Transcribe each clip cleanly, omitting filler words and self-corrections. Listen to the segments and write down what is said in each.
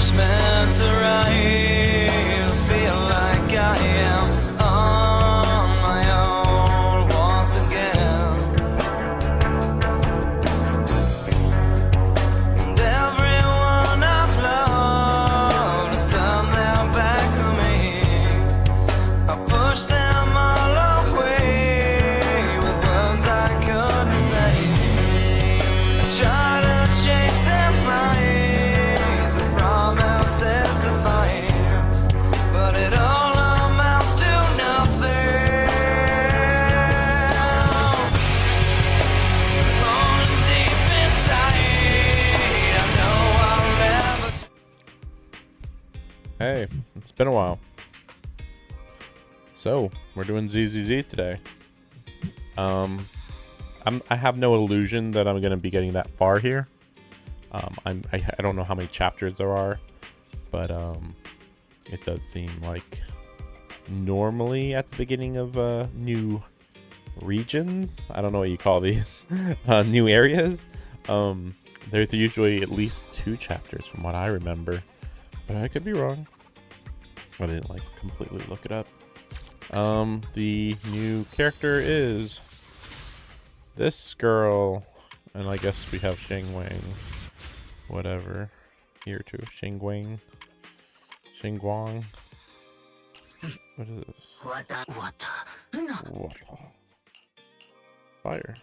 wish meant to write. I feel like I am on my own once again. And everyone I've loved has turned their back to me. I pushed them all away with words I couldn't say. I tried to change their minds with promises to find, but it all amounts to nothing. Only deep inside, I know I'll never. Hey, it's been a while. So, we're doing ZZZ today. I have no illusion that I'm going to be getting that far here. I don't know how many chapters there are, but it does seem like normally at the beginning of new regions, I don't know what you call these, new areas, there's usually at least 2 chapters from what I remember, but I could be wrong. I didn't like completely look it up. The new character is this girl, and I guess we have Shang Wang, whatever, here too, Shang Guang, what is this? What? Fire.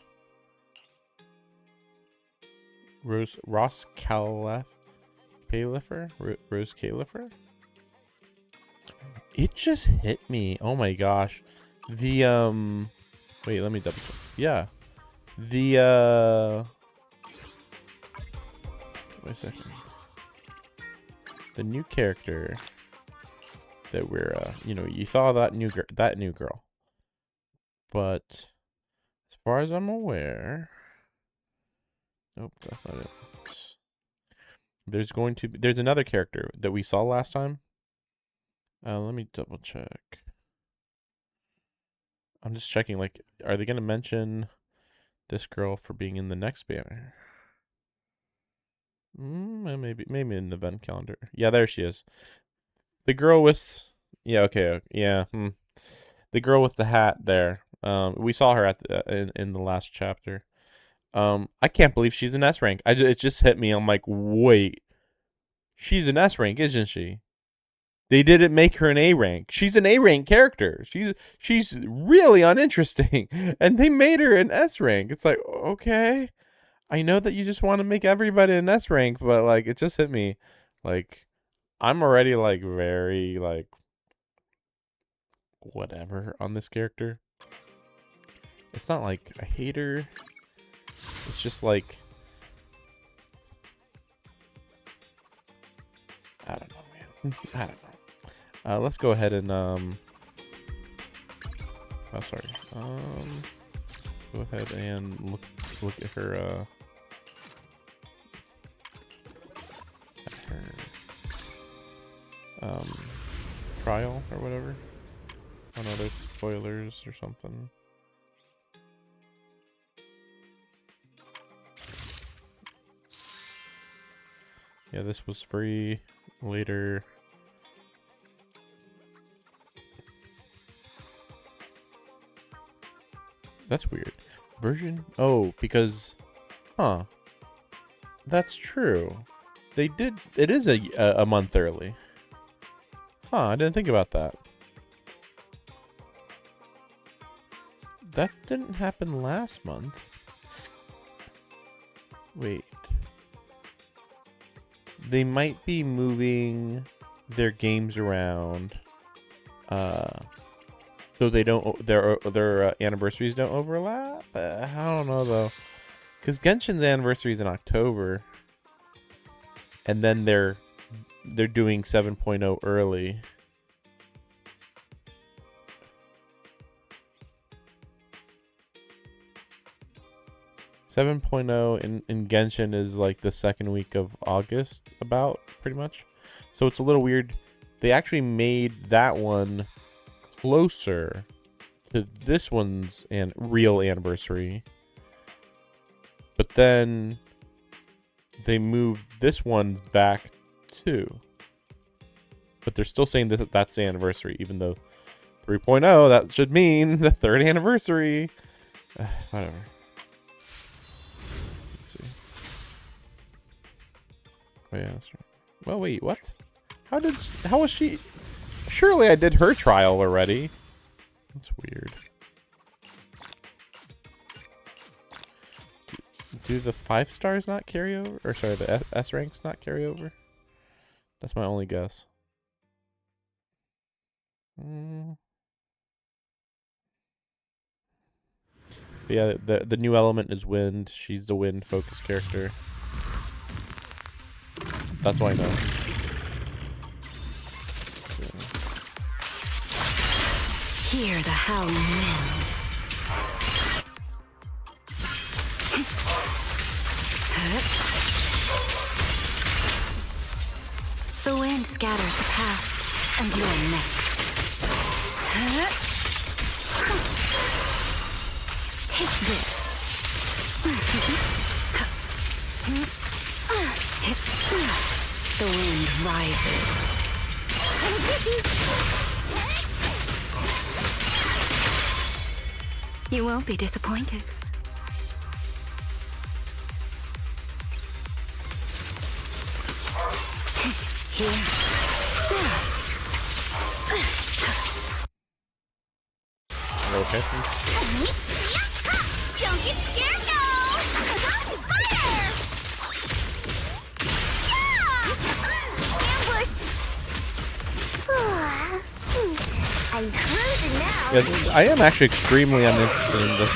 Rose Califer? Rose Califer? It just hit me. Oh my gosh. The wait, let me double check. Yeah. The wait a second. The new character that we're you saw that new girl. But as far as I'm aware, nope, that's not it. There's another character that we saw last time. Let me double check. I'm just checking, like, are they going to mention this girl for being in the next banner? Maybe in the event calendar. Yeah, there she is. The girl with, yeah, okay, yeah. The girl with the hat there. We saw her at in the last chapter. I can't believe she's an S rank. It just hit me. I'm like, wait, she's an S rank, isn't she? They didn't make her an A rank. She's an A rank character. She's really uninteresting, and they made her an S rank. It's like, okay, I know that you just want to make everybody an S rank, but like, it just hit me. Like, I'm already like very like whatever on this character. It's not like I hate her. It's just like, I don't know, man. I don't know. Let's go ahead and oh, sorry. Go ahead and look at her trial or whatever. Oh no, there's spoilers or something. Yeah, this was free later. That's weird. Version? Oh, because, huh? That's true. They did. It is a month early. Huh? I didn't think about that. That didn't happen last month. Wait. They might be moving their games around. So they don't, their anniversaries don't overlap. I don't know though, because Genshin's anniversary is in October, and then they're doing 7.0 early. Seven in Genshin is like the second week of August, about pretty much. So it's a little weird. They actually made that one closer to this one's real anniversary, but then they moved this one back too. But they're still saying that that's the anniversary, even though 3.0, that should mean the 3rd anniversary. Whatever. Let's see. Oh yeah, that's right. Well, wait, what? How was she? Surely I did her trial already. That's weird. Do the 5 stars not carry over? Or sorry, the S ranks not carry over? That's my only guess. But yeah, the new element is wind. She's the wind focus character. That's why I know. Hear the howling wind. The wind scatters the past, and you are next. Take this. The wind rises. You won't be disappointed. Here. Okay. Don't get scared now! Fire! Ambush! I'm cruising now. Yeah, I am actually extremely uninterested in this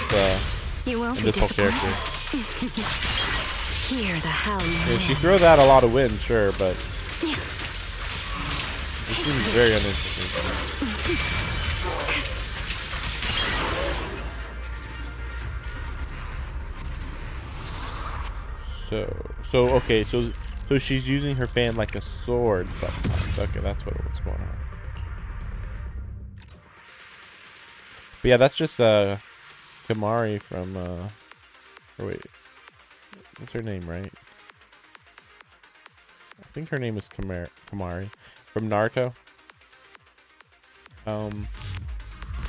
You won't in be this whole character. Hear the howling Yeah, she wind. throws out a lot of wind, sure, but it seems very uninteresting. So she's using her fan like a sword sometimes. Okay, that's what was going on. But yeah, that's just Kamari from or wait. What's her name, right? I think her name is Kamari from Naruto.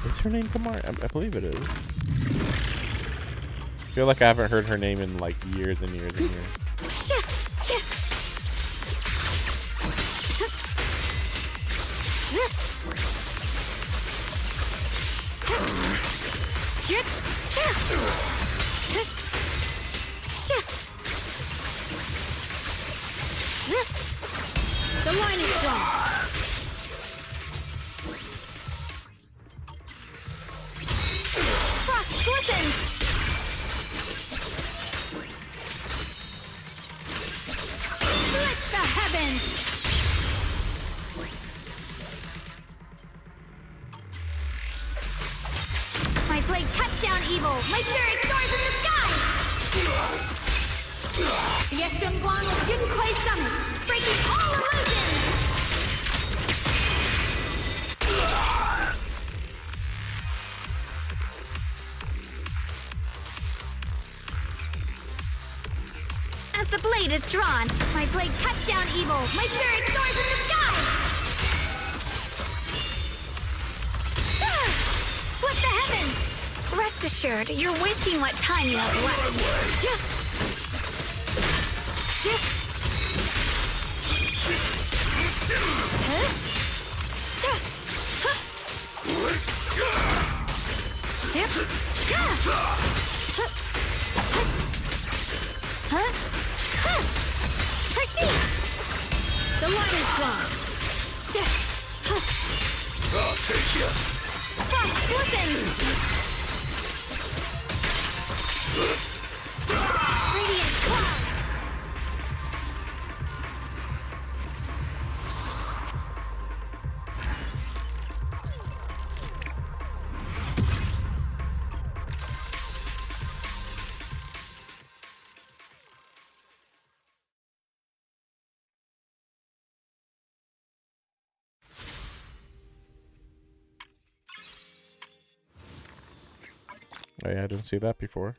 Is her name Kamari? I believe it is. I feel like I haven't heard her name in like years and years and years. The line is strong. Frost glistens. Split the heavens. My blade cuts down evil. My spirit soars in the sky. Yeshunguang Junquei Summit, breaking all illusions. As the blade is drawn, my blade cuts down evil. My spirit soars in the sky. Split the heavens. Rest assured, you're wasting what time you have left. The line is strong. I'll take you. Frost glistens. Radiant cloud. Oh yeah, I didn't see that before.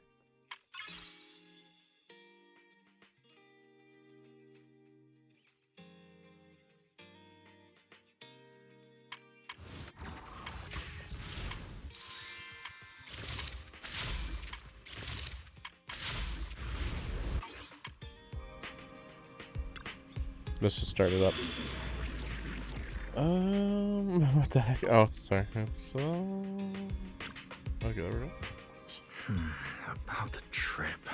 Let's just start it up. What the heck? Oh, sorry. So, okay, there we go. About the trip.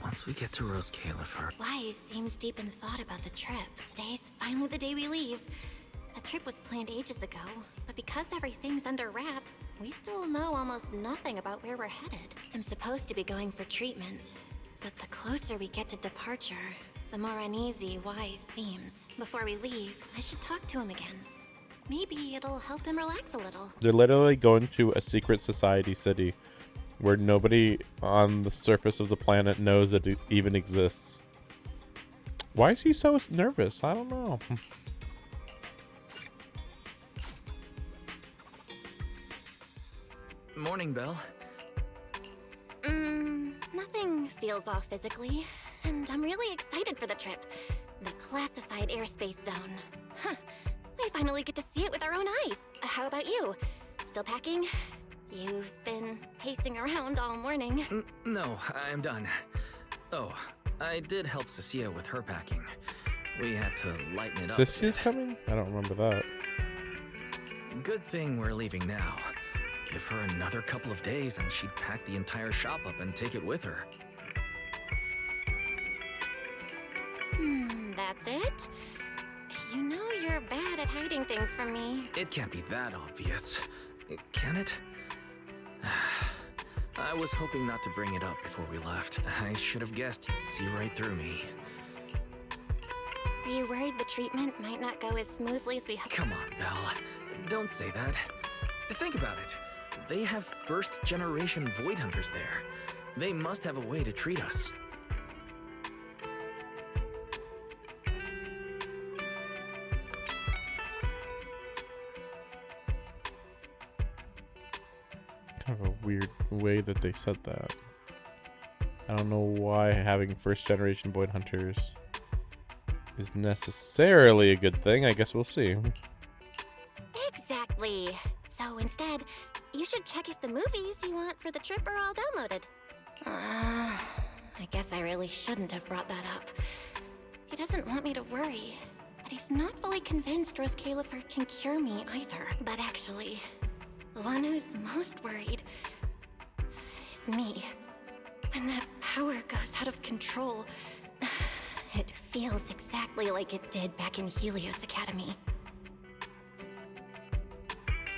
Once we get to Rose Califer. Wise seems deep in thought about the trip. Today's finally the day we leave. The trip was planned ages ago, but because everything's under wraps, we still know almost nothing about where we're headed. I'm supposed to be going for treatment, but the closer we get to departure, the more uneasy Wise seems. Before we leave, I should talk to him again. Maybe it'll help him relax a little. They're literally going to a secret society city where nobody on the surface of the planet knows that it even exists. Why is he so nervous? I don't know. Morning, Belle. Nothing feels off physically, and I'm really excited for the trip. The classified airspace zone. Huh. We finally get to see it with our own eyes. How about you? Still packing? You've been pacing around all morning. No, I'm done. Oh, I did help Cecilia with her packing. We had to lighten it up. Sissy's coming? I don't remember that. Good thing we're leaving now. Give her another couple of days and she'd pack the entire shop up and take it with her. That's it? You know you're bad at hiding things from me. It can't be that obvious. Can it? I was hoping not to bring it up before we left. I should have guessed you'd see right through me. Are you worried the treatment might not go as smoothly as we hoped? Come on, Belle. Don't say that. Think about it. They have first-generation Void Hunters there. They must have a way to treat us. Kind of a weird way that they said that. I don't know why having first generation Void Hunters is necessarily a good thing. I guess we'll see. Exactly. So instead, you should check if the movies you want for the trip are all downloaded. I guess I really shouldn't have brought that up. He doesn't want me to worry, but he's not fully convinced Rose Califer can cure me either. But actually, the one who's most worried is me. When that power goes out of control, it feels exactly like it did back in Helios Academy.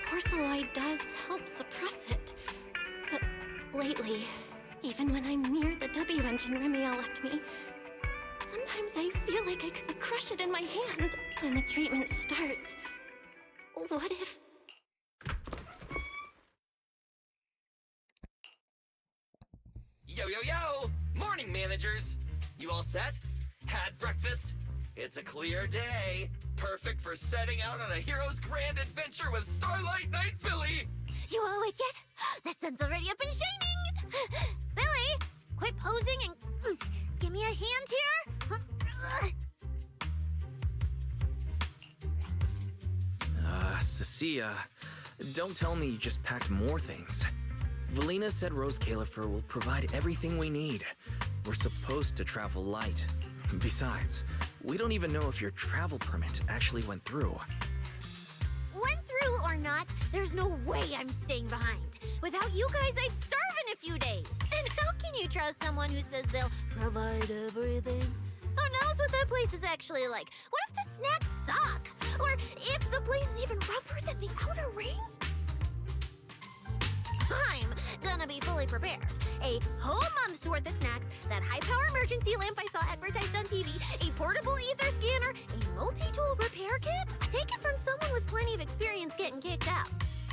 Porceloid does help suppress it, but lately, even when I'm near the W engine Remiel left me, sometimes I feel like I could crush it in my hand. When the treatment starts, what if... Yo, yo, yo! Morning, managers! You all set? Had breakfast? It's a clear day. Perfect for setting out on a hero's grand adventure with Starlight Knight Billy! You all awake yet? The sun's already up and shining! Billy, quit posing and give me a hand here! Cecilia, don't tell me you just packed more things. Valina said Rose Califer will provide everything we need. We're supposed to travel light. Besides, we don't even know if your travel permit actually went through. Went through or not, there's no way I'm staying behind. Without you guys, I'd starve in a few days. And how can you trust someone who says they'll provide everything? Who knows what that place is actually like? What if the snacks suck? Or if the place is even rougher than the outer ring? I'm gonna be fully prepared. A whole month's worth of snacks, that high-power emergency lamp I saw advertised on TV, a portable ether scanner, a multi-tool repair kit. Take it from someone with plenty of experience getting kicked out.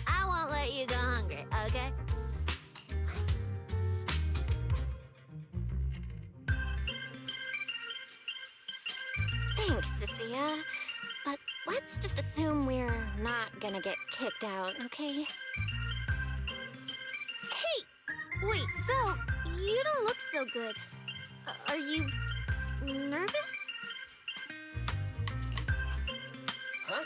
I won't let you go hungry, okay? Thanks, Cecilia. But let's just assume we're not gonna get kicked out, okay? Hey! Wait, Belle, you don't look so good. Are you nervous? Huh?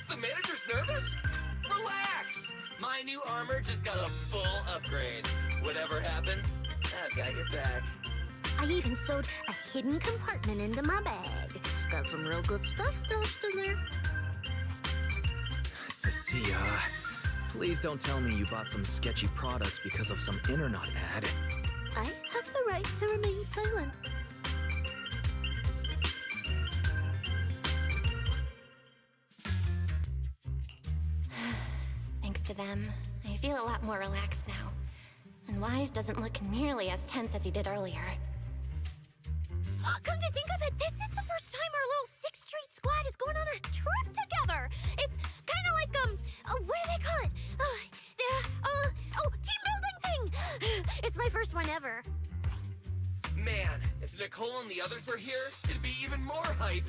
The manager's nervous? Relax! My new armor just got a full upgrade. Whatever happens, I've got your back. I even sewed a hidden compartment into my bag. Got some real good stuff stashed in there. Cecilia, please don't tell me you bought some sketchy products because of some internet ad. I have the right to remain silent. Thanks to them, I feel a lot more relaxed now. And Wise doesn't look nearly as tense as he did earlier. Come to think of it, this is the first time our little 6th Street squad is going on a trip together. It's kind of like, what do they call it? Team building thing. It's my first one ever. Man, if Nicole and the others were here, it'd be even more hype.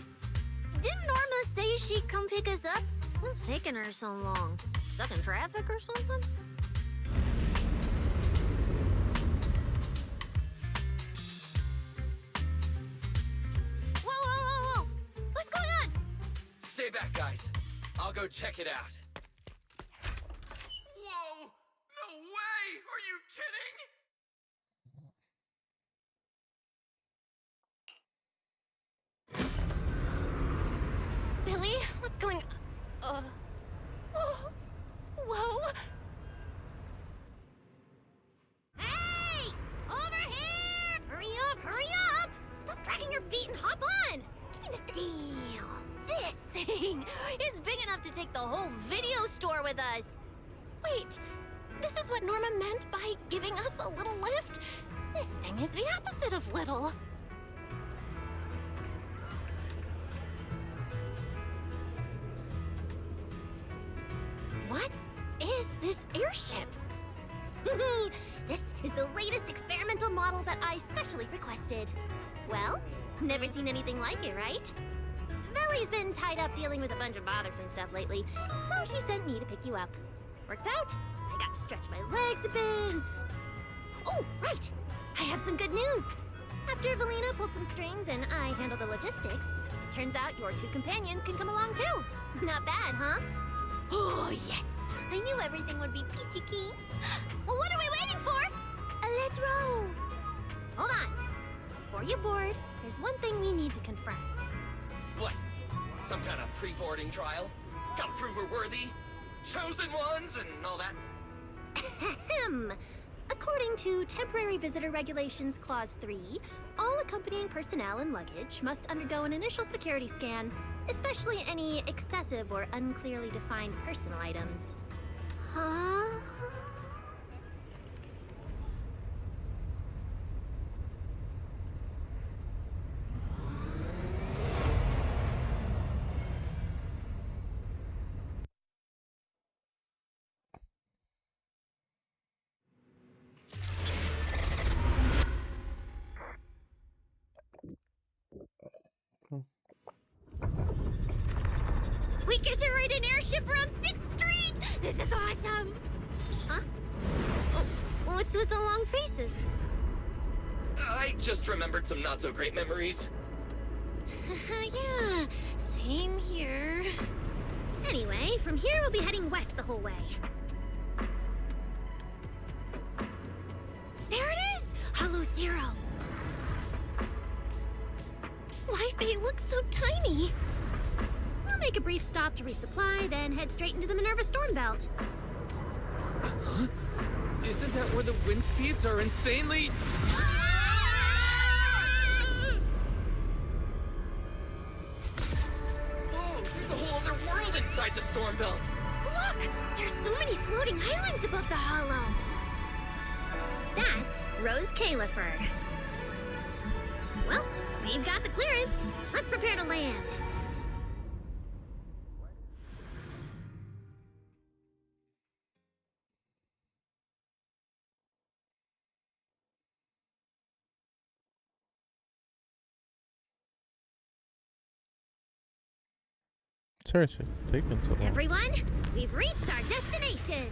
Didn't Norma say she'd come pick us up? What's taking her so long? Stuck in traffic or something? Whoa! What's going on? Stay back, guys. I'll go check it out. Whoa! No way! Are you kidding? Billy, what's going on? Whoa! Hey! Over here! Hurry up! Stop dragging your feet and hop on! Give me this deal. This thing is big enough to take the whole video store with us. Wait, this is what Norma meant by giving us a little lift? This thing is the opposite of little. What is this airship? This is the latest experimental model that I specially requested. Well, never seen anything like it, right? Belly's been tied up dealing with a bunch of bothersome stuff lately, so she sent me to pick you up. Works out. I got to stretch my legs a bit. Oh, right. I have some good news. After Valina pulled some strings and I handled the logistics, it turns out your 2 companions can come along too. Not bad, huh? Oh, yes. I knew everything would be peachy keen. Well, what are we waiting for? Let's roll. Hold on. Before you board, there's one thing we need to confirm. What? Some kind of pre-boarding trial? Gotta prove we're worthy? Chosen ones and all that? Ahem. According to Temporary Visitor Regulations Clause 3, all accompanying personnel and luggage must undergo an initial security scan, especially any excessive or unclearly defined personal items. Huh? We get to ride an airship around 6th Street! This is awesome! Huh? Oh, what's with the long faces? I just remembered some not-so-great memories. Yeah, same here. Anyway, from here we'll be heading west the whole way. There it is! Hollow Zero! Why, they look so tiny. We'll make a brief stop to resupply, then head straight into the Minerva Storm Belt. Huh? Isn't that where the wind speeds are insanely... Whoa, there's a whole other world inside the storm belt. Look! There's so many floating islands above the hollow. That's Rose Califer. Well, we've got the clearance. Let's prepare to land. Seriously, taking so long. Everyone, we've reached our destination.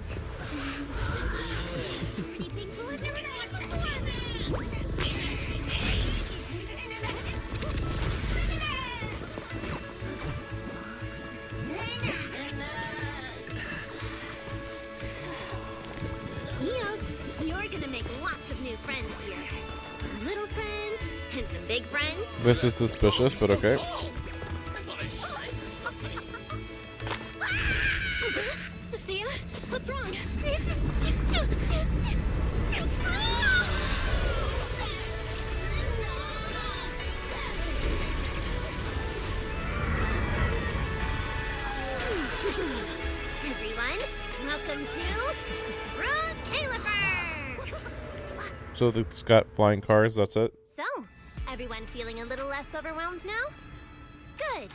Anything cool I've never seen before? Eos, you're gonna make lots of new friends here. Some little friends, big friends? This is suspicious, but okay. Cecilia, what's wrong? This is just too Everyone, welcome to Rose Califer! So it's got flying cars, that's it? So, everyone feeling a little less overwhelmed now? Good.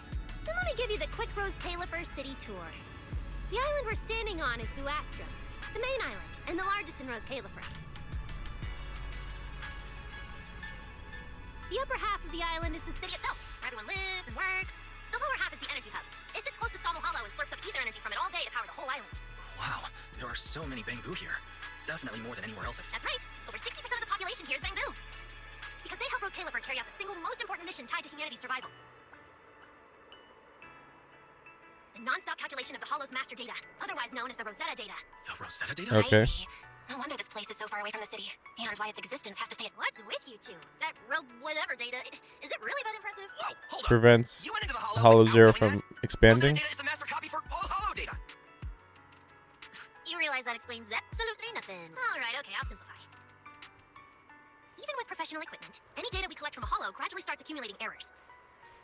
Then let me give you the quick Rose Califer city tour. The island we're standing on is Vuastrum, the main island, and the largest in Rose Califer. The upper half of the island is the city itself, where everyone lives and works. The lower half is the energy hub. It sits close to Scommel Hollow and slurps up ether energy from it all day to power the whole island. Wow, there are so many Bangbu here. Definitely more than anywhere else I've seen. That's right. Over 60% of the population here is Bangbu. Because they help Rose Califer carry out the single most important mission tied to humanity's survival. The non-stop calculation of the Hollow's master data, otherwise known as the Rosetta data. The Rosetta data? Okay. I see. No wonder this place is so far away from the city, and why its existence has to stay. What's with you two? That whatever data, is it really that impressive? Whoa, hold up. Prevents You went into the Hollow without Zero knowing from that? expanding. Rosetta data is the master copy for all Hollow data. You realize that explains absolutely nothing. All right, okay, I'll simplify. Even with professional equipment, any data we collect from a Hollow gradually starts accumulating errors.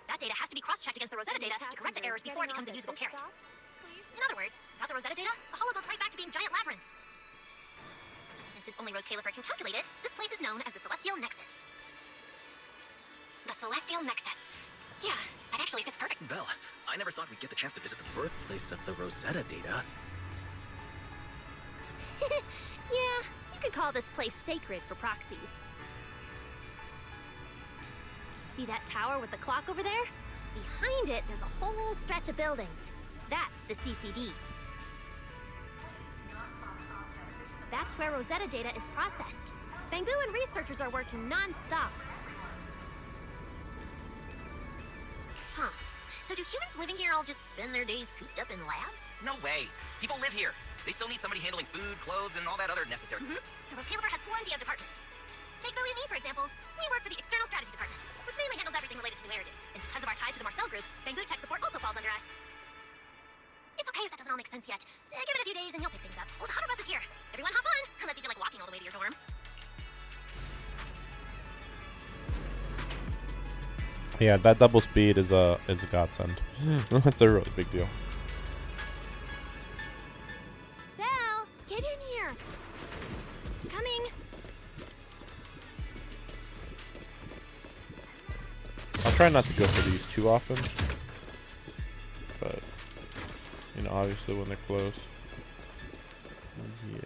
That data has to be cross-checked against the Rosetta data to correct the errors before it becomes a usable carrot. In other words, without the Rosetta data, the Hollow goes right back to being giant labyrinths. And since only Rose Califer can calculate it, this place is known as the Celestial Nexus. The Celestial Nexus. Yeah, that actually fits perfect. Belle, I never thought we'd get the chance to visit the birthplace of the Rosetta data. Yeah, you could call this place sacred for proxies. See that tower with the clock over there? Behind it, there's a whole stretch of buildings. That's the CCD. That's where Rosetta data is processed. Bangbu and researchers are working non-stop. Huh. So do humans living here all just spend their days cooped up in labs? No way. People live here. They still need somebody handling food, clothes, and all that other necessary. So Rose Califer has plenty of departments. Take Billy and me, for example. We work for the External Strategy Department, which mainly handles everything related to New Eridan. And because of our tie to the Marcel Group, Bangbu Tech Support also falls under us. It's okay if that doesn't all make sense yet. Give it a few days and you'll pick things up. Oh, the Hutter Bus is here. Everyone hop on, unless you feel like walking all the way to your dorm. Yeah, that double speed is a godsend. That's a really big deal. Belle, get in here. Coming. I'll try not to go for these too often, but you know, obviously when they're close. Yeah.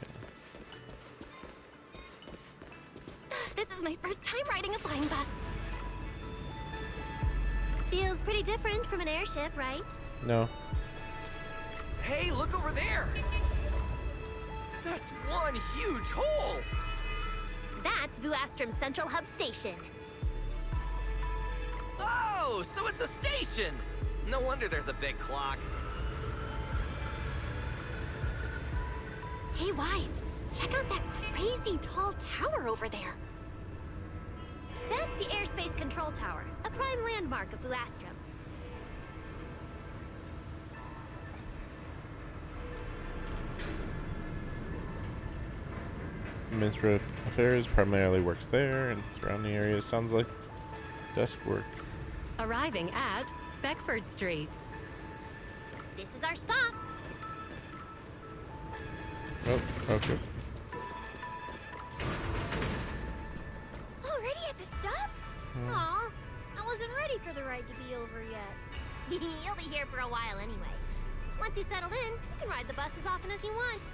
This is my first time riding a flying bus. Feels pretty different from an airship, right? No. Hey, look over there. That's one huge hole. That's Vuastrum's Central Hub Station. Oh, so it's a station. No wonder there's a big clock. Hey, Wise, check out that crazy tall tower over there. That's the Airspace Control Tower, a prime landmark of Vuastrum. Administrative Affairs primarily works there, and surrounding areas sounds like desk work. Arriving at Beckford Street. This is our stop. Oh, okay. Already at the stop? Aw, I wasn't ready for the ride to be over yet. You'll be here for a while anyway. Once you settle in, you can ride the bus as often as you want.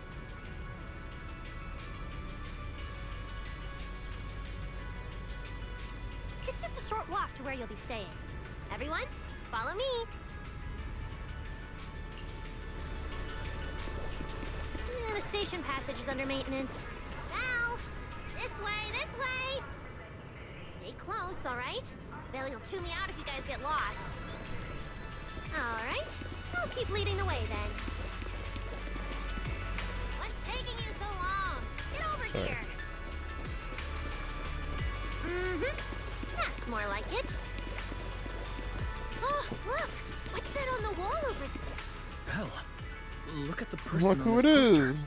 It's just a short walk to where you'll be staying. Everyone, follow me. The station passage is under maintenance. Now, this way! Stay close, all right? Billy will chew me out if you guys get lost. All right, I'll keep leading the way then. What's taking you so long? Get over Sorry. here. That's more like it. Oh, look! What's that on the wall over there? Belle, look at the person Look on who this it poster. is.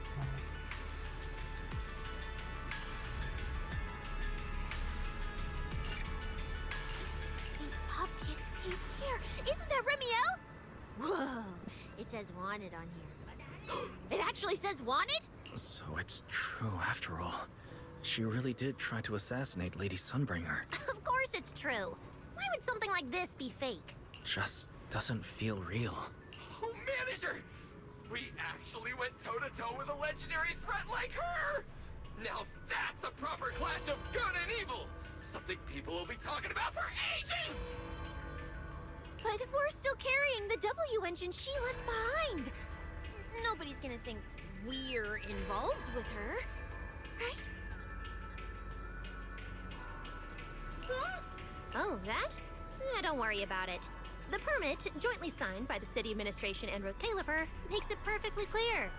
The obvious peep here. Isn't that Remiel? Whoa! It says wanted on here. It actually says wanted? So it's true after all. She really did try to assassinate Lady Sunbringer. Of course it's true. Why would something like this be fake? Just doesn't feel real. Oh, manager! We actually went toe-to-toe with a legendary threat like her! Now that's a proper clash of good and evil! Something people will be talking about for ages! But we're still carrying the W engine she left behind. Nobody's gonna think we're involved with her, right? Huh? Oh, that? Don't worry about it. The permit, jointly signed by the city administration and Rose Califer, makes it perfectly clear.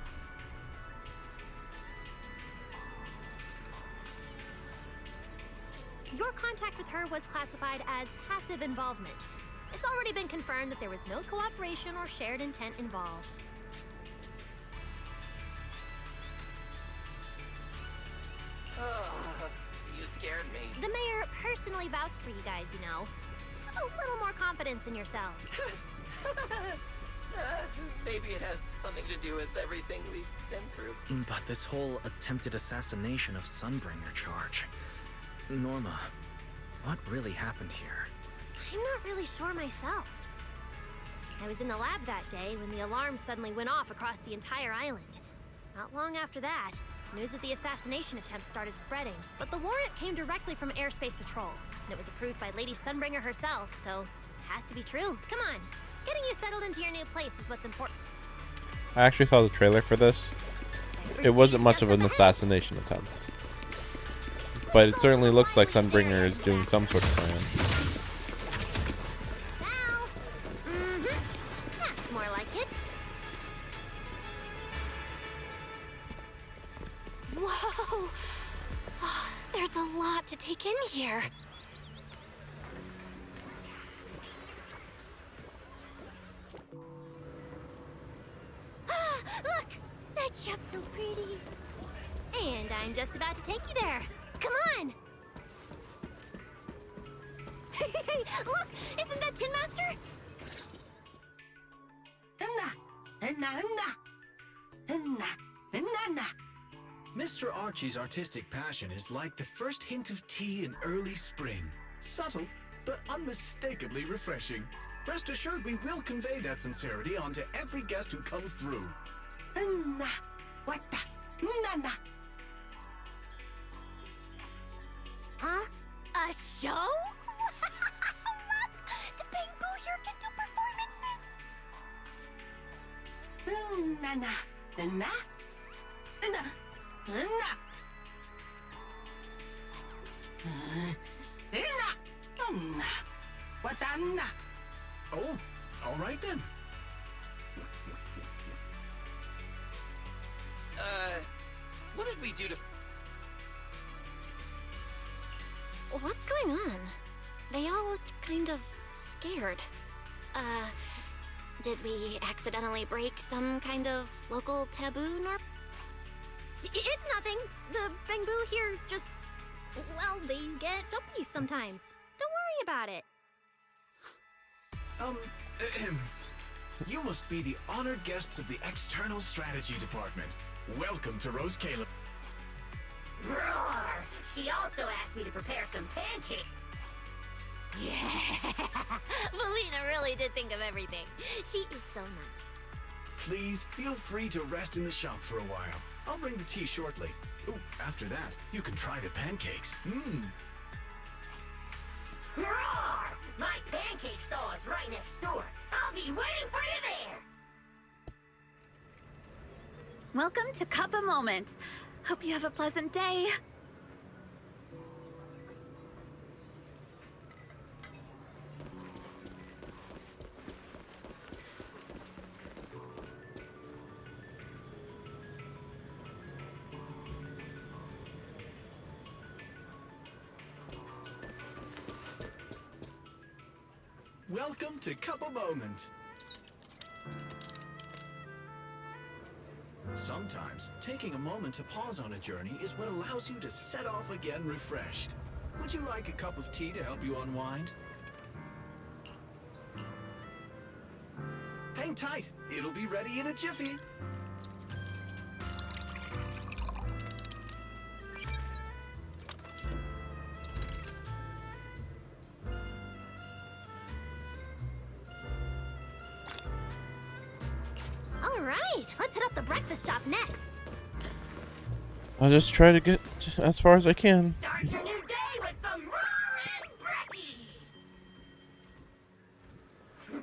Your contact with her was classified as passive involvement. It's already been confirmed that there was no cooperation or shared intent involved. You scared me. The mayor personally vouched for you guys, you know. Have a little more confidence in yourselves. Maybe it has something to do with everything we've been through. But this whole attempted assassination of Sunbringer charge. Norma, what really happened here? I'm not really sure myself. I was in the lab that day when the alarm suddenly went off across the entire island. Not long after that, news of the assassination attempt started spreading, but the warrant came directly from Airspace Patrol, and it was approved by Lady Sunbringer herself, so it has to be true. Come on, getting you settled into your new place is what's important. I actually saw the trailer for this. It wasn't much of an assassination attempt, but it certainly looks like Sunbringer is doing some sort of plan. That's more like it. Whoa! Oh, there's a lot to take in here. Look! That shop's so pretty. And I'm just about to take you there. Come on! Hey, look! Isn't that Tin Master? Mr. Archie's artistic passion is like the first hint of tea in early spring. Subtle, but unmistakably refreshing. Rest assured we will convey that sincerity onto every guest who comes through. Huh? A show? Look! The Bamboo here can do Oh, all right then. What did we do to... What's going on? They all looked kind of scared. Did we accidentally break some kind of local taboo, Norp? It's nothing. The Bamboo here just... well, they get jumpy sometimes. Don't worry about it. You must be the honored guests of the External Strategy Department. Welcome to Rose Caleb. Roar! She also asked me to prepare some pancakes. Yeah! Valina really did think of everything. She is so nice. Please feel free to rest in the shop for a while. I'll bring the tea shortly. Ooh, after that, you can try the pancakes. Roar! My pancake stall is right next door. I'll be waiting for you there. Welcome to Cuppa Moment. Hope you have a pleasant day. Welcome to Cup a Moment. Sometimes, taking a moment to pause on a journey is what allows you to set off again refreshed. Would you like a cup of tea to help you unwind? Hang tight, it'll be ready in a jiffy. All right, let's hit up the breakfast shop next. I'll just try to get as far as I can. Start your new day with some roaring brekkies!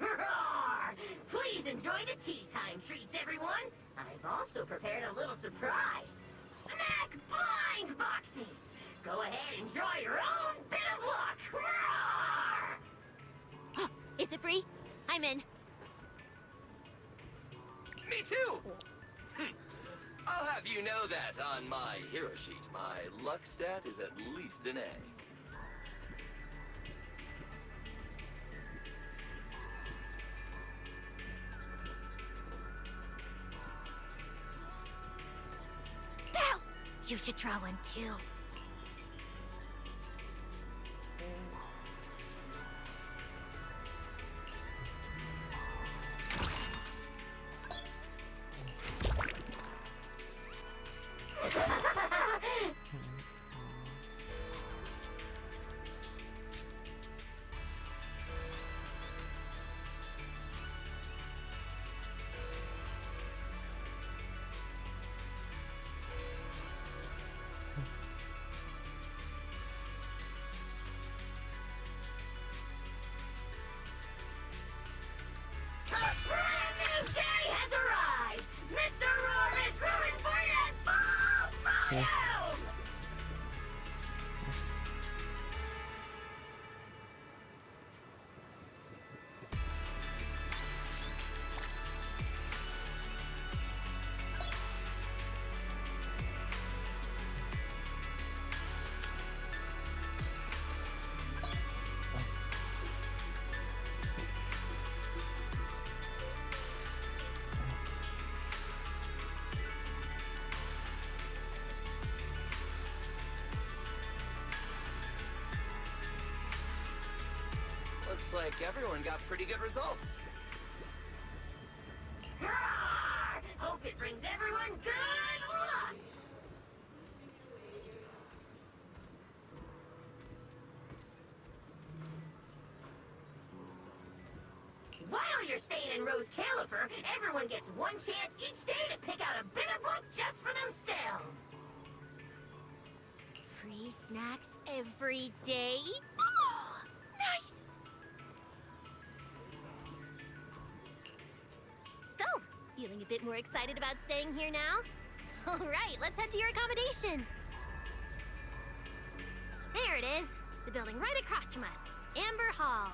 Roar! Please enjoy the tea time treats, everyone. I've also prepared a little surprise. Snack blind boxes. Go ahead, enjoy your own bit of luck. Roar! Is it free? I'm in. Me too! I'll have you know that on my hero sheet, my luck stat is at least an A. Bow! You should draw one too. A brand new day has arrived! Mr. Roar is rooting for you at full volume! Looks like everyone got pretty good results. Roar! Hope it brings everyone good luck! While you're staying in Rose Califer, everyone gets one chance each day to pick out a bit of luck just for themselves. Free snacks every day? Oh, nice! So, feeling a bit more excited about staying here now? All right, let's head to your accommodation. There it is, the building right across from us, Amber Hall.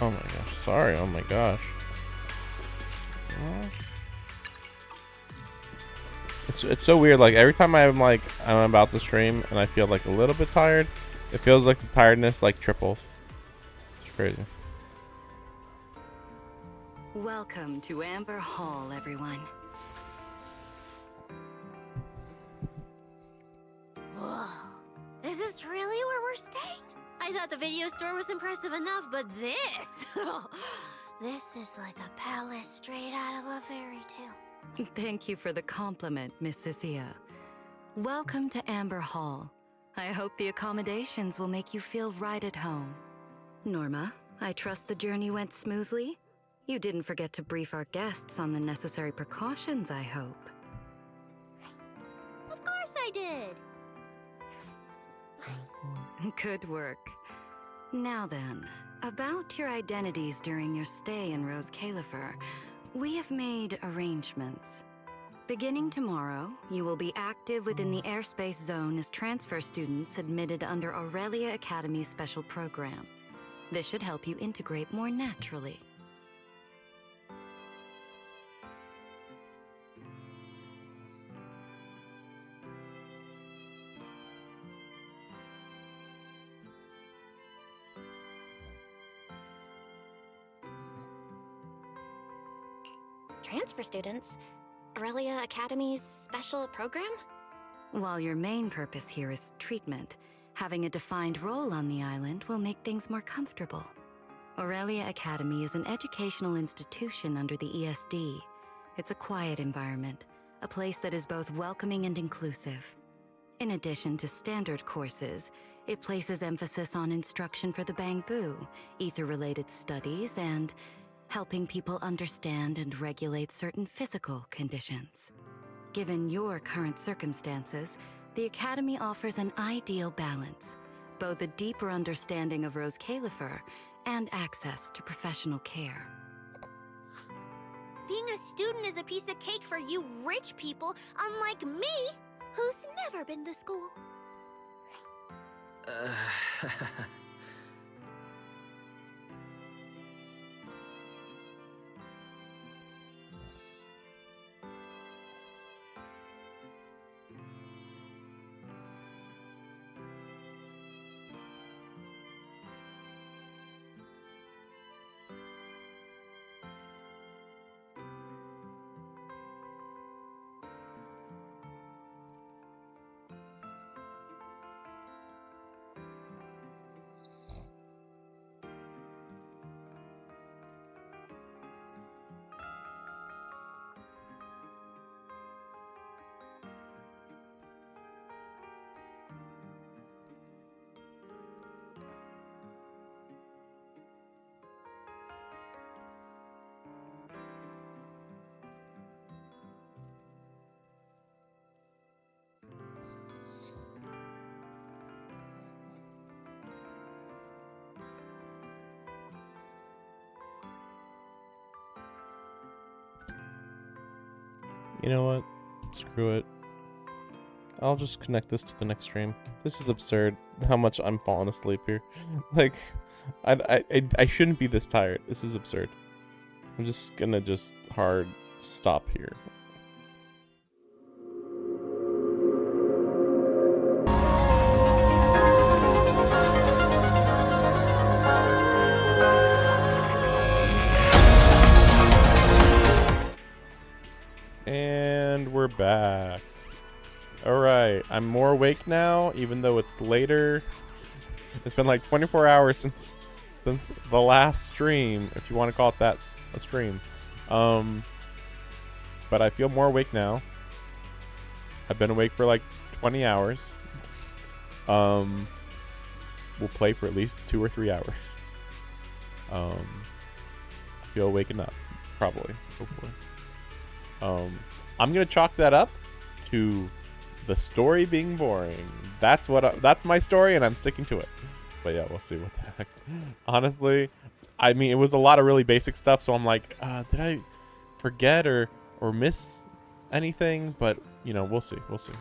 Oh my gosh, sorry, oh my gosh. It's so weird, like every time I'm about to stream and I feel like a little bit tired, it feels like the tiredness like triples. It's crazy. Welcome to Amber Hall, everyone. Whoa, this is really I thought the video store was impressive enough, but this... this is like a palace straight out of a fairy tale. Thank you for the compliment, Miss Cecilia. Welcome to Amber Hall. I hope the accommodations will make you feel right at home. Norma, I trust the journey went smoothly? You didn't forget to brief our guests on the necessary precautions, I hope. Of course I did. Good work. Now then, about your identities during your stay in Rose Califer, we have made arrangements. Beginning tomorrow, you will be active within the airspace zone as transfer students admitted under Aurelia Academy's special program. This should help you integrate more naturally. Transfer students? Aurelia Academy's special program? While your main purpose here is treatment, having a defined role on the island will make things more comfortable. Aurelia Academy is an educational institution under the ESD. It's a quiet environment, a place that is both welcoming and inclusive. In addition to standard courses, it places emphasis on instruction for the Bangbu, ether-related studies, and helping people understand and regulate certain physical conditions. Given your current circumstances, the Academy offers an ideal balance, both a deeper understanding of Rose Califer and access to professional care. Being a student is a piece of cake for you rich people, unlike me, who's never been to school. You know what? Screw it. I'll just connect this to the next stream. This is absurd how much I'm falling asleep here. Like, I shouldn't be this tired. This is absurd. I'm just gonna hard stop here. And we're back. Alright, I'm more awake now, even though it's later. It's been like 24 hours since the last stream, if you want to call it that, a stream. But I feel more awake now. I've been awake for like 20 hours. We'll play for at least 2 or 3 hours. I feel awake enough, probably, hopefully. I'm gonna chalk that up to the story being boring. That's my story, and I'm sticking to it. But yeah, we'll see what the heck. Honestly, I mean, it was a lot of really basic stuff, so I'm like, did I forget or miss anything? But you know, we'll see. We'll see.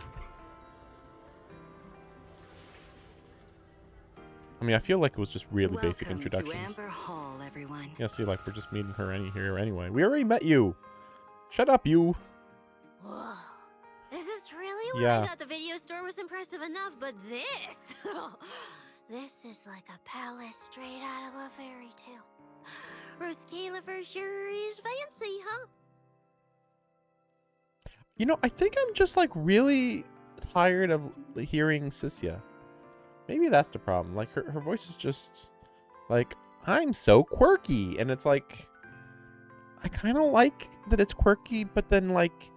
I mean, I feel like it was just really basic introductions. To Amber Hall, everyone. Yeah, see, like we're just meeting her here anyway. We already met you. Shut up, you. Whoa. Is this really where I thought the video store was impressive enough, but this... this is like a palace straight out of a fairy tale. Rose Califer sure is fancy, huh? You know, I think I'm just like really tired of hearing Cecilia. Maybe that's the problem. Like her voice is just like, I'm so quirky, and it's like, I kind of like that it's quirky, but then like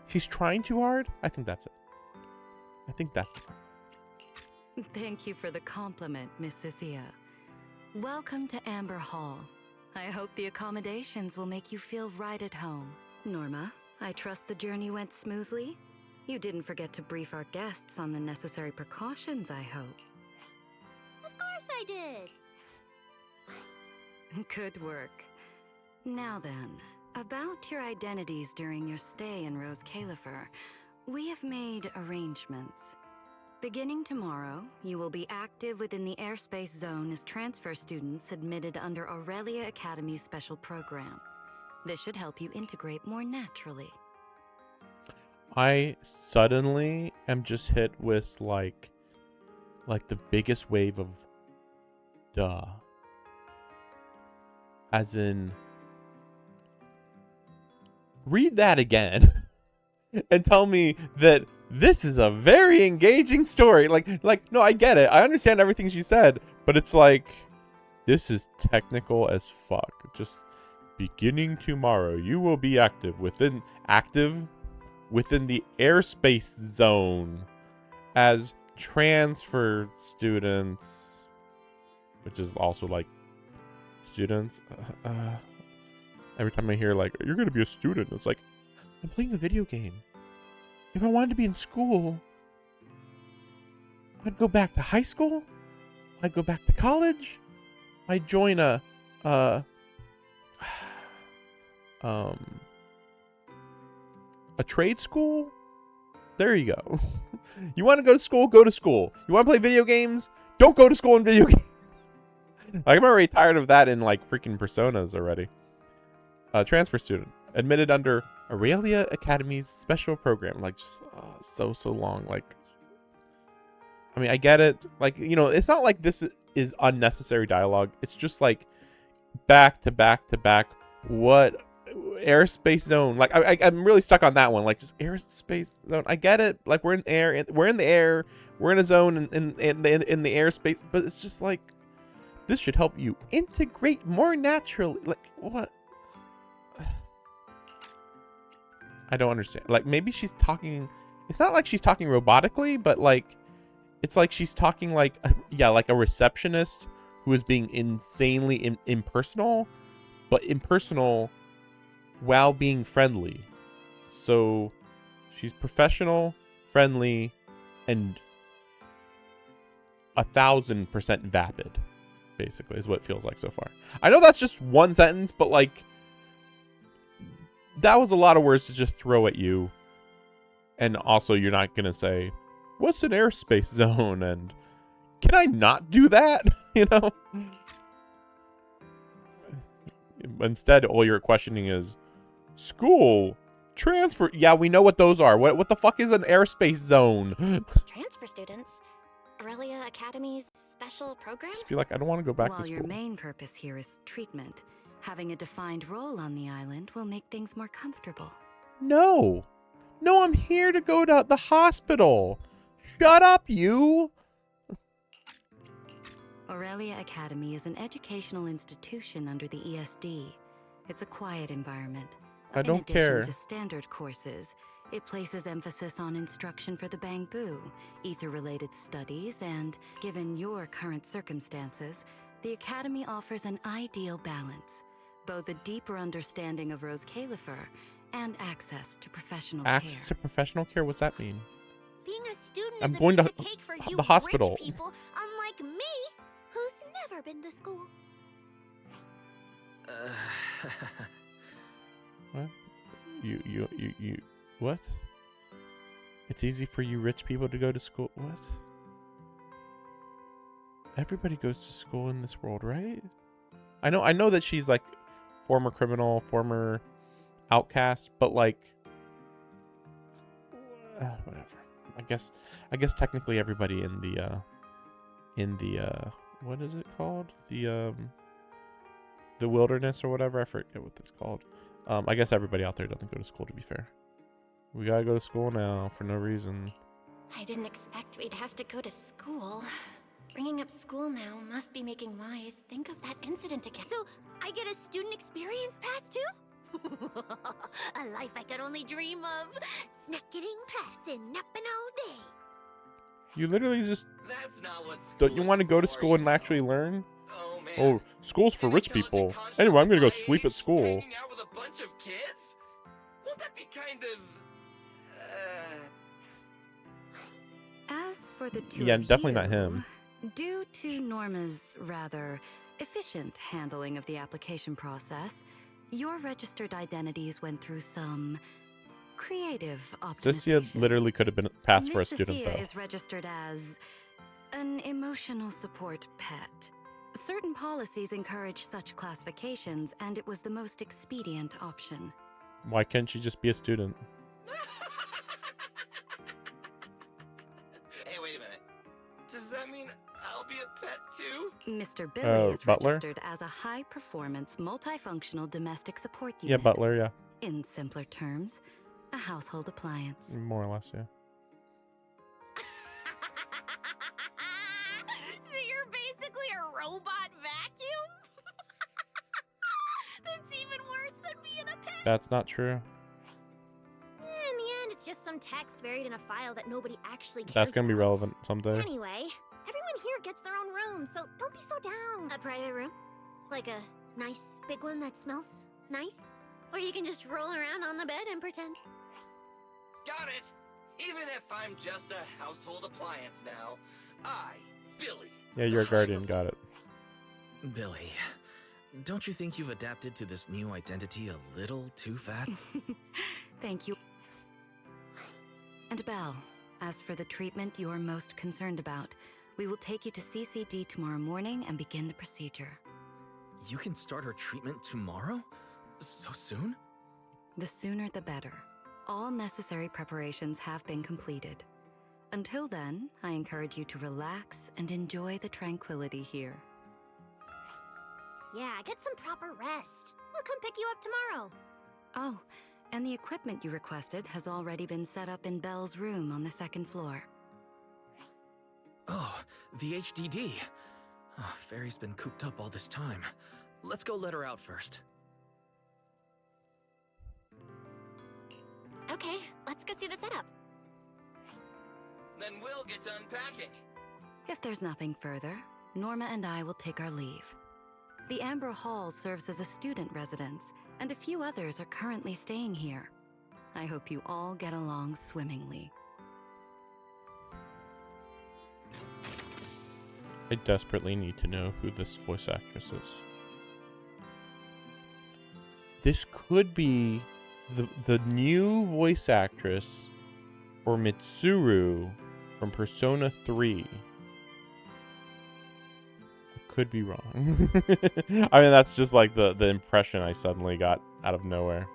she's trying too hard. I think that's it. I think that's the problem. Thank you for the compliment, Miss Cecilia. Welcome to Amber Hall. I hope the accommodations will make you feel right at home. Norma, I trust the journey went smoothly? You didn't forget to brief our guests on the necessary precautions, I hope. Of course I did. Good work. Now then, about your identities during your stay in Rose Califer, we have made arrangements. Beginning tomorrow, you will be active within the airspace zone as transfer students admitted under Aurelia Academy's special program. This should help you integrate more naturally. I suddenly am just hit with like the biggest wave of duh. As in, read that again and tell me that this is a very engaging story. Like, no, I get it. I understand everything she said, but it's like, this is technical as fuck. Just beginning tomorrow, you will be active within the airspace zone as transfer students, which is also like students. Every time I hear like, you're gonna be a student, it's like, I'm playing a video game. If I wanted to be in school, I'd go back to high school. I'd go back to college. I'd join a trade school. There you go. You want to go to school? Go to school. You want to play video games? Don't go to school in video games. Like, I'm already tired of that in like freaking Personas already. Transfer student admitted under Aurelia Academy's special program. Like, just so long. Like, I mean, I get it. Like, you know, it's not like this is unnecessary dialogue. It's just like back to back to back. What airspace zone? Like, I'm really stuck on that one. Like, just airspace zone. I get it. Like, we're in air. We're in the air. We're in a zone in the airspace. But it's just like, this should help you integrate more naturally. Like, what? I don't understand. Like, maybe she's talking. It's not like she's talking robotically, but like, it's like she's talking like, yeah, like a receptionist who is being insanely impersonal, but impersonal while being friendly. So she's professional, friendly, and 1000% vapid, basically, is what it feels like so far. I know that's just one sentence, but like, that was a lot of words to just throw at you. And also, you're not going to say, what's an airspace zone? And can I not do that? You know? Instead, all you're questioning is school, transfer. Yeah, we know what those are. What the fuck is an airspace zone? Transfer students? Aurelia Academy's special program? Just be like, I don't want to go back While to school. your main purpose here is treatment, having a defined role on the island will make things more comfortable. No, I'm here to go to the hospital. Shut up, you. Aurelia Academy is an educational institution under the ESD. It's a quiet environment. I don't care. In addition to standard courses, it places emphasis on instruction for the Bangbu, ether-related studies, and, given your current circumstances, the Academy offers an ideal balance. Both a deeper understanding of Rose Califer and access to professional care. Access to professional care? What's that mean? Being a student I'm is going a to piece of cake for you the hospital. rich people, unlike me, who's never been to school. What? You what? It's easy for you rich people to go to school. What? Everybody goes to school in this world, right? I know that she's like former criminal, former outcast, but like whatever. I guess technically everybody in the what is it called? The wilderness or whatever. I forget what it's called. I guess everybody out there doesn't go to school, to be fair. We gotta go to school now for no reason. I didn't expect we'd have to go to school. Bringing up school now must be making Wise think of that incident again. So, I get a student experience pass too? A life I could only dream of. Snacking class and napping all day. You literally just That's not what don't you want to go to school and actually learn? Oh, school's for rich people. Anyway, I'm gonna go sleep at school. Hanging out with a bunch of kids? Won't that be kind of... As for the two Yeah, of definitely you, not him. Due to Norma's rather efficient handling of the application process, your registered identities went through some creative Cecilia optimization. literally could have been passed for a Miss student, Cecilia though. is registered as an emotional support pet. Certain policies encourage such classifications, and it was the most expedient option. Why can't she just be a student? Hey, wait a minute. Does that mean I'll be a pet too? Mr. Billy is Butler? registered as a high-performance, multifunctional domestic support unit. Yeah, Butler, yeah. In simpler terms, a household appliance. More or less, yeah. So you're basically a robot vacuum? That's even worse than being a pet. That's not true. In the end, it's just some text buried in a file that nobody actually cares That's gonna be about. relevant someday. Anyway, everyone here gets their own room, so don't be so down. A private room? Like a nice big one that smells nice? Or you can just roll around on the bed and pretend. Got it! Even if I'm just a household appliance now, I, Billy... Yeah, you're a guardian, got it. Billy, don't you think you've adapted to this new identity a little too fast? Thank you. And Belle, as for the treatment you're most concerned about, we will take you to CCD tomorrow morning and begin the procedure. You can start her treatment tomorrow? So soon? The sooner the better. All necessary preparations have been completed. Until then, I encourage you to relax and enjoy the tranquility here. Yeah, get some proper rest. We'll come pick you up tomorrow. Oh, and the equipment you requested has already been set up in Belle's room on the second floor. Oh, the HDD. Oh, Fairy's been cooped up all this time. Let's go let her out first. Okay, let's go see the setup. Then we'll get to unpacking. If there's nothing further, Norma and I will take our leave. The Amber Hall serves as a student residence, and a few others are currently staying here. I hope you all get along swimmingly. I desperately need to know who this voice actress is. This could be the new voice actress for Mitsuru from Persona 3. I could be wrong. I mean, that's just like the impression I suddenly got out of nowhere.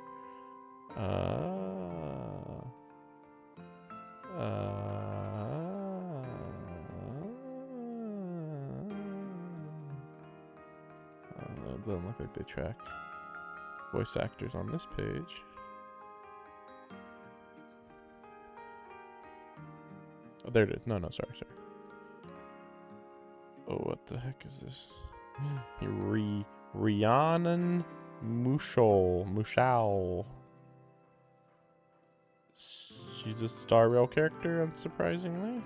It doesn't look like they track voice actors on this page. Oh, there it is. No, sorry. Oh, what the heck is this? Rhiannon Mushal. She's a Star Rail character, unsurprisingly.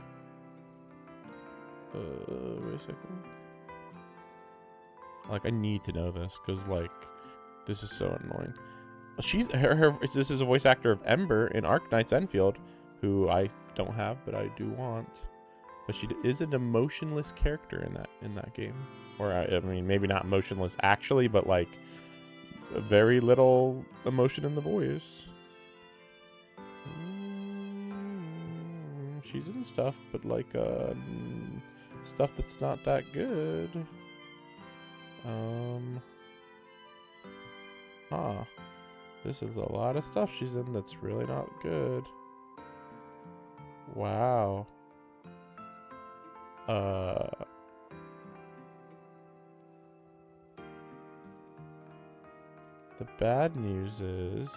Wait a second. Like, I need to know this, because, like, this is so annoying. She's this is a voice actor of Ember in Arknight's Enfield, who I don't have, but I do want. But she is an emotionless character in that game. Or I mean, maybe not emotionless actually, but like very little emotion in the voice. She's in stuff, but like stuff that's not that good. This is a lot of stuff she's in that's really not good. Wow. The bad news is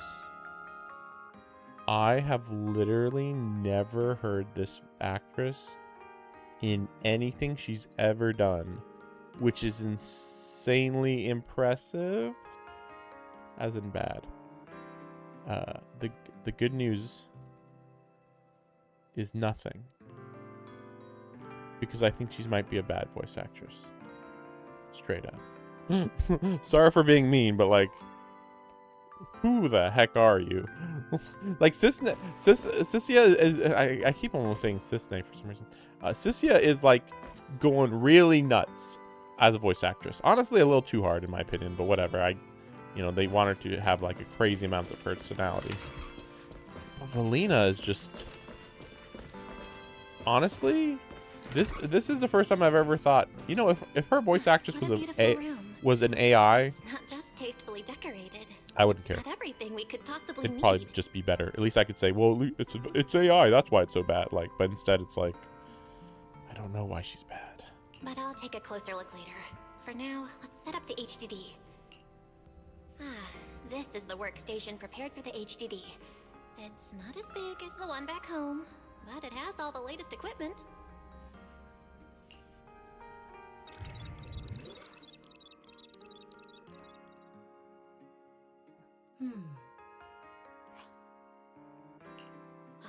I have literally never heard this actress in anything she's ever done, which is insanely impressive, as in bad. The good news is nothing, because I think she might be a bad voice actress. Straight up. Sorry for being mean, but like, who the heck are you? Like Cissia is, I keep almost saying Cisne for some reason. Cissia is like going really nuts as a voice actress. Honestly, a little too hard in my opinion, but whatever. They want her to have like a crazy amount of personality. Valina is just, honestly, this is the first time I've ever thought, if her voice actress was an AI, It's not just tastefully decorated. I wouldn't care. Not everything we could possibly It'd need. probably just be better. At least I could say, well, it's AI, that's why it's so bad. Like, but instead it's like, I don't know why she's bad. But I'll take a closer look later. For now, let's set up the HDD. This is the workstation prepared for the HDD. It's not as big as the one back home, but it has all the latest equipment.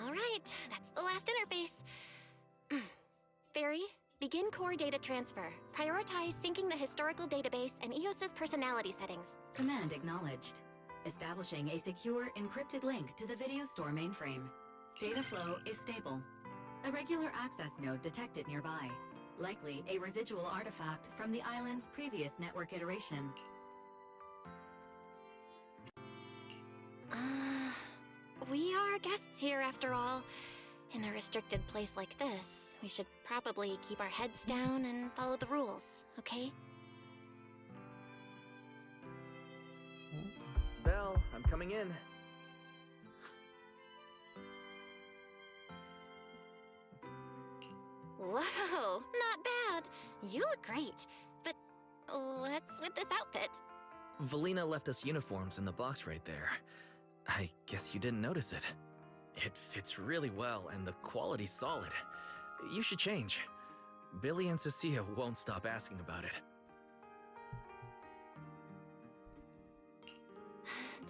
All right, that's the last interface. Fairy, begin core data transfer. Prioritize syncing the historical database and EOS's personality settings. Command acknowledged. Establishing a secure encrypted link to the video store mainframe. Data flow is stable. A regular access node detected nearby. Likely a residual artifact from the island's previous network iteration. We are guests here after all. In a restricted place like this, we should probably keep our heads down and follow the rules, okay? Belle, I'm coming in. Whoa, not bad. You look great. But what's with this outfit? Valina left us uniforms in the box right there. I guess you didn't notice it. It fits really well and the quality's solid. You should change. Billy and Cecilia won't stop asking about it.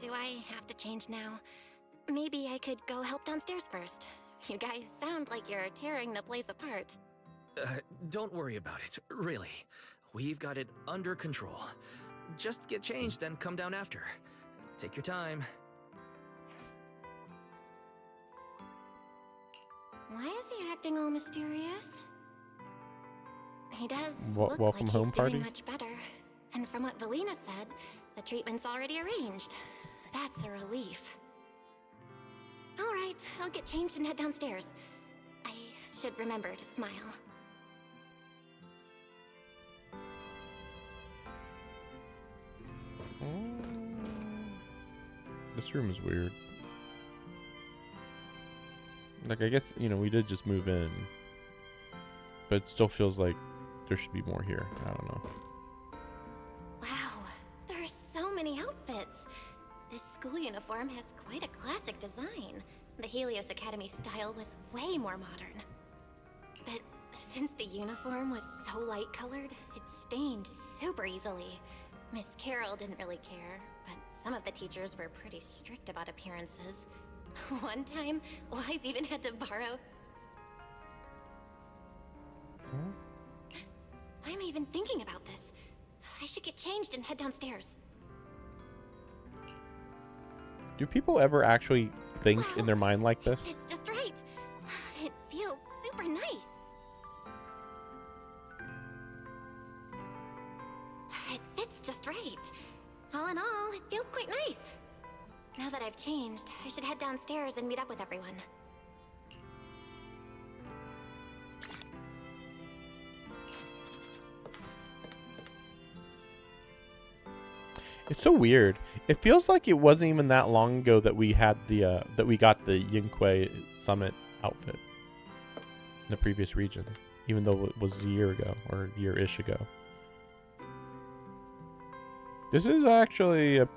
Do I have to change now? Maybe I could go help downstairs first. You guys sound like you're tearing the place apart. Don't worry about it, really. We've got it under control. Just get changed and come down after. Take your time. Why is he acting all mysterious? He does Welcome look like home he's party? doing much better. And from what Valina said, the treatment's already arranged. That's a relief. All right, I'll get changed and head downstairs. I should remember to smile. This room is weird. Like, I guess, we did just move in. But it still feels like there should be more here. I don't know. Wow, there are so many outfits. This school uniform has quite a classic design. The Helios Academy style was way more modern. But since the uniform was so light-colored, it stained super easily. Miss Carroll didn't really care, but some of the teachers were pretty strict about appearances. One time, Wise even had to borrow... Why am I even thinking about this? I should get changed and head downstairs. Do people ever actually think in their mind like this? It's just right. It feels super nice. It fits just right. All in all, it feels quite nice. Now that I've changed, I should head downstairs and meet up with everyone. It's so weird. It feels like it wasn't even that long ago that we had the that we got the Yinque Summit outfit in the previous region, even though it was a year ago or a year-ish ago. This is actually a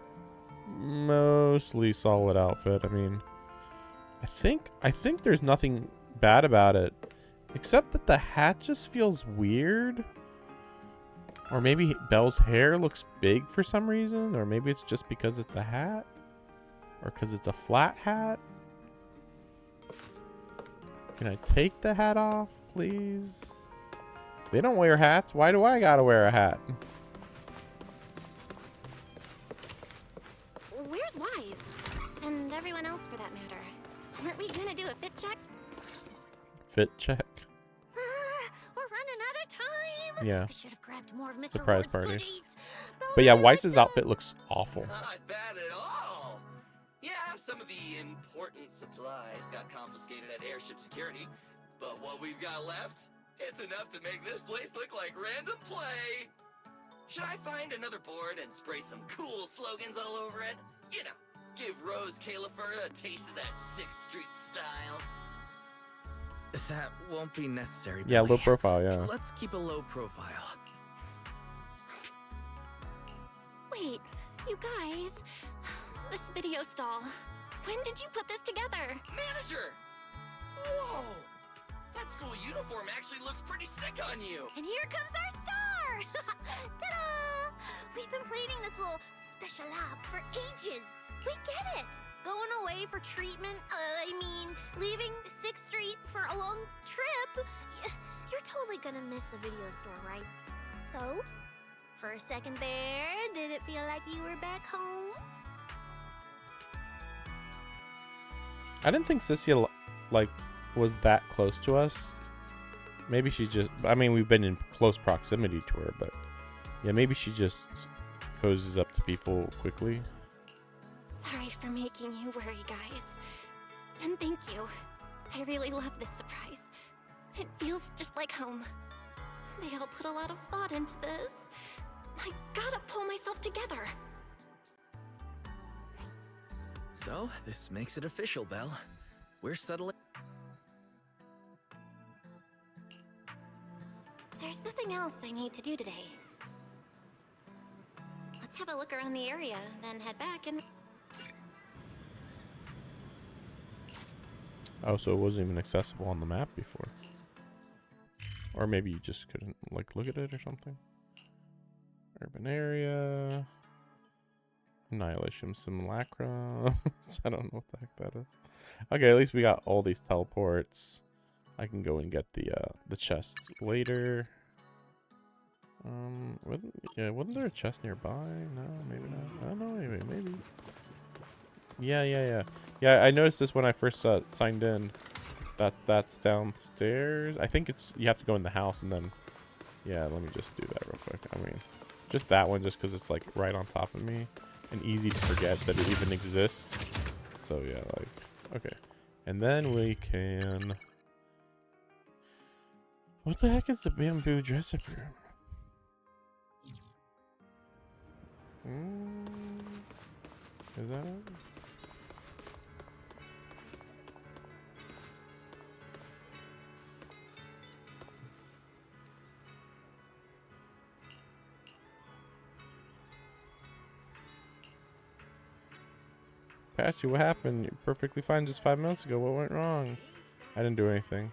mostly solid outfit. I mean, I think there's nothing bad about it, except that the hat just feels weird. Or maybe Belle's hair looks big for some reason, or maybe it's just because it's a hat, or because it's a flat hat. Can I take the hat off, please? They don't wear hats. Why do I gotta wear a hat? Where's Wise? And everyone else for that matter. Aren't we gonna do a fit check? Fit check. We're running out of time. Yeah. I should have grabbed more of Mr. Surprise Ward's party. goodies. But yeah, Weiss's outfit looks awful. Not bad at all. Yeah, some of the important supplies got confiscated at airship security, but what we've got left, it's enough to make this place look like random play. Should I find another board and spray some cool slogans all over it? You know, give Rose Califer a taste of that 6th Street style. That won't be necessary. Yeah, Billy. low profile, yeah. Let's keep a low profile. Wait, you guys. This video stall. When did you put this together? Manager! Whoa! That school uniform actually looks pretty sick on you. And here comes our star! Ta-da! We've been planning this little special lab for ages. We get it. Going away for treatment, leaving 6th Street for a long trip. You're totally gonna miss the video store, right? So, for a second there, did it feel like you were back home? I didn't think Sissy, like, was that close to us. Maybe she just... I mean, we've been in close proximity to her, but... Yeah, maybe she just cozies up to people quickly. Sorry for making you worry, guys. And thank you. I really love this surprise. It feels just like home. They all put a lot of thought into this. I gotta pull myself together. So, this makes it official, Belle. We're settling... There's nothing else I need to do today. Let's have a look around the area, then head back and... Oh, so it wasn't even accessible on the map before. Or maybe you just couldn't, like, look at it or something. Urban area. Annihilation Simulacra. I don't know what the heck that is. Okay, at least we got all these teleports. I can go and get the chests later. Wasn't there a chest nearby? No, maybe not. I don't know, maybe. Yeah, I noticed this when I first signed in. That's downstairs. I think it's, you have to go in the house and then, yeah, let me just do that real quick. I mean, just that one, just because it's like right on top of me and easy to forget that it even exists. So yeah, like, okay. And then we can, what the heck is the bamboo dress-up room? Is that it? Patchy, what happened? You're perfectly fine just 5 minutes ago. What went wrong? I didn't do anything.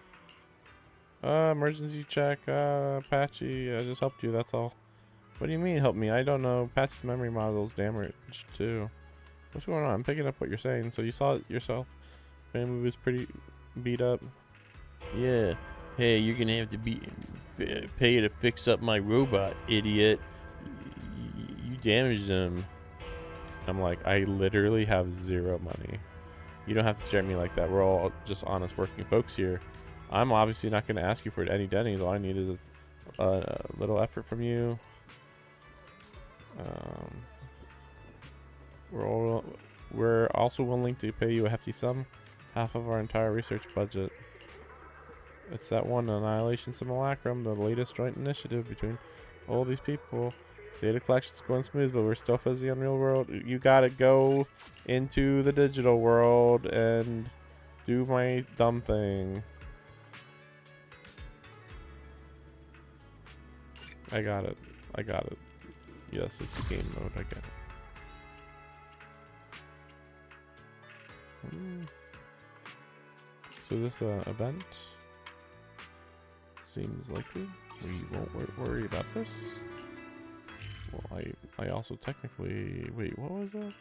Emergency check. Patchy, I just helped you, that's all. What do you mean help me? I don't know. Patchy's memory model's damaged too. What's going on? I'm picking up what you're saying. So you saw it yourself. Bamboo was pretty beat up. Yeah. Hey, you're gonna have to pay to fix up my robot, idiot. You damaged them. I'm like, I literally have 0 money. You don't have to stare at me like that. We're all just honest working folks here. I'm obviously not going to ask you for any dennies. All I need is a little effort from you. We're also willing to pay you a hefty sum, half of our entire research budget. It's that one Annihilation Simulacrum, the latest joint initiative between all these people. Data collection's going smooth, but we're still fuzzy on real world. You gotta go into the digital world and do my dumb thing. I got it. Yes, it's a game mode. I get it. So this event seems likely. We won't worry about this. Well, I also technically... Wait, what was that?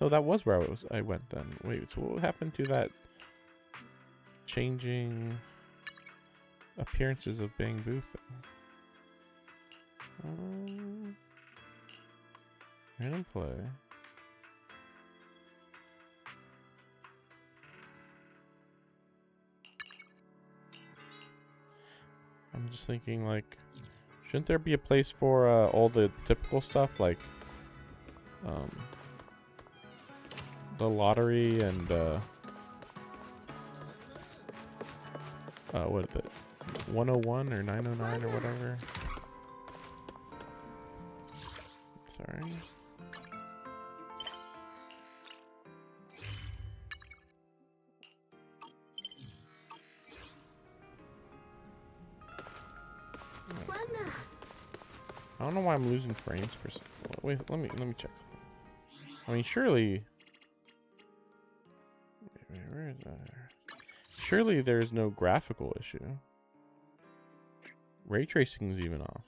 No, that was where I went then. Wait, so what happened to that changing appearances of bamboo thing? Random play. I'm just thinking, like, shouldn't there be a place for all the typical stuff, like the lottery and what is it, 101 or 909 or whatever? Sorry. I don't know why I'm losing frames per second. Wait, let me check something. I mean, surely. Wait, where is that? Surely there's no graphical issue. Ray tracing is even off.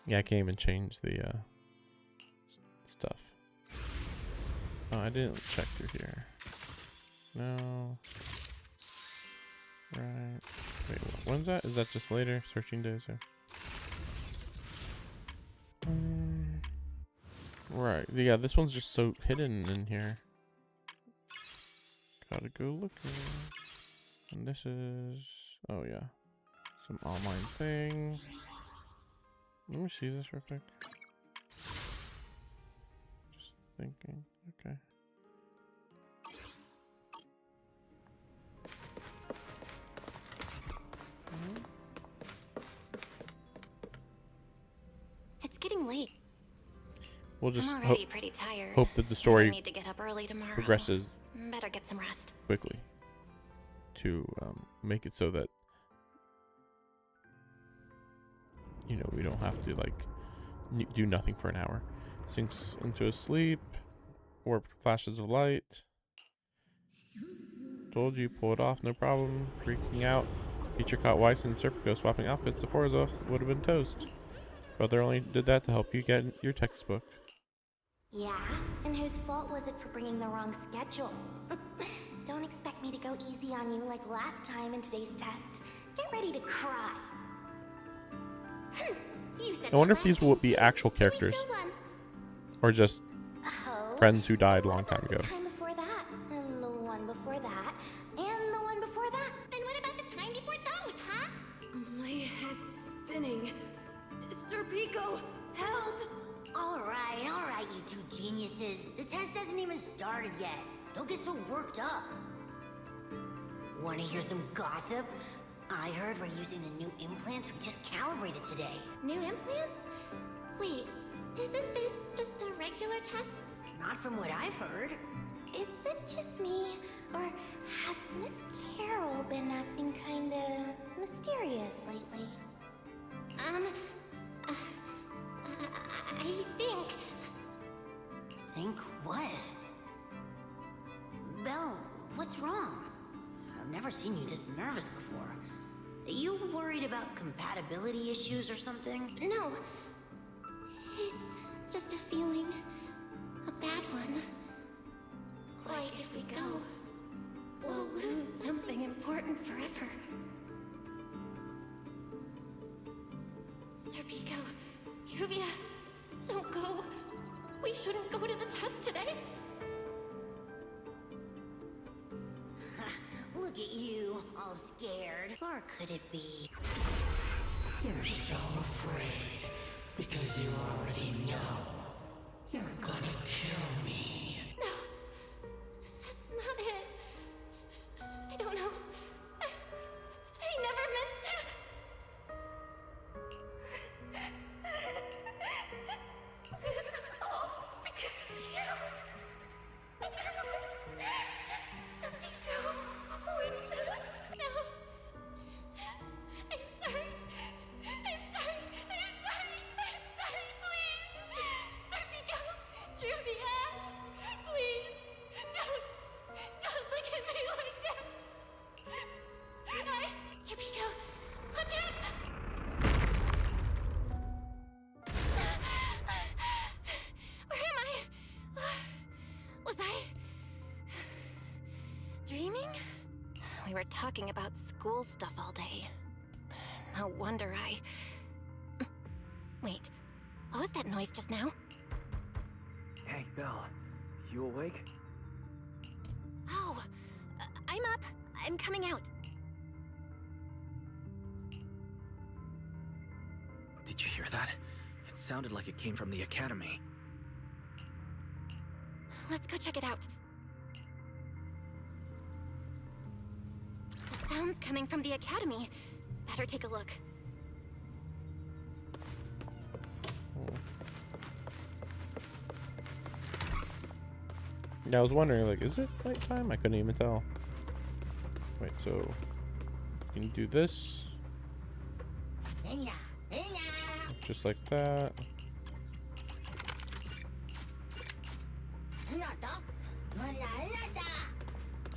Yeah, I can't even change the stuff. Oh, I didn't check through here. No. Right. Wait, when's that? Is that just later? Searching days? Right. Yeah, this one's just so hidden in here. Gotta go looking. And this is... Oh, yeah. Some online thing. Let me see this real quick. Just thinking. Okay. It's getting late. We'll just I'm already pretty tired. hope that the story I need to get up early tomorrow. progresses Better get some rest. quickly to make it so that, you know, we don't have to like do nothing for an hour. Sinks into a sleep. Warp flashes of light. Told you, pull it off, no problem. Freaking out. Teacher caught Weiss and Serpico swapping outfits. The four of us would have been toast. Brother only did that to help you get your textbook. Yeah? And whose fault was it for bringing the wrong schedule? Don't expect me to go easy on you like last time in today's test. Get ready to cry. I wonder if these will be actual characters. Or just friends who died a long time ago. The time before that, and the one before that, and the one before that. Then what about the time before those, huh? My head's spinning. Serpico, help! All right, you two geniuses. The test hasn't even started yet. Don't get so worked up. Want to hear some gossip? I heard we're using the new implants we just calibrated today. New implants? Wait, isn't this just a regular test? Not from what I've heard. Is it just me, or has Miss Carol been acting kinda mysterious lately? I think... Think what? Belle, what's wrong? I've never seen you this nervous before. Are you worried about compatibility issues or something? No. It's just a feeling. A bad one. Like if we go, we'll lose something important forever. Serpico, Juvia, don't go. We shouldn't go to the test today. Look at you, all scared. Or could it be? You're so afraid because you already know you're gonna kill me. No. We were talking about school stuff all day. No wonder I... Wait, what was that noise just now? Hey, Belle. You awake? Oh, I'm up. I'm coming out. Did you hear that? It sounded like it came from the academy. Let's go check it out. The sound's coming from the academy. Better take a look. Yeah, I was wondering, like, is it nighttime? I couldn't even tell. Wait, so can you do this? Just like that.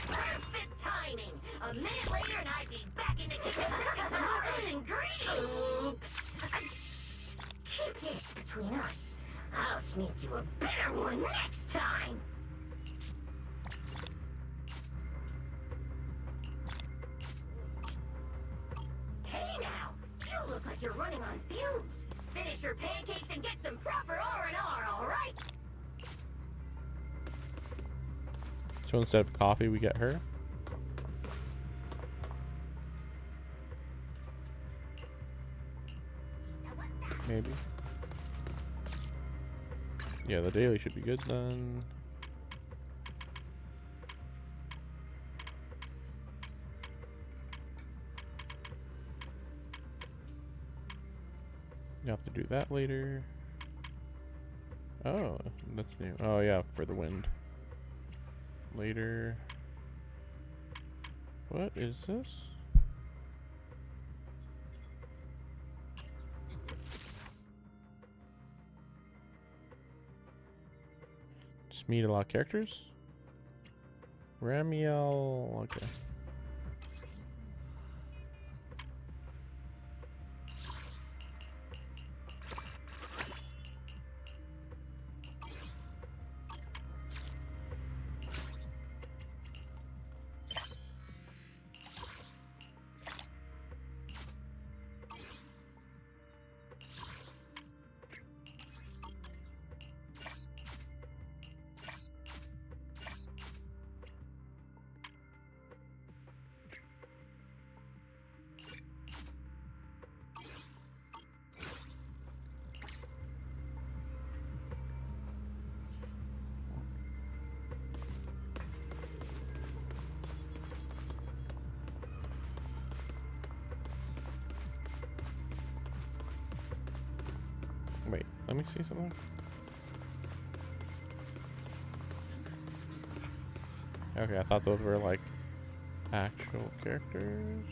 Perfect timing! A minute later and I'd be back in the kitchen cooking some more of those ingredients! Oops! Keep this between us. I'll sneak you a better one next time! Hey now! You look like you're running on fumes! Finish your pancakes and get some proper R&R, alright? So instead of coffee, we get her. Maybe. Yeah, the daily should be good then. You have to do that later. Oh, that's new. Oh yeah, for the wind. Later. What is this? Just meet a lot of characters. Ramiel. Okay. Wait, let me see something. Okay, I thought those were like actual characters.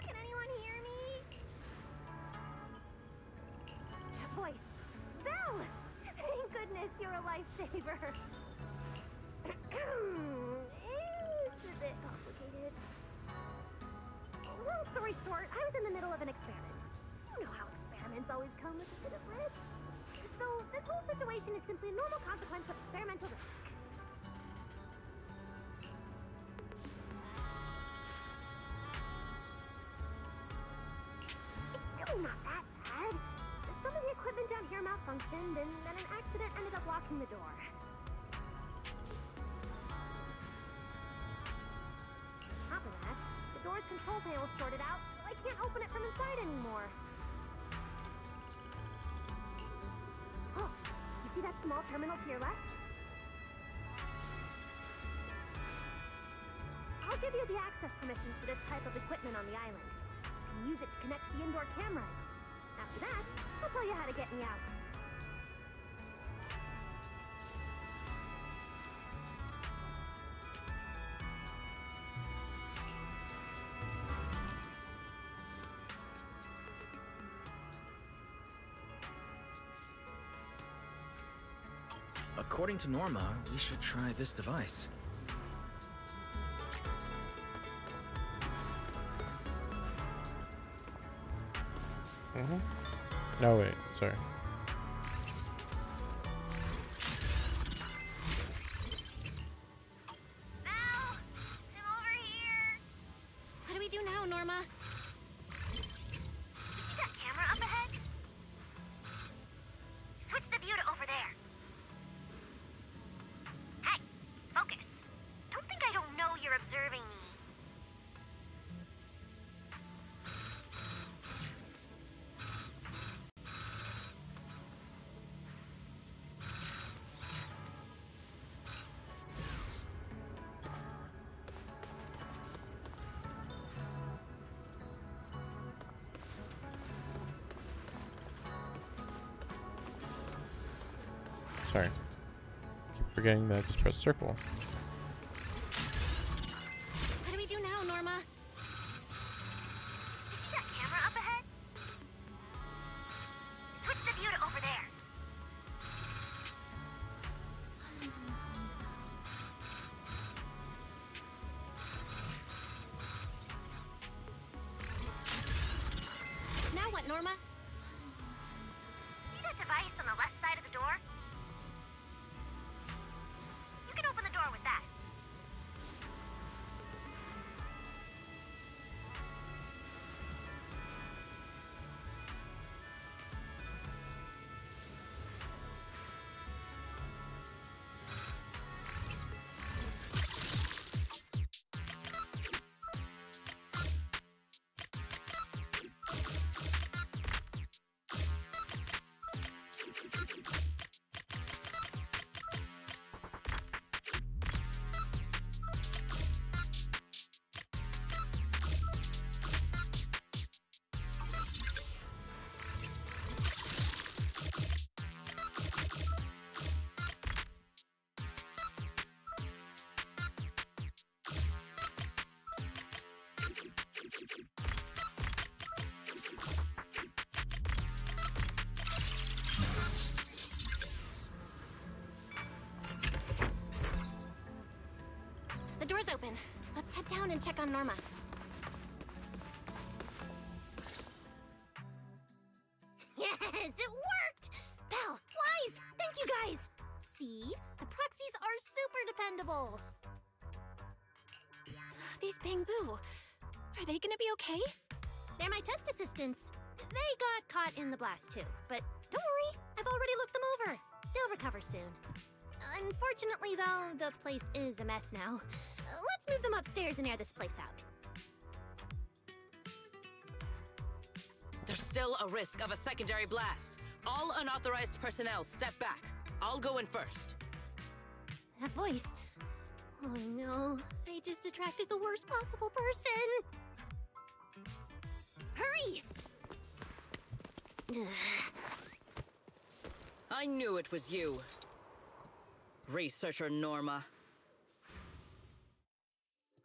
Can anyone hear me? Boy, Belle! Thank goodness you're a lifesaver. It's a bit complicated. Long story short, I was in the middle of an experiment. You know how experiments always come with a bit of risk. So this whole situation is simply a normal consequence of experimental risk. It's really not that bad. Some of the equipment down here malfunctioned, and then an accident ended up locking the door. On top of that, the door's control panel shorted out, so I can't open it from inside anymore. Oh, you see that small terminal to your left? I'll give you the access permissions for this type of equipment on the island. You can use it to connect to the indoor cameras. After that, I'll tell you how to get me out. According to Norma, we should try this device. Oh wait, sorry. Val, I'm over here. What do we do now, Norma? You see that camera up ahead? Switch the view to over there. Hey, focus. Don't think I don't know you're observing me. Sorry. Keep forgetting that. Just press circle. What do we do now, Norma? You see that camera up ahead? Switch the view to over there. Now what, Norma? See that device on the left side of the door? You can open the door with that. The door's open. Let's head down and check on Norma. Yes, it worked! Belle, Wise, thank you guys! See? The proxies are super dependable. These bamboo. Are they gonna be okay? They're my test assistants. They got caught in the blast too, but don't worry, I've already looked them over. They'll recover soon. Unfortunately though, the place is a mess now. Let's move them upstairs and air this place out. There's still a risk of a secondary blast. All unauthorized personnel, step back. I'll go in first. That voice. Oh no, I just attracted the worst possible person. Hurry! I knew it was you. Researcher Norma.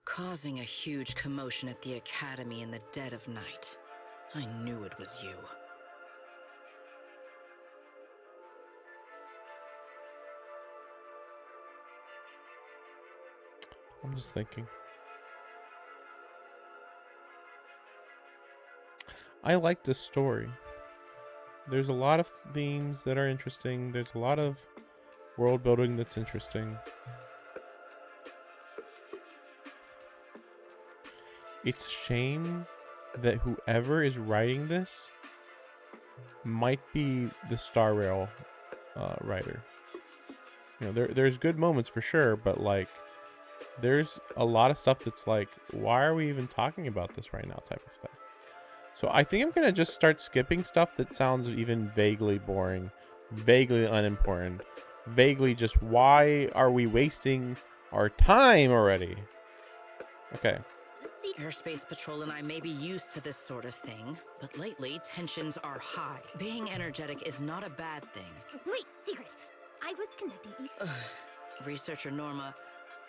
Causing a huge commotion at the Academy in the dead of night. I knew it was you. I'm just thinking. I like this story. There's a lot of themes that are interesting. There's a lot of world building that's interesting. It's a shame that whoever is writing this might be the Star Rail writer. You know, there's good moments for sure, but like, there's a lot of stuff that's like, why are we even talking about this right now type of stuff. So I think I'm going to just start skipping stuff that sounds even vaguely boring, vaguely unimportant, vaguely just why are we wasting our time already? Okay. Airspace Patrol and I may be used to this sort of thing, but lately tensions are high. Being energetic is not a bad thing. Wait, Secret. I was connecting you. Researcher Norma,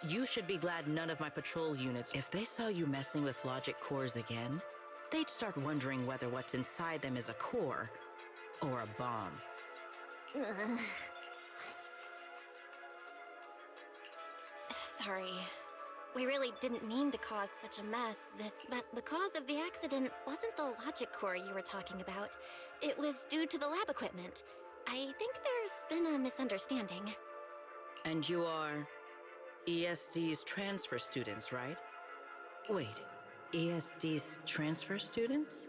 you should be glad none of my patrol units, if they saw you messing with logic cores again, they'd start wondering whether what's inside them is a core or a bomb. Sorry. We really didn't mean to cause such a mess, but the cause of the accident wasn't the logic core you were talking about. It was due to the lab equipment. I think there's been a misunderstanding. And you are ESD's transfer students, right? Wait, ESD's transfer students?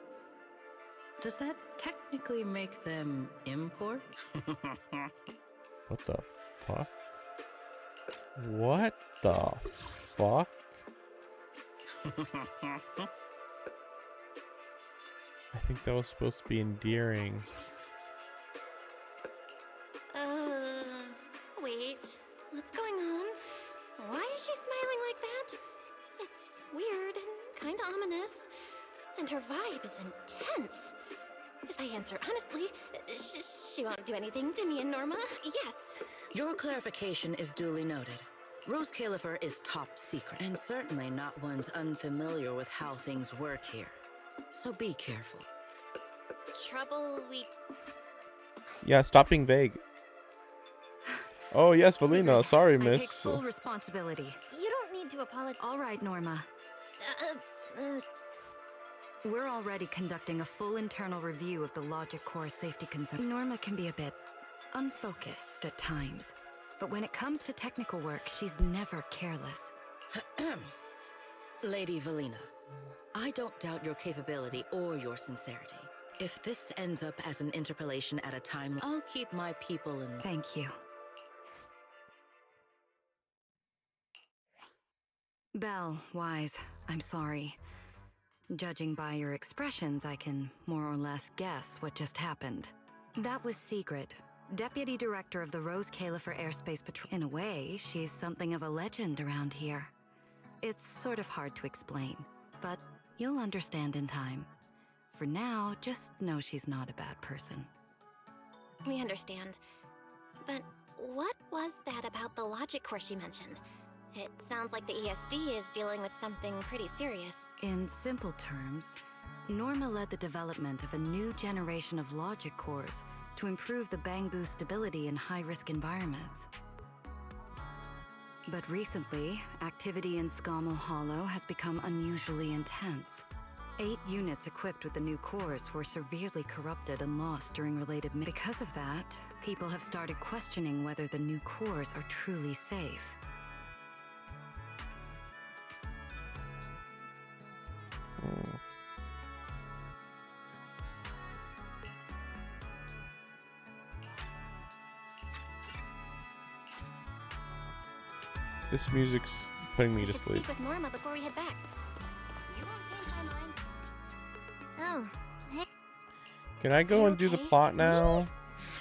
Does that technically make them import? What the fuck? What the fuck? I think that was supposed to be endearing. Wait. What's going on? Why is she smiling like that? It's weird and kinda ominous. And her vibe is intense. If I answer honestly, she won't do anything to me and Norma. Yes. Your clarification is duly noted. Rose Califer is top secret, and certainly not one's unfamiliar with how things work here. So be careful. Trouble Yeah, stop being vague. Oh yes, Valina. Sorry, I take miss. full responsibility. You don't need to apologize. All right, Norma. We're already conducting a full internal review of the logic core safety concern. Norma can be a bit unfocused at times, but when it comes to technical work, she's never careless. Lady Valina, I don't doubt your capability or your sincerity. If this ends up as an interpolation at a time, I'll keep my people in... Thank you. Belle, Wise, I'm sorry. Judging by your expressions, I can more or less guess what just happened. That was Secret, Deputy Director of the Rose Califer Airspace Patrol. In a way, she's something of a legend around here. It's sort of hard to explain, but you'll understand in time. For now, just know she's not a bad person. We understand. But what was that about the logic core she mentioned? It sounds like the ESD is dealing with something pretty serious. In simple terms, Norma led the development of a new generation of logic cores to improve the Bangbu stability in high-risk environments. But recently, activity in Scommel Hollow has become unusually intense. 8 units equipped with the new cores were severely corrupted and lost during related missions. Because of that, people have started questioning whether the new cores are truly safe. This music's putting me to sleep. Speak with Norma before we head back. You won't change my mind. Oh, hey. Can I go and do the plot now?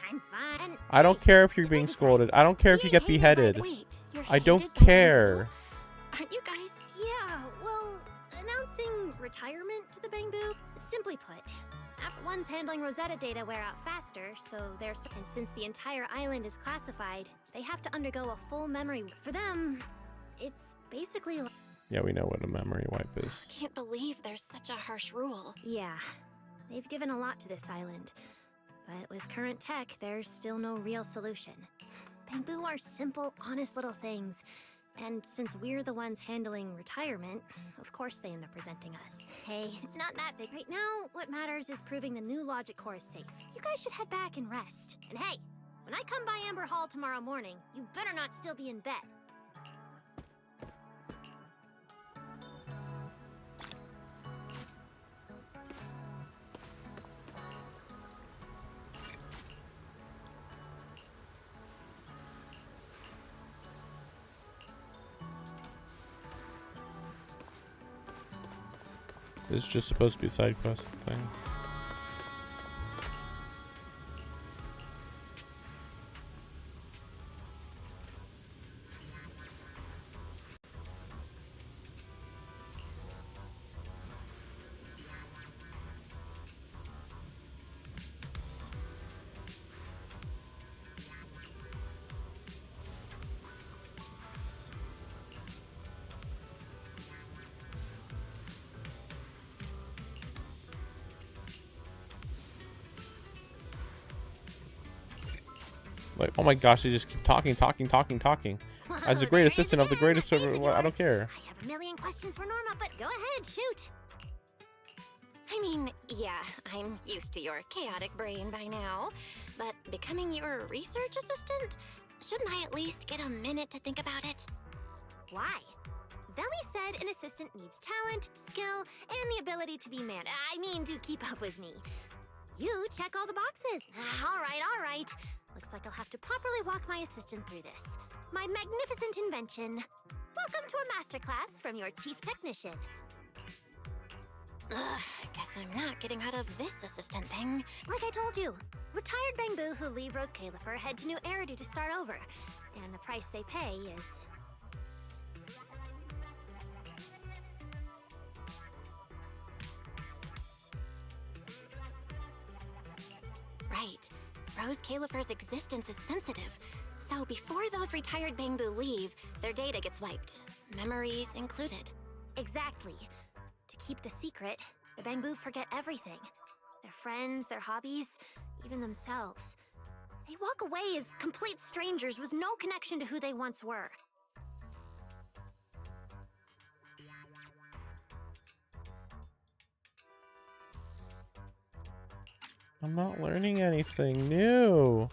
I'm fine. I don't care if you're being scolded. I don't care if you get beheaded. I don't care. Aren't you guys? Yeah, well, announcing retirement to the Bangbu, simply put, after one's handling Rosetta data wear out faster, so and since the entire island is classified, they have to undergo a full memory. For them, it's basically like... Yeah, we know what a memory wipe is. Can't believe there's such a harsh rule. Yeah, they've given a lot to this island, but with current tech, there's still no real solution. Bangbu are simple, honest little things. And since we're the ones handling retirement, of course they end up presenting us. Hey, it's not that big. Right now, what matters is proving the new logic core is safe. You guys should head back and rest. And hey, when I come by Amber Hall tomorrow morning, you better not still be in bed. This is just supposed to be a side quest thing. Like, oh my gosh, they just keep talking. What? As a great assistant of the greatest ever, well, I don't care. I have a million questions for Norma, but go ahead, shoot. I mean, yeah, I'm used to your chaotic brain by now, but becoming your research assistant? Shouldn't I at least get a minute to think about it? Why? Veli said an assistant needs talent, skill, and the ability to be to keep up with me. You check all the boxes. All right. Looks like I'll have to properly walk my assistant through this. My magnificent invention. Welcome to a masterclass from your chief technician. Guess I'm not getting out of this assistant thing. Like I told you, retired Bangbu who leave Rose Califer head to New Eridu to start over. And the price they pay is... Right. Rose Califer's existence is sensitive. So before those retired Bangbu leave, their data gets wiped. Memories included. Exactly. To keep the secret, the Bangbu forget everything. Their friends, their hobbies, even themselves. They walk away as complete strangers with no connection to who they once were. I'm not learning anything new.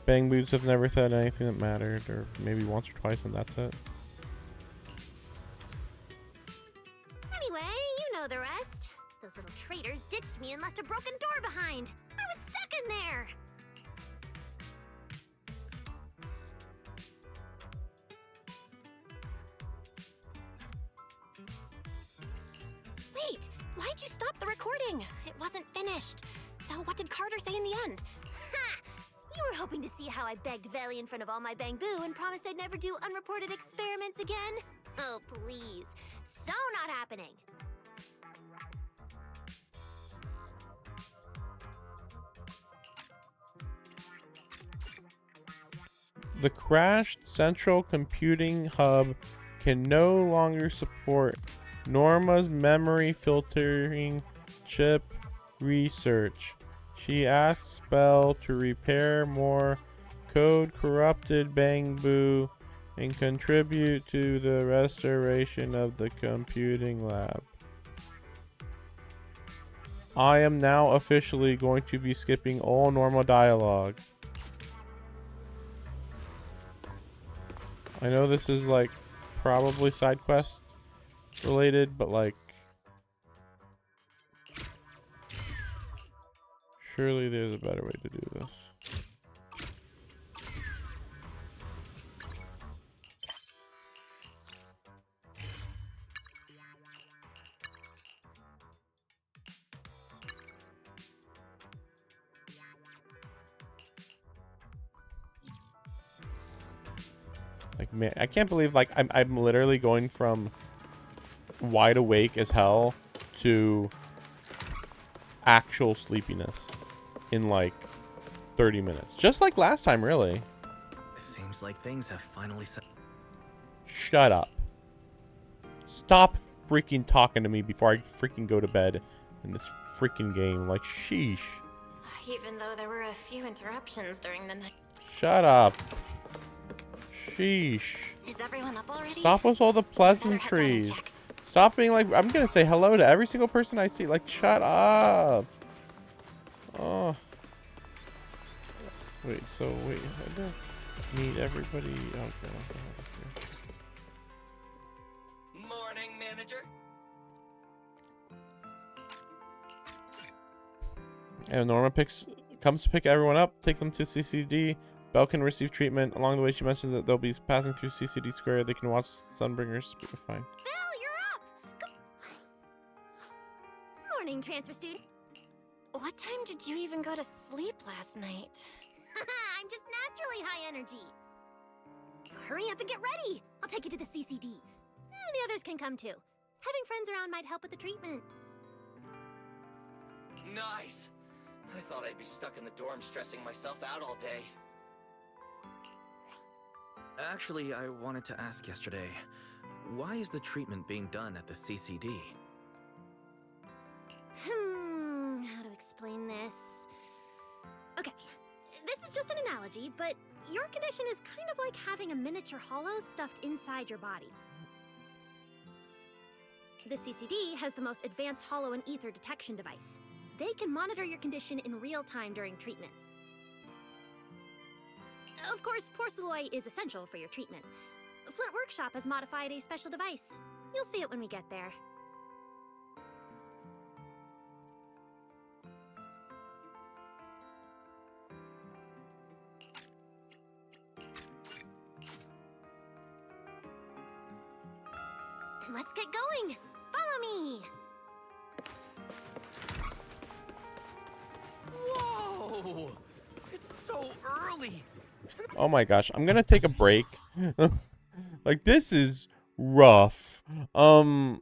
Bang Boots have never said anything that mattered, or maybe once or twice and that's it. Anyway, you know the rest. Those little traitors ditched me and left a broken door behind. I was stuck in there. Wait, why'd you stop the recording? It wasn't finished. So what did Carter say in the end? Ha! You were hoping to see how I begged Veli in front of all my Bangbu and promised I'd never do unreported experiments again? Oh, please. So not happening. The crashed central computing hub can no longer support Norma's memory filtering chip research. She asks Bell to repair more code-corrupted Bangbu and contribute to the restoration of the computing lab. I am now officially going to be skipping all normal dialogue. I know this is like probably side quest related, but like surely there's a better way to do this. Like, man, I can't believe like I'm literally going from wide awake as hell to actual sleepiness in like 30 minutes. Just like last time, really. Seems like things have finally set. Shut up. Stop freaking talking to me before I freaking go to bed in this freaking game. Like, sheesh. Even though there were a few interruptions during the night. Shut up. Sheesh. Is everyone up already? Stop with all the pleasantries. Stop being like, I'm gonna say hello to every single person I see. Like, shut up. Oh. Wait, I don't need everybody. Okay. Morning, manager. And Norma comes to pick everyone up, take them to CCD. Belle can receive treatment. Along the way, she mentions that they'll be passing through CCD Square. They can watch Sunbringers. Fine. Belle, you're up! Morning, transfer student. What time did you even go to sleep last night? I'm just naturally high energy. Hurry up and get ready. I'll take you to the CCD. The others can come too. Having friends around might help with the treatment. Nice. I thought I'd be stuck in the dorm stressing myself out all day. Actually, I wanted to ask yesterday, why is the treatment being done at the CCD? this. Okay, this is just an analogy, but your condition is kind of like having a miniature hollow stuffed inside your body. The CCD has the most advanced hollow and ether detection device. They can monitor your condition in real time during treatment. Of course, Porcelloy is essential for your treatment. Flint Workshop has modified a special device. You'll see it when we get there. Then let's get going. Follow me. Whoa! It's so early. Oh my gosh, I'm gonna take a break. Like, this is rough. Like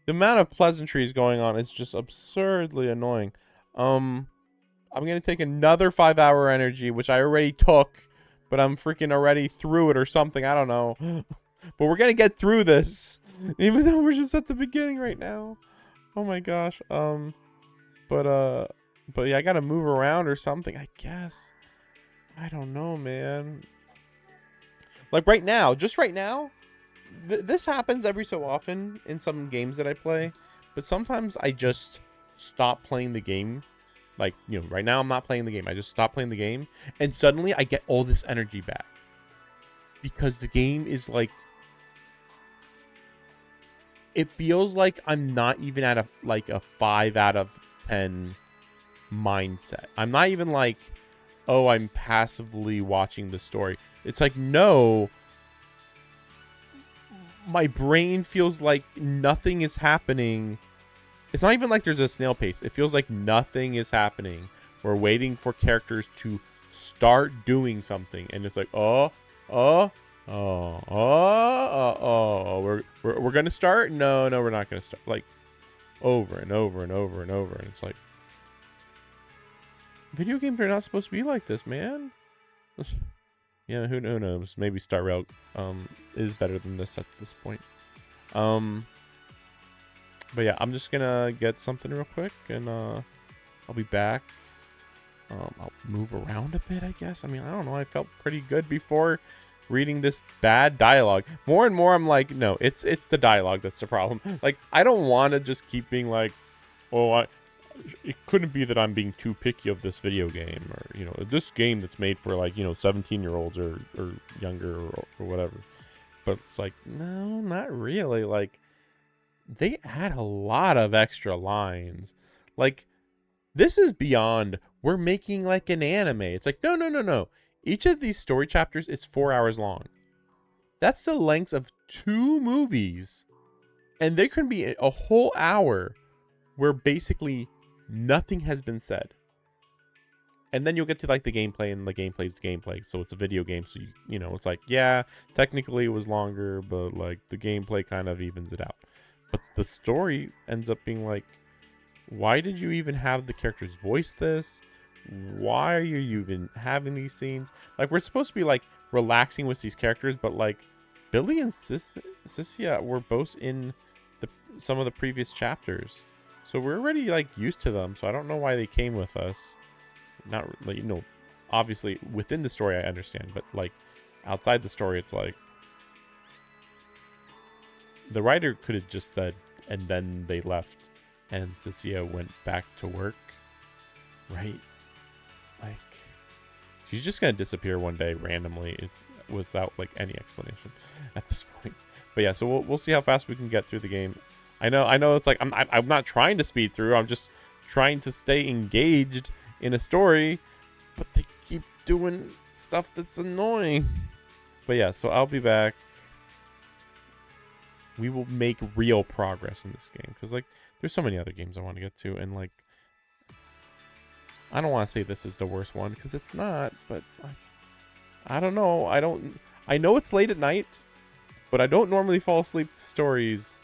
the amount of pleasantries going on is just absurdly annoying. I'm gonna take another 5-hour energy, which I already took, but I'm freaking already through it or something. I don't know. But we're gonna get through this, even though we're just at the beginning right now. Oh my gosh. But yeah, I gotta move around or something, I guess. I don't know, man. Like right now, just right now, this happens every so often in some games that I play. But sometimes I just stop playing the game. Like, you know, right now I'm not playing the game. I just stop playing the game. And suddenly I get all this energy back. Because the game is like... It feels like I'm not even at a 5 out of 10 mindset. I'm not even like, oh, I'm passively watching the story. It's like, no, my brain feels like nothing is happening. It's not even like there's a snail pace. It feels like nothing is happening. We're waiting for characters to start doing something, and it's like, we're gonna start. No, we're not gonna start. Like, over and over and over and over, and it's like, video games are not supposed to be like this, man. Yeah, who knows? Maybe Star Rail is better than this at this point. But yeah, I'm just gonna get something real quick, and I'll be back. I'll move around a bit, I guess. I mean, I don't know. I felt pretty good before reading this bad dialogue. More and more, I'm like, no, it's the dialogue that's the problem. Like, I don't want to just keep being like, oh, it couldn't be that I'm being too picky of this video game, or, you know, this game that's made for, like, you know, 17-year-olds or younger or whatever. But it's like, no, not really. Like, they add a lot of extra lines. Like, this is beyond, we're making like an anime. It's like, no. Each of these story chapters is 4 hours long. That's the length of 2 movies. And there can be a whole hour where basically nothing has been said. And then you'll get to like the gameplay, and the gameplay's the gameplay. So it's a video game. So, you know, it's like, yeah, technically it was longer, but like the gameplay kind of evens it out. But the story ends up being like, why did you even have the characters voice this? Why are you even having these scenes? Like, we're supposed to be like relaxing with these characters, but like Billy and Cynthia were both in some of the previous chapters. So we're already like used to them. So I don't know why they came with us. Not like, you know, obviously within the story I understand, but like outside the story, it's like the writer could have just said, and then they left and Cynthia went back to work, right? Like, she's just gonna disappear one day randomly. It's without like any explanation at this point. But yeah, so we'll see how fast we can get through the game. I know it's like I'm not trying to speed through. I'm just trying to stay engaged in a story, but they keep doing stuff that's annoying. But yeah, so I'll be back. We will make real progress in this game, because like there's so many other games I want to get to, and like I don't want to say this is the worst one, because it's not, but like I don't know. I know it's late at night, but I don't normally fall asleep to stories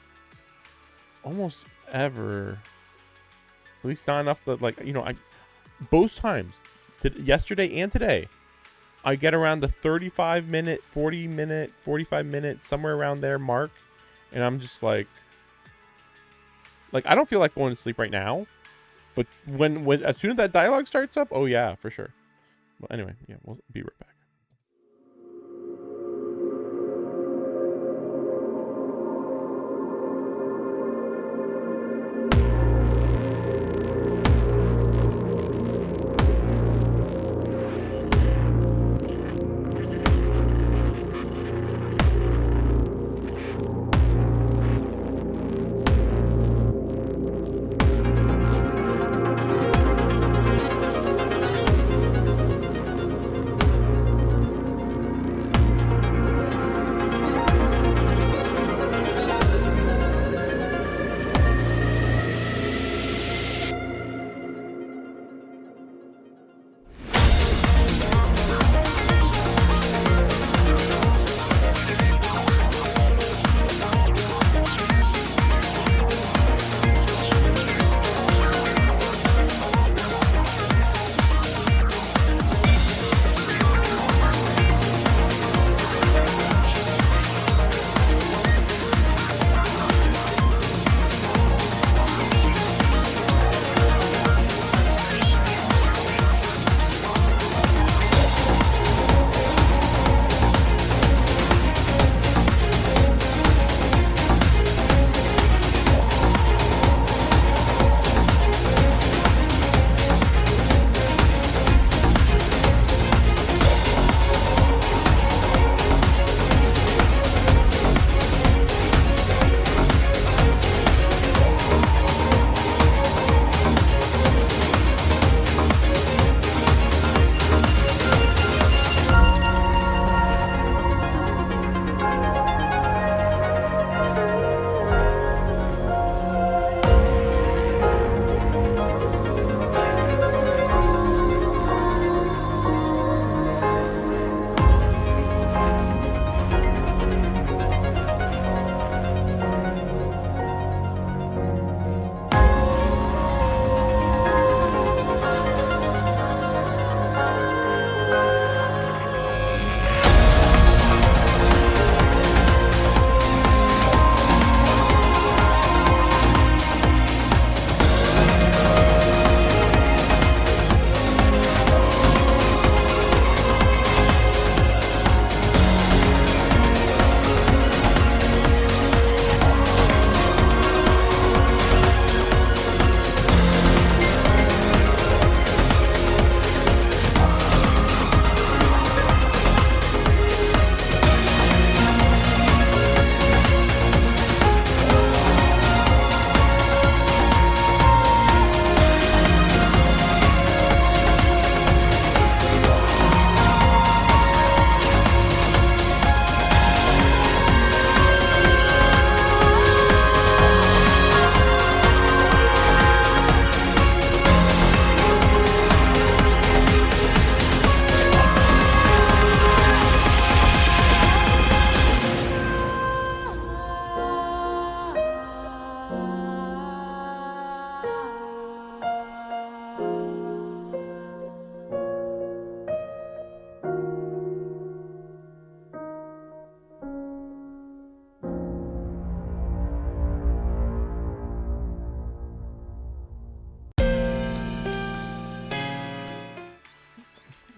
almost ever. At least not enough that, like, you know, both times, yesterday and today, I get around the 35-minute, 40-minute, 45-minute, somewhere around there mark, and I'm just like, Like, I don't feel like going to sleep right now. But when as soon as that dialogue starts up, oh yeah, for sure. Well, anyway, yeah, we'll be right back.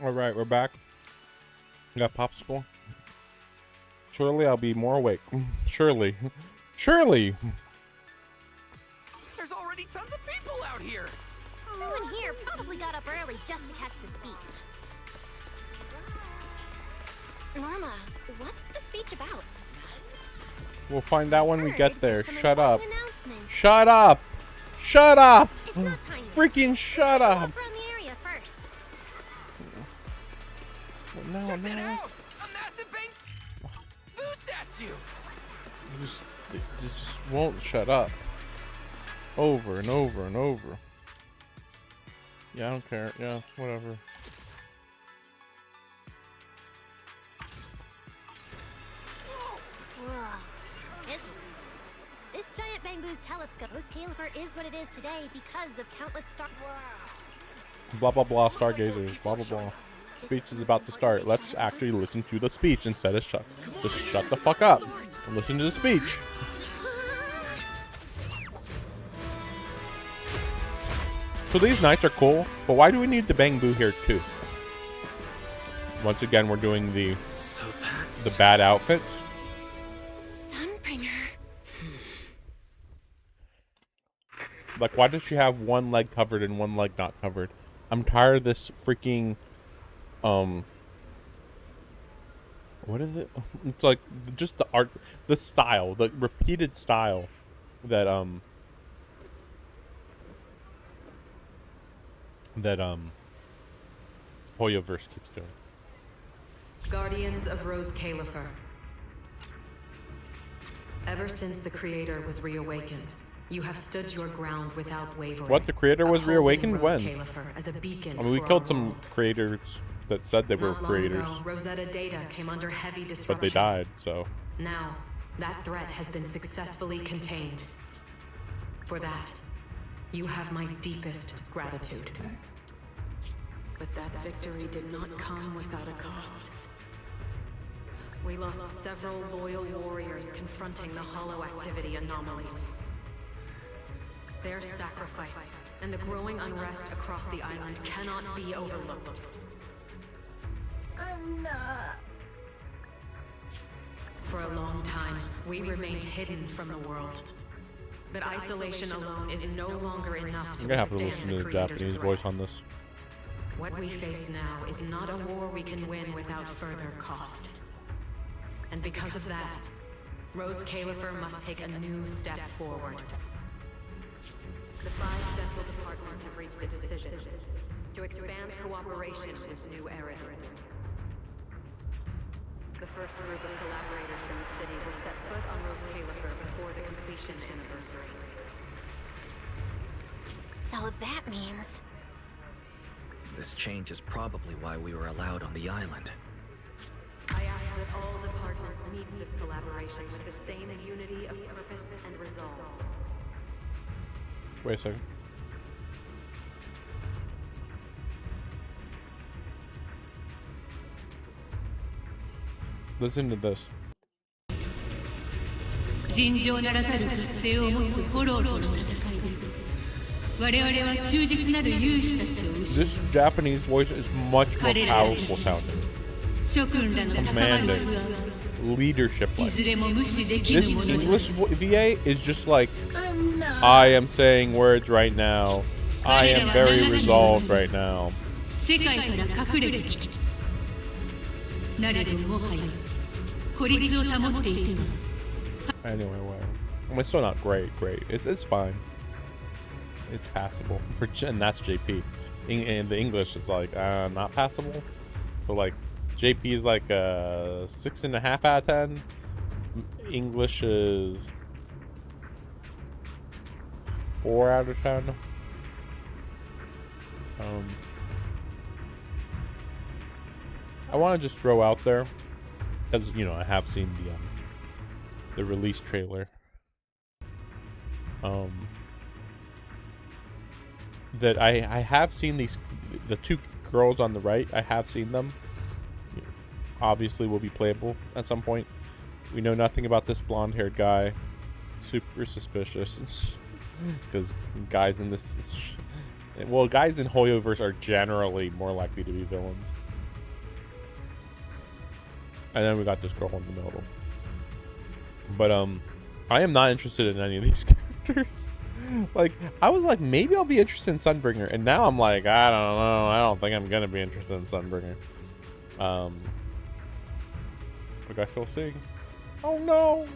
All right, we're back. Got popsicle. Surely I'll be more awake. Surely. Surely. There's already tons of people out here. Everyone here probably got up early just to catch the speech. Norma, what's the speech about? We'll find out when we get there. Shut up. Announcement. Shut up. Shut up. It's not time yet. Freaking shut up. Look around the area first. No, Check no. it out! A massive bank Boo statue! They just won't shut up. Over and over and over. Yeah, I don't care. Yeah, whatever. Whoa. This giant bamboo's telescope. Rose Califer is what it is today because of countless stars. Blah blah blah, stargazers. Blah blah blah. Speech is about to start. Let's actually listen to the speech instead of just shut the fuck up and listen to the speech. So these knights are cool, but why do we need the bamboo here too? Once again, we're doing the bad outfits. Sunbringer. Like, why does she have one leg covered and one leg not covered? I'm tired of this freaking, what is it? It's like just the art, the style, the repeated style that Hoyoverse keeps doing. Guardians of Rose Califer. Ever since the Creator was reawakened, you have stood your ground without wavering. What, the Creator was reawakened? When? As a beacon I mean, we for killed our some world. creators that said they were Not long creators, ago, Rosetta Data came under heavy disruption. but they died, so. Now, that threat has been successfully contained. For that, you have my deepest gratitude. But that victory did not come without a cost. We lost several loyal warriors confronting the hollow activity anomalies. Their sacrifice and the growing unrest across the island cannot be overlooked. For a long time, we remained hidden from the world. But isolation alone is no longer enough to I'm gonna have to withstand listen the to the Creator's Japanese threat. voice on this. What we face now is not a war we can win without further cost. And because of that, Rose Califer must take a new step forward. The 5 central departments have reached a decision to expand cooperation with New Erin. The first group of collaborators from the city will set foot on Rose Califer before the completion anniversary. So that means... This change is probably why we were allowed on the island. I ask that all departments meet this collaboration with the same unity of purpose and resolve. Wait a second. Listen to this. 尋常ならざる活性を持つフォローとの戦いで我々は忠実なる勇士たちを失 This Japanese voice is much more powerful sounding. 諸君らの高まる不安 Commanding. Leadership い like. ずれも無視でき This ぬもので English VA is just like, I am saying words right now. I am very resolved right now. 世界から隠れてきたなれどもはや孤立を保っていては Anyway, well, I mean, it's still not great. It's fine. It's passable and that's JP. And the English is like not passable. So like JP is like 6.5 out of 10. English is 4 out of 10. I want to just throw out there, because you know I have seen the release trailer. That I have seen the 2 girls on the right. I have seen them. Obviously, will be playable at some point. We know nothing about this blonde-haired guy. Super suspicious, because guys in this, well, guys in Hoyoverse are generally more likely to be villains. And then we got this girl in the middle. But I am not interested in any of these characters. Like, I was like, maybe I'll be interested in Sunbringer, and now I'm like, I don't know. I don't think I'm gonna be interested in Sunbringer. What I still seeing? Oh no!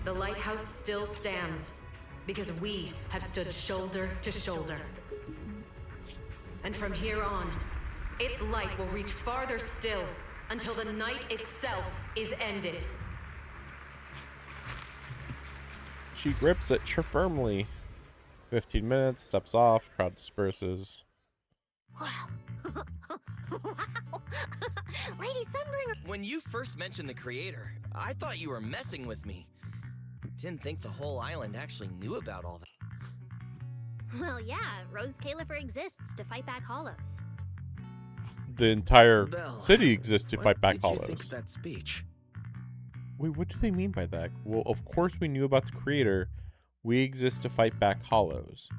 The lighthouse still stands because we have stood shoulder to shoulder. And from here on, its light will reach farther still until the night itself is ended. She grips it firmly. 15 minutes, steps off, crowd disperses. Wow. Wow. Lady Sunbringer. When you first mentioned the Creator, I thought you were messing with me. Didn't think the whole island actually knew about all that. Well, yeah, Rose Califer exists to fight back hollows. The entire Belle, city exists to what fight back did you hollows. think of that speech? Wait, what do they mean by that? Well, of course we knew about the creator. We exist to fight back hollows.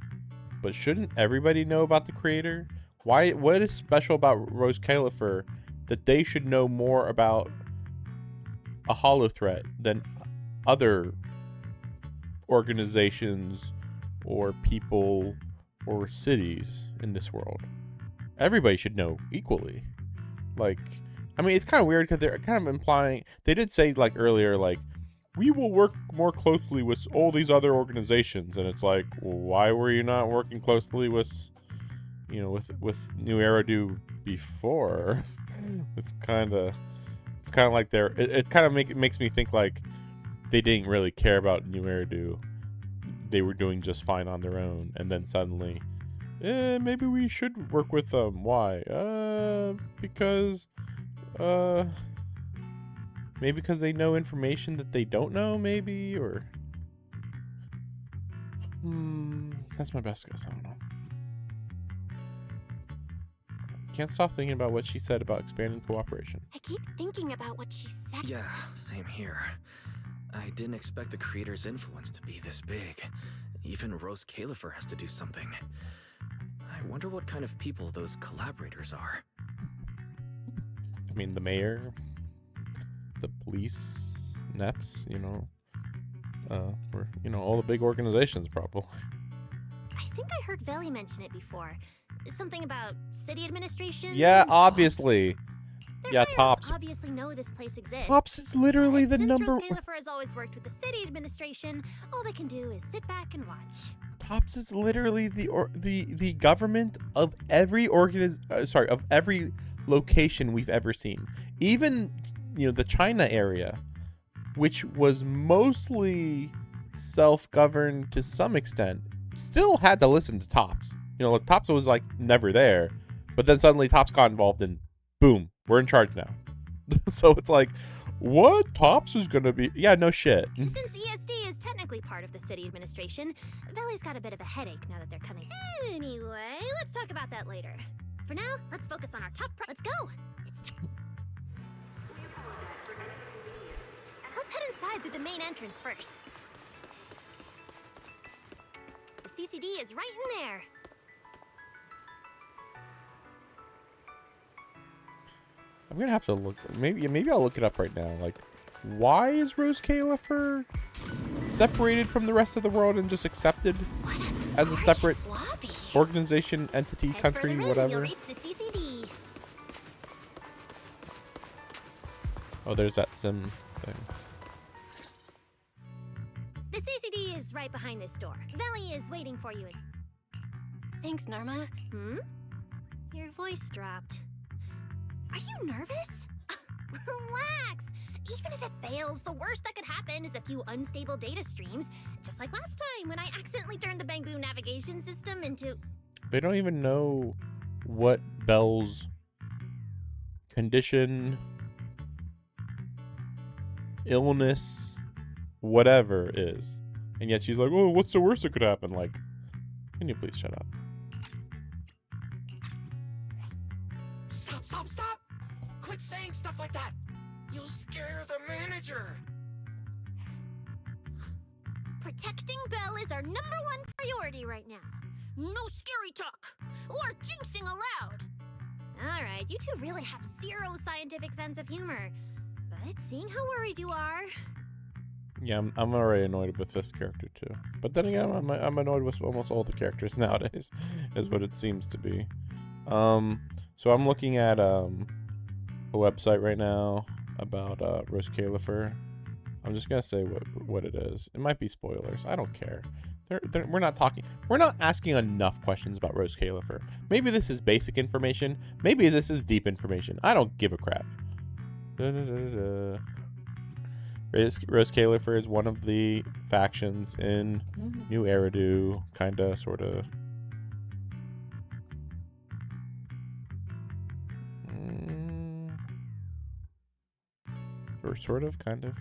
But shouldn't everybody know about the creator? Why? What is special about Rose Califer that they should know more about a hollow threat than other organizations or people or cities in this world? Everybody should know equally. Like, I mean, it's kind of weird because they're kind of implying, they did say like earlier, like, we will work more closely with all these other organizations, and it's like, well, why were you not working closely with, you know, with New Eridu before? It's kind of like it kind of makes me think like they didn't really care about New Eridu. They were doing just fine on their own, and then suddenly, maybe we should work with them. Why? Because maybe because they know information that they don't know, maybe, or that's my best guess. I don't know. Can't stop thinking about what she said about expanding cooperation. I keep thinking about what she said. Yeah, same here. I didn't expect the creator's influence to be this big. Even Rose Califer has to do something. I wonder what kind of people those collaborators are. I mean, the mayor, the police, NEPs, you know, or, you know, all the big organizations probably. I think I heard Veli mention it before. Something about city administration? Yeah, obviously. Their Tops. obviously know this place exists. Tops is literally the Since number. Rose Califer has always worked with the city administration, all they can do is sit back and watch. Tops is literally the government of every of every location we've ever seen. Even, you know, the China area, which was mostly self-governed to some extent, still had to listen to Tops. You know, like, Tops was like never there, but then suddenly Tops got involved and boom, we're in charge now. So it's like, what? Tops is gonna be? Yeah, no shit. Since ESD is technically part of the city administration, Veli's got a bit of a headache now that they're coming. Anyway, let's talk about that later. For now, let's focus on our top let's go! Let's head inside through the main entrance first. The CCD is right in there. I'm gonna have to look. Maybe I'll look it up right now. Like, why is Rose Califer separated from the rest of the world and just accepted as a separate organization, entity, country, whatever? Oh, there's that sim thing. The CCD is right behind this door. Veli is waiting for you. Thanks, Norma. Your voice dropped. Are you nervous? Relax. Even if it fails, the worst that could happen is a few unstable data streams, just like last time when I accidentally turned the Bangbu navigation system into... They don't even know what Belle's condition, illness, whatever is. And yet she's like, oh, what's the worst that could happen? Like, can you please shut up? Stop! Quit saying stuff like that! You'll scare the manager! Protecting Belle is our #1 priority right now. No scary talk or jinxing allowed. Alright, you two really have zero scientific sense of humor. But seeing how worried you are... Yeah, I'm already annoyed with this character too. But then again, I'm annoyed with almost all the characters nowadays, is what it seems to be. So I'm looking at a website right now about Rose Califer. I'm just gonna say what it is. It might be spoilers. I don't care. We're not asking enough questions about Rose Califer. Maybe this is basic information. Maybe this is deep information. I don't give a crap. Rose Califer is one of the factions in New Eridu, kinda, sorta. Or sort of, kind of.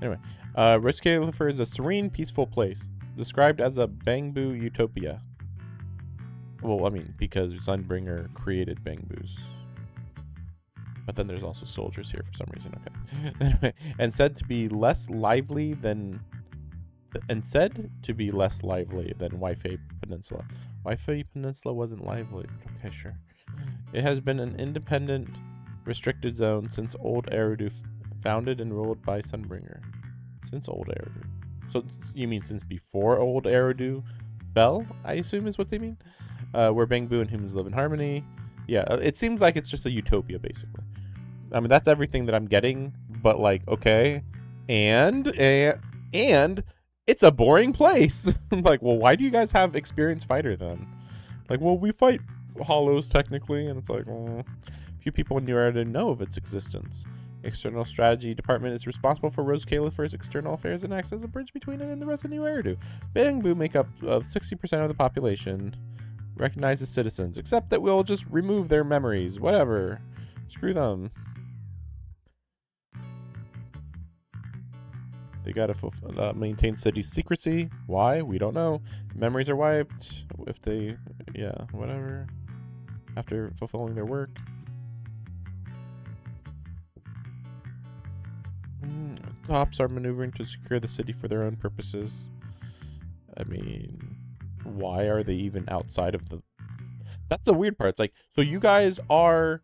Anyway, Rose Califer is a serene, peaceful place, described as a Bangbu utopia. Well, I mean, because Sunbringer created Bangbus. But then there's also soldiers here for some reason. Okay. Anyway, and said to be less lively than Wi-Fi Peninsula. Wi-Fi Peninsula wasn't lively. Okay, sure. It has been an independent, restricted zone since Old Eridu, founded and ruled by Sunbringer. Since Old Eridu. So you mean since before Old Eridu fell, I assume is what they mean? Where Bangbu and humans live in harmony. Yeah, it seems like it's just a utopia, basically. I mean, that's everything that I'm getting, but like, okay. And it's a boring place. I'm like, well, why do you guys have experienced fighter then? Like, well, we fight hollows technically, and it's like, few people in New Era know of its existence. External Strategy Department is responsible for Rose Caliph's external affairs and acts as a bridge between it and the rest of New Eridu. Bangbu make up of 60% of the population. Recognize as citizens, except that we'll just remove their memories. Whatever. Screw them. They gotta maintain city secrecy. Why? We don't know. Memories are wiped if they, yeah, whatever. After fulfilling their work. Tops are maneuvering to secure the city for their own purposes. I mean, why are they even outside of the... That's the weird part. It's like, so you guys are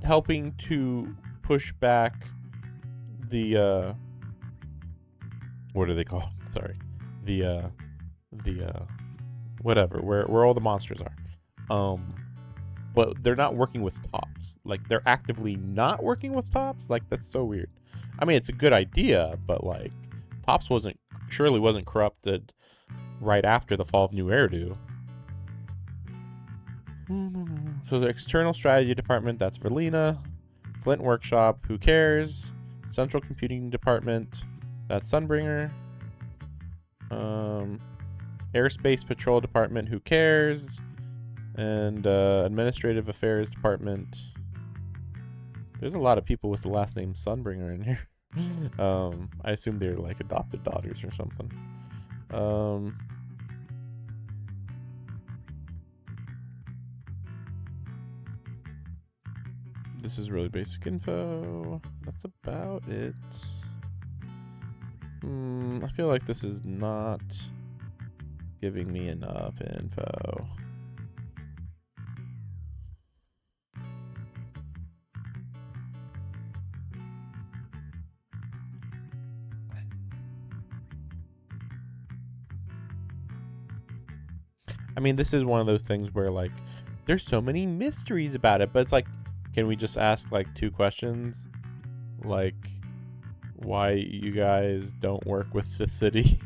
helping to push back the, what are they called? Sorry. The whatever, where all the monsters are. But they're not working with tops. Like, they're actively not working with tops? Like, that's so weird. I mean, it's a good idea, but like, tops surely wasn't corrupted right after the fall of New Eridu. So the External Strategy Department, that's Verlina. Flint Workshop, who cares? Central Computing Department, that's Sunbringer. Airspace Patrol Department, who cares? And Administrative Affairs Department. There's a lot of people with the last name Sunbringer in here. I assume they're like adopted daughters or something. This is really basic info. That's about it. I feel like this is not giving me enough info. I mean, this is one of those things where, like, there's so many mysteries about it, but it's like, can we just ask, like, 2 questions? Like, why you guys don't work with the city?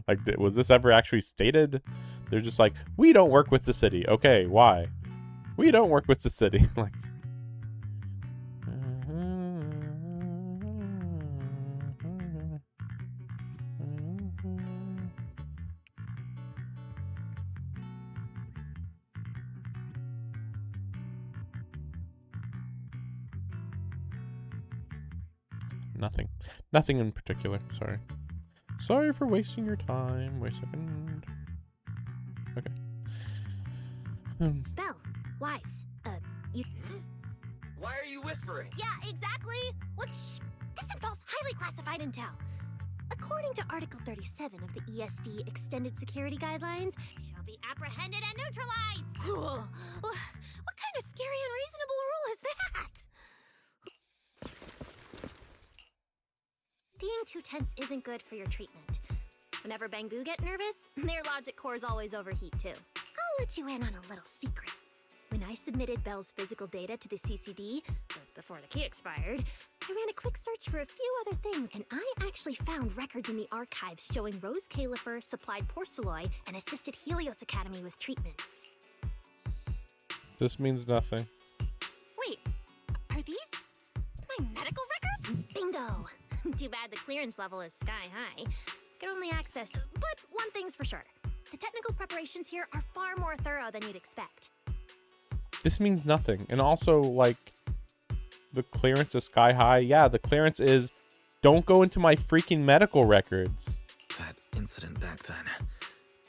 Like, was this ever actually stated? They're just like, we don't work with the city. Okay, why? We don't work with the city. Like, Nothing in particular. Sorry for wasting your time. Wait a second. Okay. Belle, Wise, you... Why are you whispering? Yeah, exactly. This involves highly classified intel. According to Article 37 of the ESD Extended Security Guidelines, shall be apprehended and neutralized. What kind of scary, unreasonable rule is that? Being too tense isn't good for your treatment. Whenever Bangbu get nervous, their logic cores always overheat too. I'll let you in on a little secret. When I submitted Belle's physical data to the CCD, before the key expired, I ran a quick search for a few other things, and I actually found records in the archives showing Rose Califer supplied Porceloy and assisted Helios Academy with treatments. This means nothing. Wait, are these my medical records? Bingo! Too bad the clearance level is sky high. Can only access, but one thing's for sure. The technical preparations here are far more thorough than you'd expect. This means nothing. And also, like, the clearance is sky high. Yeah, the clearance is, don't go into my freaking medical records. That incident back then,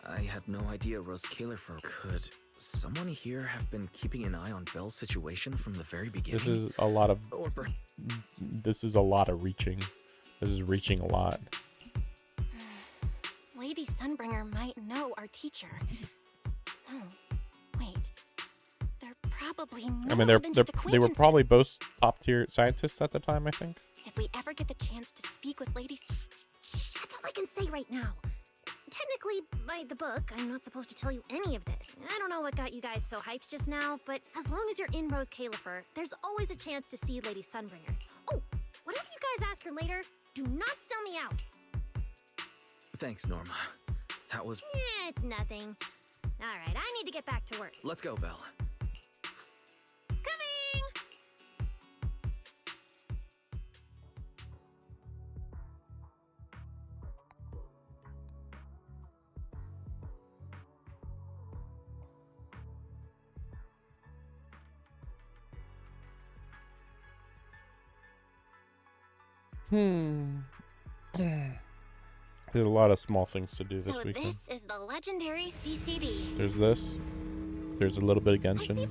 I had no idea Rose Califer could someone here have been keeping an eye on Belle's situation from the very beginning? This is a lot of... Or This is a lot of reaching. This is reaching a lot. Lady Sunbringer might know our teacher. No, wait. They're probably more I mean, than just they were probably both top-tier scientists at the time, I think. If we ever get the chance to speak with Lady... That's all I can say right now. Technically, by the book, I'm not supposed to tell you any of this. I don't know what got you guys so hyped just now, but as long as you're in Rose Califer, there's always a chance to see Lady Sunbringer. Oh, whatever you guys ask her later, do not sell me out. Thanks, Norma. That was... It's nothing. Alright, I need to get back to work. Let's go, Belle. Coming! There's a lot of small things to do this So weekend. this is the legendary CCD. There's this. There's a little bit of Genshin.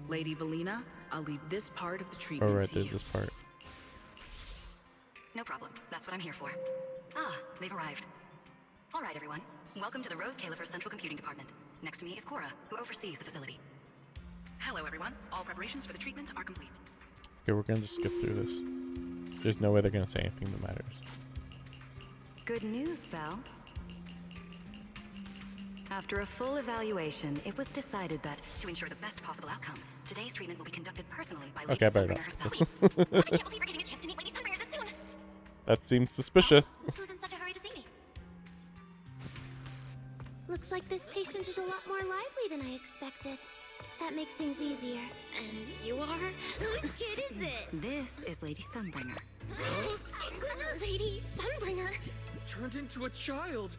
Lady Valina, I'll leave this part of the treatment Oh, right, to there's you. this part. No problem. That's what I'm here for. Ah, they've arrived. All right, everyone. Welcome to the Rose Califer Central Computing Department. Next to me is Cora, who oversees the facility. Hello, everyone. All preparations for the treatment are complete. Okay, we're gonna just skip through this. There's no way they're gonna say anything that matters. Good news, Belle. After a full evaluation, it was decided that to ensure the best possible outcome, today's treatment will be conducted personally by Lady Okay, I better Sunbringer not skip herself. this. I can't believe we're getting a chance to meet Lady Sunbringer this soon. That seems suspicious. Who's in such a hurry to see me? Looks like this patient is a lot more lively than I expected. That makes things easier. And you are? Whose kid is this? This is Lady Sunbringer. Sunbringer? Lady Sunbringer? Turned into a child.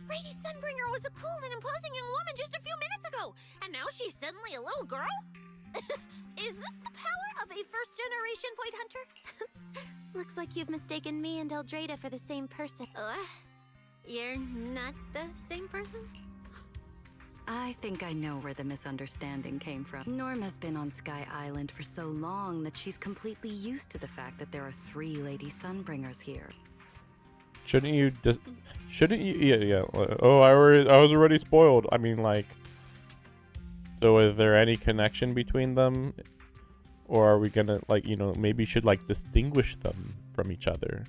Lady Sunbringer was a cool and imposing young woman just a few minutes ago, and now she's suddenly a little girl? Is this the power of a first-generation void hunter? Looks like you've mistaken me and Eldrada for the same person. You're not the same person? I think I know where the misunderstanding came from. Norma's been on Sky Island for so long that she's completely used to the fact that there are 3 Lady Sunbringers here. Shouldn't you yeah. Oh, I was already spoiled. I mean, like, so is there any connection between them? Or are we gonna, like, you know, maybe should, like, distinguish them from each other?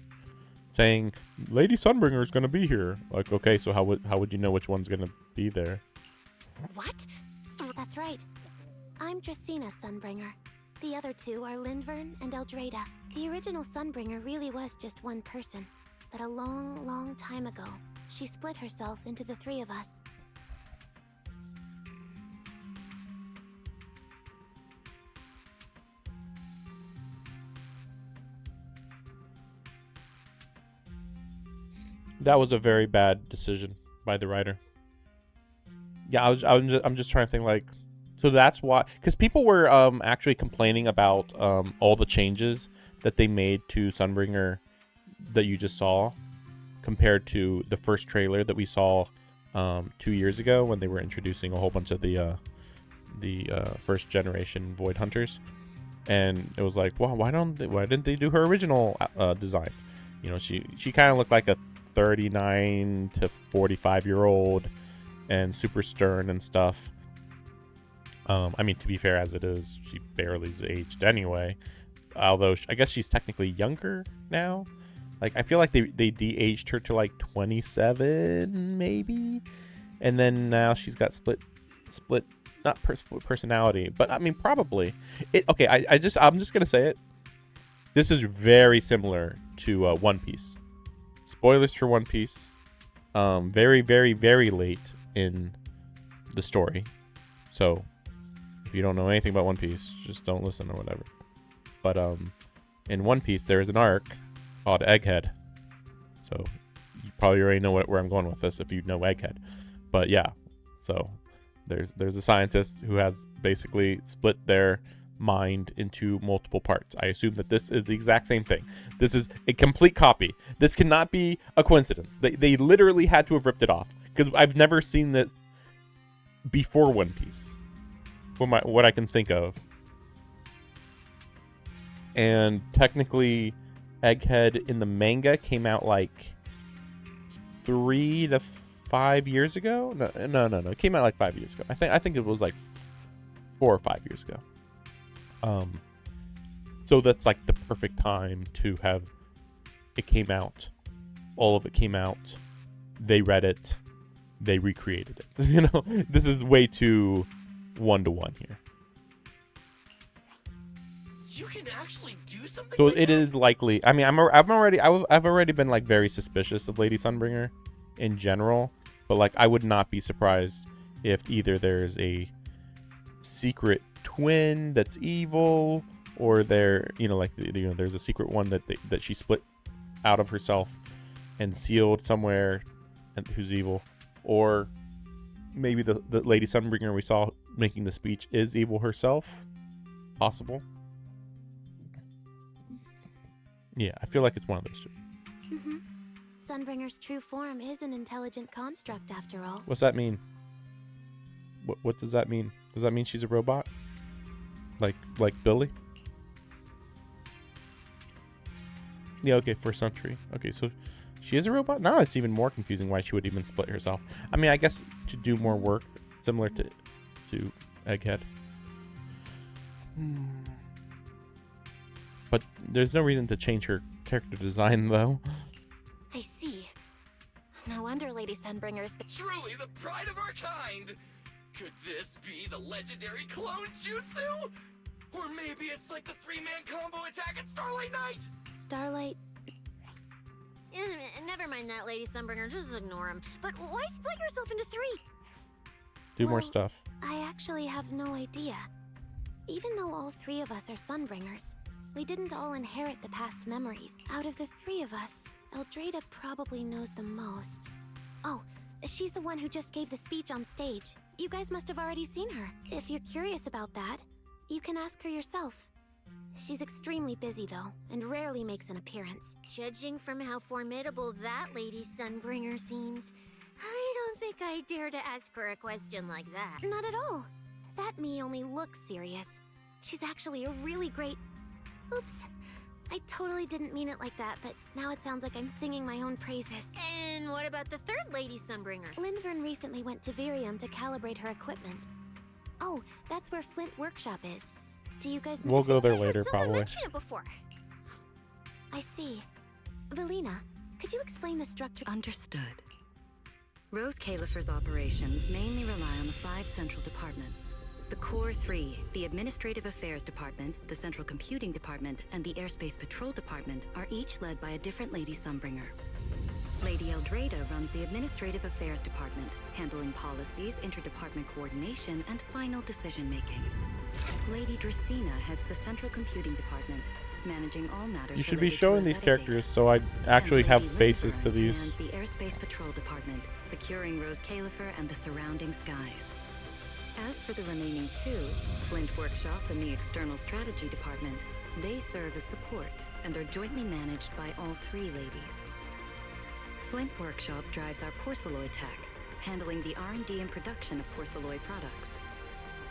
Saying, Lady Sunbringer is gonna be here. Like, okay, so how would you know which one's gonna be there? What? That's right. I'm Dracena Sunbringer. The other 2 are Lindvern and Eldrada. The original Sunbringer really was just one person. But a long, long time ago, she split herself into the 3 of us. That was a very bad decision by the writer. Yeah, I'm just trying to think, like, so that's why, because people were actually complaining about all the changes that they made to Sunbringer that you just saw compared to the first trailer that we saw 2 years ago when they were introducing a whole bunch of the first generation Void Hunters, and it was like, wow, why didn't they do her original design? You know, she kind of looked like a 39 to 45-year-old and super stern and stuff. I mean, to be fair, as it is, she barely's aged anyway. Although I guess she's technically younger now. Like, I feel like they de-aged her to like 27 maybe, and then now she's got split not personality, but I mean probably it. Okay, I'm just gonna say it. This is very similar to One Piece. Spoilers for One Piece. Very, very, very late in the story. So if you don't know anything about One Piece, just don't listen or whatever. But in One Piece, there is an arc called Egghead. So you probably already know where I'm going with this if you know Egghead. But yeah, so there's a scientist who has basically split their mined into multiple parts. I assume that this is the exact same thing. This is a complete copy. This cannot be a coincidence. They literally had to have ripped it off, because I've never seen this before One Piece, what I can think of. And technically, Egghead in the manga came out like 3 to 5 years ago. No. It came out like 5 years ago. I think it was like 4 or 5 years ago. So that's like the perfect time to have it came out. All of it came out. They read it. They recreated it. You know, this is way too 1-to-1 here. You can actually do something. So like it that? is likely. I mean, I've already been like very suspicious of Lady Sunbringer in general, but like I would not be surprised if either there's a secret twin that's evil, or there's a secret one that she split out of herself and sealed somewhere, and who's evil, or maybe the Lady Sunbringer we saw making the speech is evil herself. Possible. Yeah, I feel like it's one of those two. Mm-hmm. Sunbringer's true form is an intelligent construct, after all. What's that mean? What does that mean? Does that mean she's a robot? Like Billy? Yeah, okay, for Sentry. Okay, so she is a robot? Now it's even more confusing why she would even split herself. I mean, I guess to do more work, similar to Egghead. But there's no reason to change her character design, though. I see. No wonder Lady Sunbringer's Truly the pride of our kind! Could this be the legendary clone jutsu? Or maybe it's like the 3-man combo attack at Starlight Night! Starlight... Never mind that, Lady Sunbringer. Just ignore him. But why split yourself into 3? Do more stuff. I actually have no idea. Even though all 3 of us are Sunbringers, we didn't all inherit the past memories. Out of the 3 of us, Eldrada probably knows the most. Oh, she's the one who just gave the speech on stage. You guys must have already seen her. If you're curious about that, you can ask her yourself. She's extremely busy, though, and rarely makes an appearance. Judging from how formidable that Lady Sunbringer seems, I don't think I dare to ask her a question like that. Not at all. That me only looks serious. She's actually a really great... Oops. I totally didn't mean it like that, but now it sounds like I'm singing my own praises. And what about the 3rd Lady Sunbringer? Lindvern recently went to Virium to calibrate her equipment. Oh, that's where Flint Workshop is. Do you guys know? We'll go there later, Someone probably. mentioned it before. I see. Valina, could you explain the structure? Understood. Rose Califer's operations mainly rely on the 5 central departments. The Core 3, the Administrative Affairs Department, the Central Computing Department, and the Airspace Patrol Department are each led by a different Lady Sunbringer. Lady Eldrada runs the Administrative Affairs Department, handling policies, interdepartment coordination, and final decision-making. Lady Dracena heads the Central Computing Department, managing all matters. You should be related to showing these Rosetta characters data. so I actually And have Lady faces Lindvern to these. commands the Airspace Patrol Department, securing Rose Califer and the surrounding skies. As for the remaining 2, Flint Workshop and the External Strategy Department, they serve as support and are jointly managed by all 3 ladies. Flint Workshop drives our Porceloid tech, handling the R&D and production of Porceloid products.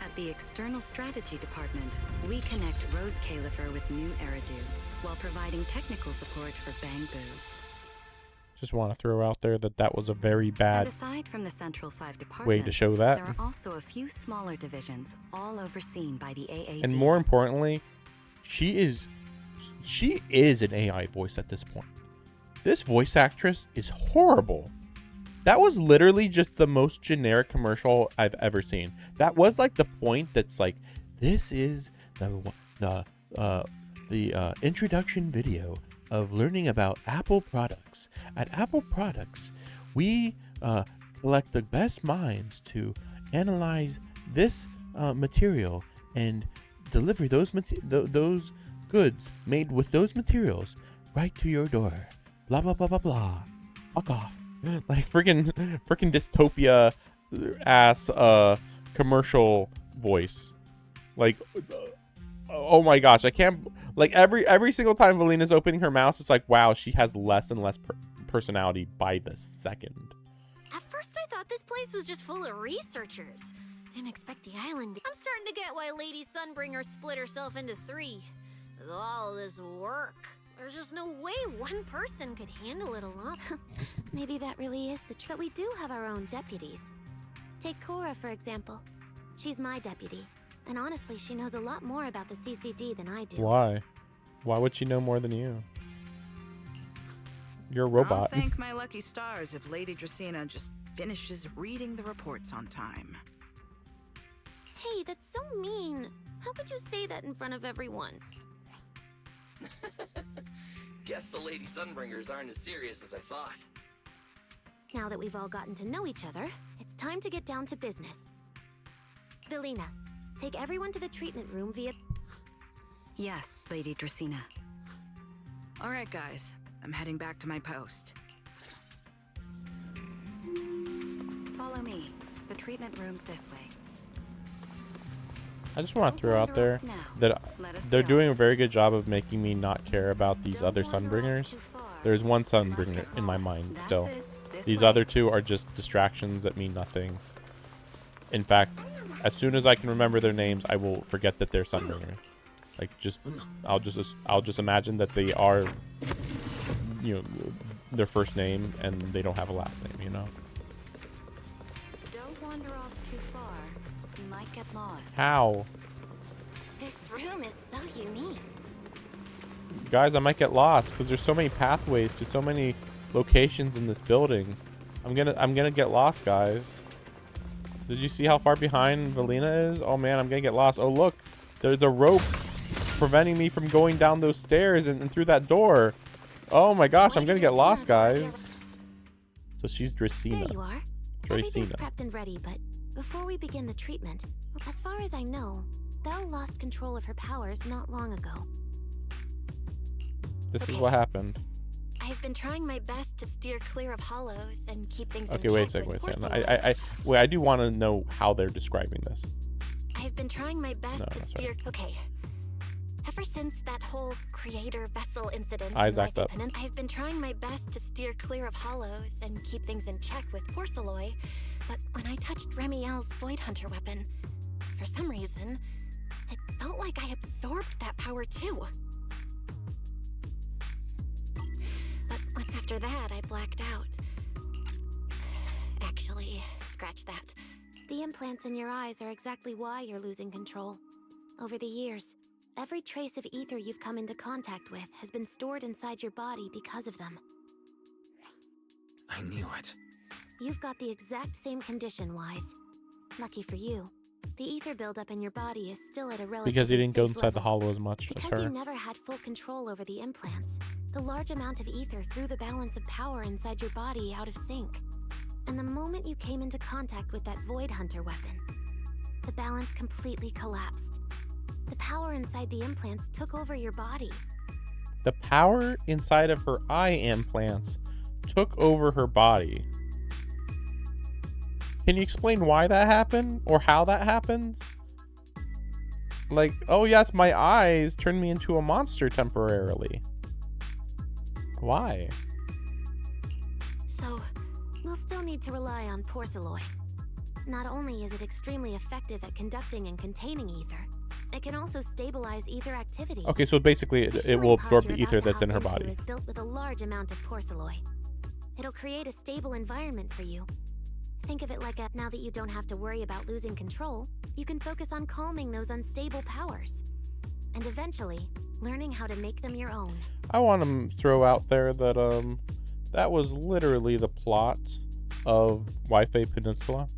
At the External Strategy Department, we connect Rose Califer with new Eridu, while providing technical support for Bangbu. Just want to throw out there that was a very bad And aside from the Central 5 departments, way to show that. there are also a few smaller divisions, all overseen by the AAD. And more importantly, she is an AI voice at this point. This voice actress is horrible. That was literally just the most generic commercial I've ever seen. That was like the point that's like, this is the introduction video of learning about Apple products. At Apple Products, we collect the best minds to analyze this material and deliver those goods made with those materials right to your door. Blah blah blah blah blah. Fuck off. Like freaking dystopia ass commercial voice. Like Oh my gosh, I can't, like, every single time Valina's opening her mouth, it's like, wow, she has less and less personality by the second. At first I thought this place was just full of researchers. Didn't expect the island. I'm starting to get why Lady Sunbringer split herself into 3. With all this work, there's just no way one person could handle it alone. Maybe that really is the truth. But we do have our own deputies. Take Cora, for example. She's my deputy. And honestly, she knows a lot more about the CCD than I do. Why? Why would she know more than you? You're a robot. I'll thank my lucky stars if Lady Dracaena just finishes reading the reports on time. Hey, that's so mean. How could you say that in front of everyone? Guess the Lady Sunbringers aren't as serious as I thought. Now that we've all gotten to know each other, it's time to get down to business. Valina, take everyone to the treatment room via... Yes, Lady Dracaena. All right, guys. I'm heading back to my post. Follow me. The treatment room's this way. I just want to throw out there that they're doing a very good job of making me not care about these other Sunbringers. There's one Sunbringer in my mind still. These other 2 are just distractions that mean nothing. In fact, as soon as I can remember their names, I will forget that they're Sunbringers. Like, I'll just imagine that they are, you know, their first name and they don't have a last name, you know. Don't wander off too far. You might get lost. How? This room is so unique. Guys, I might get lost because there's so many pathways to so many locations in this building. I'm gonna get lost, guys. Did you see how far behind Valina is? Oh man, I'm gonna get lost. Oh look, there's a rope preventing me from going down those stairs and through that door. Oh my gosh, I'm gonna get lost, guys. So she's Dracaena. There you are. Everything's prepped and ready, but before we begin the treatment, as far as I know, Belle lost control of her powers not long ago. This is what happened. I've been trying my best to steer clear of hollows and keep things Okay, in wait a check second. with I do want to know how they're describing this. I've been trying my best to steer... Okay. Ever since that whole creator vessel incident, Eyes act up. I've been trying my best to steer clear of hollows and keep things in check with Porceloy, but when I touched Remiel's Void Hunter weapon, for some reason, it felt like I absorbed that power too. But after that, I blacked out. Actually, scratch that. The implants in your eyes are exactly why you're losing control. Over the years, every trace of ether you've come into contact with has been stored inside your body because of them. I knew it. You've got the exact same condition, Wise. Lucky for you, the ether buildup in your body is still at a relatively Because you didn't go safe inside the level. hollow as much as Because her. you never had full control over the implants, the large amount of ether threw the balance of power inside your body out of sync. And the moment you came into contact with that Void Hunter weapon, the balance completely collapsed. The power inside the implants took over your body. The power inside of her eye implants took over her body. Can you explain why that happened or how that happens? Like, oh yes, my eyes turned me into a monster temporarily. Why? So, we'll still need to rely on Porceloy. Not only is it extremely effective at conducting and containing ether, it can also stabilize ether activity. Okay, so basically it will absorb the ether that's in her body. Is built with a large amount of Porceloy. It'll create a stable environment for you. Think of it like now that you don't have to worry about losing control, you can focus on calming those unstable powers. And eventually, learning how to make them your own. I want to throw out there that that was literally the plot of Wi-Fi Peninsula.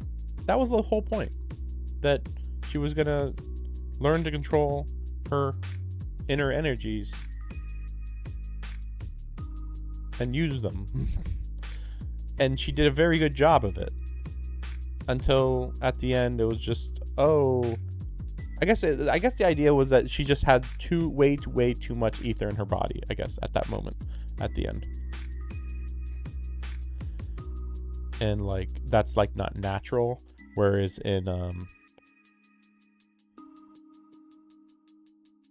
That was the whole point. That she was gonna learn to control her inner energies and use them. And she did a very good job of it. Until at the end it was just, oh, I guess the idea was that she just had way too much ether in her body, I guess, at that moment, at the end. And like that's like not natural, whereas in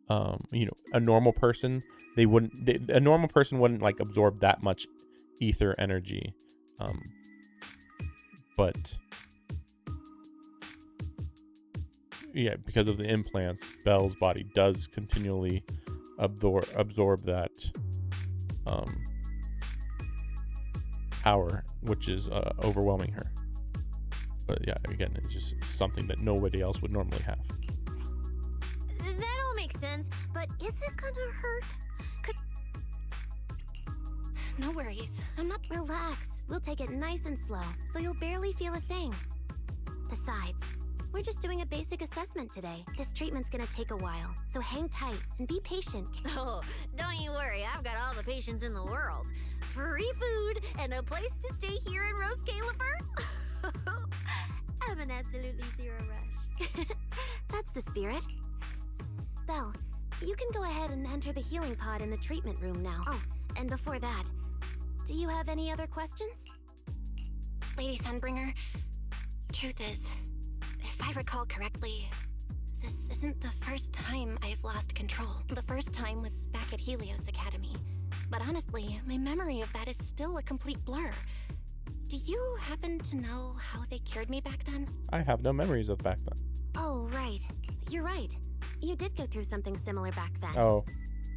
you know, a normal person, a normal person wouldn't like absorb that much ether energy. But yeah, because of the implants, Belle's body does continually absorb that power, which is overwhelming her. But yeah, again, it's just something that nobody else would normally have. That all makes sense, but is it gonna hurt? No worries. I'm not. Relax. We'll take it nice and slow, so you'll barely feel a thing. Besides, we're just doing a basic assessment today. This treatment's gonna take a while, so hang tight and be patient. Oh, don't you worry. I've got all the patience in the world. Free food and a place to stay here in Rose Califer. I'm an absolutely zero rush. That's the spirit. Belle, you can go ahead and enter the healing pod in the treatment room now. Oh, and before that, do you have any other questions? Lady Sunbringer, truth is, if I recall correctly, this isn't the first time I've lost control. The first time was back at Helios Academy. But honestly, my memory of that is still a complete blur. Do you happen to know how they cured me back then? I have no memories of back then. Oh, right. You're right. You did go through something similar back then. Oh.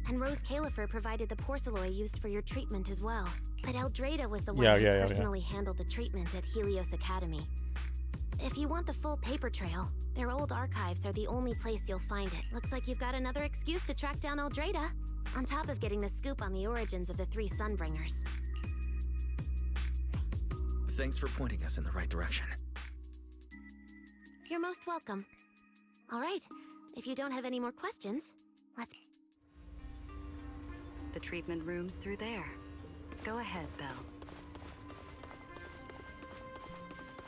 And Rose Califer provided the porcelain used for your treatment as well. But Eldrada was the one who personally handled the treatment at Helios Academy. If you want the full paper trail, their old archives are the only place you'll find it. Looks like you've got another excuse to track down Eldrada, on top of getting the scoop on the origins of the 3 Sunbringers. Thanks for pointing us in the right direction. You're most welcome. All right, if you don't have any more questions, let's... The treatment room's through there. Go ahead, Belle.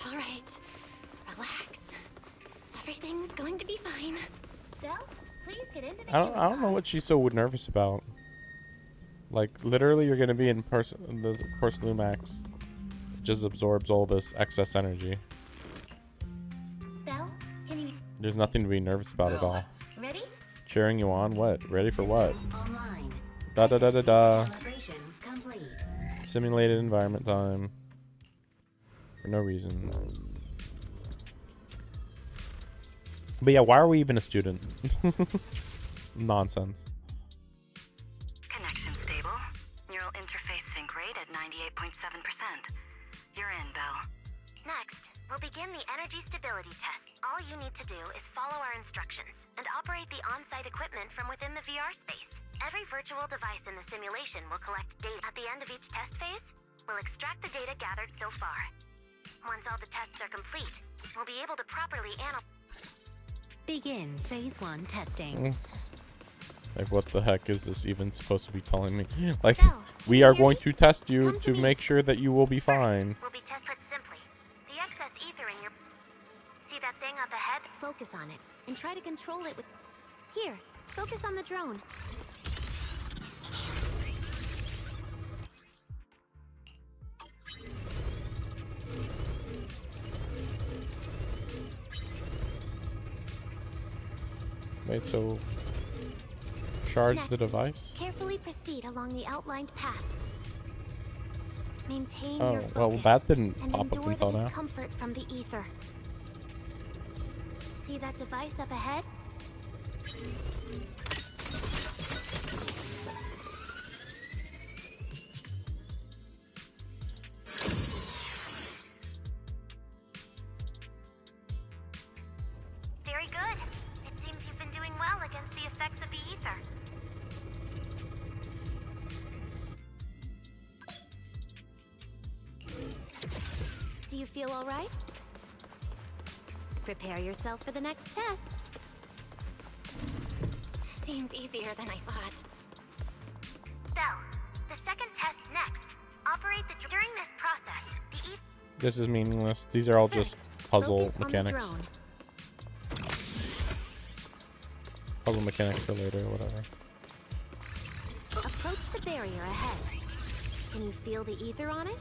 All right, relax. Everything's going to be fine. Belle, please get into the... I don't know what she's so nervous about. Like, literally, you're gonna be in the Porcelain Max. Just absorbs all this excess energy. Belle, can you... There's nothing to be nervous about at all. Ready? Cheering you on? What? Ready for what? Online. Da da da da da. Calibration complete. Simulated environment time. For no reason. But yeah, why are we even a student? Nonsense. Connection stable. Neural interface sync rate at 98.7%. You're in, Belle. Next, we'll begin the energy stability test. All you need to do is follow our instructions and operate the on-site equipment from within the VR space. Every virtual device in the simulation will collect data. At the end of each test phase, we'll extract the data gathered so far. Once all the tests are complete, we'll be able to properly analyze. Begin phase 1 testing. Like, what the heck is this even supposed to be telling me? Like, we are going to test you to make sure that you will be fine. Will be tested simply. The excess ether in your... See that thing up ahead? Focus on it and try to control it with... Here, focus on the drone. Wait, so... Charge Next, the device? Carefully proceed along the outlined path. Maintain your focus well, that didn't and pop up endure until the now. discomfort from the ether. See that device up ahead? Very good. It seems you've been doing well against the effects of the ether. Do you feel all right? Prepare yourself for the next test. Seems easier than I thought. Belle, the second test next. Operate the during this process. The ether. This is meaningless. These are all just puzzle mechanics. Puzzle mechanics for later or whatever. Approach the barrier ahead. Can you feel the ether on it?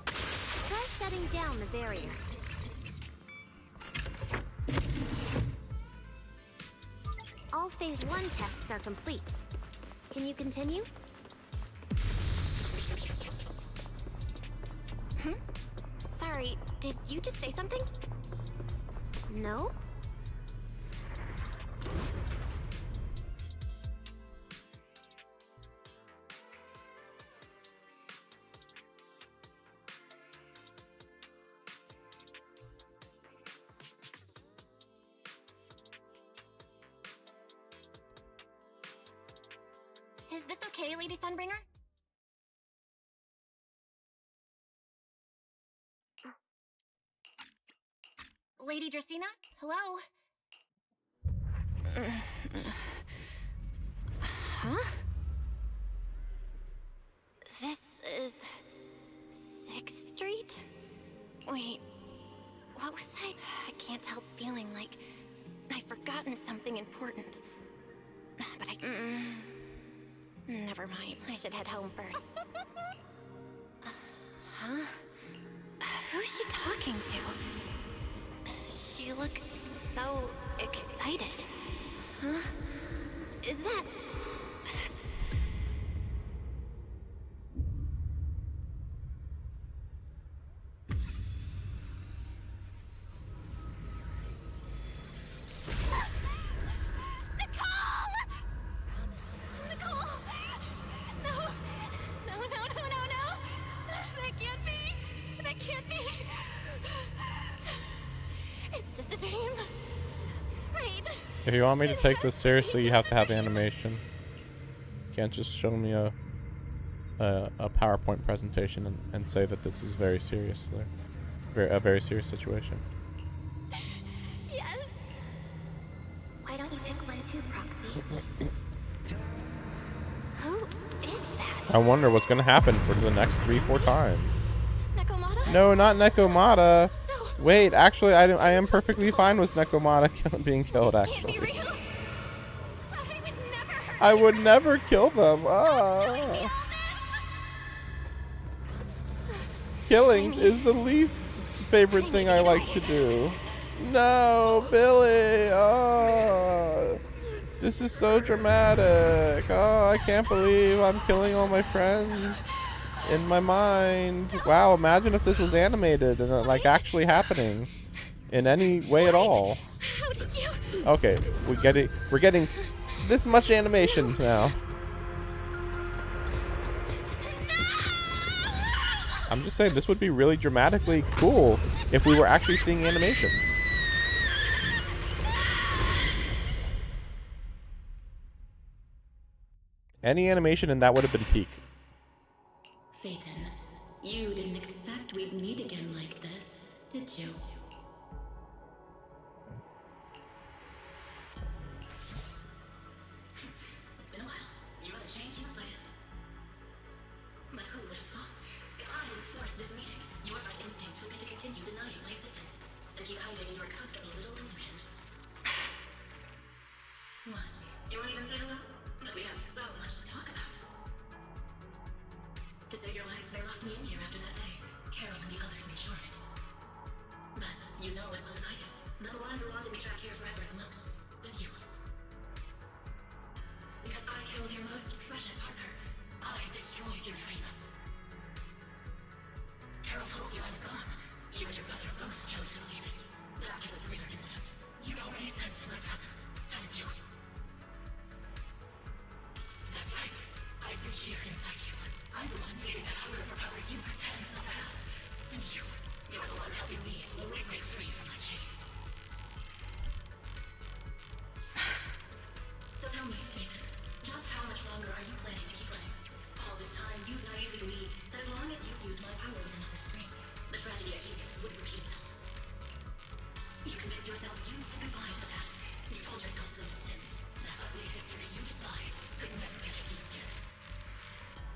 Try shutting down the barrier. Phase 1 tests are complete. Can you continue? Sorry, did you just say something? No? Is this okay, Lady Sunbringer? Lady Dracaena? Hello? Huh? This is 6th Street? Wait, what was I can't help feeling like I've forgotten something important. But never mind. I should head home first. Huh? Who's she talking to? She looks so excited. Huh? Is that... If you want me to take this seriously, you have to have animation. You can't just show me a PowerPoint presentation and say that this is very serious. A very serious situation. Yes. Why don't you pick one too, Proxy? Who is that? I wonder what's gonna happen for the next 3-4 times. Nekomata? No, not Nekomata. Wait, actually, I am perfectly fine with Nekomata being killed. Actually, I would never kill them. Oh. Killing is the least favorite thing I like to do. No, Billy. Oh, this is so dramatic. Oh, I can't believe I'm killing all my friends. In my mind. Wow, imagine if this was animated and like actually happening in any way at all. How did you... Okay, we're getting this much animation now. I'm just saying this would be really dramatically cool if we were actually seeing animation. Any animation and that would have been peak. Phaethon, you didn't expect we'd meet again like this, did you? It's been a while. You haven't changed in the slightest. But who would have thought? If I didn't force this meeting, your first instinct would be to continue denying my existence and keep hiding in your comfortable little illusion. What? You won't even say hello? But we have so much to talk about. To save your life, they locked me in here after that day. Carol and the others made sure of it. But you know as well as I do, the one who wanted me trapped here forever the most was you. Because I killed your most precious partner, I destroyed your dream. Carol told you I was gone. You and your brother both chose to believe it. But after the Bringer incident, you'd already sensed my presence, hadn't you? That's right. I've been here inside you. I'm the one feeding that hunger for power you pretend not to have. And you're the one helping me slowly break free from my chains. So tell me, Phaethon, just how much longer are you planning to keep running? All this time, you've naively believed that as long as you use my power with enough restraint, the tragedy at Helios would repeat itself. You convinced yourself you said goodbye to the past. You told yourself those sins, that ugly history you despise, could never get you deep again.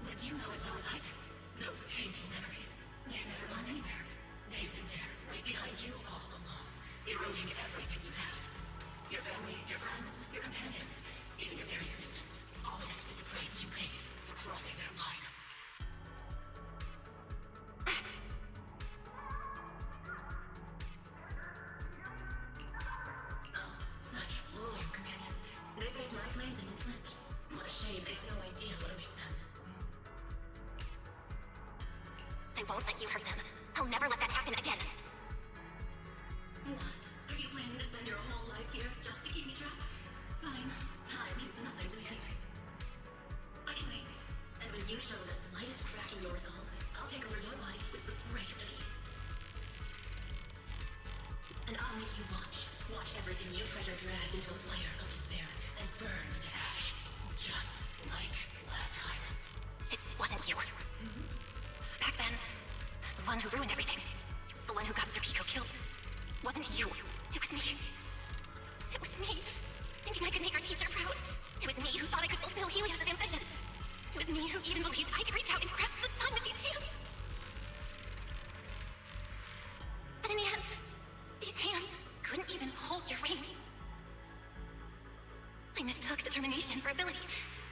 But you know as well as I do, those painful memories, they've never gone anywhere. They've been there, right behind you all along. won't let you hurt them. I'll never let that happen again. What? Are you planning to spend your whole life here just to keep me trapped? Fine. Time means nothing to me anyway. I can wait. And when you show the slightest crack in your resolve, I'll take over your body with the greatest of ease. And I'll make you watch. Watch everything you treasure dragged into a fire of despair and burned to ash. Just like last time. It wasn't you. Back then, the one who ruined everything, the one who got Serpico killed, wasn't you. It was me. It was me, thinking I could make our teacher proud. It was me who thought I could fulfill Helios' ambition. It was me who even believed I could reach out and grasp the sun with these hands. But in the end, these hands couldn't even hold your reins. I mistook determination for ability.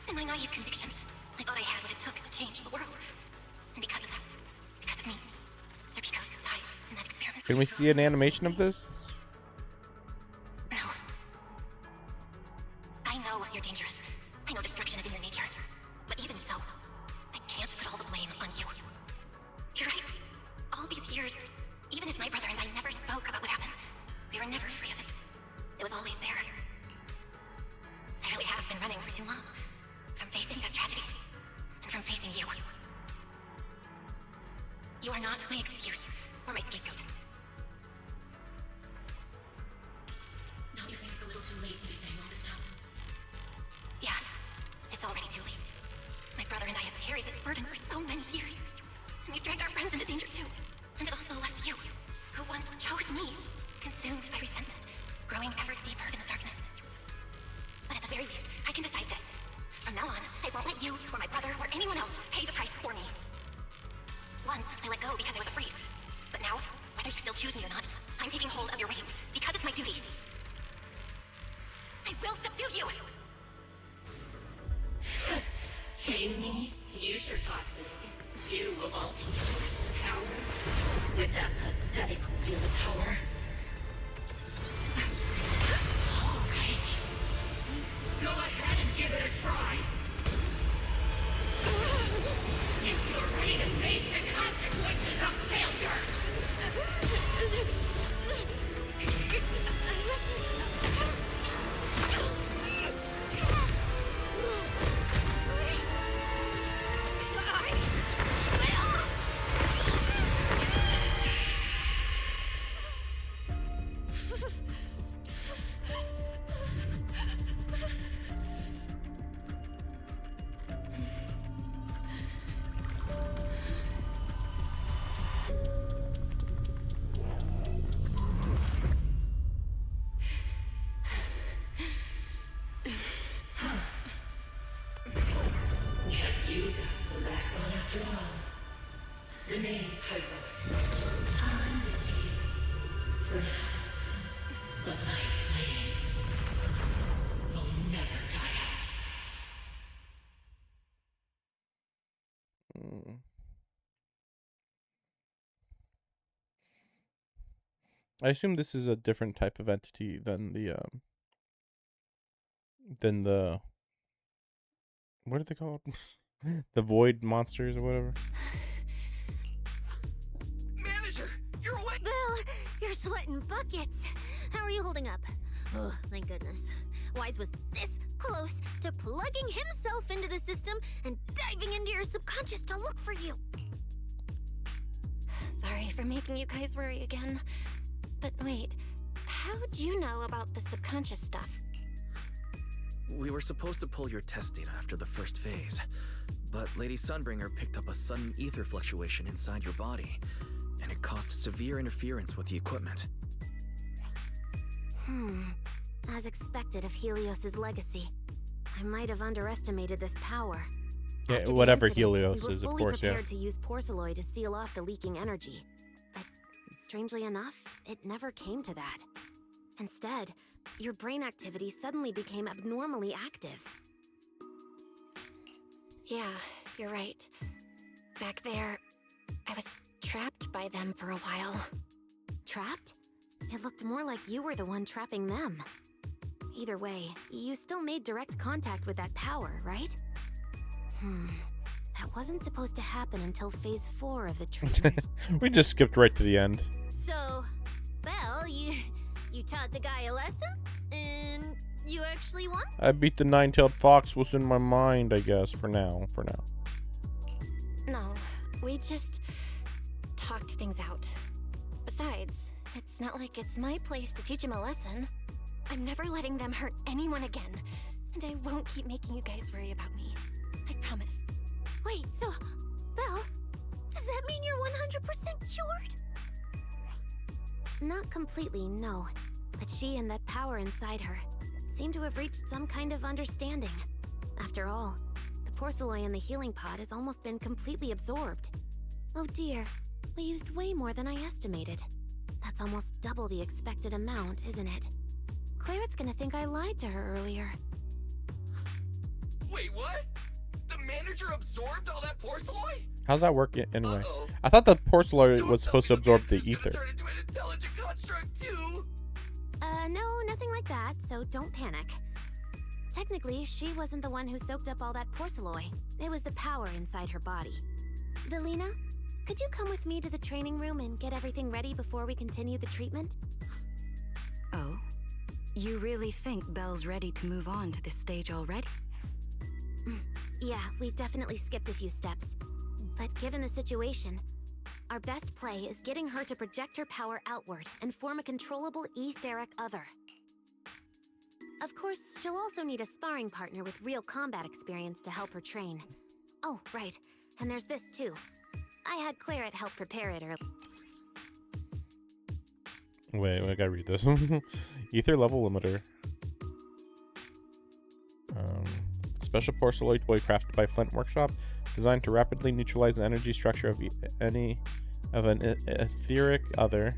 In my naive conviction, I thought I had what it took to change the world. And because of that, because of me, Serpico died in that experiment. Can we see an animation of this? No. I know you're dangerous. I know destruction is in your nature. But even so, I can't put all the blame on you. You're right. All these years, even if my brother and I never spoke about what happened, we were never free of it. It was always there. I really have been running for too long. From facing that tragedy, and from facing you. You are not my excuse, or my scapegoat. Don't you think it's a little too late to be saying all this now? Yeah, it's already too late. My brother and I have carried this burden for so many years. And we've dragged our friends into danger too. And it also left you, who once chose me, consumed by resentment, growing ever deeper in the darkness. But at the very least, I can decide this. From now on, I won't let you, or my brother, or anyone else pay the price for me. Once, I let go because I was afraid. But now, whether you still choose me or not, I'm taking hold of your reins, because it's my duty. I will subdue you! Tame me? You sure talk big. You of all people, coward. With that pathetic willpower. Alright. Go ahead and give it a try. If you're ready to face the consequences of failure. Guess you got some backbone after all. The name Heroics. I'm with you. For now. But my flames will never die out. I assume this is a different type of entity than the what are they called? The void monsters or whatever. Manager, you're awake! Bill, you're sweating buckets. How are you holding up? Oh, thank goodness. Wise was this close to plugging himself into the system and diving into your subconscious to look for you. Sorry for making you guys worry again. But wait, how'd you know about the subconscious stuff? We were supposed to pull your test data after the first phase, but Lady Sunbringer picked up a sudden ether fluctuation inside your body, and it caused severe interference with the equipment. As expected of Helios's legacy, I might have underestimated this power. Yeah, After the whatever incident, Helios we were is, of fully course, yeah. prepared to use porceloid to seal off the leaking energy. But strangely enough, it never came to that. Instead, your brain activity suddenly became abnormally active. Yeah, you're right. Back there, I was trapped by them for a while. Trapped? It looked more like you were the one trapping them. Either way, you still made direct contact with that power, right? That wasn't supposed to happen until phase 4 of the treatment. We just skipped right to the end. So, Belle, you taught the guy a lesson? And you actually won? I beat the nine-tailed fox was in my mind, I guess, for now. No, we just talked things out. Besides, it's not like it's my place to teach him a lesson. I'm never letting them hurt anyone again. And I won't keep making you guys worry about me. I promise. Wait, so, Belle, does that mean you're 100% cured? Not completely, no. But she and that power inside her seem to have reached some kind of understanding. After all, the porcelain in the healing pod has almost been completely absorbed. Oh dear, we used way more than I estimated. That's almost double the expected amount, isn't it? Clarette's gonna think I lied to her earlier. Wait, what? The manager absorbed all that porcelain? How's that work anyway? I thought the porcelain was supposed to absorb the ether. Turn into an intelligent construct too? No, nothing like that, so don't panic. Technically, she wasn't the one who soaked up all that porcelain. It was the power inside her body. Velina, could you come with me to the training room and get everything ready before we continue the treatment? Oh? You really think Belle's ready to move on to this stage already? Yeah, we definitely skipped a few steps. But given the situation, our best play is getting her to project her power outward and form a controllable etheric other. Of course, she'll also need a sparring partner with real combat experience to help her train. Oh, right. And there's this too. I had Clarette help prepare it earlier. Wait, I gotta read this. Ether level limiter. Special porcelain toy crafted by Flint Workshop, designed to rapidly neutralize the energy structure of an etheric other.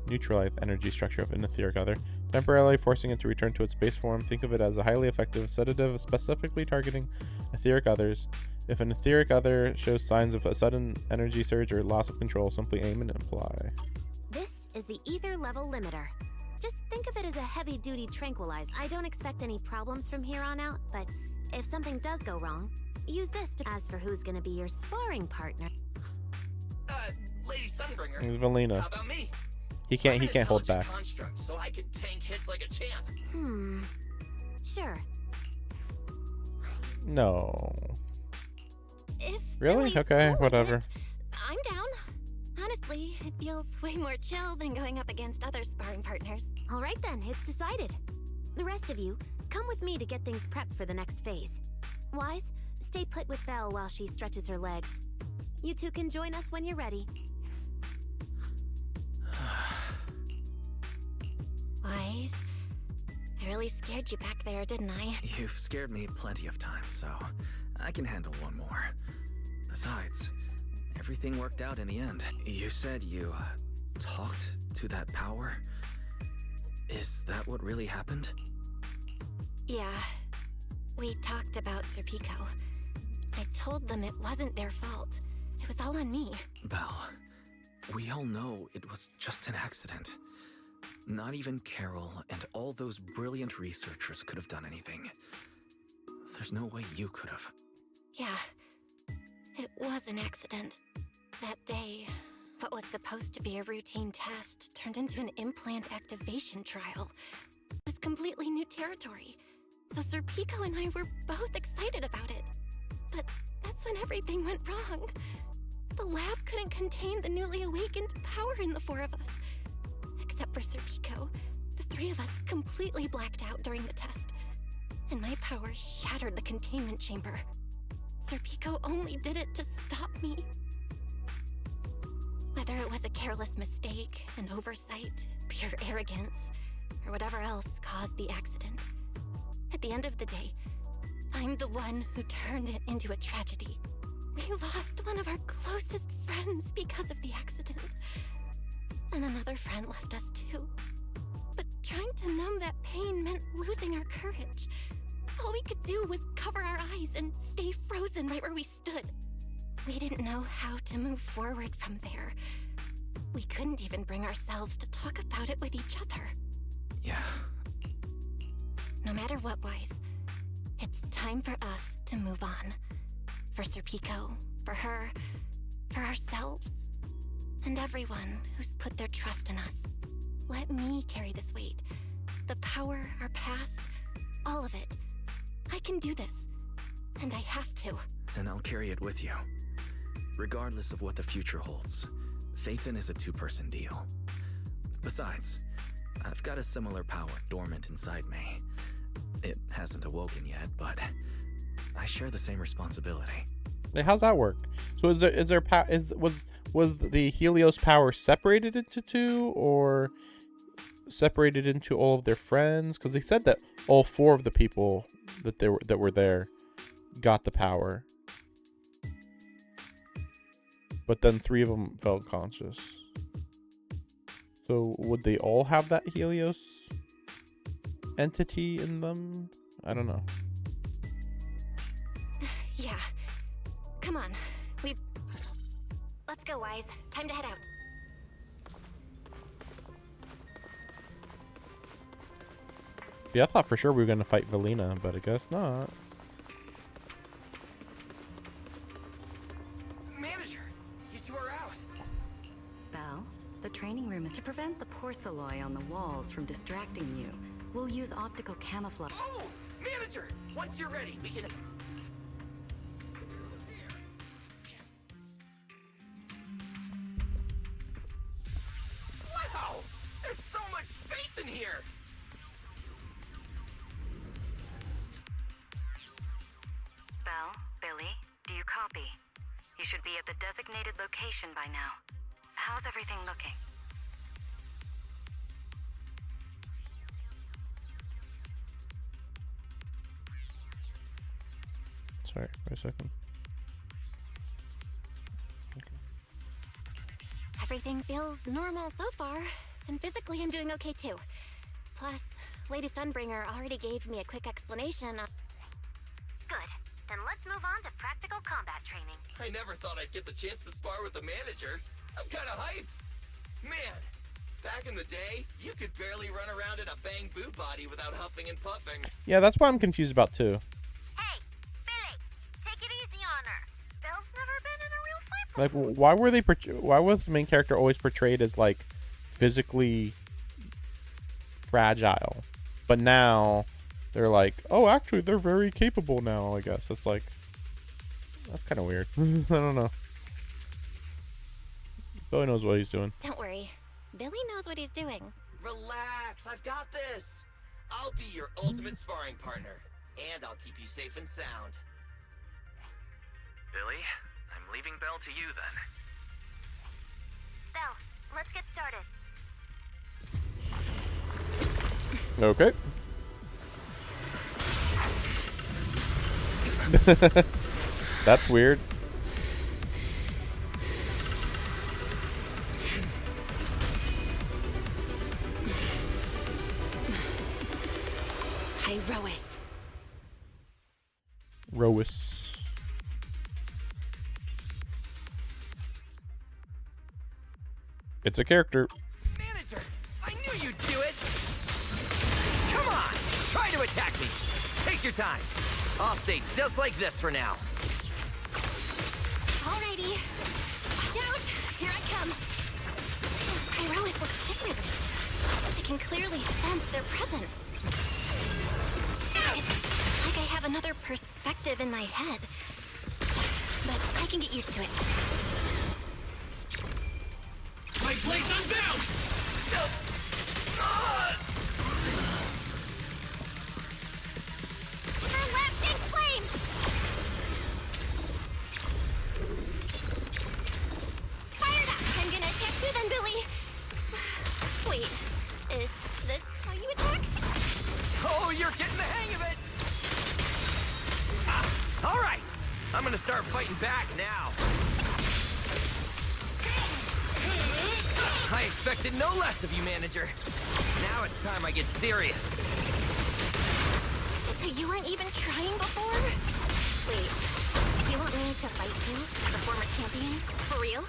Neutralize energy structure of an etheric other, temporarily forcing it to return to its base form. Think of it as a highly effective sedative, specifically targeting etheric others. If an etheric other shows signs of a sudden energy surge or loss of control, simply aim and apply. This is the ether level limiter. Just think of it as a heavy-duty tranquilizer. I don't expect any problems from here on out, but if something does go wrong, use this to... As for who's gonna be your sparring partner... Lady Sunbringer. It's Velina. How about me? He can't hold back. Construct, so I can tank hits like a champ. Sure. No. If really? Okay, whatever. I'm down. Honestly, it feels way more chill than going up against other sparring partners. All right then, it's decided. The rest of you, come with me to get things prepped for the next phase. Wise, stay put with Belle while she stretches her legs. You two can join us when you're ready. Wise, I really scared you back there, didn't I? You've scared me plenty of times, so I can handle one more. Besides, everything worked out in the end. You said you talked to that power? Is that what really happened? Yeah. We talked about Serpico. I told them it wasn't their fault. It was all on me. Belle, we all know it was just an accident. Not even Carol and all those brilliant researchers could have done anything. There's no way you could have. Yeah. It was an accident. That day, what was supposed to be a routine test turned into an implant activation trial. It was completely new territory. So Serpico and I were both excited about it. But that's when everything went wrong. The lab couldn't contain the newly awakened power in the four of us. Except for Serpico, the three of us completely blacked out during the test. And my power shattered the containment chamber. Serpico only did it to stop me. Whether it was a careless mistake, an oversight, pure arrogance, or whatever else caused the accident, at the end of the day, I'm the one who turned it into a tragedy. We lost one of our closest friends because of the accident. And another friend left us too. But trying to numb that pain meant losing our courage. All we could do was cover our eyes and stay frozen right where we stood. We didn't know how to move forward from there. We couldn't even bring ourselves to talk about it with each other. Yeah. No matter what, Wise, it's time for us to move on. For Sir Pico, for her, for ourselves, and everyone who's put their trust in us. Let me carry this weight. The power, our past, all of it. I can do this. And I have to. Then I'll carry it with you. Regardless of what the future holds, Phaethon is a two-person deal. Besides, I've got a similar power dormant inside me. It hasn't awoken yet, but I share the same responsibility. Hey, how's that work? So was the Helios power separated into two, or separated into all of their friends? Because they said that all 4 of the people that were there got the power, but then 3 of them felt conscious. So would they all have that Helios entity in them? I don't know. Yeah. Come on. Let's go, Wise. Time to head out. Yeah, I thought for sure we were going to fight Valina, but I guess not. Manager, you two are out. Belle, the training room is to prevent the porcelain on the walls from distracting you. We'll use optical camouflage. Oh, manager! Once you're ready, we can... Wow! There's so much space in here! Belle, Billy, do you copy? You should be at the designated location by now. How's everything looking? Sorry, wait a second. Everything feels normal so far, and physically I'm doing okay too. Plus, Lady Sunbringer already gave me a quick explanation. Good. Then let's move on to practical combat training. I never thought I'd get the chance to spar with the manager. I'm kinda hyped. Man, back in the day, you could barely run around in a bang boo body without huffing and puffing. Yeah, that's what I'm confused about too. Hey, Billy, take it easy on her. Belle's never been in a real fight Like, before. why was the main character always portrayed as like physically fragile, but now they're like, oh, actually they're very capable now? I guess it's like, that's kind of weird. I don't know. Billy knows what he's doing. Don't worry. Billy knows what he's doing. Relax, I've got this. I'll be your ultimate sparring partner, and I'll keep you safe and sound. Billy, I'm leaving Belle to you then. Belle, let's get started. Okay. That's weird. Hi, Rois. Rois. It's a character. Manager, I knew you'd do it. Come on, try to attack me. Take your time. I'll stay just like this for now. Alrighty. Watch out. Here I come. Pyrolis looks different. I can clearly sense their presence. It's like I have another perspective in my head. But I can get used to it. My blade's unbound! Her left in flames! Fired up! I'm gonna attack you then, Billy! Wait, is this how you attack? Oh, you're getting the hang of it! All right, I'm gonna start fighting back now. I expected no less of you, manager. Now it's time I get serious. So you weren't even trying before? Wait, you want me to fight you as a former champion? For real?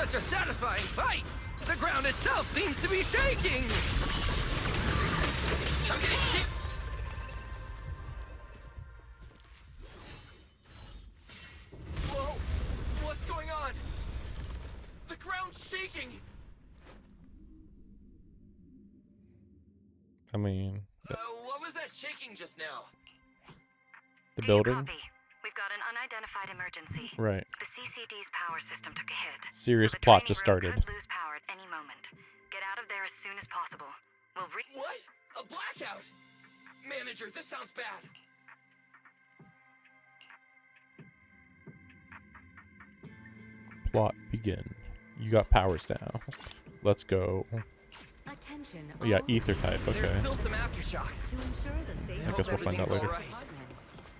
such a satisfying fight! The ground itself seems to be shaking! I'm getting sick! Whoa! What's going on? The ground's shaking! I mean, What was that shaking just now? the building. We've got an unidentified emergency. Right. The CCD's power system took a hit. Serious so the plot training just room started. could lose power at any moment. Get out of there as soon as possible. We'll What? A blackout? Manager, this sounds bad. Plot begin. You got powers now. Let's go. Attention. Yeah, ether type. There's Okay. still some aftershocks. To ensure the safety I guess we'll find out later.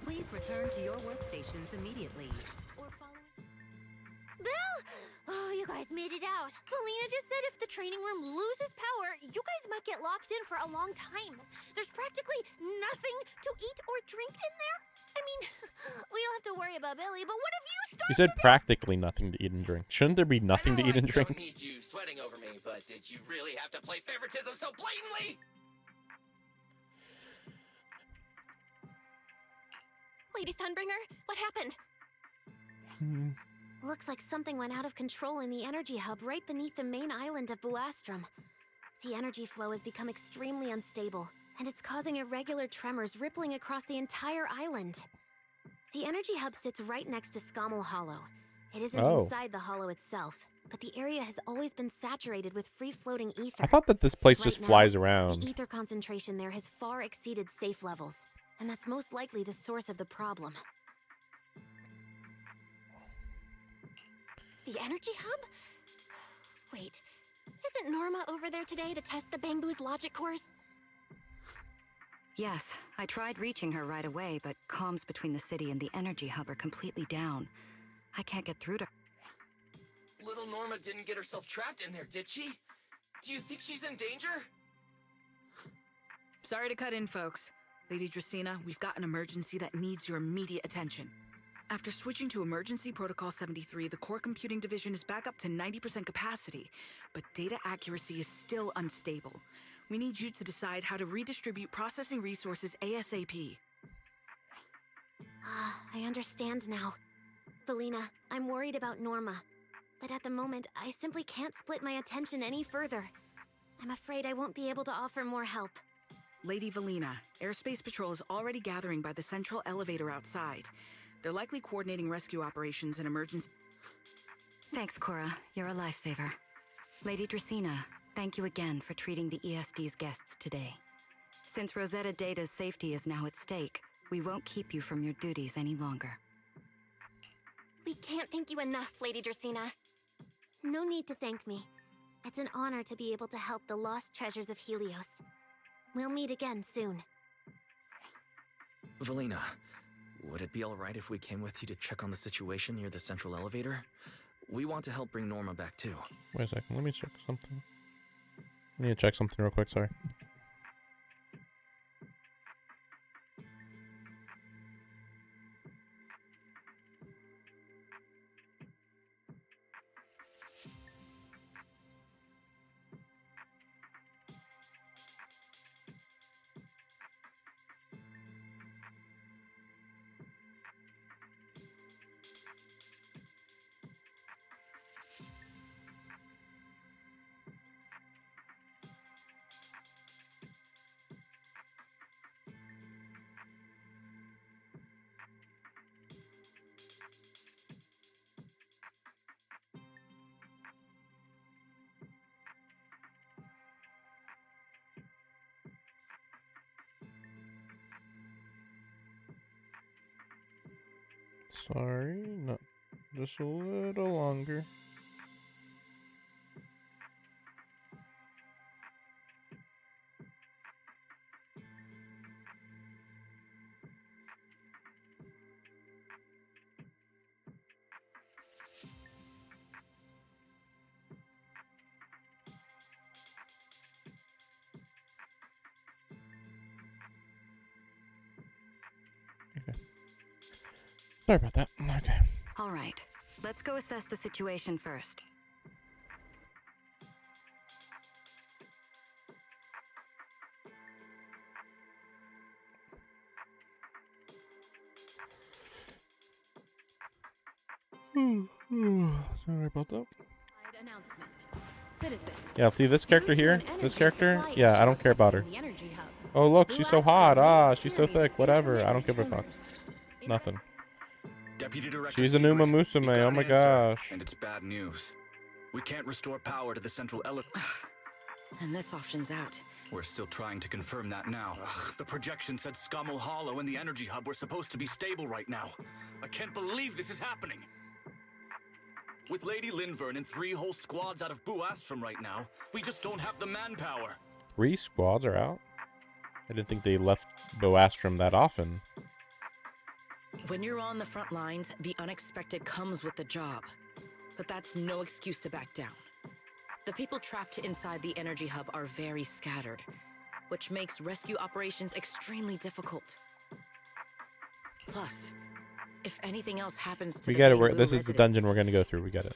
please return to your workstations immediately. Bill! Oh, you guys made it out. Felina just said if the training room loses power, you guys might get locked in for a long time. There's practically nothing to eat or drink in there. I mean, we don't have to worry about Billy, but what if you start? You said practically nothing to eat and drink. Shouldn't there be nothing to eat and I drink? don't need you sweating over me, but did you really have to play favoritism so blatantly? Lady Sunbringer, what happened? Looks like something went out of control in the energy hub right beneath the main island of Buastrom. The energy flow has become extremely unstable, and it's causing irregular tremors rippling across the entire island. The energy hub sits right next to Scommel Hollow. It isn't inside the hollow itself, but the area has always been saturated with free-floating ether. I thought that this place Right just now, flies around. The ether concentration there has far exceeded safe levels, and that's most likely the source of the problem. The energy hub? Wait, isn't Norma over there today to test the Bangbu's logic cores? Yes, I tried reaching her right away, but comms between the city and the energy hub are completely down. I can't get through to her. Little Norma didn't get herself trapped in there, did she? Do you think she's in danger? Sorry to cut in, folks. Lady Dracaena, we've got an emergency that needs your immediate attention. After switching to Emergency Protocol 73, the Core Computing Division is back up to 90% capacity, but data accuracy is still unstable. We need you to decide how to redistribute processing resources ASAP. I understand now. Felina, I'm worried about Norma. But at the moment, I simply can't split my attention any further. I'm afraid I won't be able to offer more help. Lady Valina, Airspace Patrol is already gathering by the central elevator outside. They're likely coordinating rescue operations and emergency... Thanks, Cora. You're a lifesaver. Lady Dracaena, thank you again for treating the ESD's guests today. Since Rosetta Data's safety is now at stake, we won't keep you from your duties any longer. We can't thank you enough, Lady Dracaena. No need to thank me. It's an honor to be able to help the lost treasures of Helios. We'll meet again soon. Valina, would it be alright if we came with you to check on the situation near the central elevator? We want to help bring Norma back too. Wait a second, let me check something. I need to check something real quick, sorry. Sorry, not just a little longer. Sorry about that. Okay. All right, let's go assess the situation first. Sorry about that. Announcement. Citizen. Yeah, see this character here? This character? Yeah, I don't care about her. Oh, look, she's so hot. Ah, she's so thick. Whatever. I don't give a fuck. Nothing. Deputy Director She's a new Stewart, Musume. we've got Oh an my answer, gosh. And it's bad news. We can't restore power to the central And this option's out. We're still trying to confirm that now. Ugh, the projection said Scommel Hollow and the energy hub were supposed to be stable right now. I can't believe this is happening. With Lady Linvern and 3 whole squads out of Buastrom right now, we just don't have the manpower. 3 squads are out? I didn't think they left Boastrom that often. When you're on the front lines, the unexpected comes with the job. But that's no excuse to back down. The people trapped inside the energy hub are very scattered, which makes rescue operations extremely difficult. Plus, if anything else happens to We the get it. Bamboo This is the dungeon residents- we're going to go through. We get it.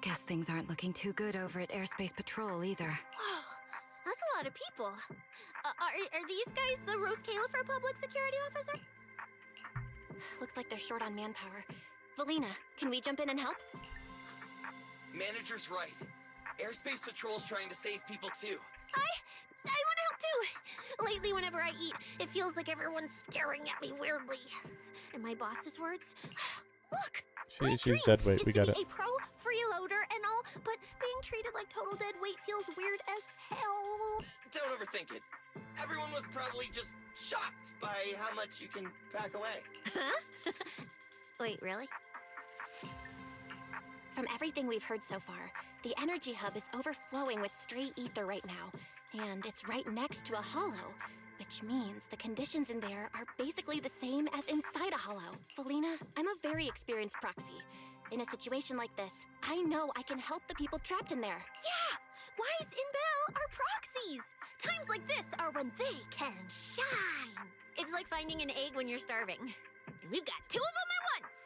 Guess things aren't looking too good over at Airspace Patrol either. Whoa, that's a lot of people. Are these guys the Rose Califer public security officer? Looks like they're short on manpower. Valina, can we jump in and help? Manager's right. Airspace Patrol's trying to save people too. I want to help too. Lately, whenever I eat, it feels like everyone's staring at me weirdly. In my boss's words, look. She's dead weight. We got it. A pro freeloader and all, but being treated like total dead weight feels weird as hell. Don't overthink it. Everyone was probably just shocked by how much you can pack away. Huh? Wait, really? From everything we've heard so far, the energy hub is overflowing with stray ether right now, and it's right next to a hollow, which means the conditions in there are basically the same as inside a hollow. Valina, I'm a very experienced proxy. In a situation like this, I know I can help the people trapped in there. Yeah! Wise and Belle are proxies! Times like this are when they can shine! It's like finding an egg when you're starving. And we've got 2 of them at once!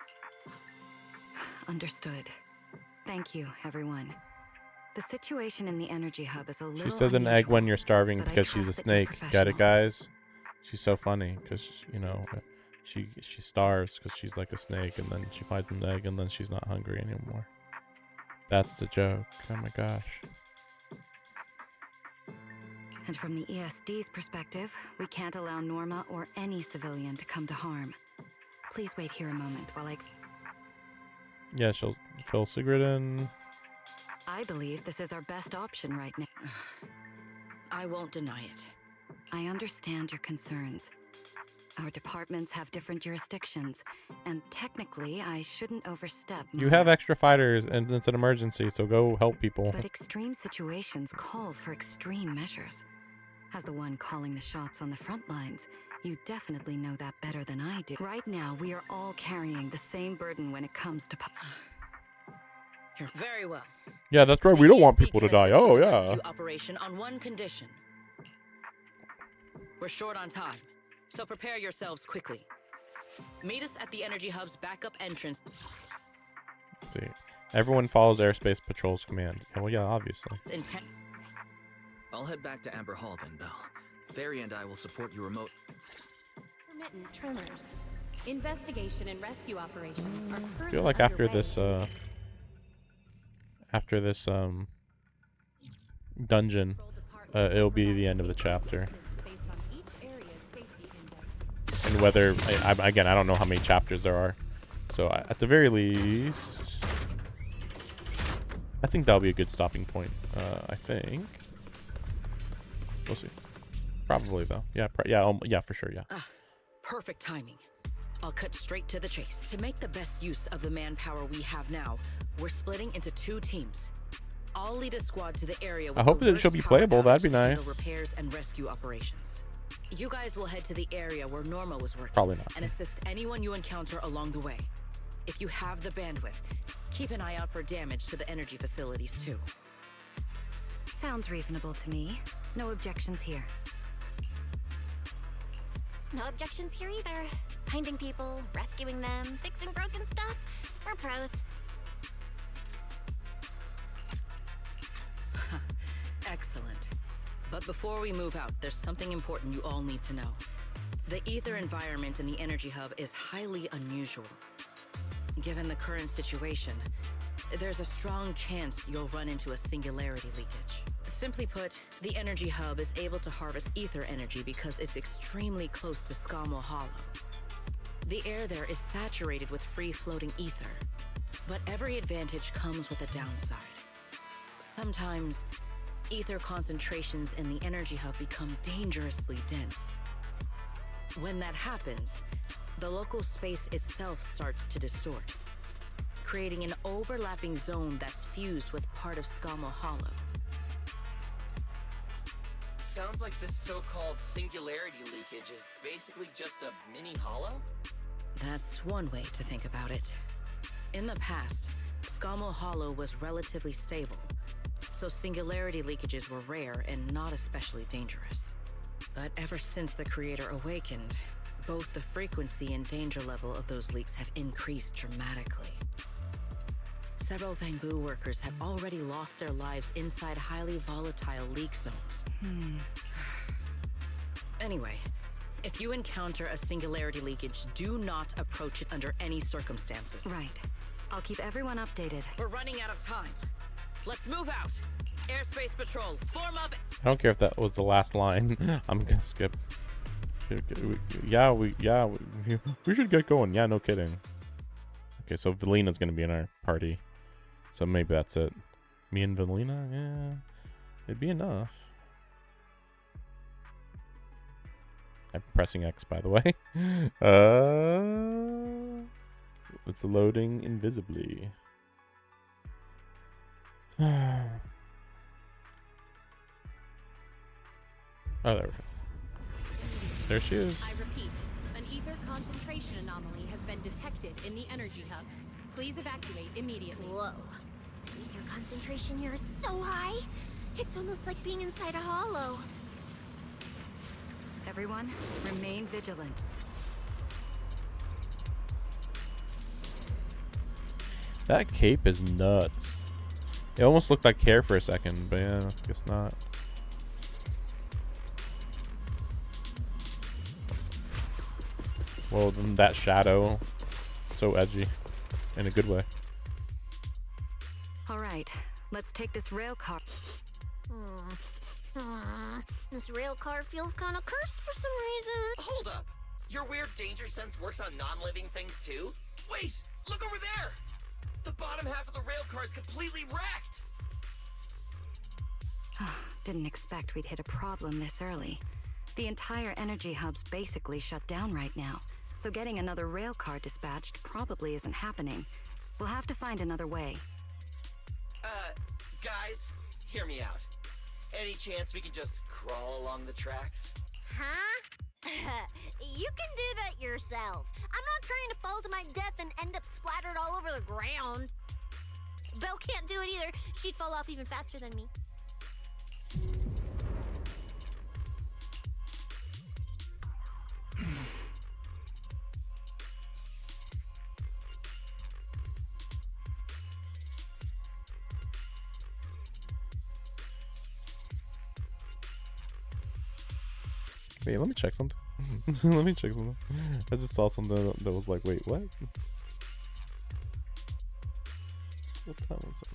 Understood. Thank you, everyone. The situation in the energy hub is a little She said an egg when you're starving but I because she's a trust that you're snake. Got it, professionals. guys? She's so funny because, you know, she starves because she's like a snake, and then she finds an egg, and then she's not hungry anymore. That's the joke. Oh my gosh. And from the ESD's perspective, we can't allow Norma or any civilian to come to harm. Please wait here a moment while I... Yeah, she'll fill cigarette in. I believe this is our best option right now. I won't deny it. I understand your concerns. Our departments have different jurisdictions, and technically I shouldn't overstep You have extra fighters, and it's an emergency, so go help people. But extreme situations call for extreme measures. As the one calling the shots on the front lines, you definitely know that better than I do. Right now, we are all carrying the same burden when it comes to... You're very well. Yeah, that's right. We don't want people to die. Oh, yeah. Rescue operation on one condition. We're short on time, so prepare yourselves quickly. Meet us at the energy hub's backup entrance. Let's see. Everyone follows Airspace Patrol's command. Yeah, well, yeah, obviously. I'll head back to Amber Hall then, Belle. Fairy and I will support you remote. Intermittent tremors. Investigation and rescue operations are I currently feel like after underway. this dungeon, it'll be the end of the chapter. And whether again, I don't know how many chapters there are, so at the very least, I think that'll be a good stopping point. I think we'll see. Probably though. Yeah. Yeah, for sure. Yeah. Perfect timing. I'll cut straight to the chase. To make the best use of the manpower we have now, we're splitting into 2 teams. I'll lead a squad to the area. I hope that she'll be playable. That'd be nice. Repairs and rescue operations. You guys will head to the area where Norma was working. Probably not. And assist anyone you encounter along the way. If you have the bandwidth, keep an eye out for damage to the energy facilities too. Sounds reasonable to me. No objections here. No objections here either. Finding people, rescuing them, fixing broken stuff. We're pros. Excellent. But before we move out, there's something important you all need to know. The ether environment in the energy hub is highly unusual. Given the current situation, there's a strong chance you'll run into a singularity leakage. Simply put, the energy hub is able to harvest ether energy because it's extremely close to Skamo Hollow. The air there is saturated with free-floating ether, but every advantage comes with a downside. Sometimes, ether concentrations in the energy hub become dangerously dense. When that happens, the local space itself starts to distort, creating an overlapping zone that's fused with part of Skamo Hollow. Sounds like this so-called singularity leakage is basically just a mini hollow? That's one way to think about it. In the past, Skamo Hollow was relatively stable, so singularity leakages were rare and not especially dangerous. But ever since the creator awakened, both the frequency and danger level of those leaks have increased dramatically. Several bamboo workers have already lost their lives inside highly volatile leak zones. Anyway, if you encounter a singularity leakage, do not approach it under any circumstances. Right. I'll keep everyone updated. We're running out of time. Let's move out. Airspace patrol, form up. I don't care if that was the last line. I'm gonna skip. We should get going. Yeah, no kidding. Okay, so Velina's gonna be in our party, so maybe that's it. Me and Velina, yeah, it'd be enough. I'm pressing X, by the way. It's loading invisibly. Oh, there we go. There she is. I repeat, an ether concentration anomaly has been detected in the energy hub. Please evacuate immediately. Whoa. The ether concentration here is so high. It's almost like being inside a hollow. Everyone, remain vigilant. That cape is nuts. It almost looked like hair for a second, but yeah, I guess not. Well, then that shadow, so edgy, in a good way. All right, let's take this rail car. This rail car feels kind of cursed for some reason. Hold up! Your weird danger sense works on non-living things too? Wait! Look over there! The bottom half of the rail car is completely wrecked! Didn't expect we'd hit a problem this early. The entire energy hub's basically shut down right now, so getting another rail car dispatched probably isn't happening. We'll have to find another way. Guys, hear me out. Any chance we can just crawl along the tracks? Huh? You can do that yourself. I'm not trying to fall to my death and end up splattered all over the ground. Belle can't do it either. She'd fall off even faster than me. Wait, let me check something. Let me check something. I just saw something that was like, wait, what? What time is it?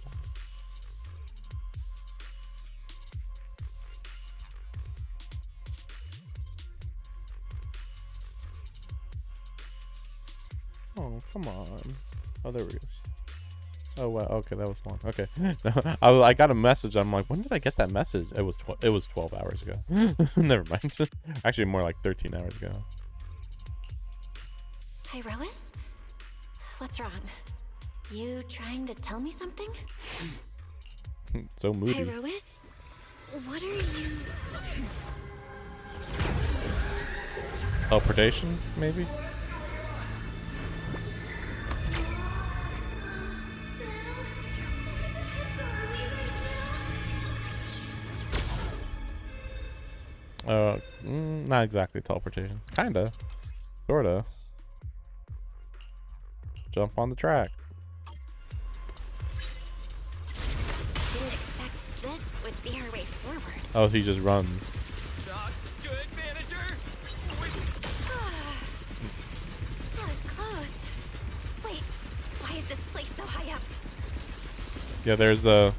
Oh, come on. Oh, there we go. Oh wow. Okay, that was long. Okay, I got a message. I'm like, when did I get that message? It was 12 hours ago. Never mind. Actually, more like 13 hours ago. Hi, Rois? What's wrong? You trying to tell me something? So moody. Hi, Rois? What are you... Teleportation, maybe? Not exactly teleportation. Kinda. Sorta. Jump on the track. Didn't expect this would be our way forward. Oh, he just runs. Not good, manager! Yeah, there's that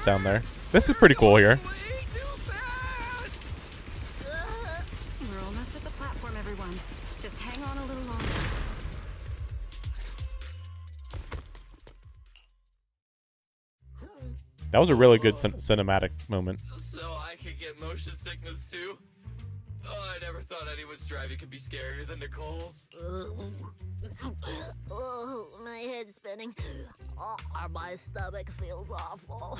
down there. This is pretty cool here. We're almost at the platform, everyone. Just hang on a little longer. That was a really good cinematic moment. So I could get motion sickness too? Oh, I never thought anyone's driving could be scarier than Nicole's. Oh, my head's spinning. Oh, my stomach feels awful.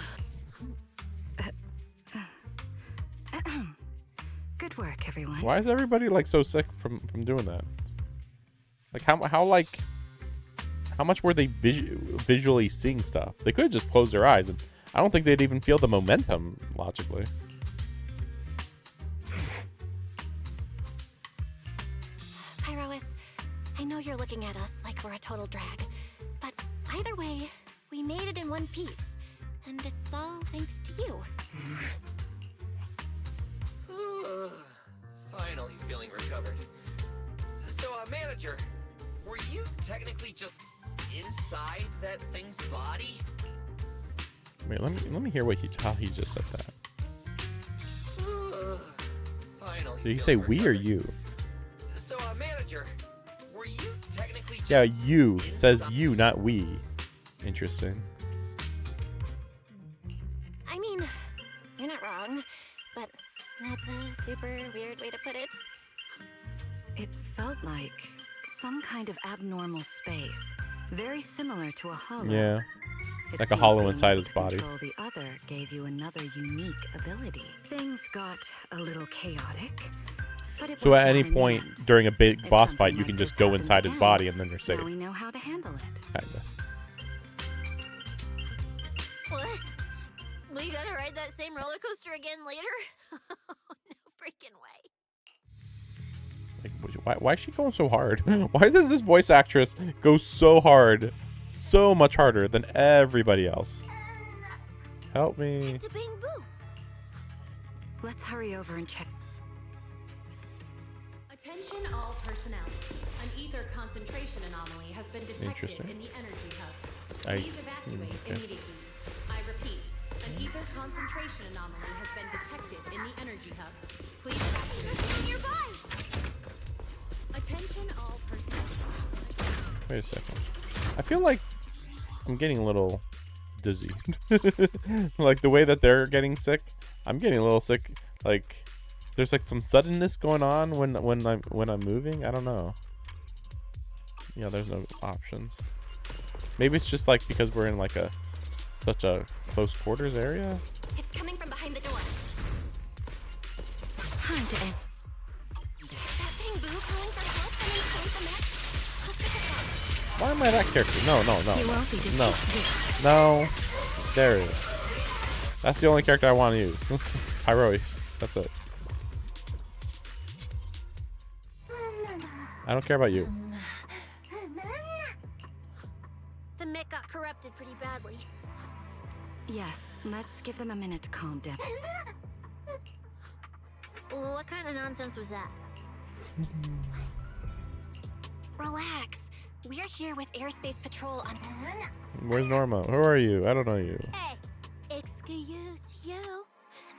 Good work, everyone. Why is everybody like so sick from doing that? Like how much were they visually seeing stuff? They could just close their eyes, and I don't think they'd even feel the momentum logically. Pyrois, I know you're looking at us like we're a total drag, but either way, we made it in one piece, and it's all thanks to you. Finally feeling recovered. So, manager, were you technically just inside that thing's body? Wait, let me hear how he just said that. Finally. Did he say we or you? So, manager, were you technically just you says you, not we. Interesting. I mean, you're not wrong, but that's a super weird way to put it. It felt like some kind of abnormal space, very similar to a hollow. Yeah, It like a seems hollow being inside able his to body. control the other gave you another unique ability. Things got a little chaotic, but it So worked at any out in the point end. during a big If boss something fight, you like can this just go happens inside his again, body and then you're safe. Now we know how to handle it. Kinda. What? We gotta ride that same roller coaster again later? No freaking way. Like, why is she going so hard? Why does this voice actress go so hard, so much harder than everybody else? Help me. It's a bang boo. Let's hurry over and check. Attention all personnel. An ether concentration anomaly has been detected Interesting. in the energy hub. I- Please evacuate okay. immediately. I repeat, an ether concentration anomaly has been detected in the energy hub. Please evacuate. Nearby. Attention all personnel. Wait a second. I feel like I'm getting a little dizzy. Like the way that they're getting sick, I'm getting a little sick. Like there's like some suddenness going on when I'm moving. I don't know. Yeah, there's no options. Maybe it's just like because we're in like such a close quarters area. It's coming from behind the door. Time to end. That bang boo calling for help and then came from that. Let's get this out. Why am I that character? No. You won't be No. defeated. No. There it is. That's the only character I want to use. Pyrois. That's it. I don't care about you. The mech got corrupted pretty badly. Yes, let's give them a minute to calm down. What kind of nonsense was that? Relax. We're here with Airspace Patrol on. Where's Norma? Who are you? I don't know you. Hey, excuse you.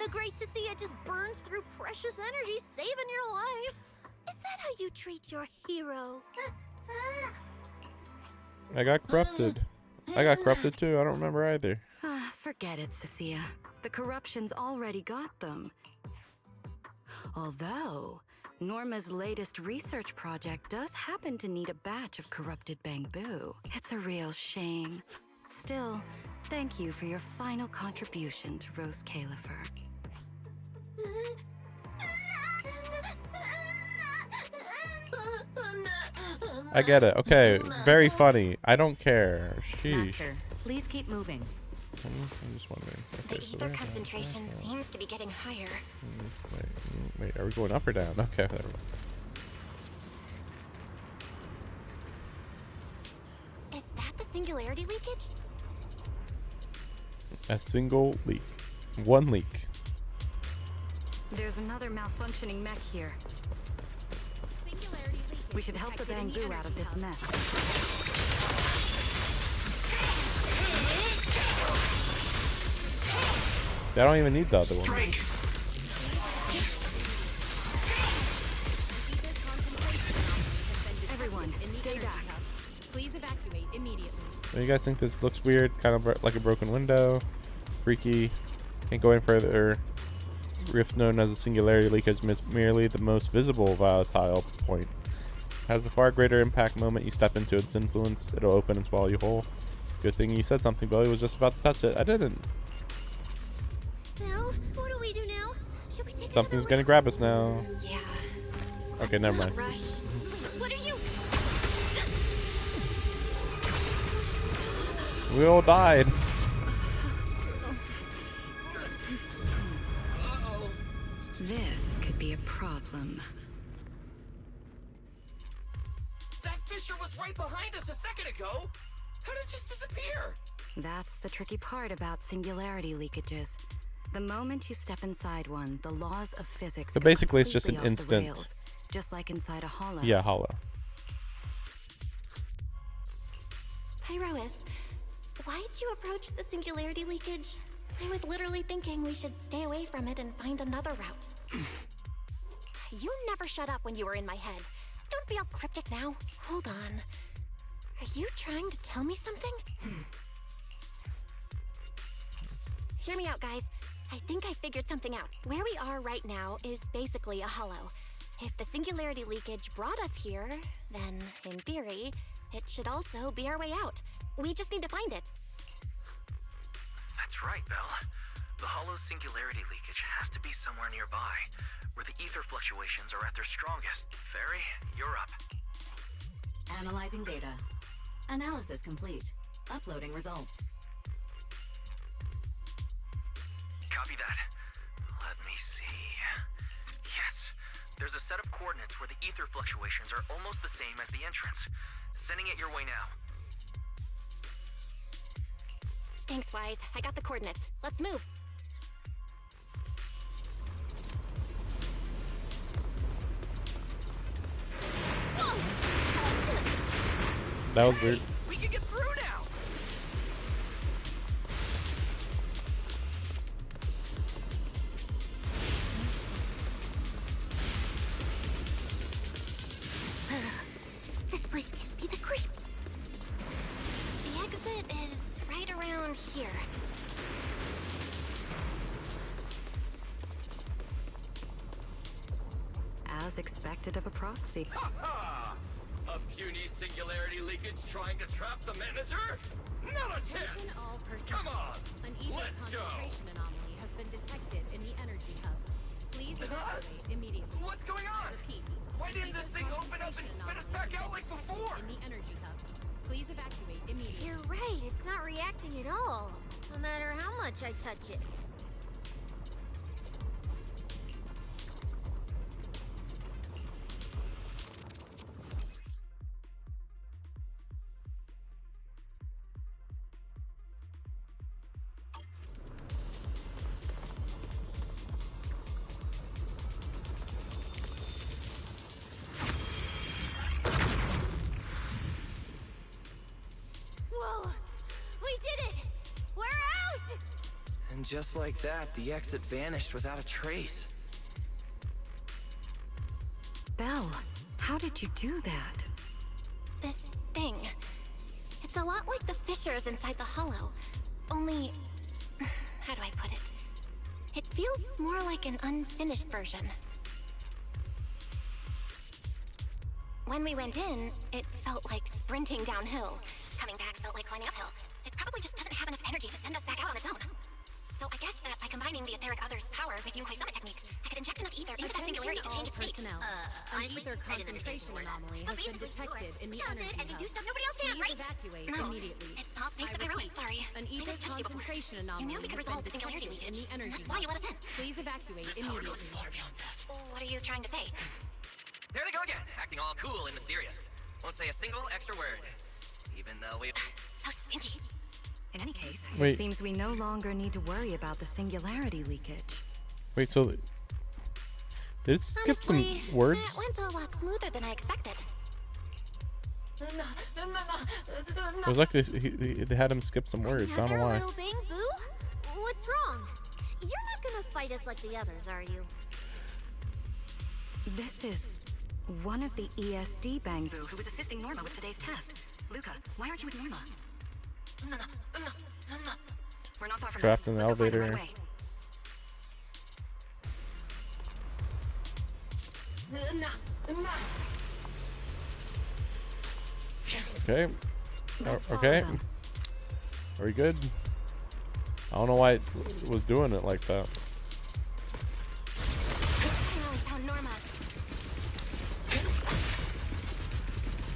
The great Cecilia just burned through precious energy saving your life. Is that how you treat your hero? I got corrupted. I got corrupted too. I don't remember either. Forget it, Cecilia. The corruption's already got them. Although, Norma's latest research project does happen to need a batch of corrupted bamboo. It's a real shame. Still, thank you for your final contribution to Rose Califer. I get it. Okay, very funny. I don't care. Sheesh. Master, please keep moving. I'm just wondering. The Okay, so ether where- concentration seems to be getting higher. Wait, are we going up or down? Okay, there we go. Is that the singularity leakage? A single leak. One leak. There's another malfunctioning mech here. Singularity leakage We should help the detected in bamboo out of energy this hub. mess. I don't even need the other one. Everyone, stay back. Please evacuate immediately. So you guys think this looks weird? Kind of like a broken window. Freaky. Can't go any further. Rift known as a singularity leakage is merely the most visible volatile point. Has a far greater impact moment you step into its influence. It'll open and swallow you whole. Good thing you said something. Billy was just about to touch it. I didn't. Well, what do we do now? Should we take Something's gonna grab us now. Yeah. Okay, never mind. Rush. What are you? We all died. This could be a problem. That fissure was right behind us a second ago. How did it just disappear? That's the tricky part about singularity leakages. The moment you step inside one, the laws of physics So go basically it's just an completely off the instant. rails, just like inside a hollow. Yeah, hollow. Pyrois, why'd you approach the singularity leakage? I was literally thinking we should stay away from it and find another route. You never shut up when you were in my head. Don't be all cryptic now. Hold on. Are you trying to tell me something? Hear me out, guys. I think I figured something out. Where we are right now is basically a hollow. If the singularity leakage brought us here, then, in theory, it should also be our way out. We just need to find it. That's right, Belle. The hollow singularity leakage has to be somewhere nearby, where the ether fluctuations are at their strongest. Fairy, you're up. Analyzing data. Analysis complete. Uploading results. Copy that. Let me see. Yes, there's a set of coordinates where the ether fluctuations are almost the same as the entrance. Sending it your way now. Thanks, Wise. I got the coordinates. Let's move. That was weird. We can get through now. This place gives me the creeps. The exit is right around here. As expected of a proxy. Ha ha! A puny singularity leakage trying to trap the manager? Not a Attention chance! all personnel. Come on! An ether Let's go! concentration anomaly has been detected in the energy hub. Please evacuate immediately. What's going on? Repeat. Why didn't this thing open up and spit us back out like before? In the energy hub. Please evacuate immediately. You're right, it's not reacting at all. No matter how much I touch it. Whoa! We did it! We're out! And just like that, the exit vanished without a trace. Belle, how did you do that? This thing. It's a lot like the fissures inside the hollow. Only... how do I put it? It feels more like an unfinished version. When we went in, it felt like sprinting downhill. Coming back felt like climbing uphill. It probably just doesn't have enough energy to send us back out on its own. So I guessed that by combining the etheric other's power with Yunhui summit techniques, I could inject enough ether into that singularity to change its state. Personnel. An ether concentration anomaly has been detected in the energy and hub. do stuff nobody else can, Please right? evacuate No. immediately. It's all thanks to I Pyrois, repeat, sorry. An I ether misjudged you before. concentration You anomaly knew we could has resolve been the singularity detected leakage. in the energy That's why you let us in. Please evacuate This power immediately. goes far beyond that. What are you trying to say? There they go again, acting all cool and mysterious. Won't say a single extra word. Even though we... So stingy. In any case, Wait. it seems we no longer need to worry about the singularity leakage. Wait, so did it skip some Honestly, words? that went a lot smoother than I expected. It was like they had him skip some words. I don't Another know why. little bang, Boo? What's wrong? You're gonna fight us like the others, are you? This is one of the ESD Bangbu who was assisting Norma with today's test. Luca, why aren't you with Norma? We're not far from Trapped in the Let's go find her elevator. right away. Okay. Let's follow Okay. them. Are we good? I don't know why it was doing it like that. Finally found Norma.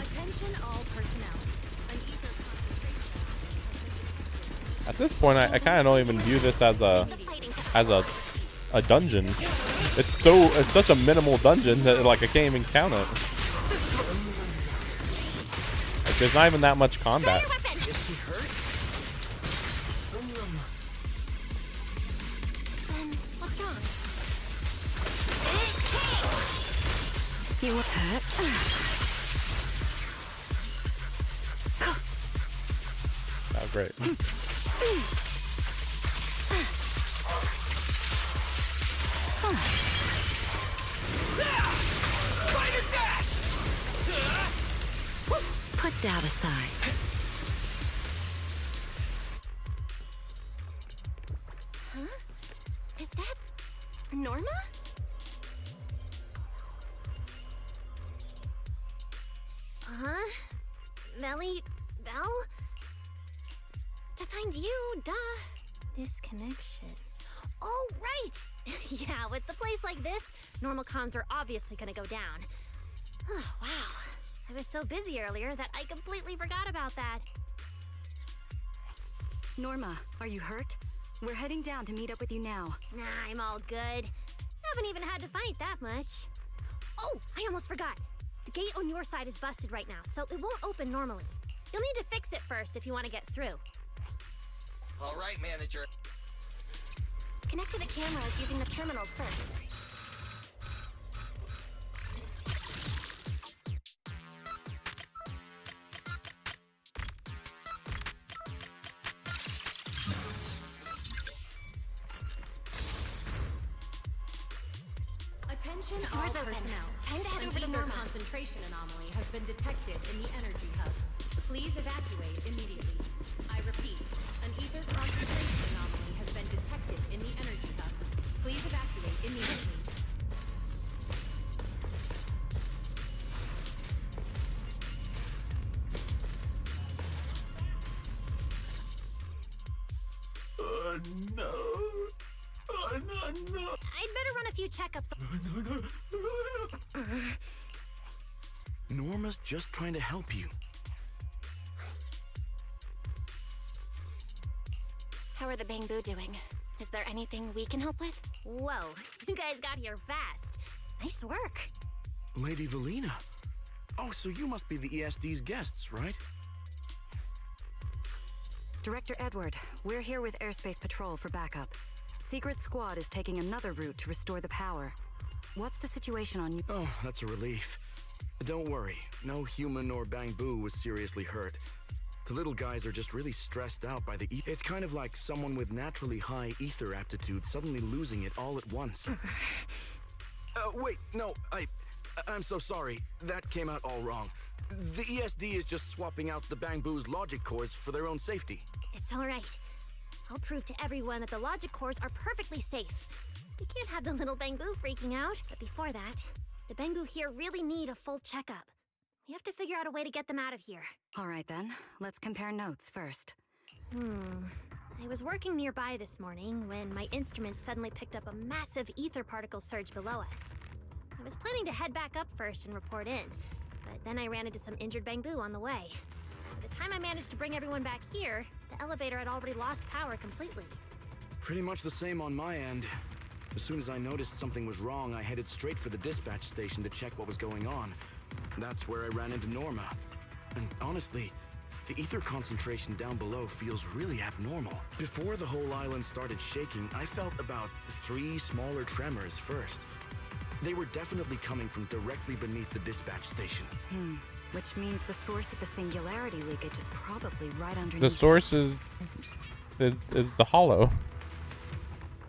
Attention all personnel. An ether concentration. At this point, I kind of don't even view this as a dungeon. It's such a minimal dungeon that like I can't even count it. Like, there's not even that much combat. Is she hurt? Then what's wrong? You were hurt? Oh, great. Fighter dash! Put doubt aside. Huh? Is that Norma? Huh? Melly? Bell? To find you, duh. Disconnection. Oh, right! Yeah, with the place like this, normal comms are obviously gonna go down. Oh, wow. I was so busy earlier that I completely forgot about that. Norma, are you hurt? We're heading down to meet up with you now. Nah, I'm all good. Haven't even had to fight that much. Oh, I almost forgot. The gate on your side is busted right now, so it won't open normally. You'll need to fix it first if you want to get through. All right, manager. Connect to the cameras using the terminals first. Attention all Doors open. personnel. Time to head An over to ether Norma. concentration anomaly has been detected in the energy hub. Please evacuate immediately. I repeat, an ether concentration anomaly has been detected in the energy hub. Please evacuate immediately. No. No. I'd better run a few checkups. Norma's just trying to help you. How are the Bangbu doing? Is there anything we can help with? Whoa, you guys got here fast. Nice work. Lady Valina. Oh, so you must be the ESD's guests, right? Director Edward, we're here with Airspace Patrol for backup. Secret Squad is taking another route to restore the power. What's the situation on you? Oh, that's a relief. Don't worry, no human or Bangbu was seriously hurt. The little guys are just really stressed out by the It's kind of like someone with naturally high ether aptitude suddenly losing it all at once. Wait, no, I'm so sorry. That came out all wrong. The ESD is just swapping out the Bangbu's logic cores for their own safety. It's all right. I'll prove to everyone that the logic cores are perfectly safe. We can't have the little Bangbu freaking out. But before that, the Bangbu here really need a full checkup. We have to figure out a way to get them out of here. All right then, let's compare notes first. I was working nearby this morning when my instruments suddenly picked up a massive ether particle surge below us. I was planning to head back up first and report in, but then I ran into some injured Bangbu on the way. By the time I managed to bring everyone back here, the elevator had already lost power completely. Pretty much the same on my end. As soon as I noticed something was wrong, I headed straight for the dispatch station to check what was going on. That's where I ran into Norma. And honestly, the ether concentration down below feels really abnormal. Before the whole island started shaking, I felt about 3 smaller tremors first. They were definitely coming from directly beneath the dispatch station. Which means the source of the singularity leakage is probably right underneath. The source is the hollow.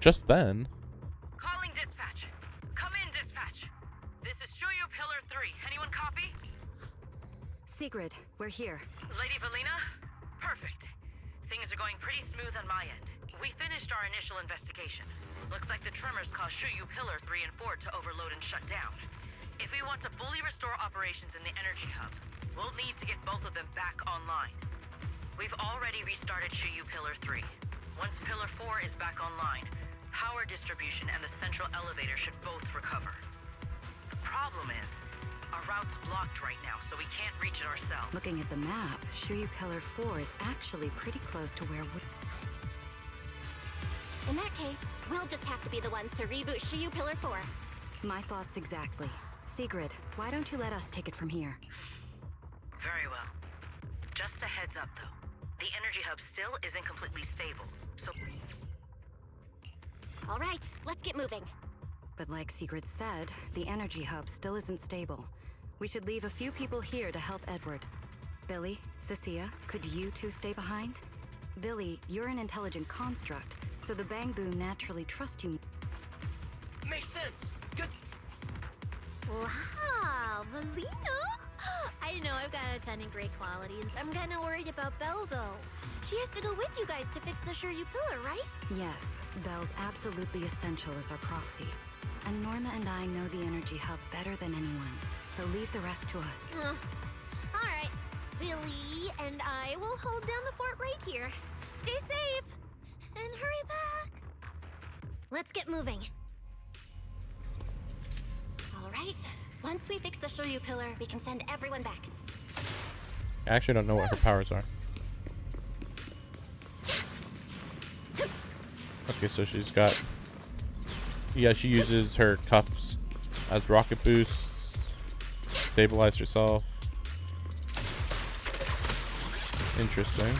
just then. Calling dispatch. Come in, dispatch. This is Shuyu Pillar 3. Anyone copy? Sigrid, we're here. Lady Valina? Perfect. Things are going pretty smooth on my end. We finished our initial investigation. Looks like the tremors caused Shuyu Pillar 3 and 4 to overload and shut down. If we want to fully restore operations in the energy hub, we'll need to get both of them back online. We've already restarted Shuyu Pillar 3. Once Pillar 4 is back online, power distribution and the central elevator should both recover. The problem is, our route's blocked right now, so we can't reach it ourselves. Looking at the map, Shuyu Pillar 4 is actually pretty close to where we... In that case, we'll just have to be the ones to reboot Shuyu Pillar 4. My thoughts exactly. Sigrid, why don't you let us take it from here? Very well. Just a heads up, though. The energy hub still isn't completely stable, so... All right, let's get moving. But like Sigrid said, the energy hub still isn't stable. We should leave a few people here to help Edward. Billy, Cecilia, could you two stay behind? Billy, you're an intelligent construct, so the Bangbu naturally trust you. Makes sense. Good. Wow, Valina? I know I've got a ton of great qualities. I'm kind of worried about Belle, though. She has to go with you guys to fix the Shuyu Pillar, right? Yes, Belle's absolutely essential as our proxy. And Norma and I know the energy hub better than anyone, so leave the rest to us. All right, Billy and I will hold down the fort right here. Stay safe and hurry back. Let's get moving. All right. Once we fix the Shuyu Pillar, we can send everyone back. I actually don't know what her powers are. Okay, so she's got... Yeah, she uses her cuffs as rocket boosts. Stabilize herself. Interesting.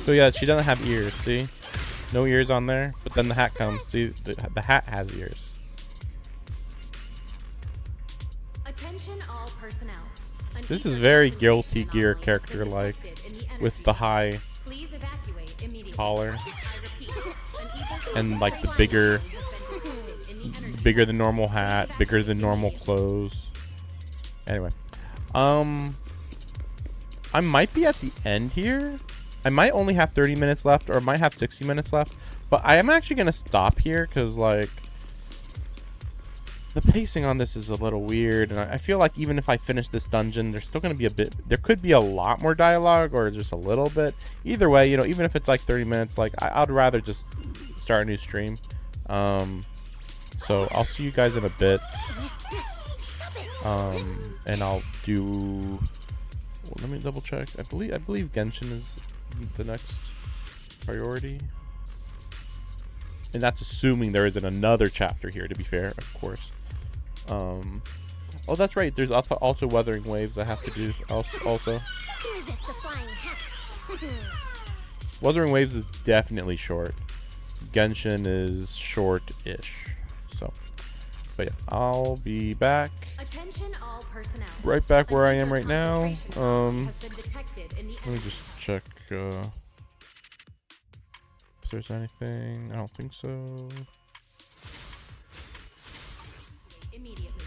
So yeah, she doesn't have ears, see? No ears on there, but then the hat comes. See, the hat has ears. Attention all personnel. This is very Guilty Gear character-like, with the high collar and like the bigger than normal hat, bigger than normal clothes. Anyway, I might be at the end here. I might only have 30 minutes left, or I might have 60 minutes left, but I am actually going to stop here because, like, the pacing on this is a little weird, and I feel like even if I finish this dungeon, there's still going to be there could be a lot more dialogue, or just a little bit. Either way, you know, even if it's like 30 minutes, like, I'd rather just start a new stream. So I'll see you guys in a bit, and I'll do... Well, let me double check. I believe Genshin is the next priority, and that's assuming there isn't another chapter here, to be fair, of course. Oh, that's right, there's also Wuthering Waves I have to do also. Wuthering Waves is definitely short. Genshin is short-ish. So, but yeah, I'll be back. Attention all personnel. Right back where I am right now. Let me just check if there's anything. I don't think so. Immediately.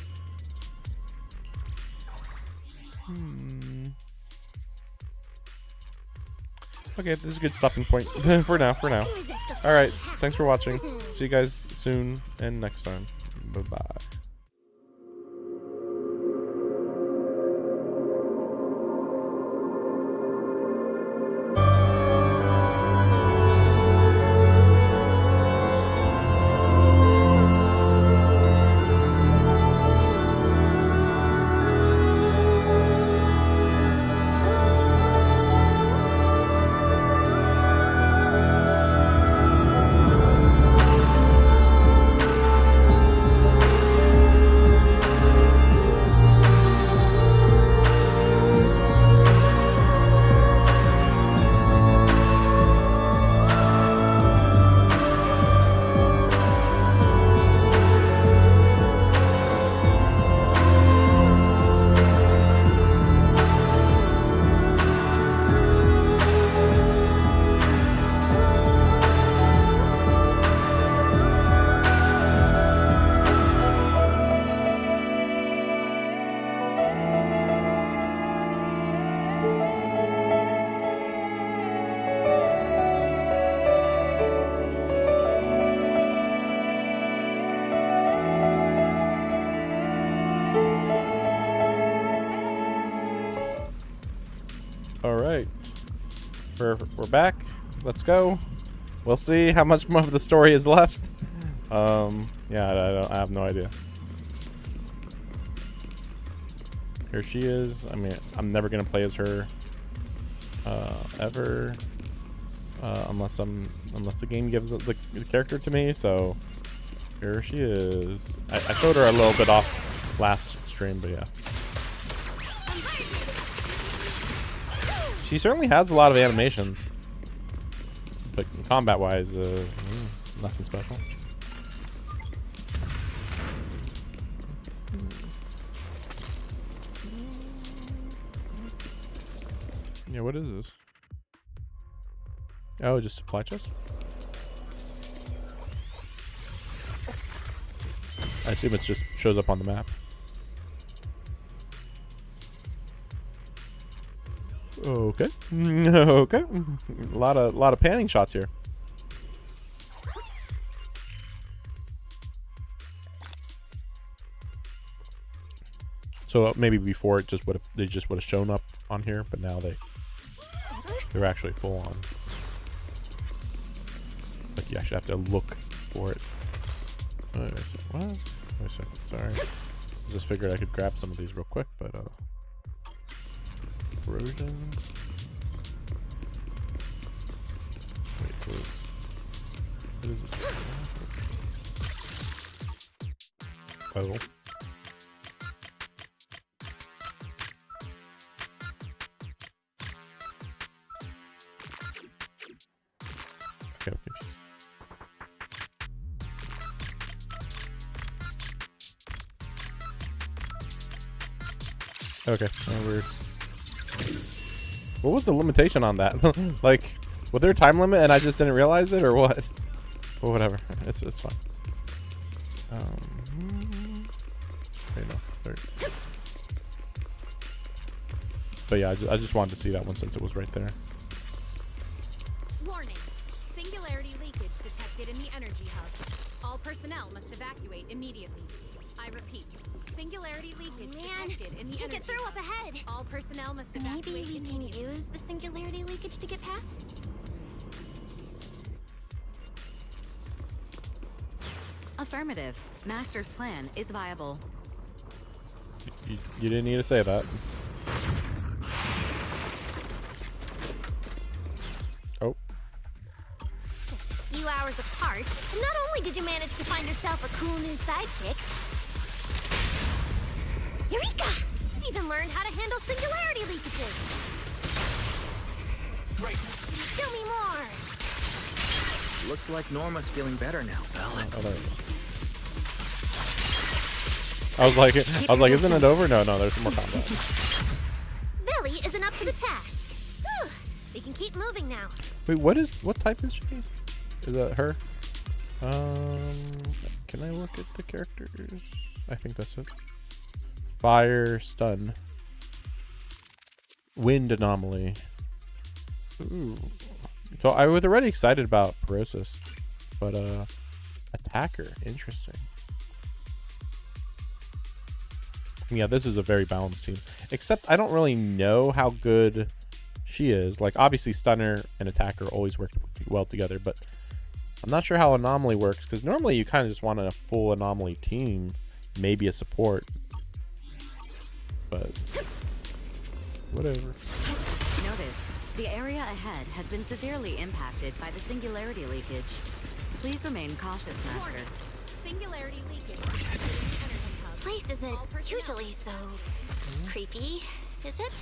Okay, this is a good stopping point for now. All right, thanks for watching. See you guys soon and next time. Bye-bye. All right, we're back. Let's go. We'll see how much more of the story is left. Yeah, I have no idea. Here she is. I mean, I'm never gonna play as her ever, unless the game gives the character to me. So here she is. I showed her a little bit off last stream, but yeah. She certainly has a lot of animations, but combat-wise, nothing special. Yeah, what is this? Oh, just supply chest? I assume it just shows up on the map. Okay. Okay. A lot of panning shots here. So maybe before they just would have shown up on here, but now they're actually full on. Like you actually have to look for it. Wait a second. What? Wait a second. Sorry. I just figured I could grab some of these real quick, but corrosion. Wait, what is it? Oh. Okay. Okay. Oh, weird. What was the limitation on that? Like, was there a time limit and I just didn't realize it, or what? Well, whatever. It's fine. Okay, no. There. But yeah, I just wanted to see that one since it was right there. Warning. Singularity leakage detected in the energy hub. All personnel must evacuate immediately. I repeat. Singularity leakage detected in the energy get through hub. up ahead. All personnel must evacuate Maybe we can immediately. use the singularity leakage to get past? Affirmative. Master's plan is viable. You didn't need to say that. Oh. Just a few hours apart, and not only did you manage to find yourself a cool new sidekick, Eureka! You've even learned how to handle singularity leakages. Right. Tell me more. Looks like Norma's feeling better now, Belle. Oh, there we go. I was like, isn't it over? No, there's more combat. Billy isn't up to the task. Whew. We can keep moving now. Wait, what type is she? Is that her? Can I look at the characters? I think that's it. Fire, stun, wind anomaly. Ooh. So I was already excited about Parosis, but attacker, interesting. Yeah, this is a very balanced team. Except I don't really know how good she is. Like, obviously stunner and attacker always work well together, but I'm not sure how anomaly works, because normally you kind of just want a full anomaly team, maybe a support. But whatever. Notice, the area ahead has been severely impacted by the singularity leakage. Please remain cautious, Master. Singularity leakage. This place isn't usually so creepy, is it?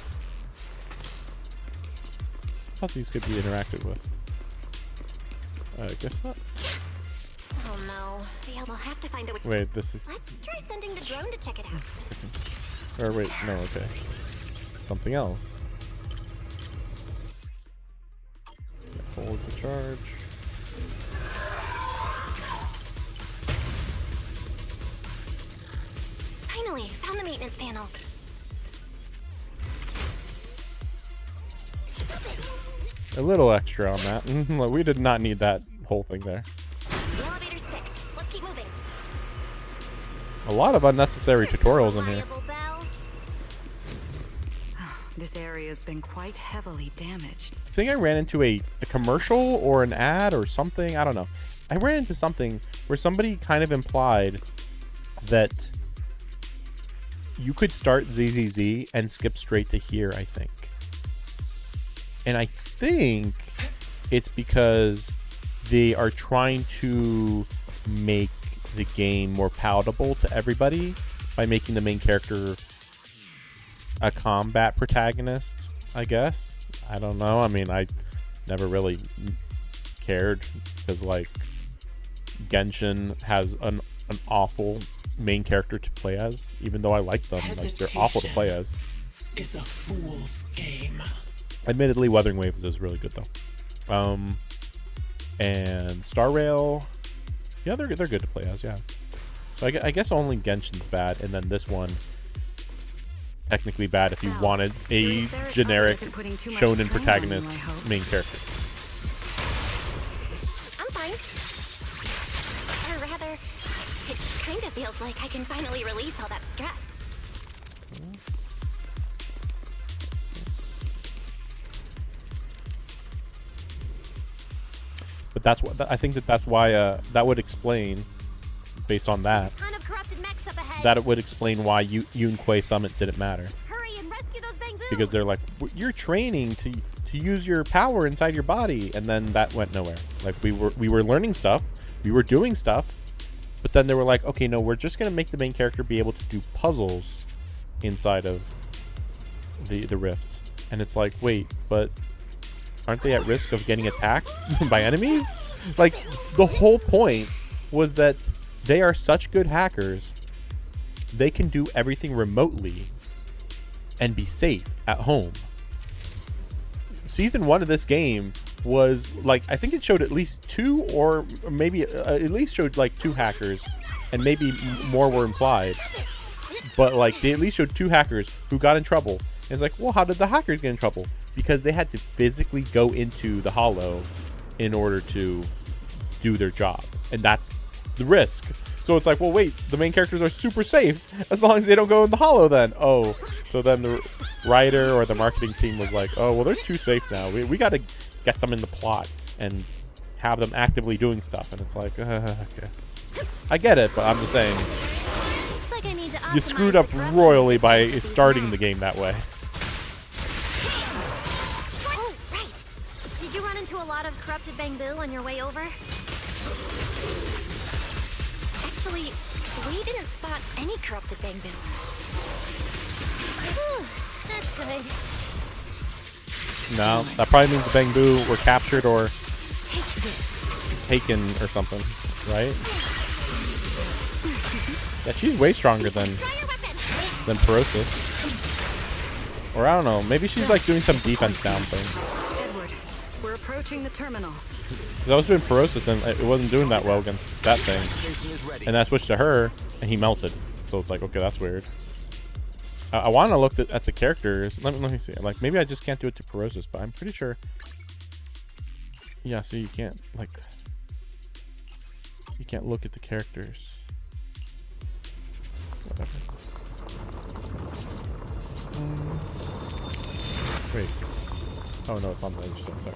I thought these could be interacted with. I guess not. Oh no. Yeah, we'll have to find a way. Wait, this is... Let's try sending the drone to check it out. Or wait, no, okay. Something else. Hold the charge. Finally, found the maintenance panel. Stop it! A little extra on that. We did not need that whole thing there. The elevator's fixed. Let's keep moving. A lot of unnecessary tutorials in here. This area's been quite heavily damaged. I think I ran into a commercial or an ad or something. I don't know. I ran into something where somebody kind of implied that you could start ZZZ and skip straight to here, I think. And I think it's because they are trying to make the game more palatable to everybody by making the main character a combat protagonist, I guess. I don't know. I mean, I never really cared because, like, Genshin has an awful main character to play as, even though I like them. Like, they're awful to play as. It's a fool's game. Admittedly, Wuthering Waves is really good though. And Star Rail, yeah, they're good to play as, yeah. So I guess only Genshin's bad, and then this one technically bad if you wanted a generic shonen protagonist main character. I'm fine. Or rather, it kind of feels like I can finally release all that stress. But that's what I think that's why that would explain, based on that, that it would explain why Yun Kuei Summit didn't matter. Hurry and rescue those Bangboos! Because they're like, you're training to use your power inside your body, and then that went nowhere. Like we were learning stuff, we were doing stuff, but then they were like, okay, no, we're just gonna make the main character be able to do puzzles inside of the rifts, and it's like, wait, but aren't they at risk of getting attacked by enemies? Like, the whole point was that they are such good hackers, they can do everything remotely and be safe at home. Season 1 of this game was, like, I think it showed at least 2, or maybe at least showed, like, 2 hackers, and maybe more were implied. But, like, they at least showed 2 hackers who got in trouble. And it's like, well, how did the hackers get in trouble? Because they had to physically go into the Hollow in order to do their job. And that's the risk. So it's like, well, wait, the main characters are super safe as long as they don't go in the Hollow then. Oh, so then the writer or the marketing team was like, oh, well, they're too safe now. We got to get them in the plot and have them actively doing stuff. And it's like, okay. I get it, but I'm just saying, Like I need to you screwed up royally by starting the game that way. Oh, right. Did you run into a lot of corrupted Bangboo on your way over? Actually, we didn't spot any corrupted Bangboo. Whew, that's good. No, that probably means the Bangboo were captured or taken or something, right? Yeah, she's way stronger than Perosis. Or I don't know, maybe she's like doing some defense down thing. Edward, we're approaching the terminal. Because I was doing Perosis and it wasn't doing that well against that thing. And I switched to her and he melted. So it's like, okay, that's weird. I want to look at the characters. Let me see. Like, maybe I just can't do it to Perosis, but I'm pretty sure. Yeah, so you can't, like, you can't look at the characters. Whatever. Wait. Oh no, it's on the other side. Sorry.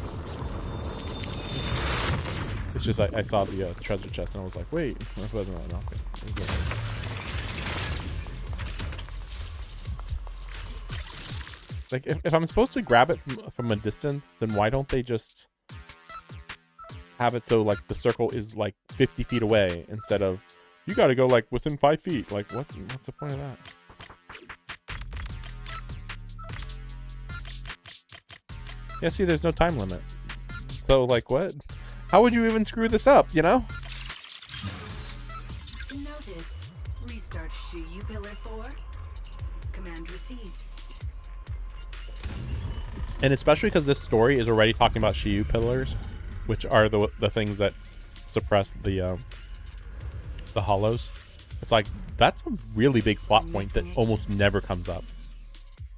It's just I saw the treasure chest and I was like, wait. That wasn't okay. Like, if I'm supposed to grab it from a distance, then why don't they just have it so, like, the circle is, like, 50 feet away instead of, you gotta go, like, within 5 feet. Like, what's the point of that? Yeah, see, there's no time limit. So, like, what? How would you even screw this up, you know? Notice. Restart Shuyu Pillar 4. Command received. And especially because this story is already talking about Shiyu pillars, which are the things that suppress the hollows. It's like, that's a really big plot point that almost never comes up.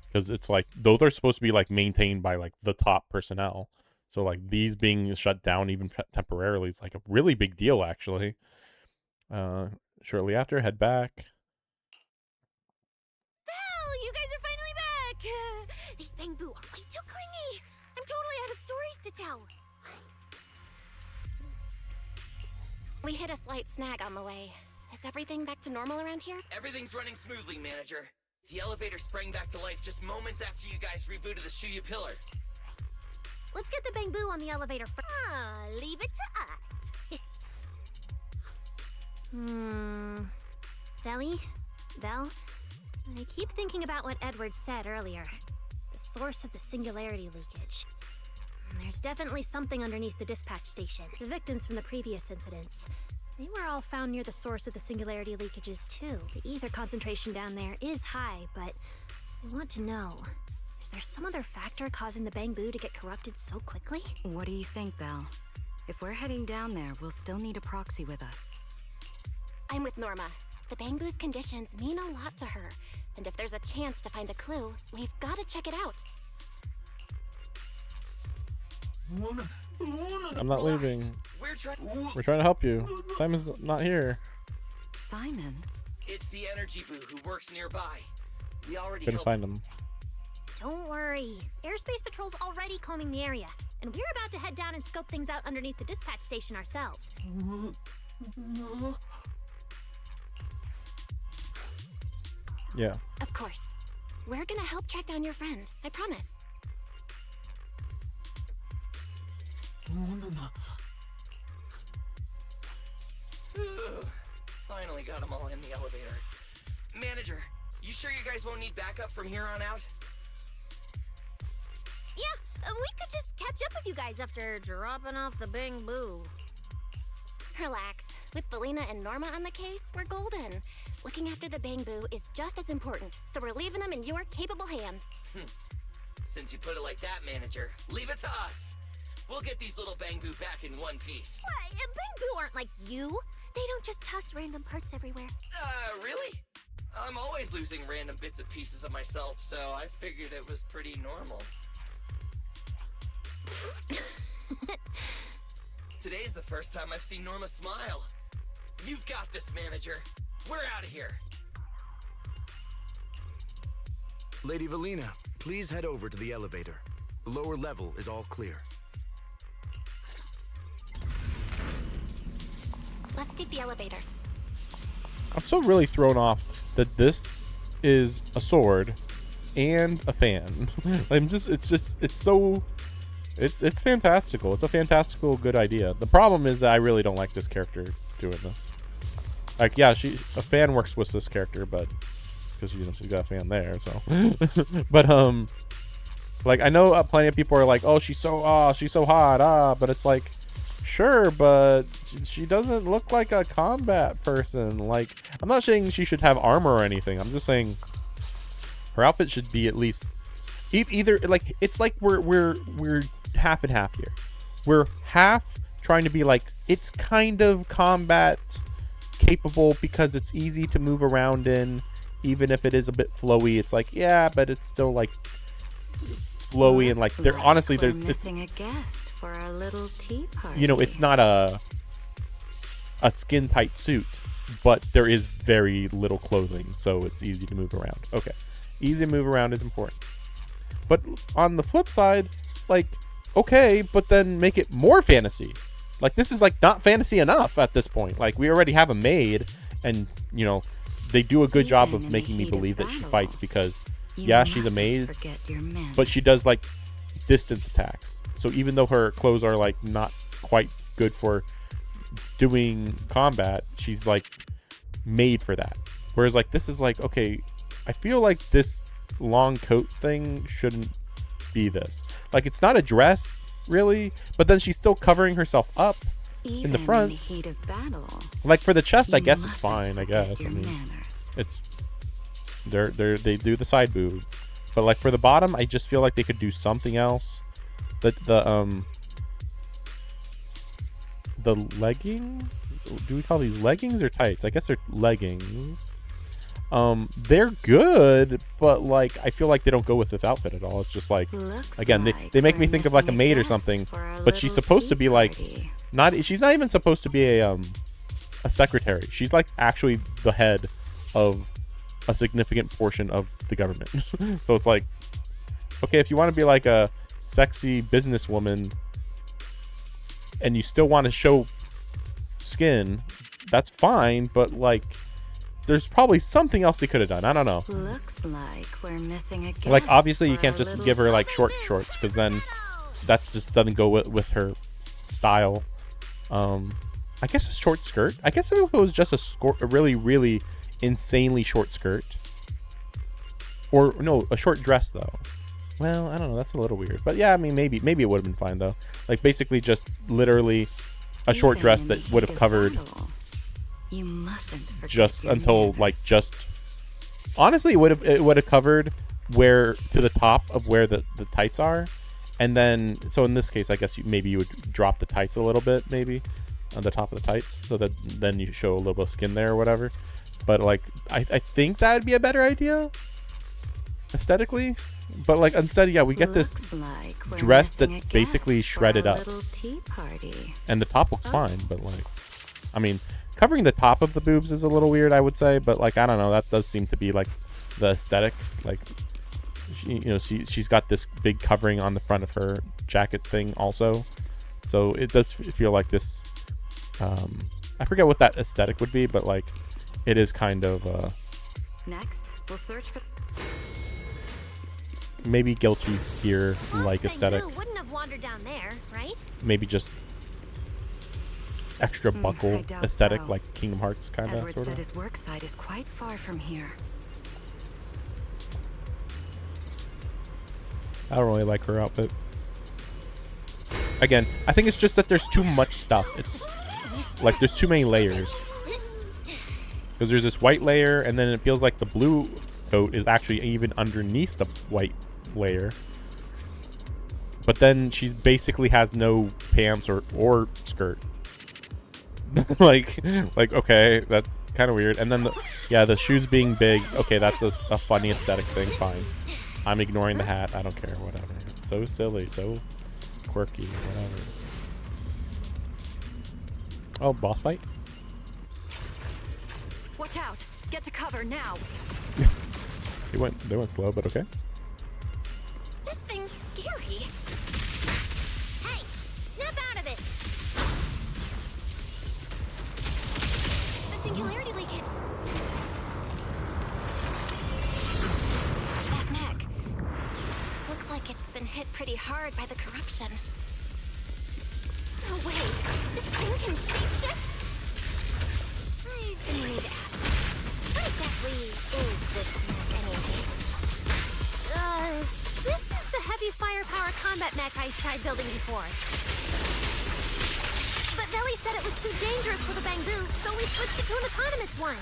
Because it's like, those are supposed to be like maintained by like the top personnel. So like these being shut down even temporarily is like a really big deal actually. Shortly after, head back. Belle, you guys are finally back! These bamboo are way too clingy. I'm totally out of stories to tell. We hit a slight snag on the way. Is everything back to normal around here? Everything's running smoothly, Manager. The elevator sprang back to life just moments after you guys rebooted the Shuyu pillar. Let's get the bamboo on the elevator first. Leave it to us. Belly? Belle? I keep thinking about what Edward said earlier. The source of the singularity leakage. There's definitely something underneath the dispatch station. The victims from the previous incidents. They were all found near the source of the singularity leakages too. The ether concentration down there is high, but I want to know, is there some other factor causing the bamboo to get corrupted so quickly? What do you think, Belle? If we're heading down there, we'll still need a proxy with us. I'm with Norma. The bamboo's conditions mean a lot to her. And if there's a chance to find a clue, we've got to check it out. I'm not leaving. We're trying to help you. Simon's not here. Simon? It's the energy boo who works nearby. We already Couldn't helped. find him. Don't worry. Airspace Patrol's already combing the area, and we're about to head down and scope things out underneath the dispatch station ourselves. Yeah. Of course. We're gonna help track down your friend. I promise. Finally got them all in the elevator. Manager, you sure you guys won't need backup from here on out? Yeah, we could just catch up with you guys after dropping off the bamboo. Relax. With Valina and Norma on the case, we're golden. Looking after the bamboo is just as important, so we're leaving them in your capable hands. Since you put it like that, Manager, leave it to us. We'll get these little bamboo back in one piece. What? Bamboo aren't like you. They don't just toss random parts everywhere. Really? I'm always losing random bits and pieces of myself, so I figured it was pretty normal. Today's the first time I've seen Norma smile. You've got this, Manager. We're out of here. Lady Valina, please head over to the elevator. The lower level is all clear. Let's take the elevator. I'm so really thrown off that this is a sword and a fan. It's fantastical. It's a fantastical good idea. The problem is that I really don't like this character doing this. Like, yeah, a fan works with this character, but because she's got a fan there, so. But like, I know plenty of people are like, oh, she's so hot, but it's like, sure, but she doesn't look like a combat person. Like, I'm not saying she should have armor or anything. I'm just saying her outfit should be at least either like, it's like we're half and half here. We're half trying to be like, it's kind of combat capable because it's easy to move around in, even if it is a bit flowy. It's like, yeah, but it's still like flowy and like there. Honestly, we're missing a guest for our little tea party. You know, it's not a skin tight suit, but there is very little clothing, so it's easy to move around. Okay, easy to move around is important. But on the flip side, like, okay, but then make it more fantasy. Like, this is like not fantasy enough at this point. Like, we already have a maid, and you know, they do a good job of making me believe that she fights because, yeah, she's a maid, but she does like distance attacks. So even though her clothes are like not quite good for doing combat, she's like made for that. Whereas like this is like, okay, I feel like this long coat thing shouldn't be this. Like, it's not a dress really, but then she's still covering herself up in the front. In the heat of battle, like for the chest, I guess it's fine. I guess. I mean, it's they do the side boob, but like for the bottom, I just feel like they could do something else. The leggings. Do we call these leggings or tights? I guess they're leggings. They're good, but like I feel like they don't go with this outfit at all. It's just like, again, they make me think of like a maid or something, but she's supposed to be like she's not even supposed to be a secretary. She's like actually the head of a significant portion of the government. So it's like, okay, if you want to be like a sexy businesswoman and you still want to show skin, that's fine, but like there's probably something else they could have done. I don't know. Looks like we're missing a guest. Like obviously you for can't a just little give her like short shorts, because then that just doesn't go with her style. I guess a short skirt. I guess if it was just a really, really insanely short skirt. Or no, a short dress though. Well, I don't know. That's a little weird. But yeah, I mean, maybe it would have been fine though. Like basically just literally a short dress that would have covered You mustn't forget just your until manners. like just. Honestly, it would have covered where to the top of where the tights are, and then so in this case, I guess maybe you would drop the tights a little bit, maybe on the top of the tights, so that then you show a little bit of skin there or whatever. But like I think that would be a better idea aesthetically. But like instead, yeah, we get this like dress that's basically shredded up, Tea party. and the top looks fine. But like, I mean, covering the top of the boobs is a little weird, I would say. But like, I don't know, that does seem to be like the aesthetic. Like, she's got this big covering on the front of her jacket thing also, so it does feel like this. I forget what that aesthetic would be, but like, it is kind of Next, we'll search for maybe Guilty Gear like aesthetic. Boo wouldn't have wandered down there, right? Maybe just extra buckle I doubt aesthetic, so. like Kingdom Hearts kind of Edward sort said of. his work site is quite far from here. I don't really like her outfit. Again, I think it's just that there's too much stuff. It's like there's too many layers. Because there's this white layer, and then it feels like the blue coat is actually even underneath the white layer. But then she basically has no pants or skirt. like okay, that's kind of weird. And then the shoes being big, okay, that's a funny aesthetic thing, fine. I'm ignoring the hat, I don't care, whatever. So silly, so quirky, whatever. Oh, boss fight? Watch out! Get to cover now! They went slow, but okay. This thing's scary. Hey, snap out of it. The singularity leakage. That mech. Looks like it's been hit pretty hard by the corruption. No way. This thing can shapeshift? I didn't mean to ask. What exactly is this mech anyway? This is the heavy firepower combat mech I tried building before. But Belly said it was too dangerous for the Bangoo, so we switched it to an autonomous one.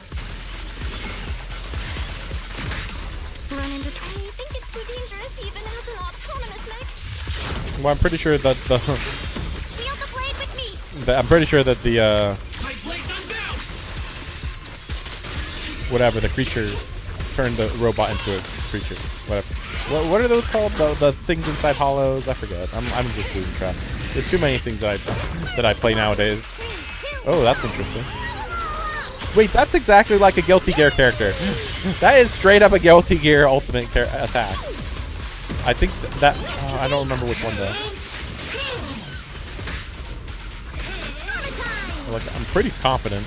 Run into I think it's too dangerous even as an autonomous mech. Well, I'm pretty sure that Wield the blade with me! I'm pretty sure that the whatever, the creature turned the robot into a creature. Whatever. What are those called? The things inside hollows? I forget. I'm just losing track. There's too many things that I play nowadays. Oh, that's interesting. Wait, that's exactly like a Guilty Gear character. That is straight up a Guilty Gear ultimate attack. I think that I don't remember which one though. Like, I'm pretty confident.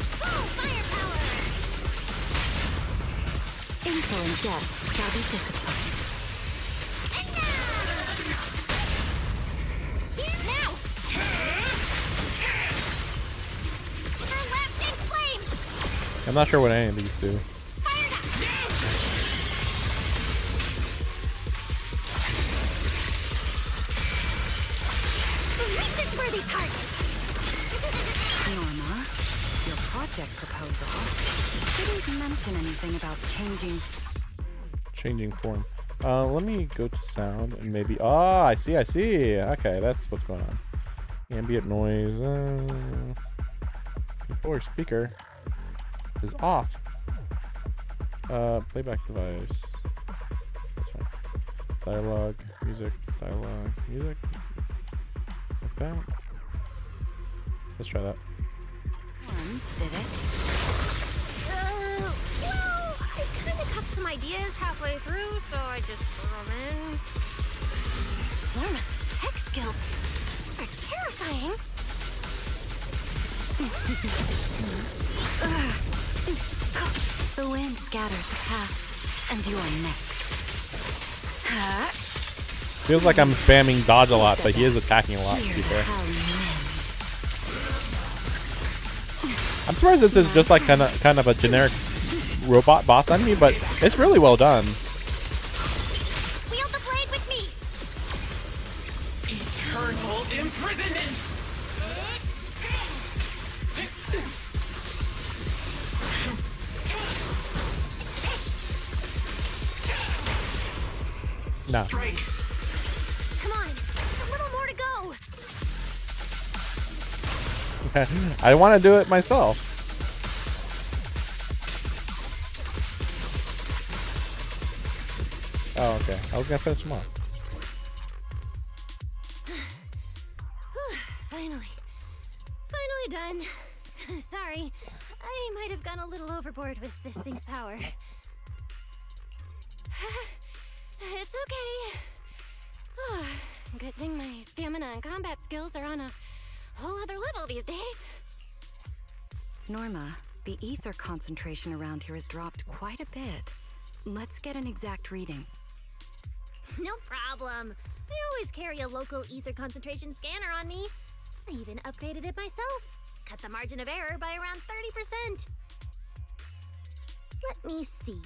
Insolent guests shall be disciplined. Now! Her left big flame! I'm not sure what any of these do. Research-worthy target! Norma, your project proposal didn't mention anything about Changing form. Let me go to sound and maybe. Oh, I see. Okay, that's what's going on. Ambient noise. Controller speaker is off. Playback device. That's fine. Dialogue, music, like that. Let's try that. Did it? Well, I kind of got some ideas halfway through, so I just threw them in. Norma's tech skills are terrifying. The wind scatters the path, and you're next. Feels like I'm spamming dodge a lot, but he is attacking a lot, to be fair. I'm surprised this is just like kind of a generic robot boss enemy, but it's really well done. Wield the blade with me. Eternal imprisonment. No. Come on, just a little more to go. I want to do it myself. Oh, okay. I was gonna finish them off. Finally done. Sorry, I might have gone a little overboard with this thing's power. It's okay. Good thing my stamina and combat skills are on a whole other level these days. Norma, the ether concentration around here has dropped quite a bit. Let's get an exact reading. No problem. I always carry a local ether concentration scanner on me. I even upgraded it myself. Cut the margin of error by around 30%. Let me see.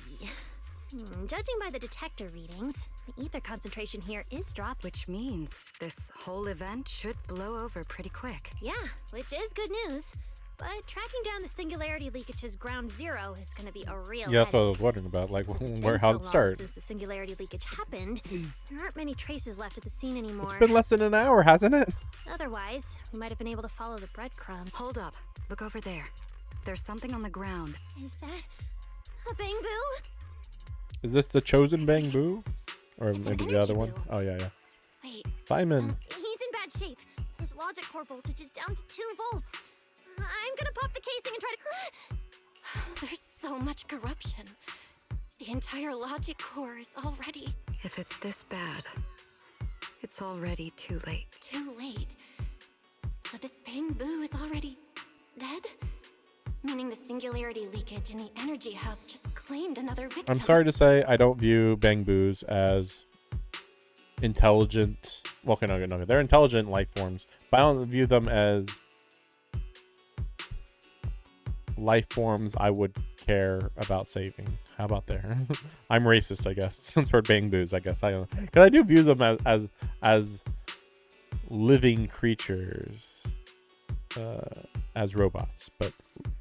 Judging by the detector readings, the ether concentration here is dropped. Which means this whole event should blow over pretty quick. Yeah, which is good news. But tracking down the singularity leakage's ground zero is going to be a real Yeah, that's what I headache. was wondering about. Like, Since it's where, been how'd so it long start? Since the singularity leakage happened, there aren't many traces left at the scene anymore. It's been less than an hour, hasn't it? Otherwise, we might have been able to follow the breadcrumbs. Hold up. Look over there. There's something on the ground. Is that a bang-boo? Is this the chosen Bang Boo? Or maybe the other one? boo. Oh, yeah. Wait. Simon. He's in bad shape. His logic core voltage is down to 2 volts. I'm gonna pop the casing and try to... There's so much corruption. The entire logic core is already... If it's this bad, it's already too late. Too late. So this Bang Boo is already dead? Meaning the singularity leakage in the energy hub just claimed another victim. I'm sorry to say, I don't view Bang Boos as intelligent. Well, okay, no. They're intelligent life forms, but I don't view them as life forms I would care about saving. How about there? I'm racist, I guess, toward Bang Boos. I guess I don't, because I do view them as living creatures, as robots. But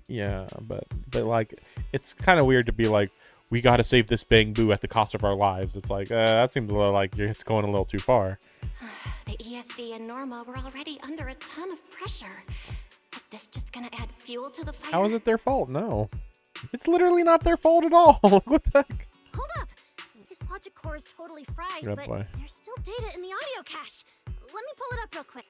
yeah, but like, it's kind of weird to be like, we got to save this Bang Boo at the cost of our lives. It's like, that seems a little like it's going a little too far. The ESD and Norma were already under a ton of pressure. Is this just gonna add fuel to the fire? How is it their fault? No. It's literally not their fault at all. What the heck? Hold up! His logic core is totally fried, Oh, but boy. there's still data in the audio cache. Let me pull it up real quick.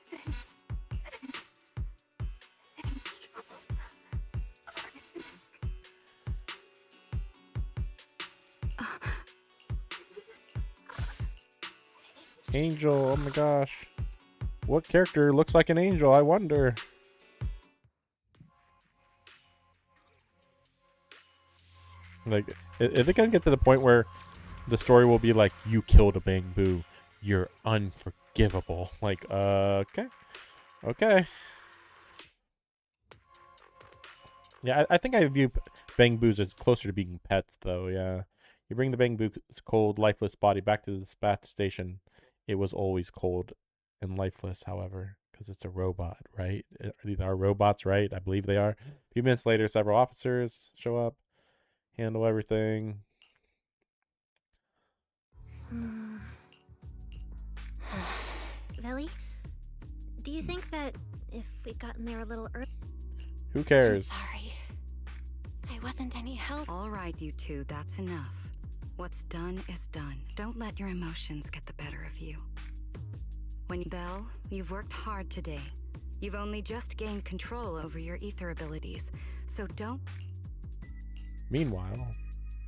Angel, oh my gosh. What character looks like an angel? I wonder. Like, is it gonna get to the point where the story will be like, you killed a Bang Boo, you're unforgivable? Like, okay. Yeah, I think I view Bang Boos as closer to being pets, though. Yeah, you bring the Bang Boo's cold, lifeless body back to the dispatch station. It was always cold and lifeless, however, because it's a robot, right? These are robots, right? I believe they are. A few minutes later, several officers show up, handle everything. Velly, do you think that if we'd gotten there a little early... Who cares? Sorry. I wasn't any help. All right, you two, that's enough. What's done is done. Don't let your emotions get the better of you. Belle, you've worked hard today. You've only just gained control over your ether abilities, so don't... Meanwhile...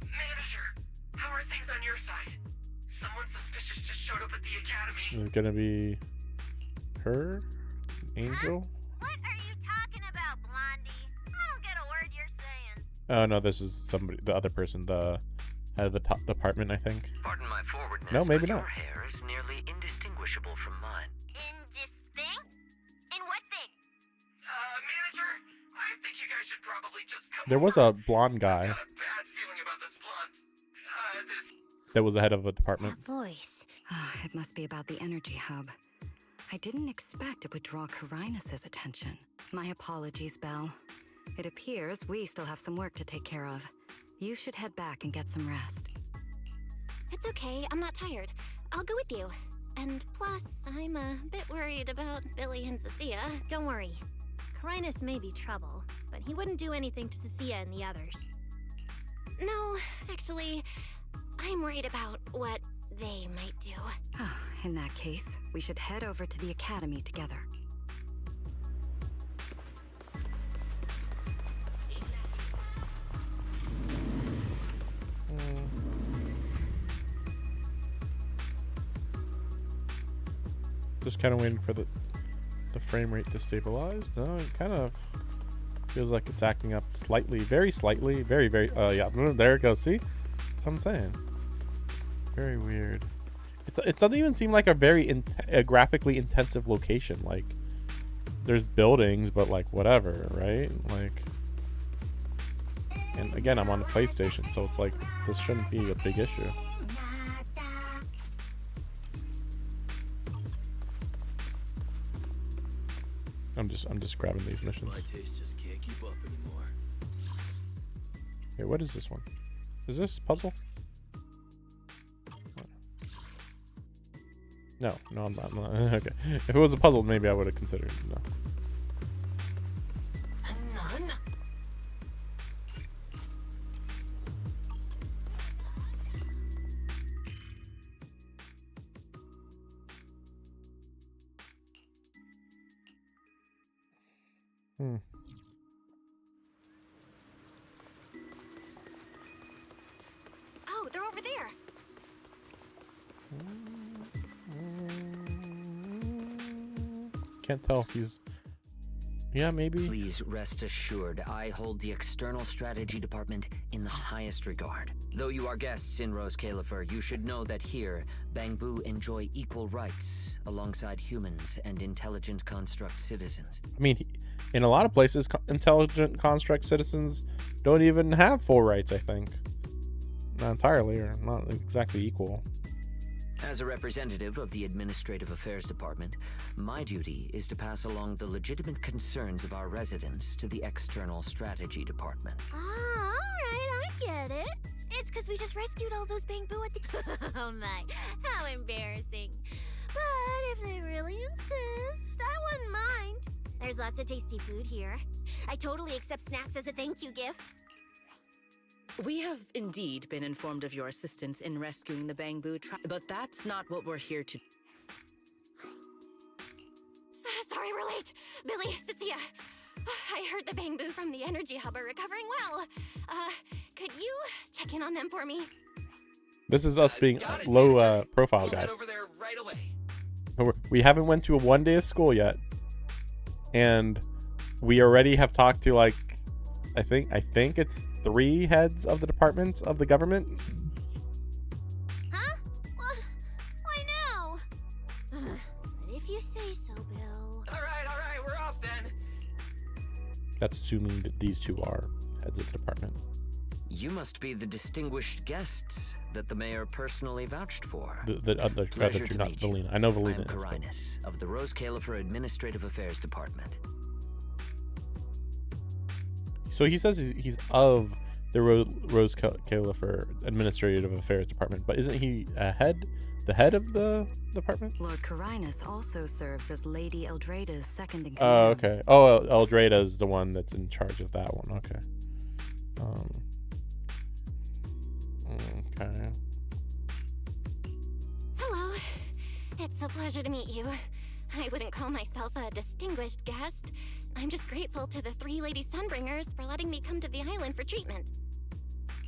Manager, how are things on your side? Someone suspicious just showed up at the academy. Is it gonna be her? Angel? What are you talking about, Blondie? I don't get a word you're saying. Oh no, this is somebody, the other person, the head of the top department, I think. Pardon my forwardness, No, maybe but not. your hair is nearly indistinguishable from mine. Indistinct? In what thing? Manager, I think you guys should probably just come There was a blonde guy Got a bad feeling about this blonde. This that was the head of a department. Voice. It must be about the energy hub. I didn't expect it would draw Carinus' attention. My apologies, Belle. It appears we still have some work to take care of. You should head back and get some rest. It's okay, I'm not tired. I'll go with you. And plus, I'm a bit worried about Billy and Cecilia. Don't worry. Carinus may be trouble, but he wouldn't do anything to Cecilia and the others. No, actually, I'm worried about what they might do. In that case, we should head over to the academy together. Just kind of waiting for the frame rate to stabilize. No, it kind of feels like it's acting up slightly, very slightly, very, yeah, there it goes. See? That's what I'm saying. Very weird. It doesn't even seem like a very graphically intensive location. Like, there's buildings, but like whatever, right? Like, and again, I'm on the PlayStation, so it's like this shouldn't be a big issue. I'm just grabbing these missions. My taste just can't keep up anymore. Hey, what is this one? Is this puzzle? No, I'm not. Okay. If it was a puzzle, maybe I would have considered. No. Oh, they're over there. Can't tell if he's... Yeah, maybe. Please rest assured, I hold the external strategy department in the highest regard. Though you are guests in Rose Califer, you should know that here, Bangbu enjoy equal rights alongside humans and intelligent construct citizens. I mean, in a lot of places, intelligent construct citizens don't even have full rights, I think. Not entirely, or not exactly equal. As a representative of the Administrative Affairs Department, my duty is to pass along the legitimate concerns of our residents to the External Strategy Department. Ah, alright, I get it. It's because we just rescued all those Bangbu at the... Oh my, how embarrassing. But if they really insist, I wouldn't mind. There's lots of tasty food here. I totally accept snacks as a thank you gift. We have indeed been informed of your assistance in rescuing the Bangbu but that's not what we're here to... Sorry we're late. Billy, Cecilia. I heard the Bangbu from the energy hub are recovering well. Could you check in on them for me? This is us being low profile guys. Over there right away. We haven't went to a 1 day of school yet, and we already have talked to like I think it's 3 heads of the departments of the government. Huh? Why now? But if you say so, Bill. Alright, we're off then. That's assuming that these 2 are heads of the department. You must be the distinguished guests that the mayor personally vouched for. The other 2, not Valina. I know Valina is. I'm Carinus of the Rose Califer Administrative Affairs Department. So he says he's of the Rose Califer Administrative Affairs Department, but isn't he the head of the department? Lord Carinus also serves as Lady Eldrada's second in Oh, command. okay. Oh, Eldrada is the one that's in charge of that one. Okay. Okay. Hello. It's a pleasure to meet you. I wouldn't call myself a distinguished guest. I'm just grateful to the 3 Lady Sunbringers for letting me come to the island for treatment.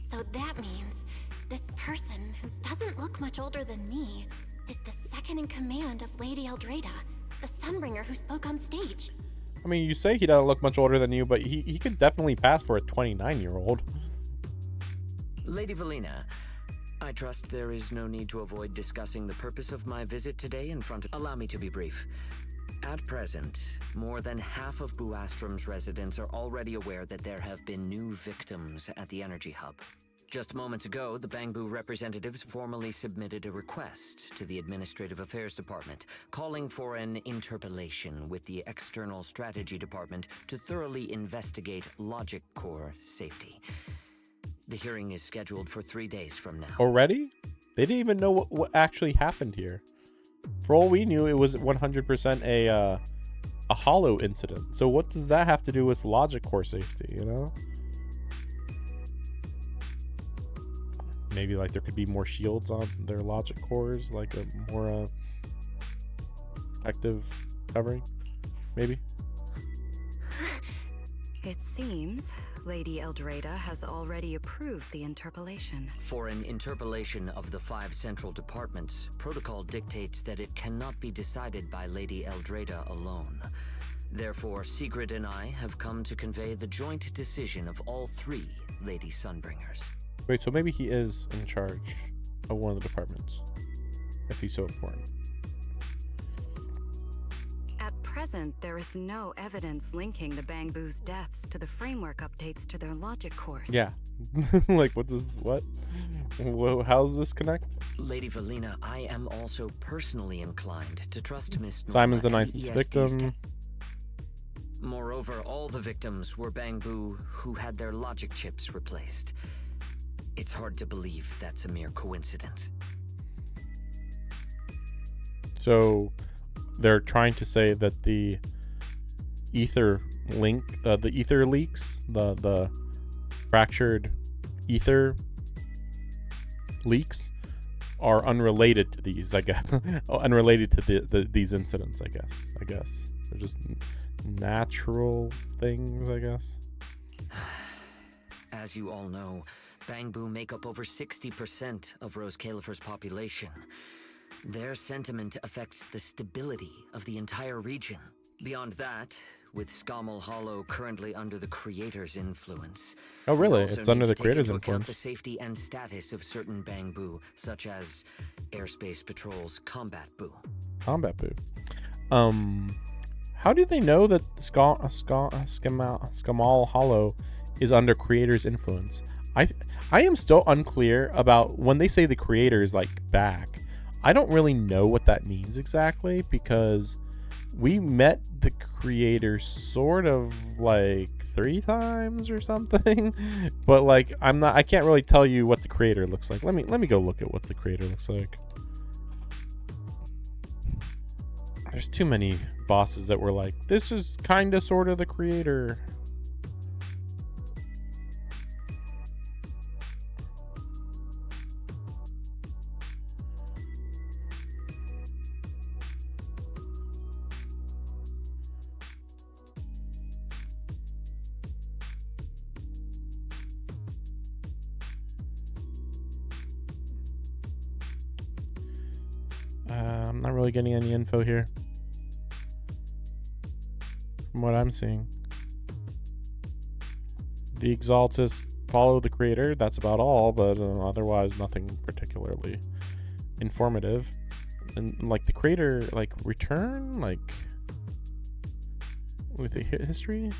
So that means this person who doesn't look look much older than me, is the second in command of Lady Eldrada, the Sunbringer who spoke on stage. I mean, you say he doesn't look much older than you, but he could definitely pass for a 29-year-old. Lady Valina, I trust there is no need to avoid discussing the purpose of my visit today in front of... Allow me to be brief. At present, more than half of Buastrom's residents are already aware that there have been new victims at the Energy Hub. Just moments ago, the Bangbu representatives formally submitted a request to the Administrative Affairs Department, calling for an interpellation with the External Strategy Department to thoroughly investigate Logic Core safety. The hearing is scheduled for 3 days from now. Already? They didn't even know what actually happened here. For all we knew, it was 100% a hollow incident. So what does that have to do with Logic Core safety, you know? Maybe like there could be more shields on their Logic Cores, like a more active covering, maybe? It seems Lady Eldrada has already approved the interpellation. For an interpellation of the 5 central departments, protocol dictates that it cannot be decided by Lady Eldrada alone. Therefore, Sigrid and I have come to convey the joint decision of all 3 Lady Sunbringers. Wait, so maybe he is in charge of one of the departments, if he's so important. At present, there is no evidence linking the Bangbu's deaths to the framework updates to their Logic Cores. Yeah. Like, what? How does this connect? Lady Valina, I am also personally inclined to trust Miss Simon's a Norma nice and victim. Moreover, all the victims were Bangbu who had their logic chips replaced. It's hard to believe that's a mere coincidence. So they're trying to say that the ether link, the ether leaks, the fractured ether leaks are unrelated to these, I guess. Unrelated to these incidents, I guess. They're just natural things, I guess. As you all know, Bangbu make up over 60% of Rose Califer's population. Their sentiment affects the stability of the entire region. Beyond that, with Scommel Hollow currently under the Creator's influence. Oh, really? we also It's under need the to take Creator's into account influence. the safety and status of certain Bangbu, such as Airspace Patrol's Combat Boo. Combat Boo. How do they know that Scommel Hollow is under Creator's influence? I am still unclear about when they say the Creator is like back. I don't really know what that means exactly, because we met the Creator sort of like 3 times or something. But like I can't really tell you what the Creator looks like. Let me go look at what the Creator looks like. There's too many bosses that were like, this is kind of sort of the Creator. I'm not really getting any info here from what I'm seeing. The Exaltus follow the Creator, that's about all, but otherwise nothing particularly informative. And like the Creator, like return, like with the history.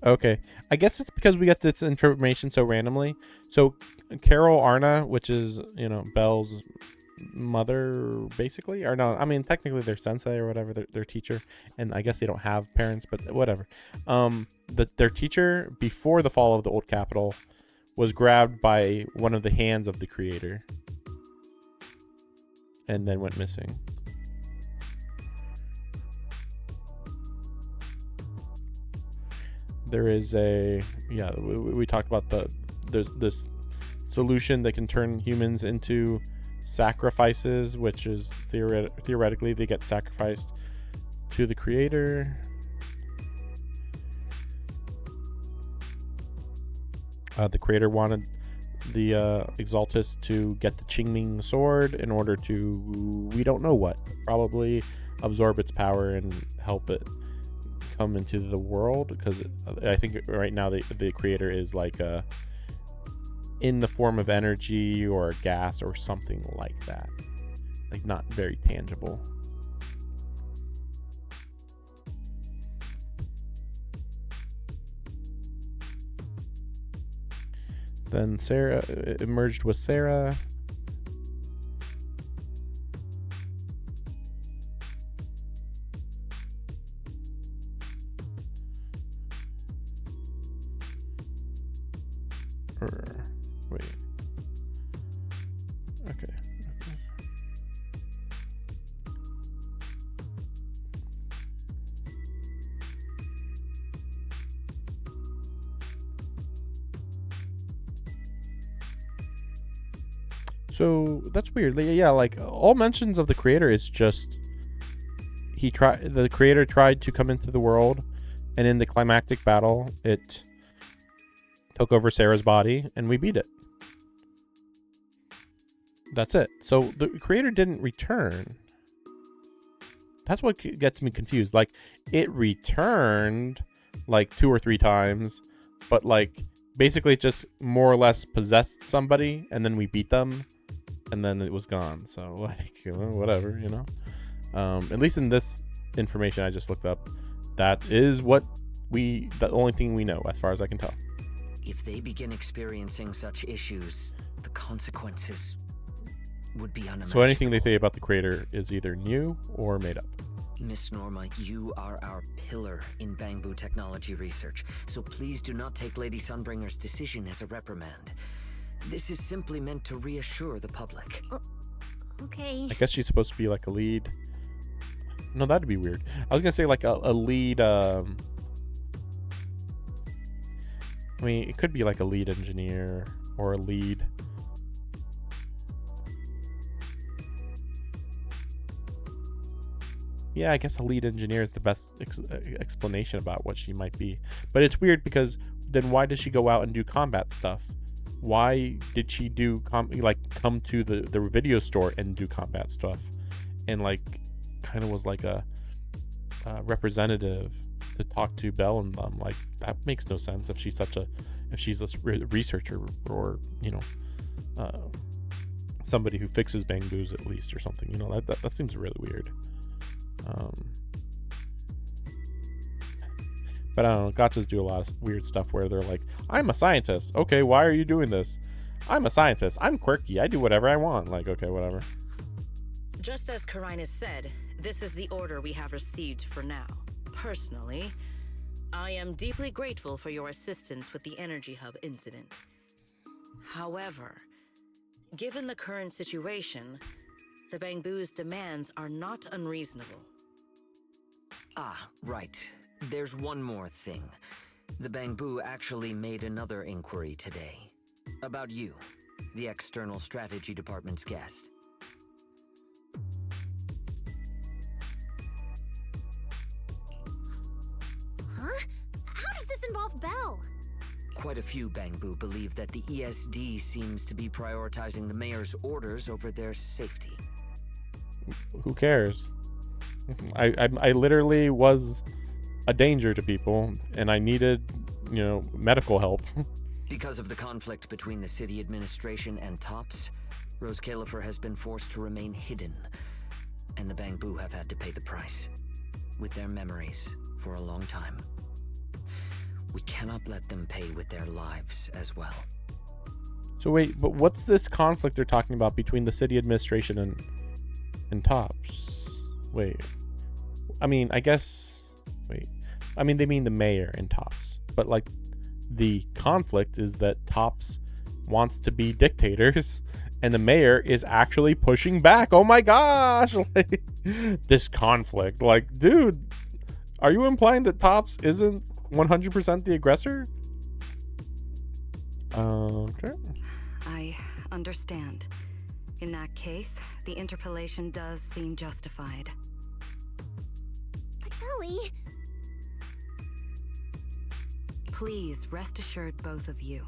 Okay, I guess it's because we got this information so randomly. So Carol Arna, which is, you know, Belle's mother, basically, or no, I mean technically they're sensei or whatever, their teacher, and I guess they don't have parents, but whatever. Their teacher before the fall of the old capital was grabbed by one of the hands of the Creator, and then went missing. There is a, yeah, we talked about there's this solution that can turn humans into sacrifices, which is theoretically they get sacrificed to the creator. The creator wanted the Exaltus to get the Qingming sword in order to, we don't know what, probably absorb its power and help it come into the world, because I think right now the creator is like in the form of energy or gas or something like that, like not very tangible. Then Sarah emerged with Sarah. Wait. Okay. So that's weird. Yeah, like all mentions of the creator is just the creator tried to come into the world, and in the climactic battle, it took over Sarah's body, and we beat it. That's it. So the creator didn't return. That's what gets me confused. Like, it returned like 2 or 3 times, but like basically it just more or less possessed somebody, and then we beat them, and then it was gone. So like, whatever, you know. At least in this information I just looked up, that is the only thing we know as far as I can tell. If they begin experiencing such issues, the consequences would be unimaginable. So anything they say about the creator is either new or made up. Miss Norma, you are our pillar in Bangbu technology research, so please do not take Lady Sunbringer's decision as a reprimand. This is simply meant to reassure the public. Okay. I guess she's supposed to be like a lead. No, that'd be weird. I was gonna say like a lead. I mean, it could be like a lead engineer or a lead. Yeah, I guess a lead engineer is the best explanation about what she might be. But it's weird because then why does she go out and do combat stuff? Why did she do come to the video store and do combat stuff, and like kind of was like a representative to talk to Belle and them? Like, that makes no sense if she's a researcher, or you know, somebody who fixes Bangboos at least or something. You know, that seems really weird. But I don't know, gotchas do a lot of weird stuff where they're like, I'm a scientist. Okay, why are you doing this? I'm a scientist. I'm quirky. I do whatever I want. Like, okay, whatever. Just as Karinus said, this is the order we have received for now. Personally, I am deeply grateful for your assistance with the Energy Hub incident. However, given the current situation, the Bangbu's demands are not unreasonable. Ah, right. There's one more thing. The Bangbu actually made another inquiry today. About you, the External Strategy Department's guest. Huh? How does this involve Belle? Quite a few Bangbu believe that the ESD seems to be prioritizing the mayor's orders over their safety. Who cares? I literally was a danger to people, and I needed, you know, medical help. Because of the conflict between the city administration and TOPS, Rose Califer has been forced to remain hidden, and the Bangbu have had to pay the price with their memories for a long time. We cannot let them pay with their lives as well. So wait, but what's this conflict they're talking about between the city administration and TOPS? Wait, I mean, I guess, wait, I mean, they mean the mayor and TOPS, but like the conflict is that TOPS wants to be dictators and the mayor is actually pushing back. Oh my gosh, like, this conflict, like, dude, are you implying that TOPS isn't 100% the aggressor? Okay. I understand. In that case, the interpolation does seem justified. But Ellie... Please rest assured, both of you.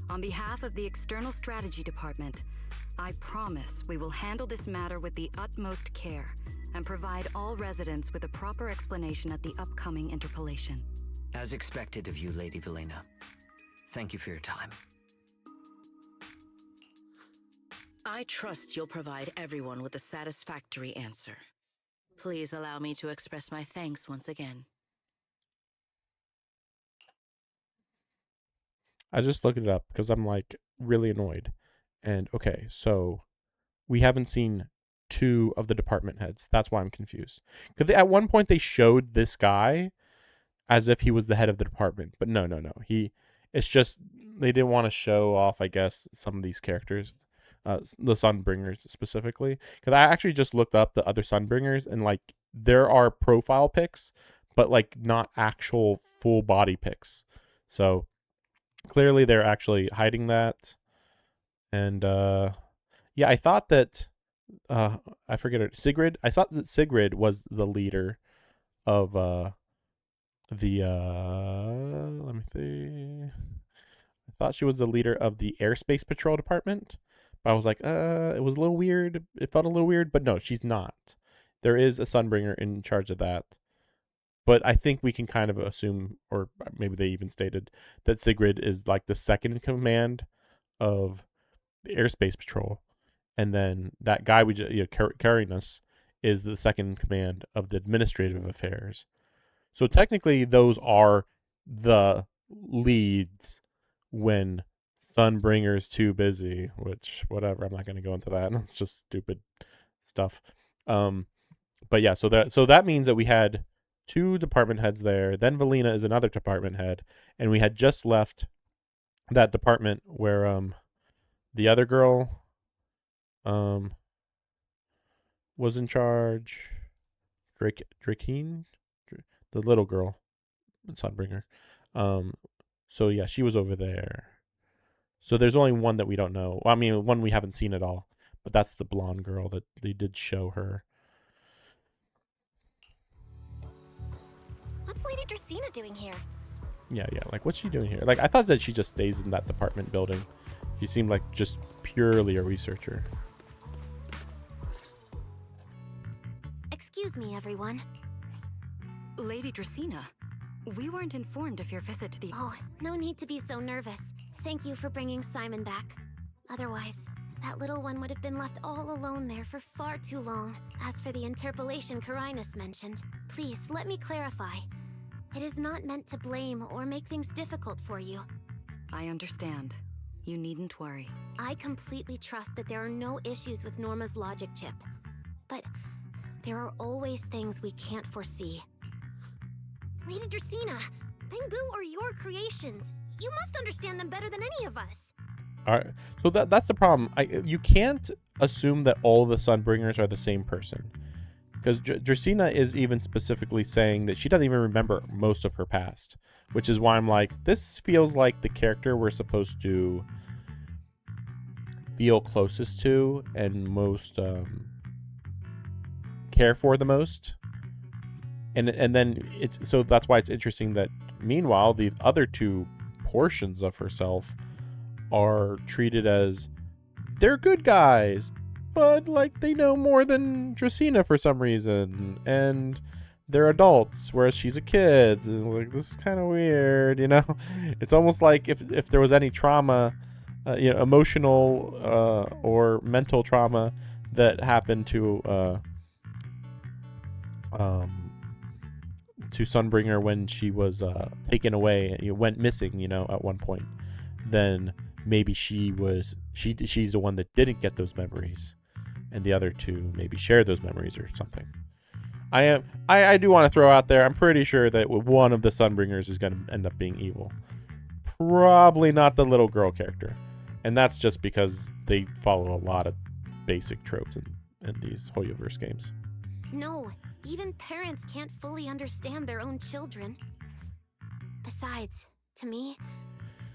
On behalf of the External Strategy Department, I promise we will handle this matter with the utmost care and provide all residents with a proper explanation at the upcoming interpolation. As expected of you, Lady Valina. Thank you for your time. I trust you'll provide everyone with a satisfactory answer. Please allow me to express my thanks once again. I just looked it up because I'm like really annoyed. And okay, so we haven't seen 2 of the department heads. That's why I'm confused. Because at one point they showed this guy as if he was the head of the department, but no. It's just they didn't want to show off, I guess, some of these characters, the Sunbringers specifically. Because I actually just looked up the other Sunbringers, and like there are profile pics, but like not actual full body pics. So clearly they're actually hiding that. And yeah, I thought that I forget it. Sigrid. I thought that Sigrid was the leader of let me see. I thought she was the leader of the Airspace Patrol Department, but I was like, it was a little weird. It felt a little weird, but no, she's not. There is a Sunbringer in charge of that. But I think we can kind of assume, or maybe they even stated, that Sigrid is like the second in command of the Airspace Patrol. And then that guy carrying us is the second in command of the Administrative Affairs. So technically, those are the leads when Sunbringer's too busy, which, whatever, I'm not going to go into that. It's just stupid stuff. But yeah, so that means that we had 2 department heads there. Then Valina is another department head. And we had just left that department where the other girl was in charge. Drakeen? The little girl, Sunbringer. So yeah, she was over there. So there's only one that we don't know. Well, I mean, one we haven't seen at all. But that's the blonde girl that they did show her. What's Lady Dracaena doing here? Yeah. Like, what's she doing here? Like, I thought that she just stays in that department building. She seemed like just purely a researcher. Excuse me, everyone. Lady Dracaena, we weren't informed of your visit to the... Oh, no need to be so nervous. Thank you for bringing Simon back. Otherwise, that little one would have been left all alone there for far too long. As for the interpolation Carinus mentioned, please let me clarify. It is not meant to blame or make things difficult for you. I understand. You needn't worry. I completely trust that there are no issues with Norma's logic chip. But there are always things we can't foresee. Lady Dracaena, Bangbu are your creations. You must understand them better than any of us. All right. So that's the problem. You can't assume that all the Sunbringers are the same person. Because Dracaena is even specifically saying that she doesn't even remember most of her past. Which is why I'm like, this feels like the character we're supposed to feel closest to and most care for the most. And then so that's why it's interesting that meanwhile the other 2 portions of herself are treated as they're good guys, but like they know more than Dracaena for some reason, and they're adults whereas she's a kid. Like, this is kind of weird, you know. It's almost like if there was any trauma, emotional or mental trauma that happened to Sunbringer when she was taken away and went missing, at one point, then maybe she's the one that didn't get those memories, and the other 2 maybe share those memories or something. I do want to throw out there, I'm pretty sure that one of the Sunbringers is going to end up being evil. Probably not the little girl character, and that's just because they follow a lot of basic tropes in these Hoyoverse games. No, even parents can't fully understand their own children. Besides, to me,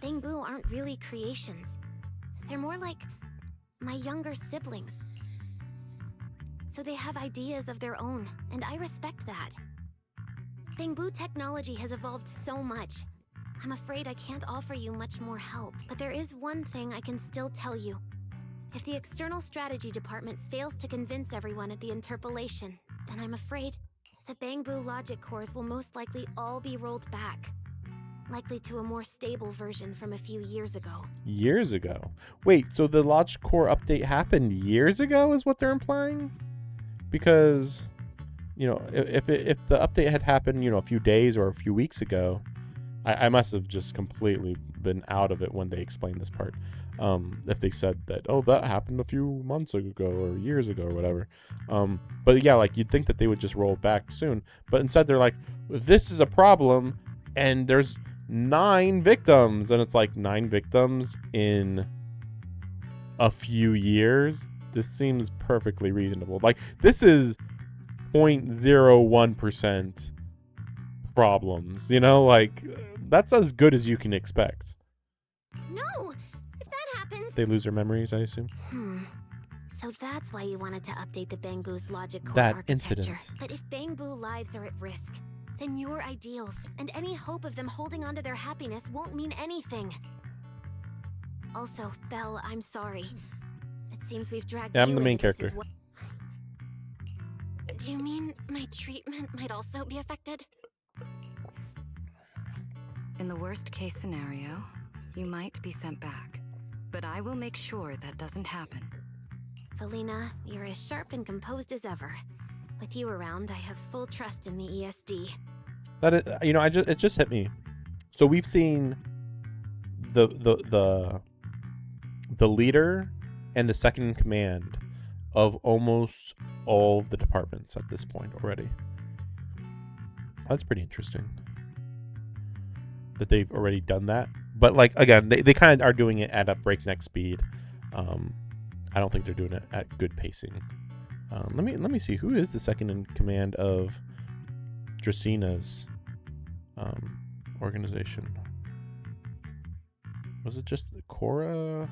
Bangbu aren't really creations. They're more like my younger siblings. So they have ideas of their own, and I respect that. Bangbu technology has evolved so much. I'm afraid I can't offer you much more help, but there is one thing I can still tell you. If the External Strategy Department fails to convince everyone at the interpolation, then I'm afraid the Bangbu logic cores will most likely all be rolled back. Likely to a more stable version from a few years ago. Years ago? Wait, so the logic core update happened years ago is what they're implying? Because, you know, if the update had happened, you know, a few days or a few weeks ago, I must have just completely been out of it when they explained this part. If they said that, oh, that happened a few months ago or years ago or whatever. But yeah, like, you'd think that they would just roll it back soon. But instead they're like, this is a problem and there's 9 victims. And it's like 9 victims in a few years. This seems perfectly reasonable. Like, this is 0.01% problems, you know, like, that's as good as you can expect. No! If that happens... They lose their memories, I assume. So that's why you wanted to update the Bangbu's logic core That architecture. incident. But if Bangbu lives are at risk, then your ideals and any hope of them holding on to their happiness won't mean anything. Also, Belle, I'm sorry. It seems we've dragged Yeah, I'm you the main into this character. as well. Do you mean my treatment might also be affected? In the worst case scenario, you might be sent back. But I will make sure that doesn't happen. Felina, you're as sharp and composed as ever. With you around, I have full trust in the ESD. That is, you know, it just hit me. So we've seen the leader and the second in command of almost all of the departments at this point already. That's pretty interesting that they've already done that. But like, again, they kind of are doing it at a breakneck speed. I don't think they're doing it at good pacing. Let me see, who is the second in command of Dracina's organization? Was it just Cora?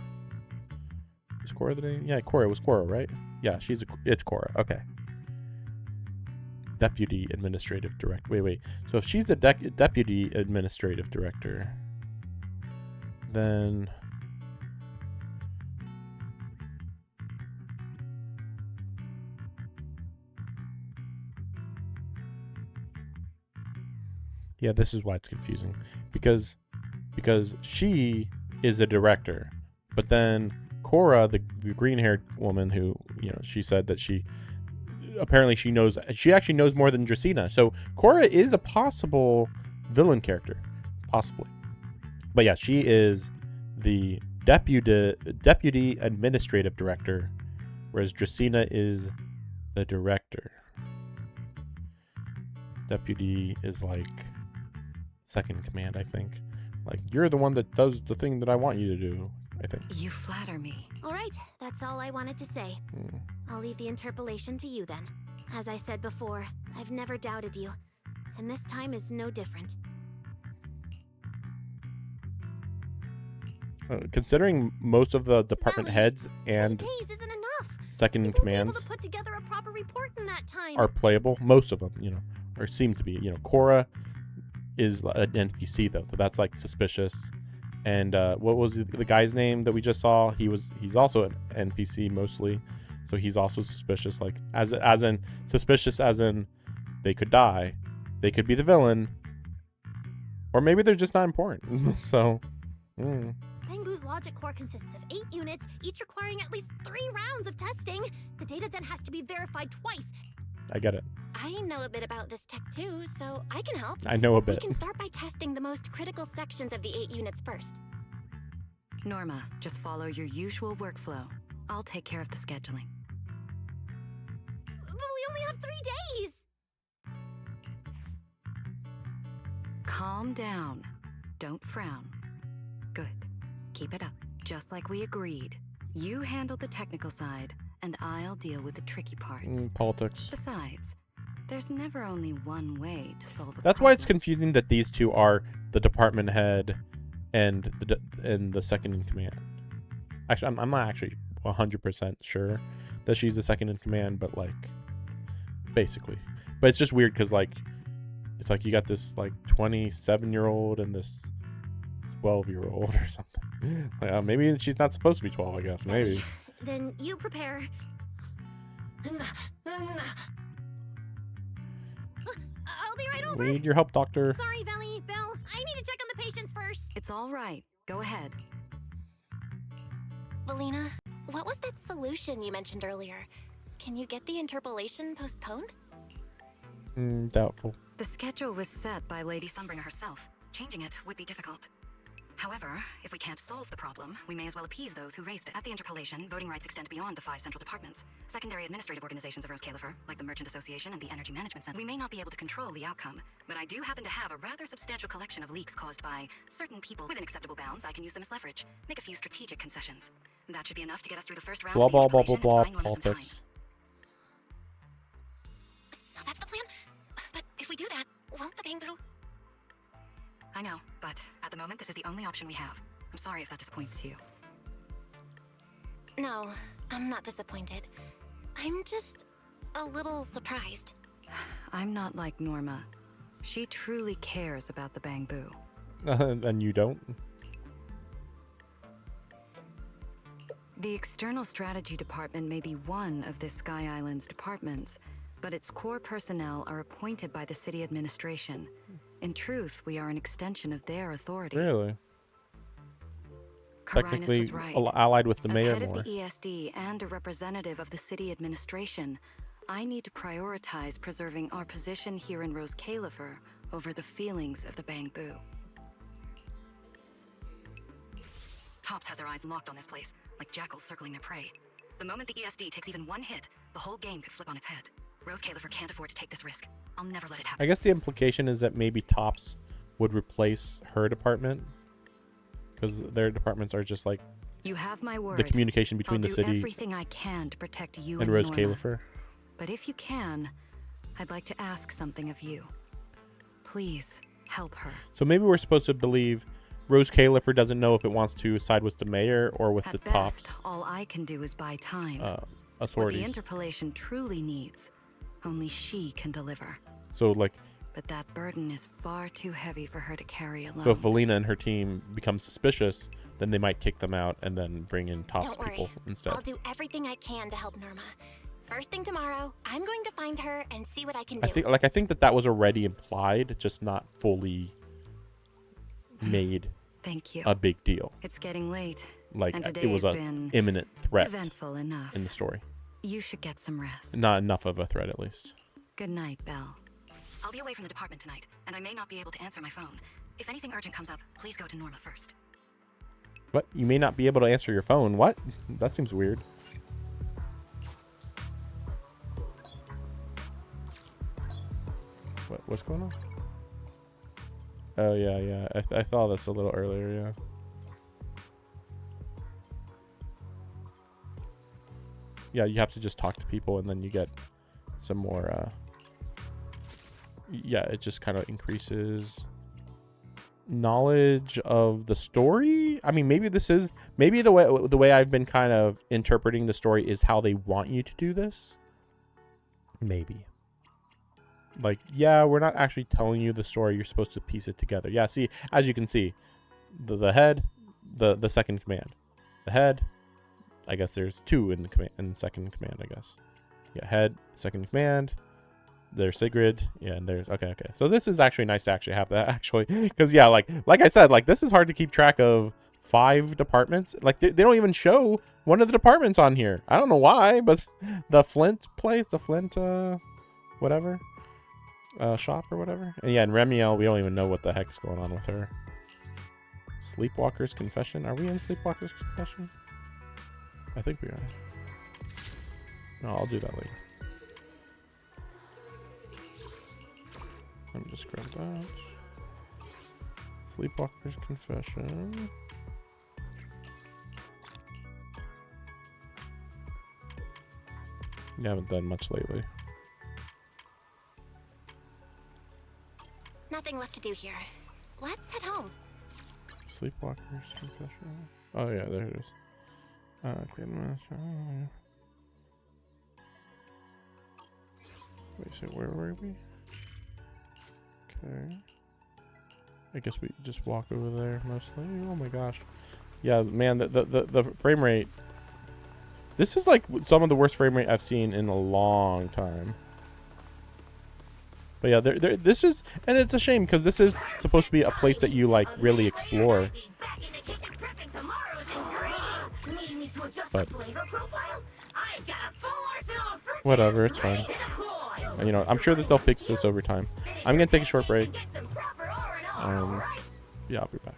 Is Cora the name? Yeah, Cora. It was Cora, right? Yeah, it's Cora. Okay. Deputy Administrative Director. Wait. So if she's the Deputy Administrative Director, then yeah, this is why it's confusing, because she is the director, but then Cora, the green-haired woman who, you know, she said that she actually knows more than Dracina. So Cora is a possible villain character, possibly. But yeah, she is the deputy administrative director, whereas Dracina is the director. Deputy is like second in command, I think. Like, you're the one that does the thing that I want you to do, I think. You flatter me. All right, that's all I wanted to say. I'll leave the interpolation to you then. As I said before, I've never doubted you, and this time is no different. Considering most of the department heads and days isn't enough. second in commands To put together a proper report in that time. are playable, most of them, you know, or seem to be. You know, Cora is an NPC though, so that's like suspicious. And what was the guy's name that we just saw? He's also an NPC mostly, so he's also suspicious. Like as in suspicious as in they could die, they could be the villain, or maybe they're just not important. So. Bangbu's logic core consists of 8 units, each requiring at least 3 rounds of testing. The data then has to be verified twice. I get it. I know a bit about this tech too, so I can help. I know a bit. We can start by testing the most critical sections of the 8 units first. Norma, just follow your usual workflow. I'll take care of the scheduling. But we only have 3 days! Calm down. Don't frown. Good. Keep it up. Just like we agreed. You handle the technical side, and I'll deal with the tricky parts. Politics. Besides, there's never only one way to solve a That's why it's confusing that these two are the department head and the second in command. Actually, I'm not actually 100% sure that she's the second in command, but like basically. But it's just weird because like it's like you got this like 27-year-old and this 12-year-old or something. Like, maybe she's not supposed to be 12, I guess. Maybe. Then you prepare. I'll be right over. We need your help, doctor. Sorry, Belle. I need to check on the patients first. It's all right. Go ahead. Valina, what was that solution you mentioned earlier? Can you get the interpolation postponed? Doubtful. The schedule was set by Lady Sunbringer herself. Changing it would be difficult. However, if we can't solve the problem, we may as well appease those who raised it. At the interpolation, voting rights extend beyond the 5 central departments. Secondary administrative organizations of Rose Califer, like the Merchant Association and the Energy Management Center. We may not be able to control the outcome, but I do happen to have a rather substantial collection of leaks caused by certain people. Within acceptable bounds, I can use them as leverage. Make a few strategic concessions. That should be enough to get us through the first round. Blah of the blah blah blah blah. interpolation and buy Norma some time. Politics. So that's the plan? But if we do that, won't the Bangbu... I know, but at the moment, this is the only option we have. I'm sorry if that disappoints you. No, I'm not disappointed. I'm just a little surprised. I'm not like Norma. She truly cares about the Bangbu. And you don't? The External Strategy Department may be one of this Sky Island's departments, but its core personnel are appointed by the city administration. In truth, we are an extension of their authority. Really? Carinus Technically was right. allied with the mayor As head more. of the ESD and a representative of the city administration, I need to prioritize preserving our position here in Rose Califer over the feelings of the Bangbu. Tops has their eyes locked on this place, like jackals circling their prey. The moment the ESD takes even one hit, the whole game could flip on its head. Rose Califer can't afford to take this risk. I'll never let it happen. I guess the implication is that maybe Tops would replace her department, because their departments are just like You have my word. the communication between I'll the do city everything I can to protect you and Rose Norma. Califer. But if you can, I'd like to ask something of you. Please help her. So maybe we're supposed to believe Rose Califer doesn't know if it wants to side with the mayor or with At the best, Tops all I can do is buy time. What authorities. the interpolation truly needs, only she can deliver. So like, But that burden is far too heavy for her to carry alone. so if Valina and her team become suspicious, then they might kick them out and then bring in Tops Don't people worry. instead. I'll do everything I can to help Norma. First thing tomorrow, I'm going to find her and see what I can do. I think that was already implied, just not fully made Thank you. a big deal. It's getting late. Like and it was today's an been imminent threat eventful enough. in the story. You should get some rest. Not enough of a threat, at least. Good night, Belle. I'll be away from the department tonight, and I may not be able to answer my phone. If anything urgent comes up, please go to Norma first. But you may not be able to answer your phone. What? That seems weird. What's going on? Oh yeah. I saw this a little earlier. Yeah. Yeah, you have to just talk to people, and then you get some more. Yeah, it just kind of increases knowledge of the story. I mean, maybe the way I've been kind of interpreting the story is how they want you to do this. Maybe. Like, yeah, we're not actually telling you the story. You're supposed to piece it together. Yeah, see, as you can see, the head, the second command, the head. I guess there's two in the command, in second in command. I guess. Yeah, head, second in command. There's Sigrid. Yeah, and there's okay. So this is actually nice to actually have that actually, because yeah, like I said, like this is hard to keep track of 5 departments. Like they don't even show one of the departments on here. I don't know why, but the Flint place, the Flint whatever shop or whatever. And yeah, and Remiel, we don't even know what the heck's going on with her. Sleepwalker's Confession. Are we in Sleepwalker's Confession? I think we are. No, I'll do that later. Let me just grab that. Sleepwalker's Confession. You haven't done much lately. Nothing left to do here. Let's head home. Sleepwalker's Confession. Oh yeah, there it is. Wait, so where were we? Okay. I guess we just walk over there mostly. Oh my gosh. Yeah, man, the frame rate. This is like some of the worst frame rate I've seen in a long time. But yeah, this is, and it's a shame because this is supposed to be a place that you like really explore. But whatever, it's fine. And, you know, I'm sure that they'll fix this over time. I'm gonna take a short break. Yeah, I'll be back.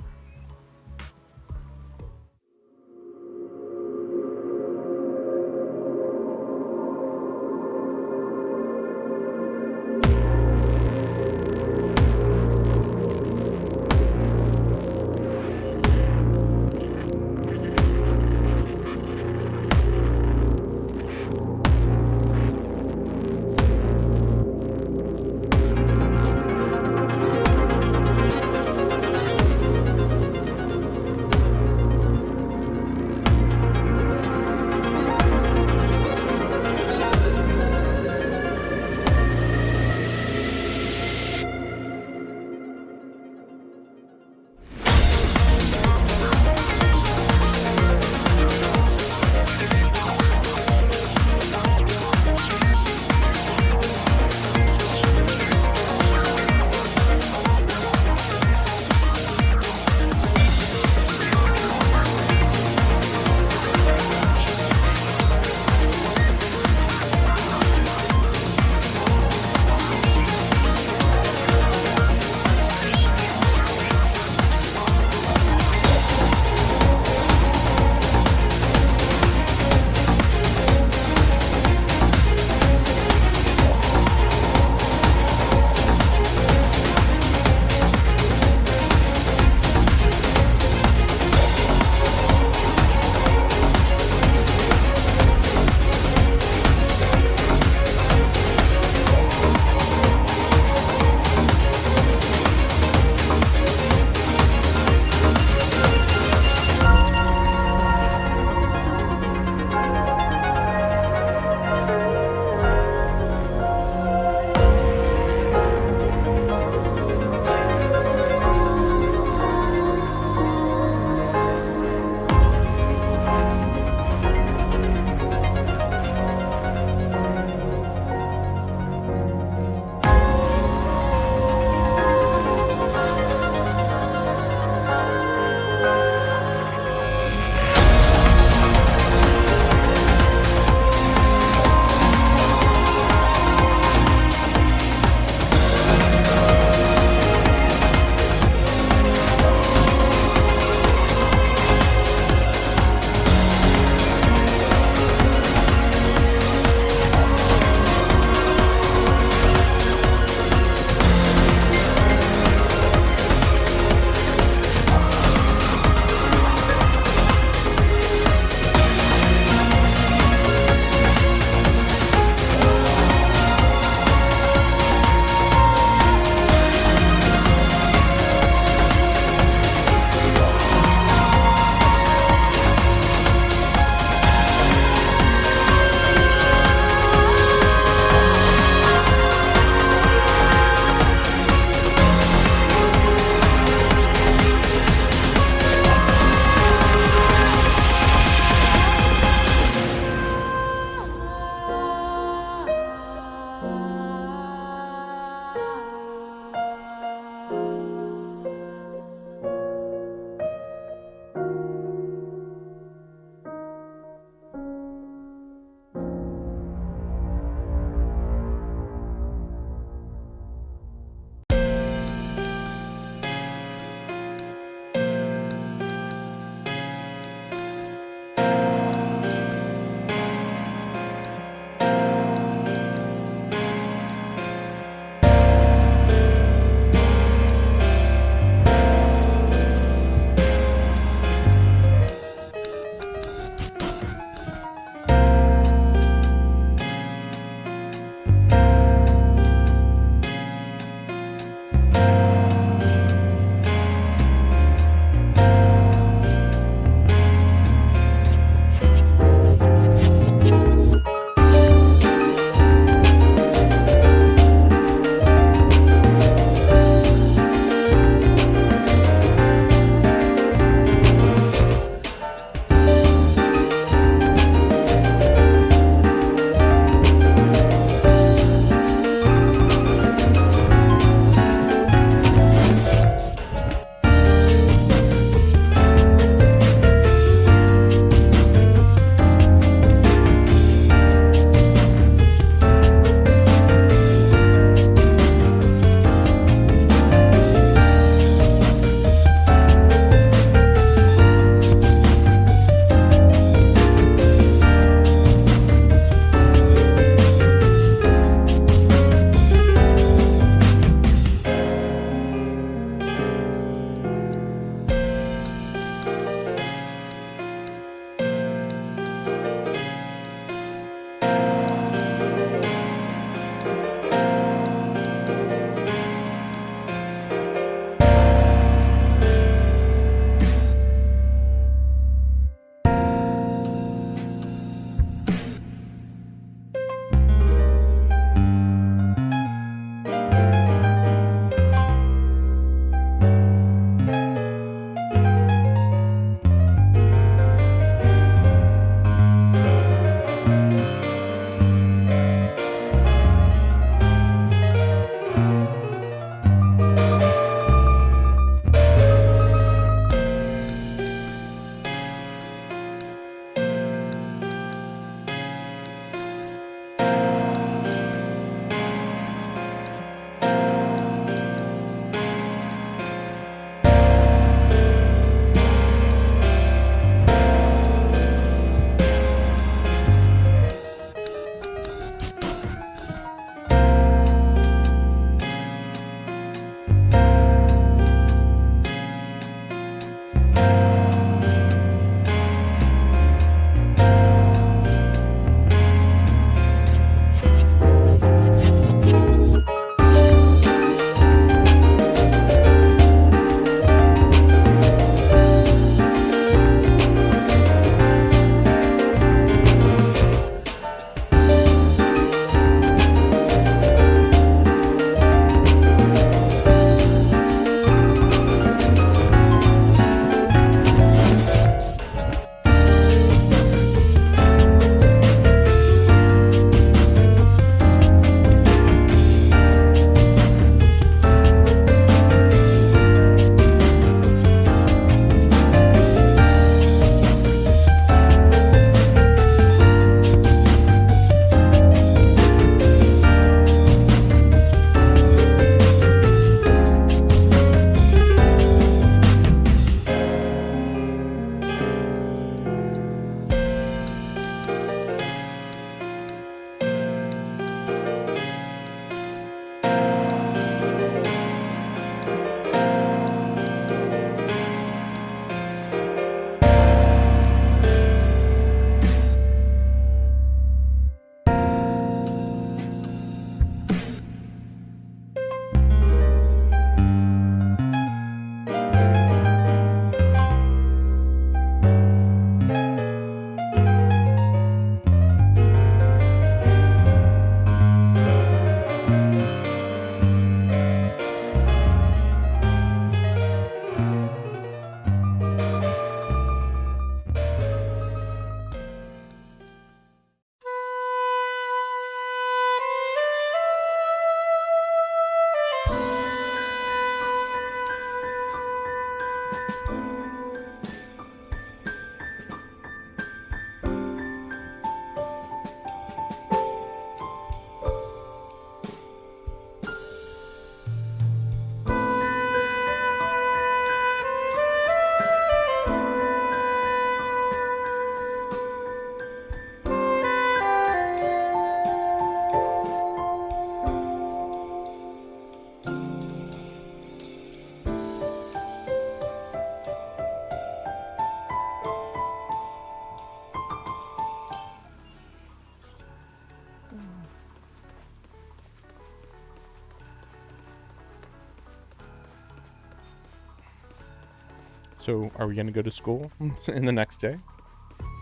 So, are we going to go to school in the next day?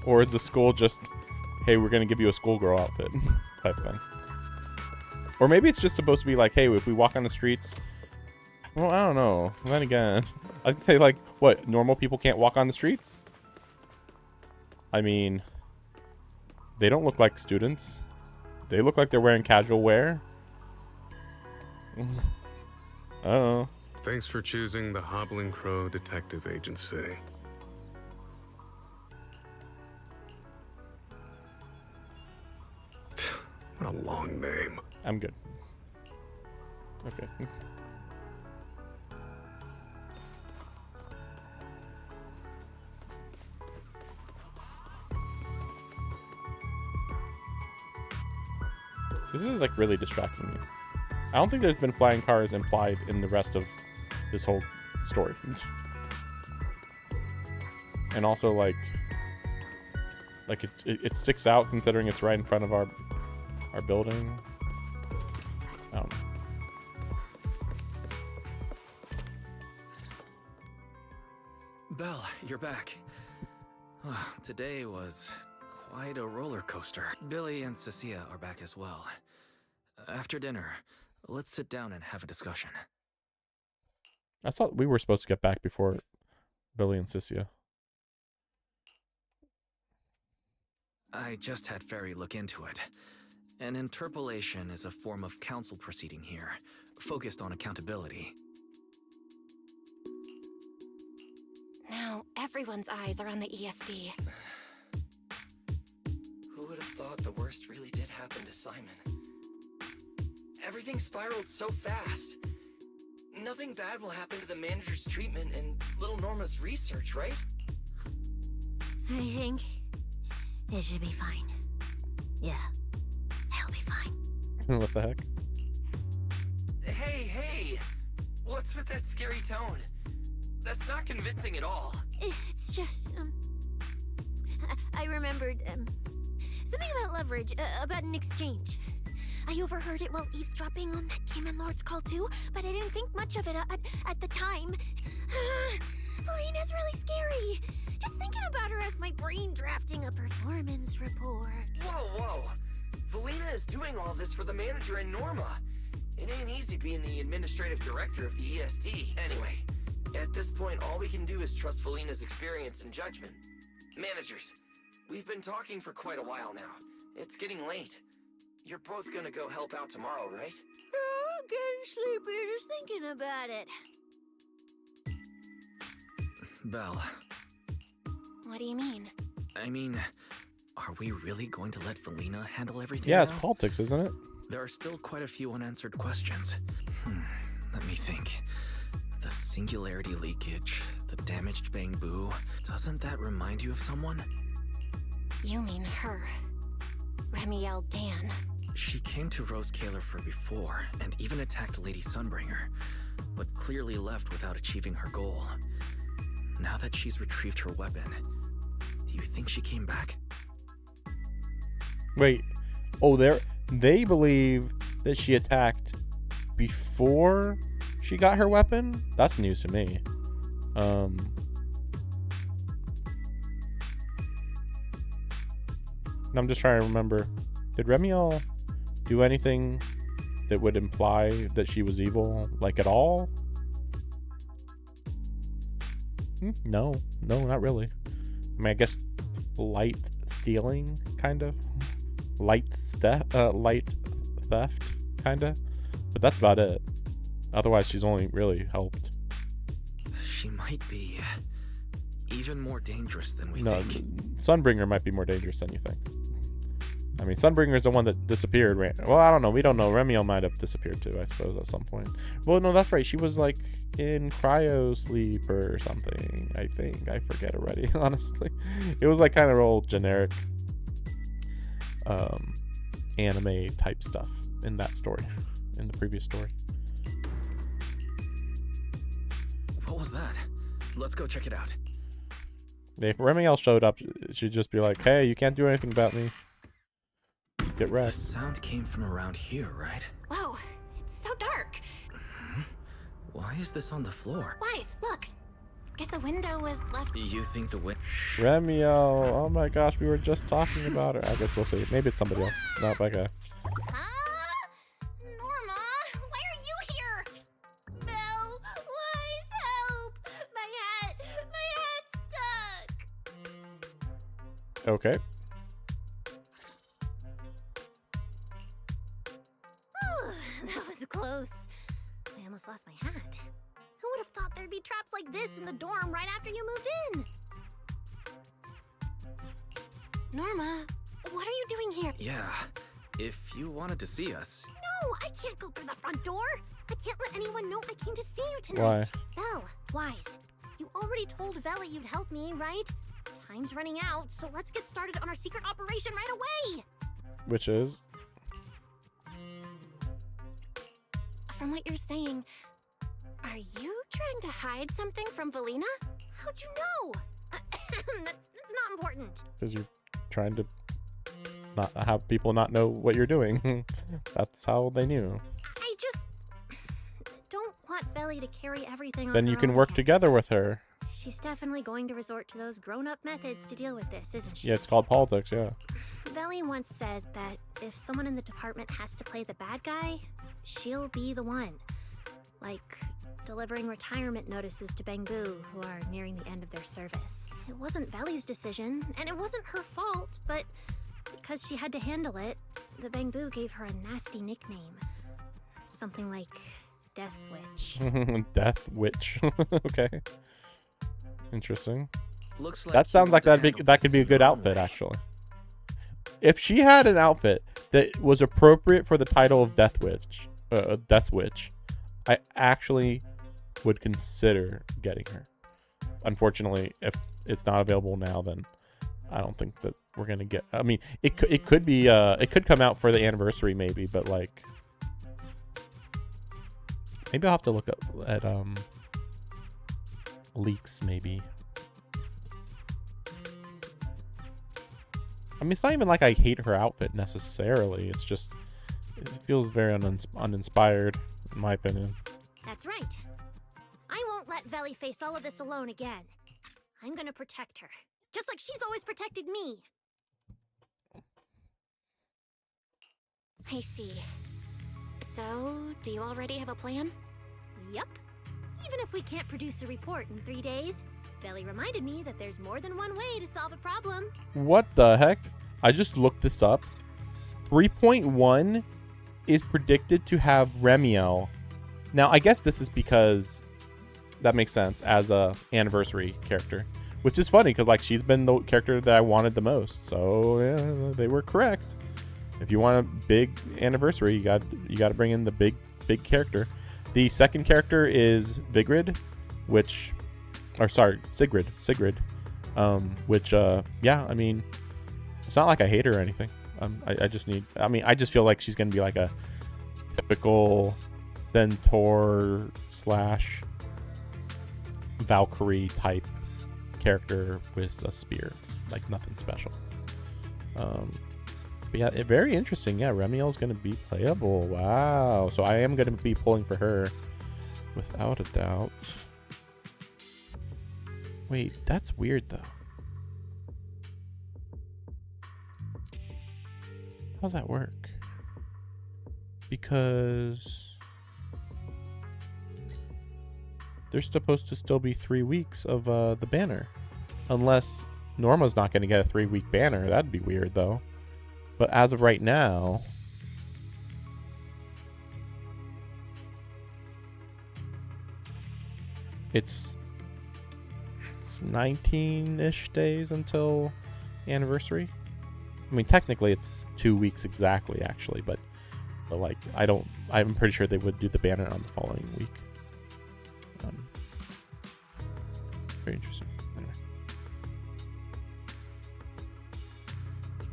Or is the school just, hey, we're going to give you a schoolgirl outfit type thing? Or maybe it's just supposed to be like, hey, if we walk on the streets... Well, I don't know. Then again, I'd say, like, what? Normal people can't walk on the streets? I mean, they don't look like students. They look like they're wearing casual wear. I don't know. Thanks for choosing the Hobbling Crow Detective Agency. What a long name. I'm good. Okay. This is like really distracting me. I don't think there's been flying cars implied in the rest of this whole story. And also like it sticks out considering it's right in front of our building. I don't know. Belle, you're back. Today was quite a roller coaster. Billy and Cecilia are back as well. After dinner, let's sit down and have a discussion. I thought we were supposed to get back before Billy and Cecilia. I just had Ferry look into it. An interpolation is a form of council proceeding here, focused on accountability. Now everyone's eyes are on the ESD. Who would have thought the worst really did happen to Simon? Everything spiraled so fast. Nothing bad will happen to the manager's treatment and little Norma's research, right? I think it should be fine. Yeah, it'll be fine. What the heck? Hey! What's with that scary tone? That's not convincing at all. It's just, I remembered, something about leverage, about an exchange. I overheard it while eavesdropping on that Demon Lord's call too, but I didn't think much of it at the time. Felina's really scary. Just thinking about her as my brain drafting a performance report. Whoa! Felina is doing all this for the manager and Norma. It ain't easy being the administrative director of the ESD. Anyway, at this point, all we can do is trust Felina's experience and judgment. Managers, we've been talking for quite a while now. It's getting late. You're both gonna go help out tomorrow, right? Oh, getting sleepy just thinking about it. Belle. What do you mean? I mean, are we really going to let Felina handle everything Yeah, now? it's politics, isn't it? There are still quite a few unanswered questions. Let me think. The singularity leakage, the damaged bamboo. Doesn't that remind you of someone? You mean her. Remiel Dan. She came to Rose Kalerfer before, and even attacked Lady Sunbringer, but clearly left without achieving her goal. Now that she's retrieved her weapon, do you think she came back? Wait. Oh, they believe that she attacked before she got her weapon? That's news to me. I'm just trying to remember. Did Remiel do anything that would imply that she was evil, like, at all? No, not really. I mean, I guess light stealing, kind of. Light theft, kind of. But that's about it. Otherwise, she's only really helped. She might be even more dangerous than we No, think. Sunbringer might be more dangerous than you think. I mean, Sunbringer's the one that disappeared. Well, I don't know. We don't know. Remiel might have disappeared too, I suppose, at some point. Well, no, that's right. She was like in cryo sleep or something, I think. I forget already, honestly. It was like kind of old generic anime type stuff in that story, in the previous story. What was that? Let's go check it out. If Remiel showed up, she'd just be like, hey, you can't do anything about me. get The rest. sound came from around here, right? Whoa, it's so dark. Why is this on the floor? Wise, look. Guess a window was left. You think the wind? Remiel, oh my gosh, we were just talking about her. I guess we'll see. Maybe it's somebody else. Not that guy. Norma, why are you here? Belle, Wise, help! My hat's stuck. Okay. That was close. I almost lost my hat. Who would have thought there'd be traps like this in the dorm right after you moved in? Norma, what are you doing here? Yeah, if you wanted to see us. No, I can't go through the front door. I can't let anyone know I came to see you tonight. Why? Belle, Wise, you already told Veli you'd help me, right? Time's running out, so let's get started on our secret operation right away. Which is? From what you're saying, are you trying to hide something from Valina? How'd you know? That's not important. Because you're trying to not have people not know what you're doing. That's how they knew. I just don't want Veli to carry everything on Then her you can own work head. together with her. She's definitely going to resort to those grown-up methods to deal with this, isn't she? Yeah, it's called politics, yeah. Veli once said that if someone in the department has to play the bad guy, she'll be the one. Like delivering retirement notices to Bangbu, who are nearing the end of their service. It wasn't Veli's decision, and it wasn't her fault, but because she had to handle it, the Bangbu gave her a nasty nickname. Something like Death Witch. Death Witch. Okay. Interesting. Looks like that you sounds want like to that could be a good outfit, actually. If she had an outfit that was appropriate for the title of Death Witch, I actually would consider getting her. Unfortunately, if it's not available now, then I don't think that we're gonna get. I mean, it could be it could come out for the anniversary maybe, but like maybe I'll have to look up at leaks maybe. I mean, it's not even like I hate her outfit necessarily. It's just it feels very uninspired, in my opinion. That's right. I won't let Veli face all of this alone again. I'm gonna protect her, just like she's always protected me. I see. So, do you already have a plan? Yup. Even if we can't produce a report in 3 days, Veli reminded me that there's more than one way to solve a problem. What the heck? I just looked this up. 3.1 is predicted to have Remiel. Now, I guess this is because that makes sense as a anniversary character, which is funny because like she's been the character that I wanted the most. So yeah, they were correct. If you want a big anniversary, you got to bring in the big character. The second character is Sigrid, which yeah, I mean, it's not like I hate her or anything. I just feel like she's gonna be like a typical Centaur / Valkyrie type character with a spear, like nothing special. But yeah, very interesting. Yeah, Remiel's gonna be playable. Wow. So I am gonna be pulling for her, without a doubt. Wait, that's weird though. How does that work? Because there's supposed to still be 3 weeks of the banner, unless Norma's not going to get a 3-week banner. That'd be weird though. But as of right now, it's 19-ish days until anniversary. I mean, technically it's 2 weeks exactly, actually, but like I'm pretty sure they would do the banner on the following week. Very interesting. Anyway.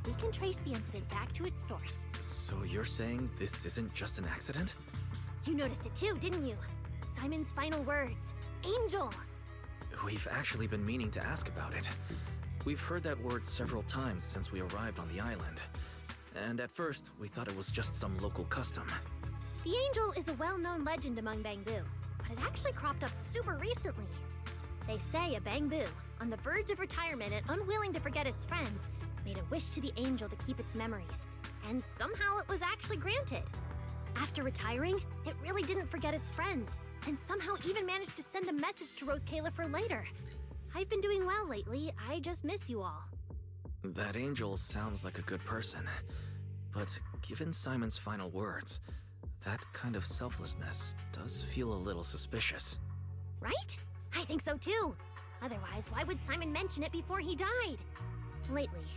We can trace the incident back to its source. So you're saying this isn't just an accident? You noticed it too, didn't you? Simon's final words. Angel! We've actually been meaning to ask about it. We've heard that word several times since we arrived on the island. and at first we thought it was just some local custom. The angel is a well-known legend among Bangbu, but it actually cropped up super recently. They say a Bangbu, on the verge of retirement and unwilling to forget its friends, made a wish to the angel to keep its memories, and somehow it was actually granted. After retiring, it really didn't forget its friends, and somehow even managed to send a message to Rose Califer later. I've been doing well lately, I just miss you all. That angel sounds like a good person, but given Simon's final words, that kind of selflessness does feel a little suspicious. Right? I think so too. Otherwise, why would Simon mention it before he died? Lately,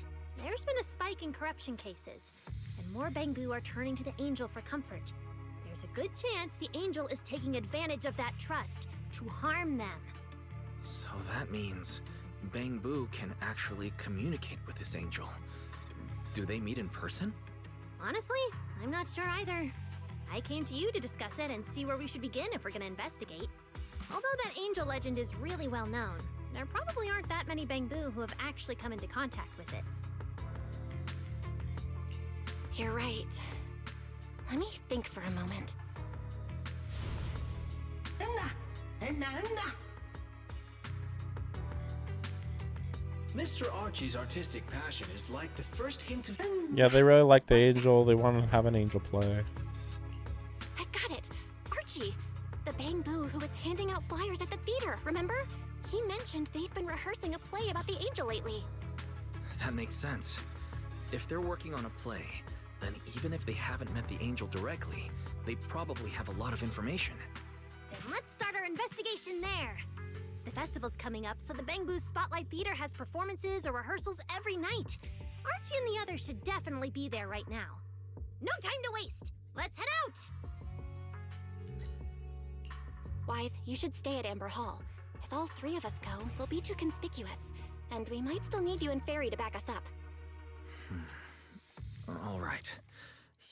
there's been a spike in corruption cases, and more Bangbu are turning to the angel for comfort. There's a good chance the angel is taking advantage of that trust to harm them. So that means Bangbu can actually communicate with this angel. Do they meet in person? Honestly, I'm not sure either. I came to you to discuss it and see where we should begin if we're gonna investigate. Although that angel legend is really well known, there probably aren't that many Bangbu who have actually come into contact with it. You're right. Let me think for a moment. Mr. Archie's artistic passion is like the first hint of... Yeah, they really like the angel. They want to have an angel play. I've got it! Archie! The Bangbu who was handing out flyers at the theater, remember? He mentioned they've been rehearsing a play about the angel lately. That makes sense. If they're working on a play, then even if they haven't met the angel directly, they probably have a lot of information. Then let's start our investigation there. The festival's coming up, so the Bangbu Spotlight Theater has performances or rehearsals every night. Archie and the others should definitely be there right now. No time to waste! Let's head out! Wise, you should stay at Amber Hall. If all three of us go, we'll be too conspicuous. And we might still need you and Fairy to back us up. All right.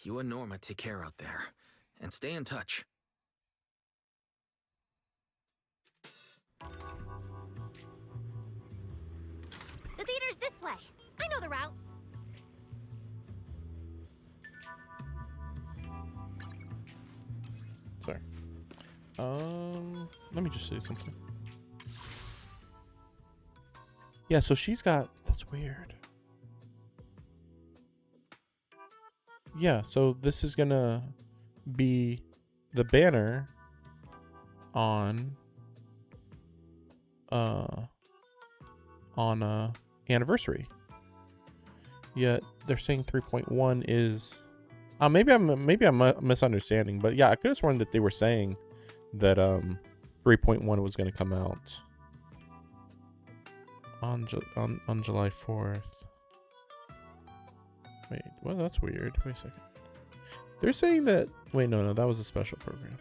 You and Norma take care out there. And stay in touch. The theater's this way. I know the route. Sorry. Let me just say something. Yeah, so she's got... That's weird. Yeah, so this is gonna be the banner on anniversary. Yet they're saying 3.1 is maybe I'm misunderstanding, but yeah, I could have sworn that they were saying that 3.1 was going to come out on July 4th. Wait, well, that's weird. Wait a second. They're saying that... Wait, no, that was a special program.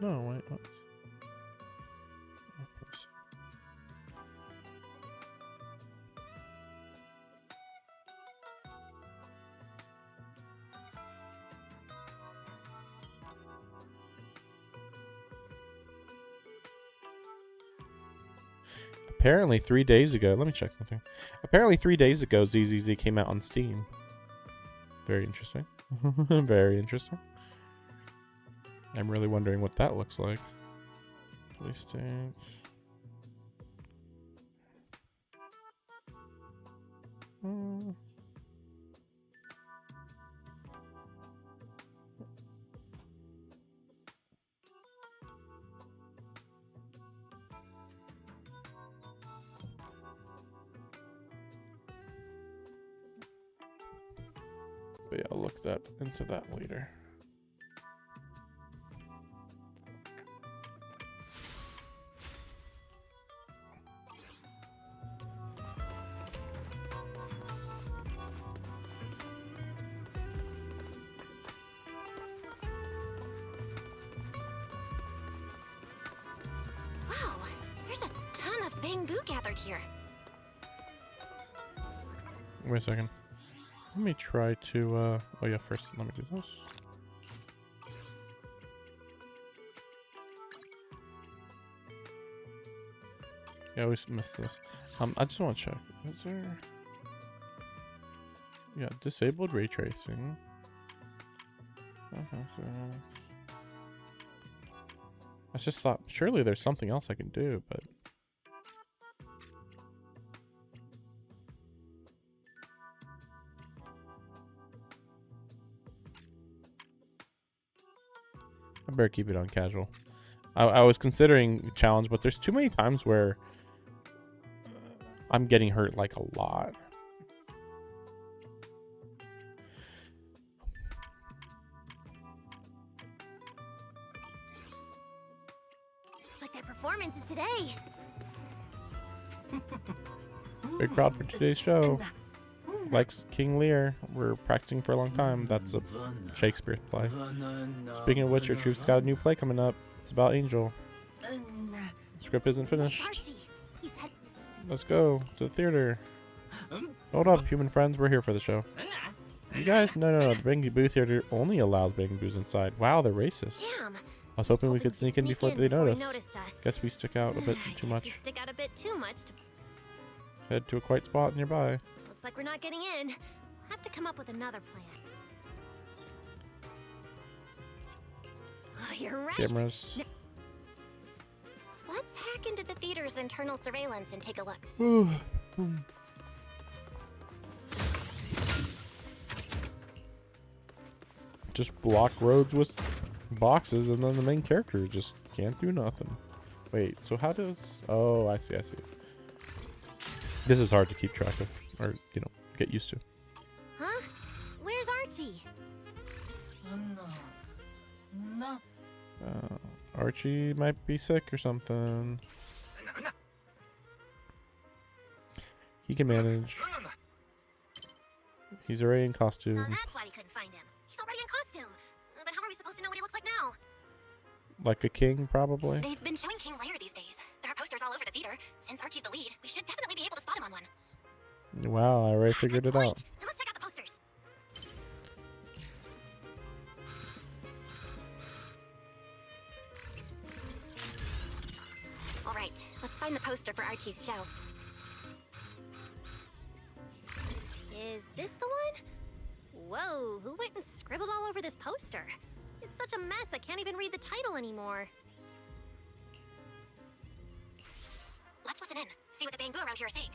No, wait, what? Apparently 3 days ago, let me check something. Apparently 3 days ago, ZZZ came out on Steam. Very interesting. Very interesting. I'm really wondering what that looks like. Release dates. But yeah, I'll look into that later. Wow, there's a ton of Bangbu gathered here. Wait a second. Let me try to, oh yeah, first let me do this. Yeah, I always miss this. I just want to check. Is there... Yeah, disabled ray tracing. I just thought surely there's something else I can do, but I better keep it on casual. I was considering challenge, but there's too many times where I'm getting hurt like a lot. It's like their performance is today. Big crowd for today's show. Likes King Lear. We're practicing for a long time. That's a Shakespeare play. Speaking of which, your troupe's got a new play coming up. It's about Angel. Script isn't finished. Let's go to the theater. Hold up, human friends. We're here for the show. You guys? No. The Bangaboo Theater only allows Bangaboos inside. Wow, they're racist. Damn. I was hoping we could sneak in before they noticed. Guess we stick out a bit too much. Stick out a bit too much to... Head to a quiet spot nearby. Looks like we're not getting in. We'll have to come up with another plan. Oh, you're right. Cameras. Let's hack into the theater's internal surveillance and take a look. Just block roads with boxes, and then the main character just can't do nothing. Wait, so how does... Oh, I see. This is hard to keep track of, or, you know, get used to. Huh? Where's Archie? No. Archie might be sick or something. He can manage. He's already in costume. So that's why we couldn't find him. He's already in costume. But how are we supposed to know what he looks like now? Like a king, probably. They've been showing King Lear these days. There are posters all over the theater. Since Archie's the lead, we should definitely be able to spot him on one. Wow, I already figured it out. Then let's check out the posters. All right, let's find the poster for Archie's show. Is this the one? Whoa, who went and scribbled all over this poster? It's such a mess, I can't even read the title anymore. Let's listen in, see what the Bangaboo around here are saying.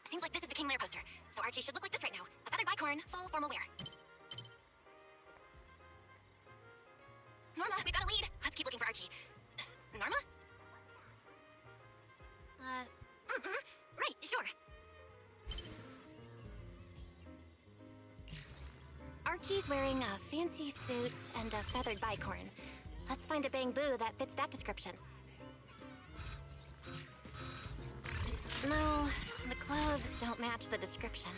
Seems like this is the King Lear poster, so Archie should look like this right now. A feathered bicorn, full formal wear. Norma, we've got a lead. Let's keep looking for Archie. Norma? Right, sure. Archie's wearing a fancy suit and a feathered bicorn. Let's find a Bangaboo that fits that description. No, the clothes don't match the description.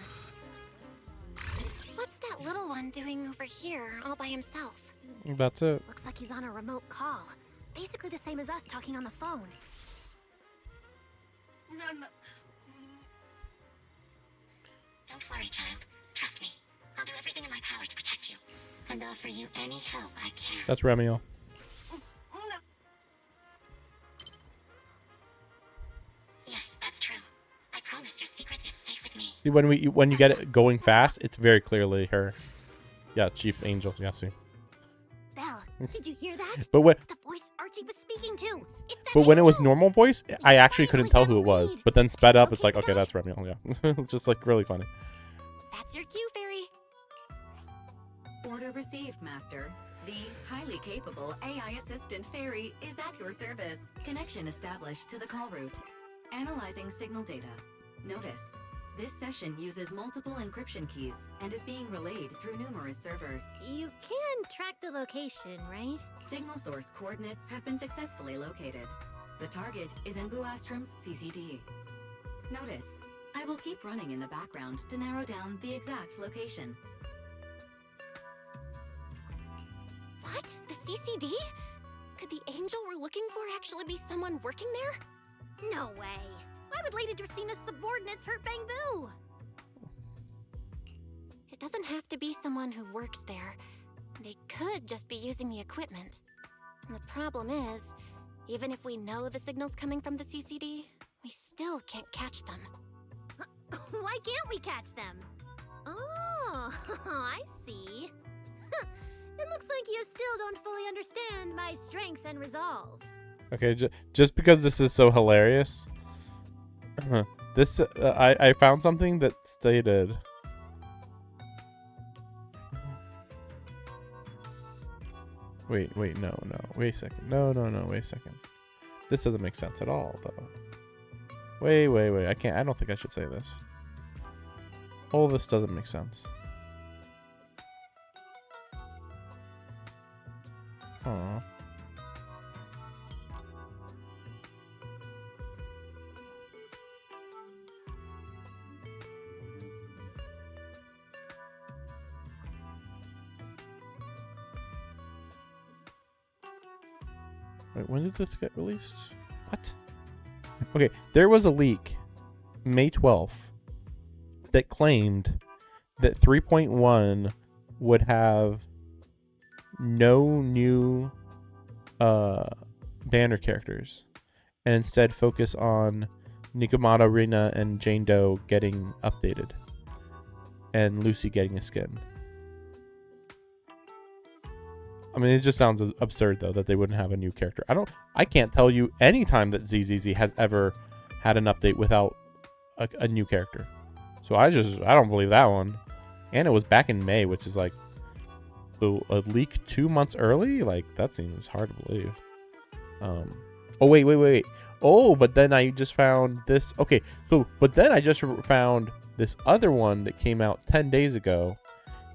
What's that little one doing over here all by himself? That's it. Looks like he's on a remote call. Basically the same as us talking on the phone. No. Don't worry, child. Trust me. I'll do everything in my power to protect you, and offer you any help I can. That's Remiel. Yes, that's true. I promise your secret is safe with me. See, when you get it going fast, it's very clearly her. Yeah, Chief Angel. Yeah, see. Belle, did you hear that? But when The voice Archie was speaking to. It's that but when it was angel. normal voice, I actually couldn't tell who it was. But then sped up, it's like, okay, that's Remiel. Yeah, it's just like really funny. That's your cue, Fairy. Order received, Master. The highly capable AI assistant Fairy is at your service. Connection established to the call route. Analyzing signal data. Notice, this session uses multiple encryption keys and is being relayed through numerous servers. You can track the location, right? Signal source coordinates have been successfully located. The target is in Buastrom's CCD. Notice, I will keep running in the background to narrow down the exact location. What? The CCD? Could the angel we're looking for actually be someone working there? No way. Why would Lady Dracena's subordinates hurt Bangaboo? It doesn't have to be someone who works there. They could just be using the equipment. And the problem is, even if we know the signal's coming from the CCD, we still can't catch them. Why can't we catch them? Oh, I see. It looks like you still don't fully understand my strength and resolve. Okay, just because this is so hilarious, this I found something that stated. Wait, no, wait a second. No, wait a second. This doesn't make sense at all, though. Wait, I don't think I should say this. All this doesn't make sense. Aw. Wait, when did this get released? What? Okay, there was a leak, May 12th, that claimed that 3.1 would have no new banner characters, and instead focus on Nikomata, Rina, and Jane Doe getting updated, and Lucy getting a skin. I mean, it just sounds absurd, though, that they wouldn't have a new character. I can't tell you any time that ZZZ has ever had an update without a new character. So I don't believe that one. And it was back in May, which is like a leak 2 months early. Like, that seems hard to believe. Oh, wait. Oh, but then I just found this. Okay, so, but then I just found this other one that came out 10 days ago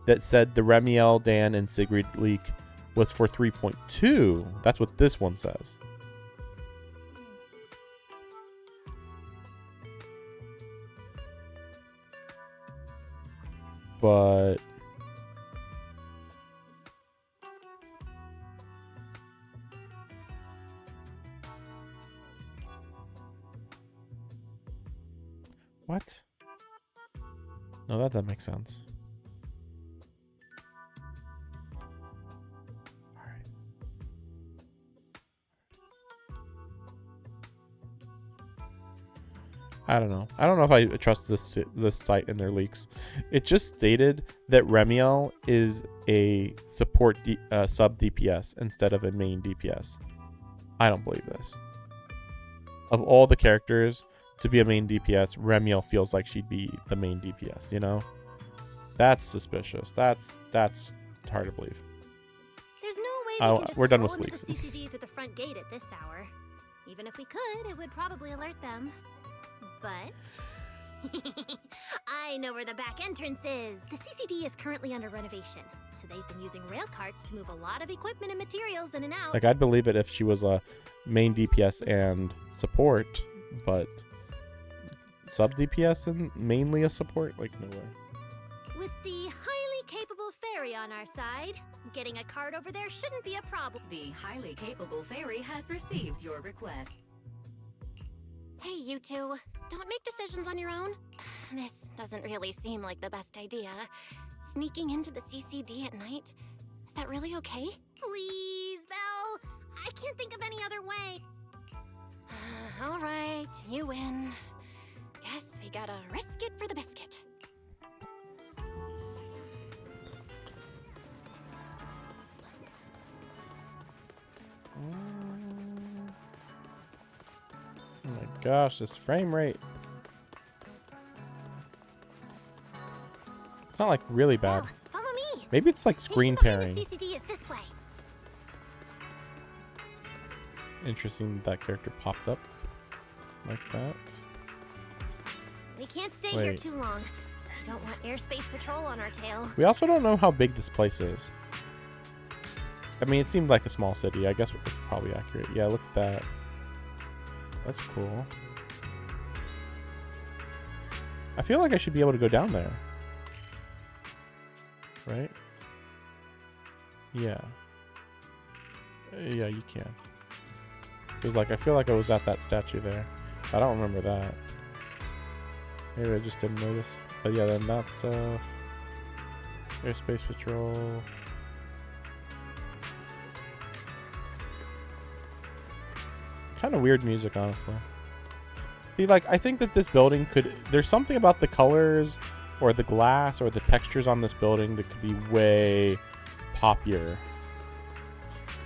that said the Remiel, Dan, and Sigrid leak was for 3.2. That's what this one says. But what? No, that doesn't make sense. I don't know. I don't know if I trust this site and their leaks. It just stated that Remiel is a support sub DPS instead of a main DPS. I don't believe this. Of all the characters to be a main DPS, Remiel feels like she'd be the main DPS, you know? That's suspicious. That's hard to believe. There's no way we can just we're done with stroll leaks. into the CCD through the front gate at this hour. Even if we could, it would probably alert them. But I know where the back entrance is. The CCD is currently under renovation, so they've been using rail carts to move a lot of equipment and materials in and out. Like, I'd believe it if she was a main DPS and support, but sub DPS and mainly a support? Like, no way. With the highly capable fairy on our side, getting a cart over there shouldn't be a problem. The highly capable fairy has received your request. Hey, you two. Don't make decisions on your own. This doesn't really seem like the best idea. Sneaking into the CCD at night? Is that really okay? Please, Belle. I can't think of any other way. All right, you win. Guess we gotta risk it for the biscuit. Oh my gosh, this frame rate. It's not like really bad. Follow me. Maybe it's like screen tearing. The CCD is this way. Interesting that character popped up like that. We can't stay here too long. I don't want airspace patrol on our tail. We also don't know how big this place is. I mean, it seemed like a small city. I guess it's probably accurate. Yeah, look at that. That's cool. I feel like I should be able to go down there. Right? Yeah. Yeah, you can. Because, like, I feel like I was at that statue there. I don't remember that. Maybe I just didn't notice. But yeah, then that stuff. Airspace Patrol. Kind of weird music, honestly. See, like, I think that this building could... There's something about the colors or the glass or the textures on this building that could be way poppier.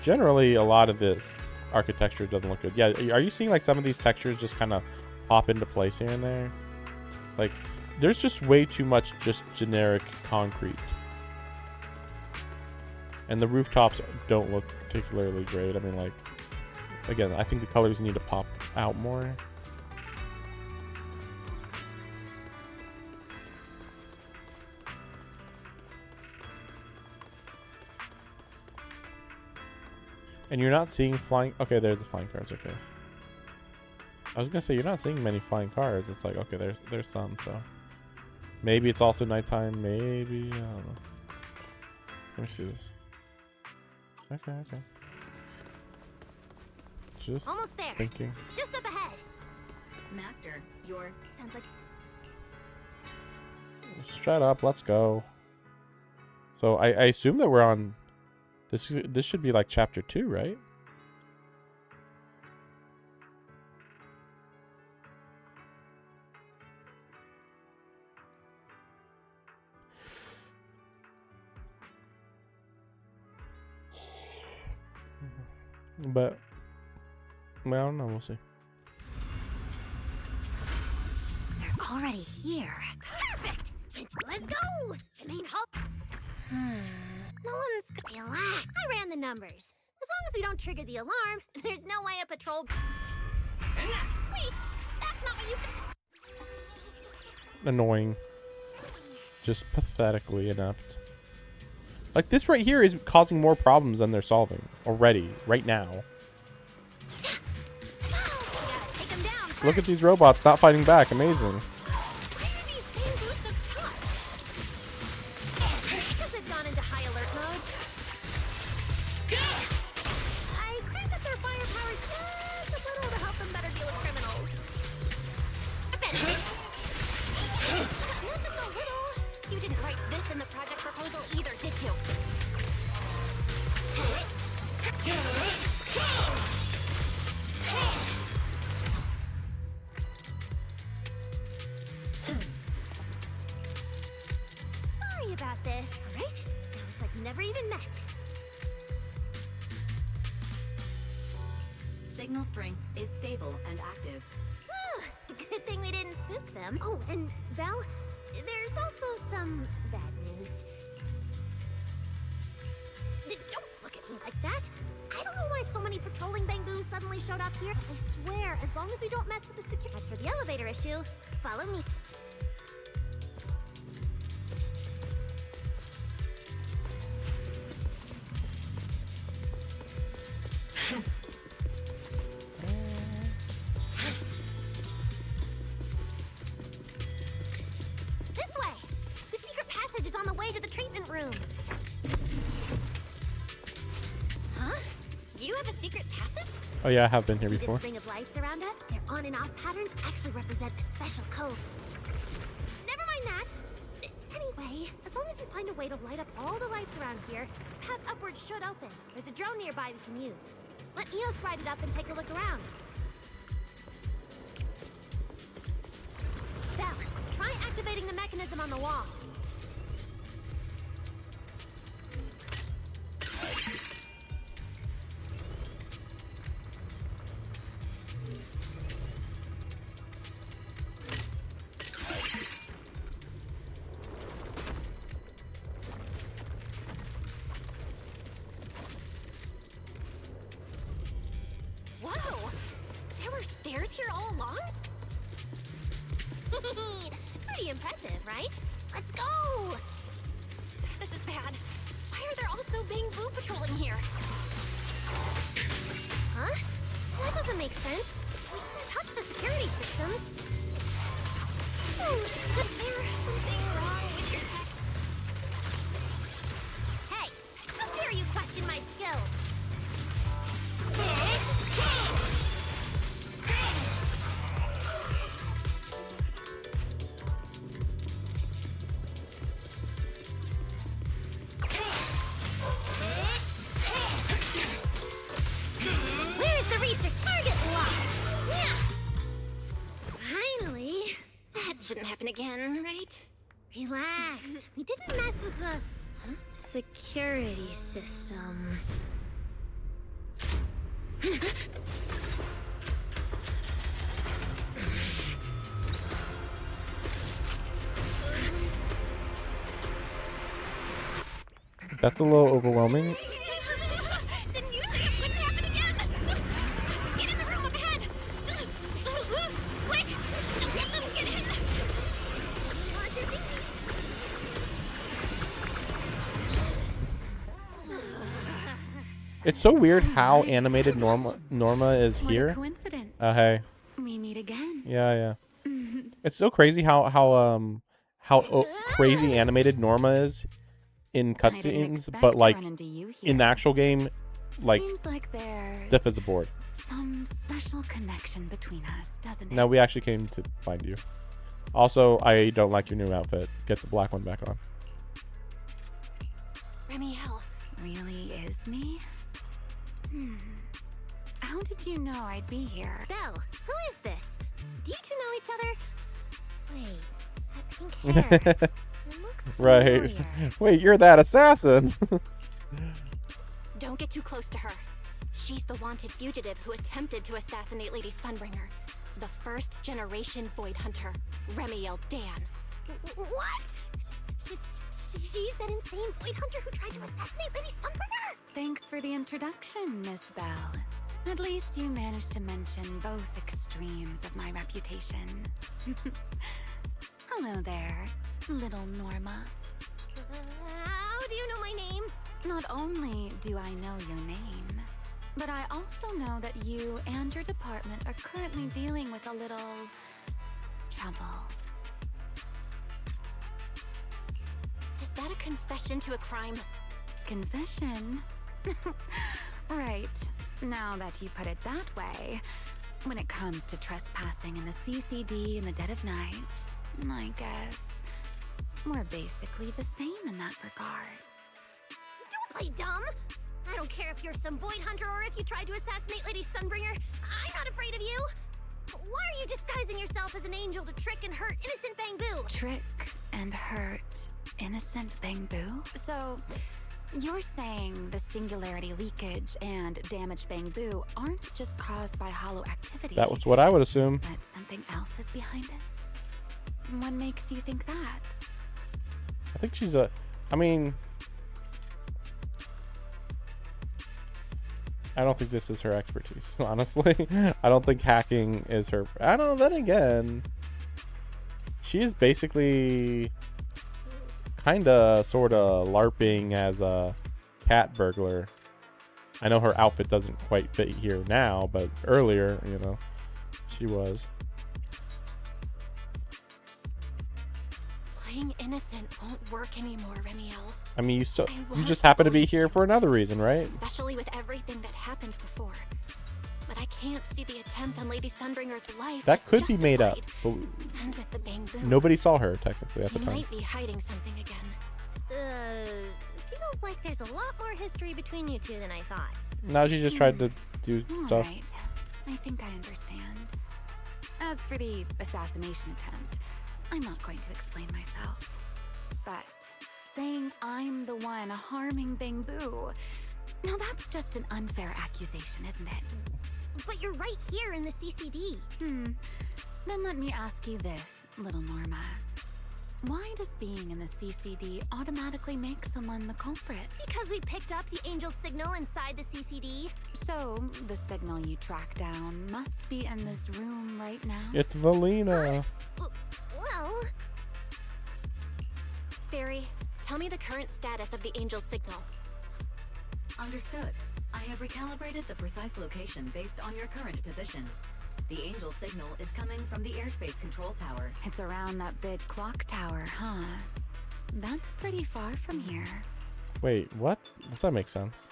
Generally, a lot of this architecture doesn't look good. Yeah, are you seeing, like, some of these textures just kind of pop into place here and there? Like, there's just way too much just generic concrete. And the rooftops don't look particularly great. I mean, like, again, I think the colors need to pop out more. And you're not seeing flying... Okay, there's the flying cars, okay. I was gonna say, you're not seeing many flying cars. It's like, okay, there's some, so... Maybe it's also nighttime, maybe... I don't know. Let me see this. Okay. Just almost there. Thinking. It's just up ahead. Master, your... Sounds like... Shut up, let's go. So, I assume that we're on... This should be like chapter 2, right? But, well, I don't know. We'll see. They're already here. Perfect. Let's go. Main hall. No one's... Relax. I ran the numbers. As long as we don't trigger the alarm, there's no way a patrol... Wait, that's not what you said. Annoying. Just pathetically inept. Like, this right here is causing more problems than they're solving already, right now. Look at these robots not fighting back. Amazing. Sorry about this, alright? Now it's like never even met. Signal strength is stable and active. Good thing we didn't spook them. Oh, and Val, there's also some bad news. Don't look at me like that. I don't know why so many patrolling Bangbus suddenly showed up here. I swear, as long as we don't mess with the security. As for the elevator issue, follow me. This way! The secret passage is on the way to the treatment room. Huh? You have a secret passage? Oh yeah, I have been here See before. this ring of lights around us? Their on and off patterns actually represent a special code. Never mind that. Anyway, as long as we find a way to light up all the lights around here, the path upwards should open. There's a drone nearby we can use. Let Eos ride it up and take a look around. Belle, try activating the mechanism on the wall. Whoa! There were stairs here all along? Pretty impressive, right? Let's go! This is bad. Why are there also Bangbu patrolling here? Huh? That doesn't make sense. We can't touch the security systems. Is there something wrong with your tech? Hey! How dare you question my skills? again, right? Relax. We didn't mess with the security system. That's a little overwhelming. Didn't you say it wouldn't happen again? Get in the room up ahead. Quick! Let them get in. Watch your feet. It's so weird how animated Norma is What here. a coincidence. Hey. We meet again. Yeah. It's so crazy how crazy animated Norma is in cutscenes, but like in the actual game, like Seems like there's stiff as a board. some special connection between us, doesn't it? No, we actually came to find you. Also, I don't like your new outfit. Get the black one back on. Remiel. Really is me? How did you know I'd be here? Belle, who is this? Do you two know each other? Wait, that pink hair. It looks Right. familiar. Wait, you're that assassin. Don't get too close to her. She's the wanted fugitive who attempted to assassinate Lady Sunbringer. The first generation Void Hunter, Remiel Dan. What? She's that insane Void Hunter who tried to assassinate Lady Sunbringer? Thanks for the introduction, Miss Belle. At least you managed to mention both extremes of my reputation. Hello there, little Norma. How do you know my name? Not only do I know your name, but I also know that you and your department are currently dealing with a little trouble. Is that a confession to a crime? Confession? Right. Now that you put it that way, when it comes to trespassing in the CCD in the dead of night, I guess we're basically the same in that regard. Don't play dumb. I don't care if you're some Void Hunter or if you tried to assassinate Lady Sunbringer. I'm not afraid of you. Why are you disguising yourself as an angel to trick and hurt innocent Bangboo? Trick and hurt innocent Bangboo? So, you're saying the singularity leakage and damaged Bangboo aren't just caused by hollow activity? That was what I would assume. That something else is behind it? What makes you think that? I think she's a... I mean... I don't think this is her expertise, honestly. I don't think hacking is her... I don't know, then again... She is basically... Kinda, sorta LARPing as a cat burglar. I know her outfit doesn't quite fit here now, but earlier, you know, she was. Playing innocent won't work anymore, Remiel. I mean, you just happen to be here for another reason, right? Especially with everything that happened before. But I can't see the attempt on Lady Sunbringer's life. That could be made up, but And with the Bangboo, nobody saw her technically at the you time. might be hiding something again. Feels like there's a lot more history between you two than I thought. Now she just tried to do stuff. Right. I think I understand. As for the assassination attempt, I'm not going to explain myself. But saying I'm the one harming Bangboo, now that's just an unfair accusation, isn't it? But you're right here in the CCD. Then let me ask you this, little Norma. Why does being in the CCD automatically make someone the culprit? Because we picked up the angel signal inside the CCD. So, the signal you track down must be in this room right now? It's Valina. Well... Fairy, tell me the current status of the angel signal. Understood. I have recalibrated the precise location based on your current position. The angel signal is coming from the airspace control tower. It's around that big clock tower, huh? That's pretty far from here. Wait, what? That makes sense.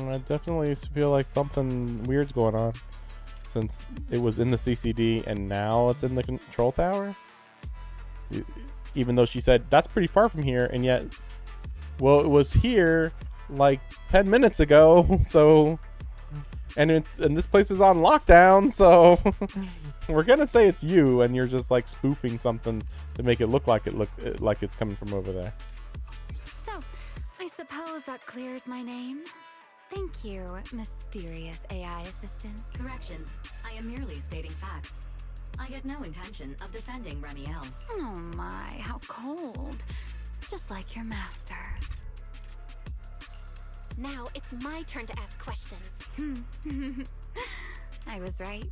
I definitely feel like something weird's going on. Since it was in the CCD and now it's in the control tower? even though she said that's pretty far from here, and yet, well, it was here like 10 minutes ago. So, and this place is on lockdown, so we're gonna say it's you, and you're just like spoofing something to make it look like it's coming from over there. So, I suppose that clears my name. Thank you, mysterious AI assistant. Correction. I am merely stating facts. I had no intention of defending Remiel. Oh my, how cold. Just like your master. Now it's my turn to ask questions. I was right.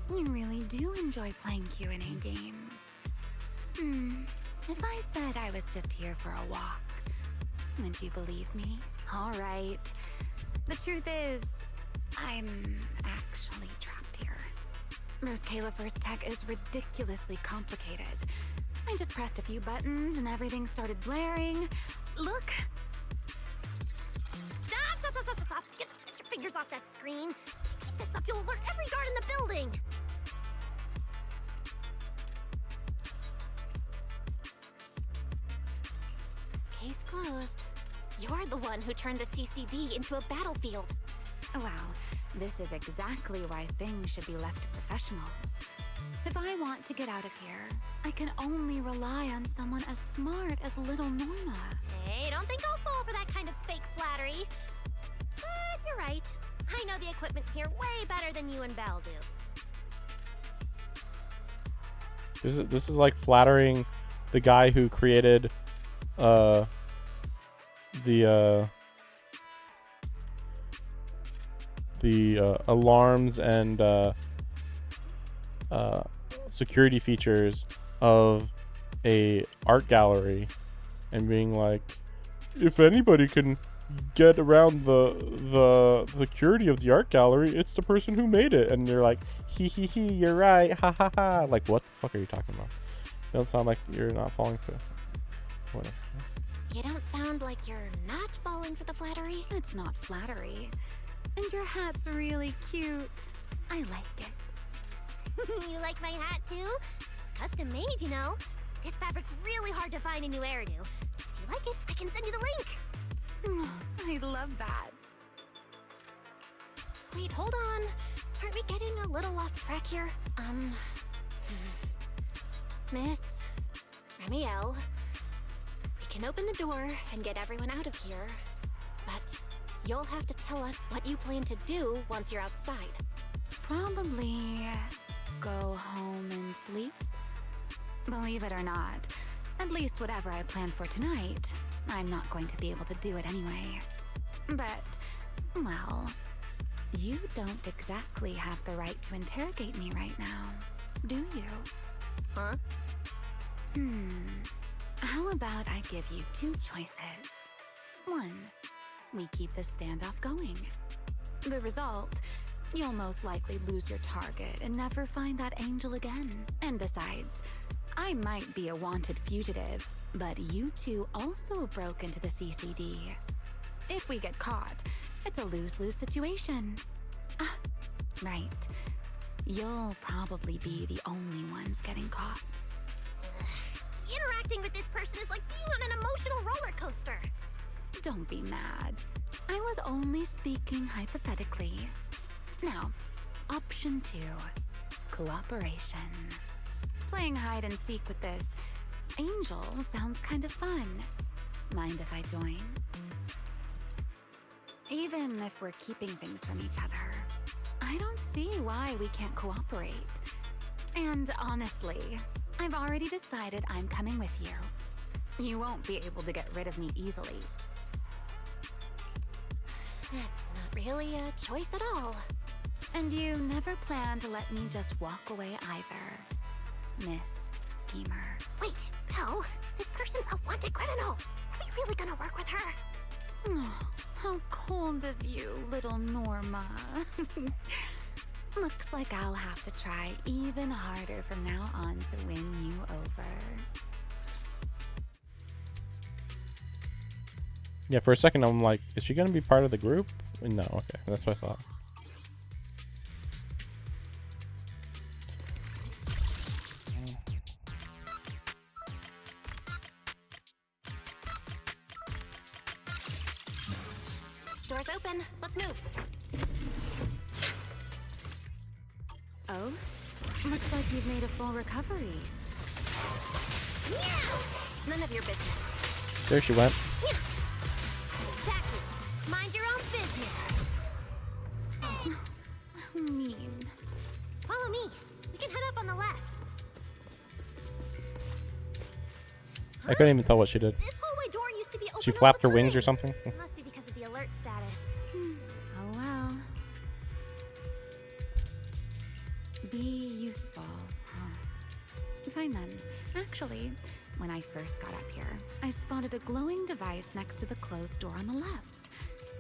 You really do enjoy playing Q&A games. If I said I was just here for a walk, would you believe me? All right. The truth is, I'm actually trapped here. Rose Califer's tech is ridiculously complicated. I just pressed a few buttons and everything started blaring. Look! Stop! Get your fingers off that screen. Keep this up, you'll alert every guard in the building. Case closed. You're the one who turned the CCD into a battlefield. Wow, this is exactly why things should be left to professionals. If I want to get out of here, I can only rely on someone as smart as little Norma. Hey, don't think I'll fall for that kind of fake flattery. But you're right. I know the equipment here way better than you and Belle do. This is like flattering the guy who created the alarms and security features of a art gallery, and being like, if anybody can get around the security of the art gallery, it's the person who made it. And they're like, he, you're right, ha ha ha. Like, what the fuck are you talking about? You don't sound like you're not falling for it. Whatever. You don't sound like you're not falling for the flattery. It's not flattery. And your hat's really cute. I like it. You like my hat too? It's custom made, you know. This fabric's really hard to find a new hairdo. If you like it, I can send you the link. I love that. Wait, hold on. Aren't we getting a little off track here? Miss Remiel, we can open the door and get everyone out of here, but you'll have to tell us what you plan to do once you're outside. Probably go home and sleep. Believe it or not, at least whatever I planned for tonight, I'm not going to be able to do it anyway. But, well, you don't exactly have the right to interrogate me right now, do you? Huh? How about I give you two choices? One, we keep this standoff going. The result, you'll most likely lose your target and never find that angel again. And besides, I might be a wanted fugitive, but you two also broke into the CCD. If we get caught, it's a lose-lose situation. Ah, right. You'll probably be the only ones getting caught. Interacting with this person is like being on an emotional roller coaster. Don't be mad. I was only speaking hypothetically. Now, option 2, cooperation. Playing hide and seek with this angel sounds kind of fun. Mind if I join? Even if we're keeping things from each other, I don't see why we can't cooperate. And honestly, I've already decided I'm coming with you. You won't be able to get rid of me easily. That's not really a choice at all. And you never plan to let me just walk away either, Miss Schemer. Wait, Belle, this person's a wanted criminal. Are we really gonna work with her? Oh, how cold of you, little Norma. Looks like I'll have to try even harder from now on to win you over. Yeah, for a second I'm like, is she gonna be part of the group? No, okay, that's what I thought. Door's open. Let's move. Oh? Looks like you've made a full recovery. Yeah! It's none of your business. There she went. Yeah. Exactly. Mind your own business. Mean. Follow me. We can head up on the left. I couldn't even tell what she did. This hallway door used to be open. She flapped her wings or something. Must be because of the alert status. Oh well. Be useful, huh? Fine then. Actually, when I first got up here, I spotted a glowing device next to the closed door on the left.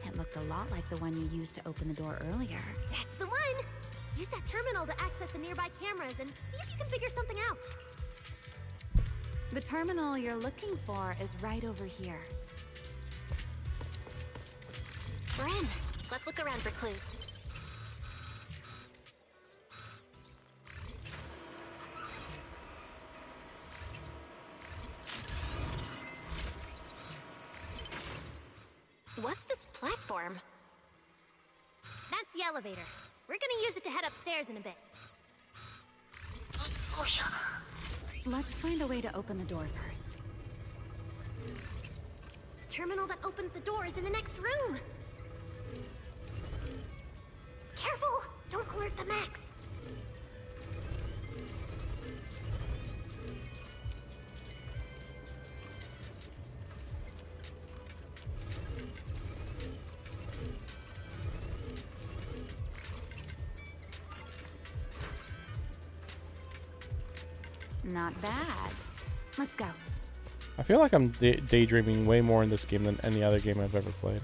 It looked a lot like the one you used to open the door earlier. That's the one. Use that terminal to access the nearby cameras and see if you can figure something out. The terminal you're looking for is right over here. We're in. Let's look around for clues. What's this platform? That's the elevator. We're gonna use it to head upstairs in a bit. Let's find a way to open the door first. The terminal that opens the door is in the next room. Careful! Don't alert the Max. Not bad. Let's go. I feel like I'm daydreaming way more in this game than any other game I've ever played.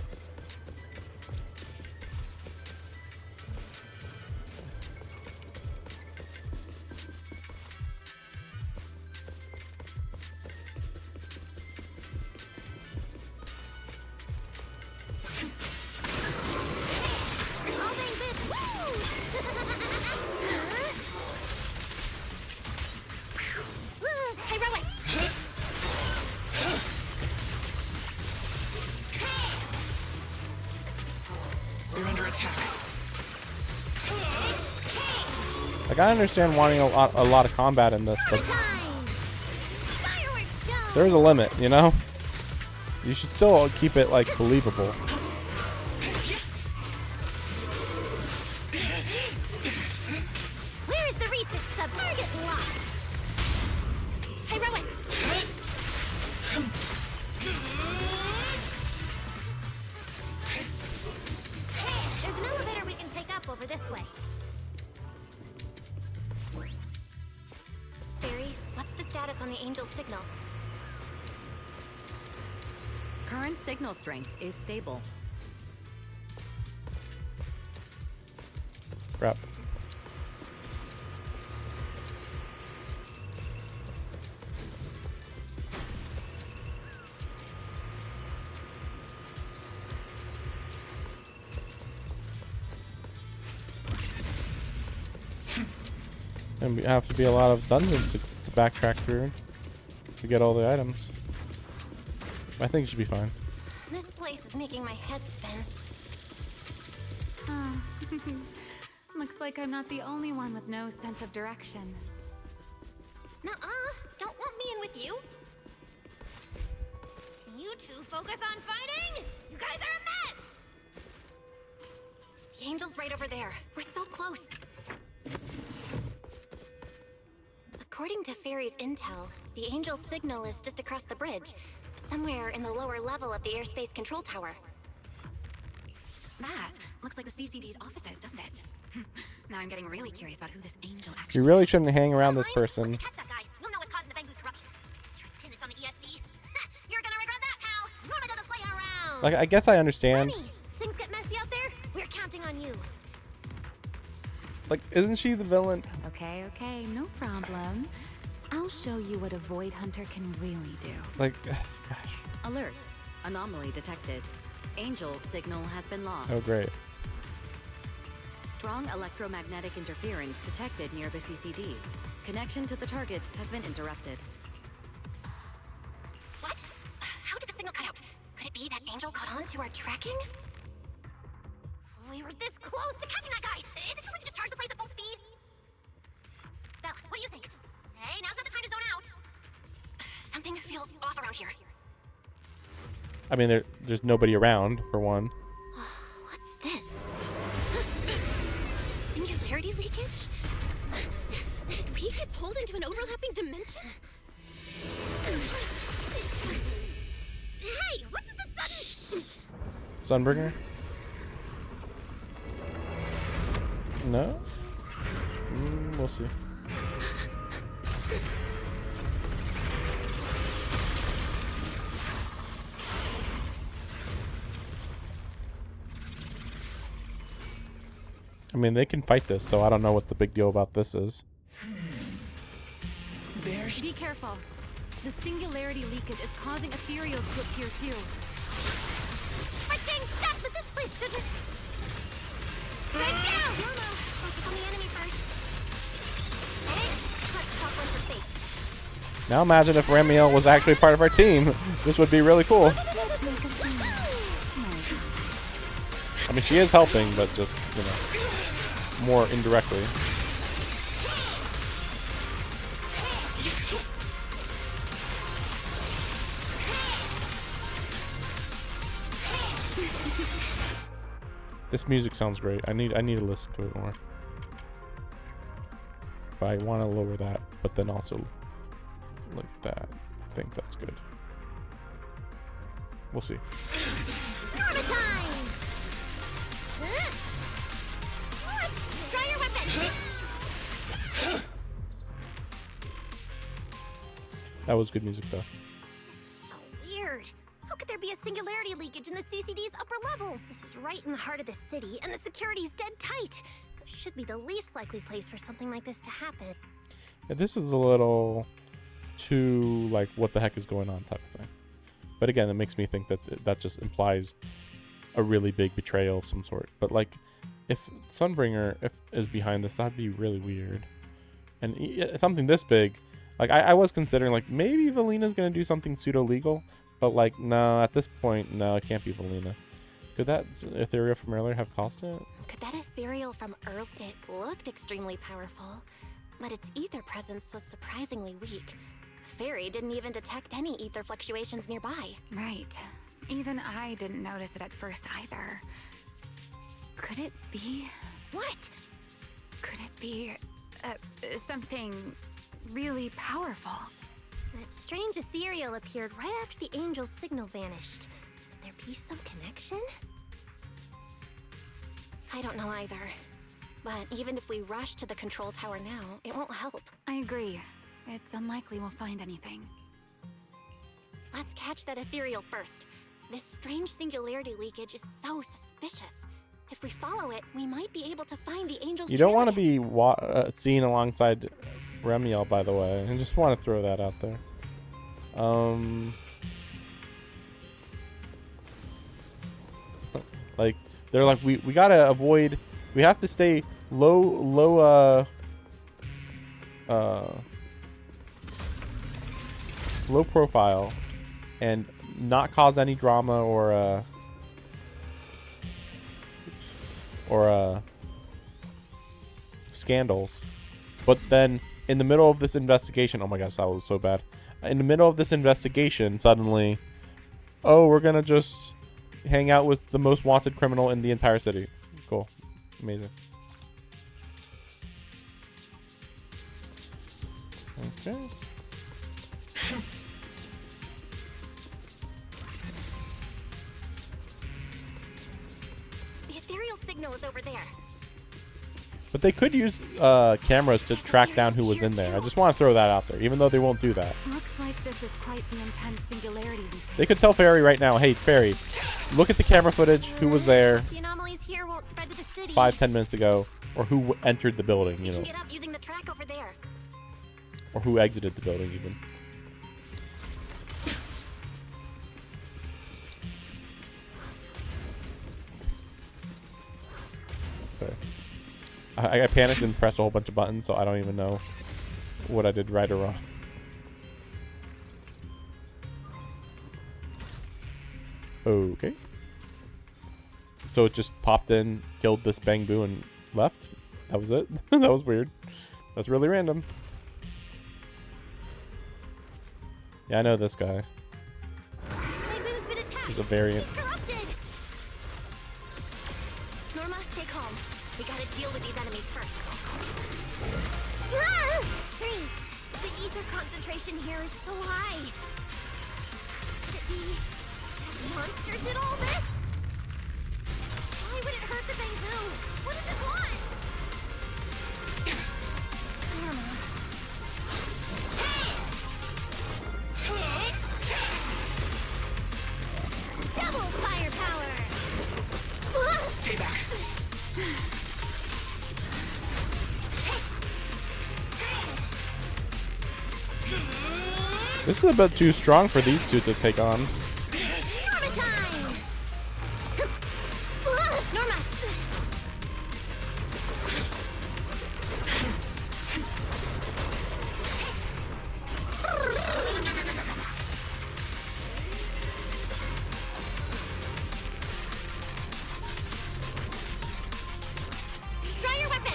Like, I understand wanting a lot of combat in this, but there's a limit, you know? You should still keep it, like, believable. Where's the research sub? Target locked. Hey, Rowan! There's an elevator we can take up over this way. Barry, what's the status on the Angel's signal? Current signal strength is stable. Crap. And we have to be a lot of dungeons to backtrack through to get all the items. I think it should be fine. This place is making my head spin. Oh. Looks like I'm not the only one with no sense of direction. Nuh-uh. Don't want me in with you. Can you two focus on fighting? You guys are a mess! The Angel's right over there. We're so close. According to Fairy's intel, the Angel's signal is just across the bridge, somewhere in the lower level of the airspace control tower. That looks like the CCD's offices, doesn't it? Now I'm getting really curious about who this Angel You actually really shouldn't hang around this person. Catch that guy. You'll know what's causing the Bangu's corruption. Try to pin this on the ESD. You're gonna regret that, pal. Norma doesn't play around. Like, I guess I understand. Remy, things get messy out there. We're counting on you. Like, isn't she the villain? Okay, no problem. I'll show you what a Void Hunter can really do. Like, gosh. Alert. Anomaly detected. Angel signal has been lost. Oh, great. Strong electromagnetic interference detected near the CCD. Connection to the target has been interrupted. What? How did the signal cut out? Could it be that Angel caught on to our tracking? We were this close to catching that guy. Is it too late to just charge the place at full speed? Belle, what do you think? Hey, now's not the time to zone out. Something feels off around here. I mean, there's nobody around, for one. What's this? Singularity leakage? Did we get pulled into an overlapping dimension? Hey, what's the sudden... Sunbringer? No? We'll see. I mean, they can fight this, so I don't know what the big deal about this is. Be careful. The singularity leakage is causing ethereals to appear too. Switching! That's what this place shouldn't... Strike down! Norma, focus on the enemy first. Let's stop one for safe. Now imagine if Ramiel was actually part of our team. This would be really cool. Let's make a scene. I mean, she is helping, but just, you know, more indirectly. This music sounds great. I need to listen to it more. But I want to lower that, but then also like that. I think that's good. We'll see. Norma time! Let's try your weapon! That was good music, though. This is so weird. How could there be a singularity leakage in the CCD's upper levels? This is right in the heart of the city, and the security's dead tight. It should be the least likely place for something like this to happen. Yeah, this is a little too, like, what the heck is going on type of thing. But again, it makes me think that that just implies a really big betrayal of some sort. But, like, if Sunbringer is behind this, that'd be really weird. And something this big, like, I was considering, like, maybe Valina's going to do something pseudo-legal. But, like, no, at this point, no, it can't be Valina. Could that ethereal from earlier have caused it? Could that ethereal from Earth? It looked extremely powerful, but its ether presence was surprisingly weak. Fairy didn't even detect any ether fluctuations nearby. Right. Even I didn't notice it at first either. Could it be? What? Could it be something really powerful? That strange ethereal appeared right after the angel's signal vanished. Could there be some connection? I don't know either. But even if we rush to the control tower now, it won't help. I agree. It's unlikely we'll find anything. Let's catch that ethereal first. This strange singularity leakage is so suspicious. If we follow it, we might be able to find the angel's You don't want to be seen alongside Ramiel, by the way. I just want to throw that out there. Like, they're like, we gotta avoid, we have to stay low profile and not cause any drama or scandals. But then in the middle of this investigation, oh my gosh, that was so bad. In the middle of this investigation, suddenly, oh, we're gonna just hang out with the most wanted criminal in the entire city. Cool. Amazing. Okay. The ethereal signal is over there. But they could use cameras to track down who was in there. I just want to throw that out there, even though they won't do that. Looks like this is quite the intense singularity. They could tell Fairy right now, hey, Fairy, look at the camera footage, who was there The anomalies here won't spread to the city. 5-10 minutes ago, or who entered the building, you know, Get up using the track over there. or who exited the building even. Okay. I panicked and pressed a whole bunch of buttons, so I don't even know what I did right or wrong. Okay. So it just popped in, killed this Bangbu, and left. That was it. That was weird. That's really random. Yeah, I know this guy. He's a variant. Norma, stay calm. We gotta deal with these enemies first. Ah! 3. The ether concentration here is so high. Could it be that monster did all this? Why would it hurt the Bangbu? What does it want? Norma. Double firepower! Stay back. This is a bit too strong for these two to take on. Norma time! Norma! Draw your weapon!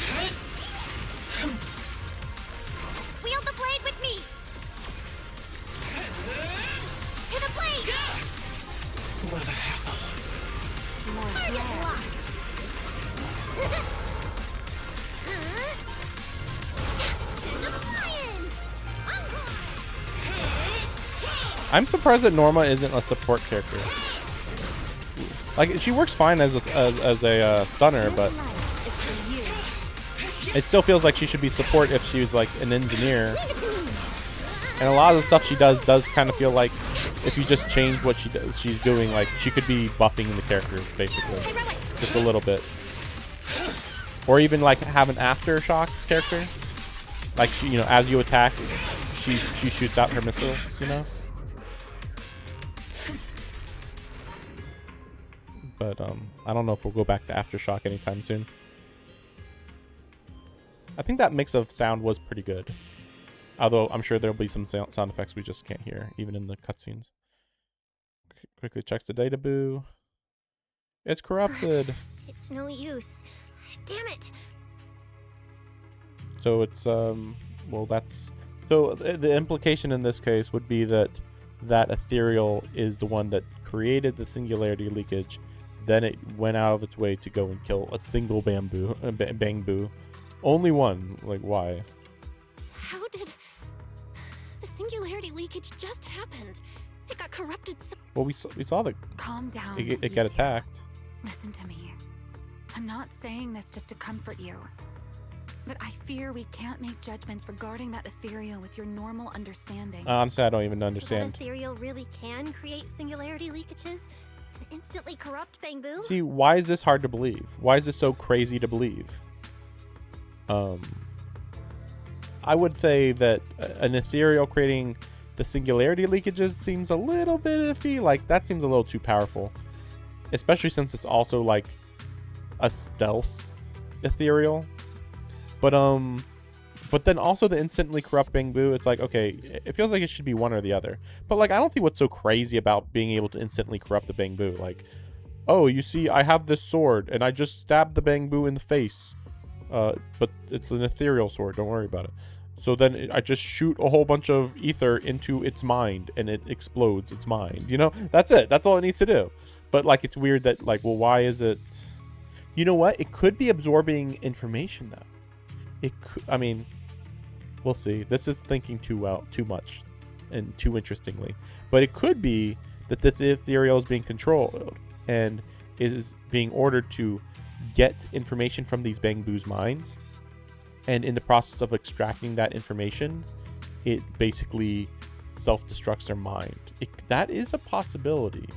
Wield the blade with me! To the blade! What a hassle. Target locked! I'm surprised that Norma isn't a support character. Like, she works fine as a stunner, but it still feels like she should be support if she was like an engineer. And a lot of the stuff she does kind of feel like if you just change what she's doing, like she could be buffing the characters basically, just a little bit, or even like have an aftershock character, like she, you know, as you attack, she shoots out her missiles, you know. But I don't know if we'll go back to aftershock anytime soon. I think that mix of sound was pretty good. Although I'm sure there'll be some sound effects we just can't hear, even in the cutscenes. Quickly checks the data boo. It's corrupted. It's no use. Damn it. So it's well, that's so the implication in this case would be that ethereal is the one that created the singularity leakage. Then it went out of its way to go and kill a single Bangbu. Only one. Like, why? How did the singularity leakage just happened? It got corrupted. Well, we saw the. Calm down. It got attacked. Listen to me. I'm not saying this just to comfort you, but I fear we can't make judgments regarding that ethereal with your normal understanding. Honestly, I don't even understand. So that ethereal really can create singularity leakages and instantly corrupt Bangbu? See, why is this hard to believe? Why is this so crazy to believe? I would say that an ethereal creating the singularity leakages seems a little bit iffy. Like, that seems a little too powerful, especially since it's also like a stealth ethereal. But then also the instantly corrupt Bangbu, it's like, okay, it feels like it should be one or the other. But like, I don't think what's so crazy about being able to instantly corrupt the Bangbu, like, oh, you see, I have this sword and I just stabbed the Bangbu in the face. But it's an ethereal sword, don't worry about it. So then I just shoot a whole bunch of ether into its mind and it explodes its mind. You know, that's it. That's all it needs to do. But like, it's weird that like, well, why is it? You know what? It could be absorbing information though. It could, I mean, we'll see. This is thinking too much and too interestingly. But it could be that the ethereal is being controlled and is being ordered to get information from these Bangbu's minds, and in the process of extracting that information, it basically self-destructs their mind. That is a possibility.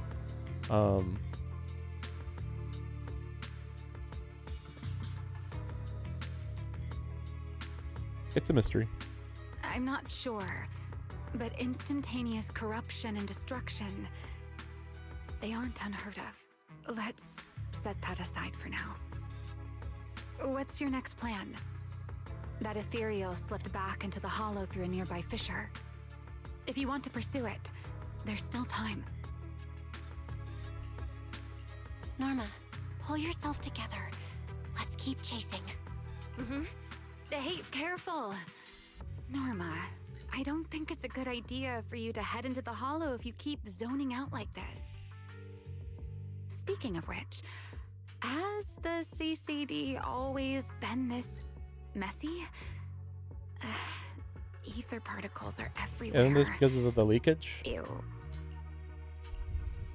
It's a mystery. I'm not sure, but instantaneous corruption and destruction, they aren't unheard of. Let's set that aside for now. What's your next plan? That ethereal slipped back into the hollow through a nearby fissure. If you want to pursue it, there's still time. Norma, Pull yourself together. Let's keep chasing. Hey, careful. Norma, I don't think it's a good idea for you to head into the hollow if you keep zoning out like this. Speaking of which, has the CCD always been this messy? Ether particles are everywhere. Isn't this because of the leakage? Ew.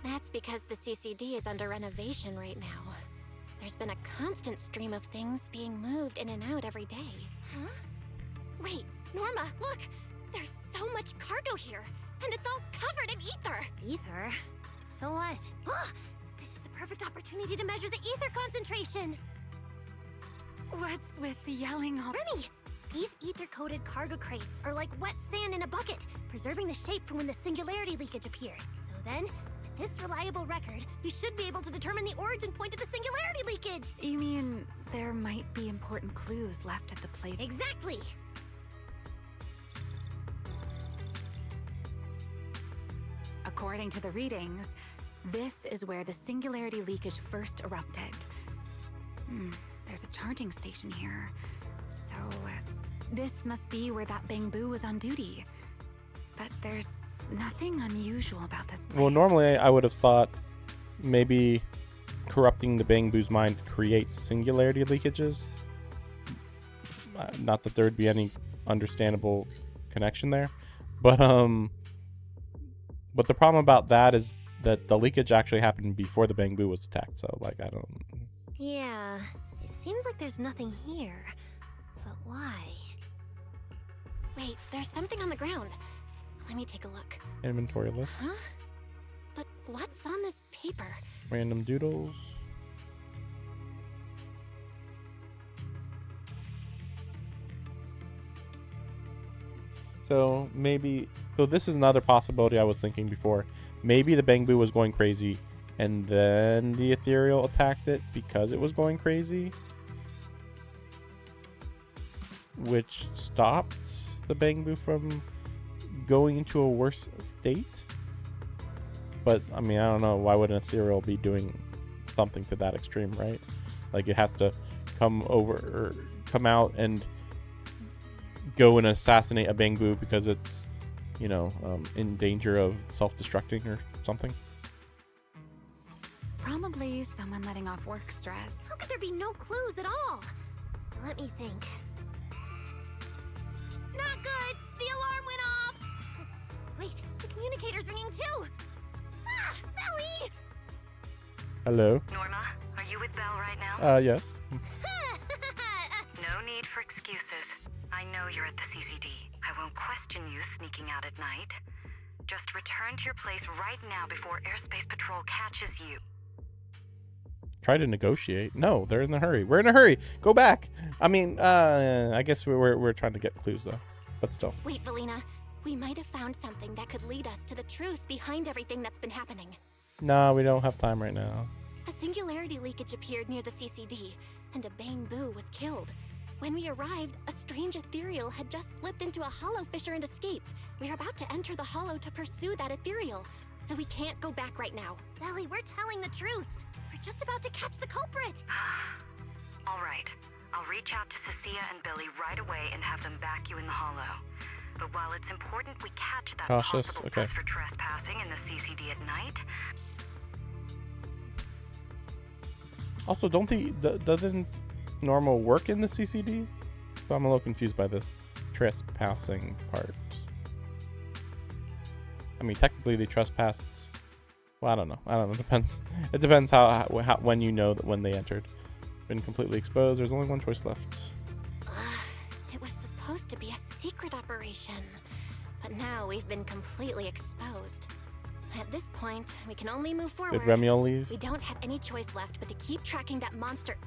That's because the CCD is under renovation right now. There's been a constant stream of things being moved in and out every day. Huh? Wait, Norma, look! There's so much cargo here, and it's all covered in ether! Ether? So what? This is the perfect opportunity to measure the ether concentration! What's with yelling all— Remy! These ether-coated cargo crates are like wet sand in a bucket, preserving the shape from when the singularity leakage appeared. So then, with this reliable record, we should be able to determine the origin point of the singularity leakage! You mean there might be important clues left at the plate? Exactly! According to the readings, this is where the singularity leakage first erupted. There's a charging station here. So, this must be where that Bangbu was on duty. But there's nothing unusual about this place. Well, normally I would have thought maybe corrupting the Bangbu's mind creates singularity leakages. Not that there would be any understandable connection there. But the problem about that is that the leakage actually happened before the Bangbu was attacked. So, like, I don't... Yeah, it seems like there's nothing here. But why? Wait, there's something on the ground. Let me take a look. Inventory list. Huh? But what's on this paper? Random doodles. So maybe... So this is another possibility I was thinking before. Maybe the Bangbu was going crazy and then the ethereal attacked it because it was going crazy, which stopped the Bangbu from going into a worse state. But I mean, I don't know, why would an ethereal be doing something to that extreme, right? Like, it has to come over or come out and go and assassinate a Bangbu because it's, you know, in danger of self-destructing or something. Probably someone letting off work stress. How could there be no clues at all? Let me think. Not good! The alarm went off! Wait, the communicator's ringing too! Ah! Belly! Hello? Norma, are you with Belle right now? Yes. No need for excuses. I know you're at the CCD. I won't question you sneaking out at night. Just return to your place right now before Airspace Patrol catches you. Try to negotiate. No, they're in a hurry. We're in a hurry. Go back. I mean, I guess we're trying to get clues though, but still. Wait, Valina. We might have found something that could lead us to the truth behind everything that's been happening. No, we don't have time right now. A singularity leakage appeared near the CCD, and a Bangbu was killed. When we arrived, a strange ethereal had just slipped into a hollow fissure and escaped. We're about to enter the hollow to pursue that ethereal, so we can't go back right now. Belly, we're telling the truth. We're just about to catch the culprit. All right. I'll reach out to Cecilia and Billy right away and have them back you in the hollow. But while it's important we catch that possible press for trespassing in the CCD at night... Also, doesn't Normal work in the CCD? So I'm a little confused by this trespassing part. I mean, technically they trespassed. Well, I don't know. It depends. It depends how when you know that when they entered. Been completely exposed. There's only one choice left. It was supposed to be a secret operation, but now we've been completely exposed. At this point, we can only move forward. Did Remiel leave? We don't have any choice left but to keep tracking that monster.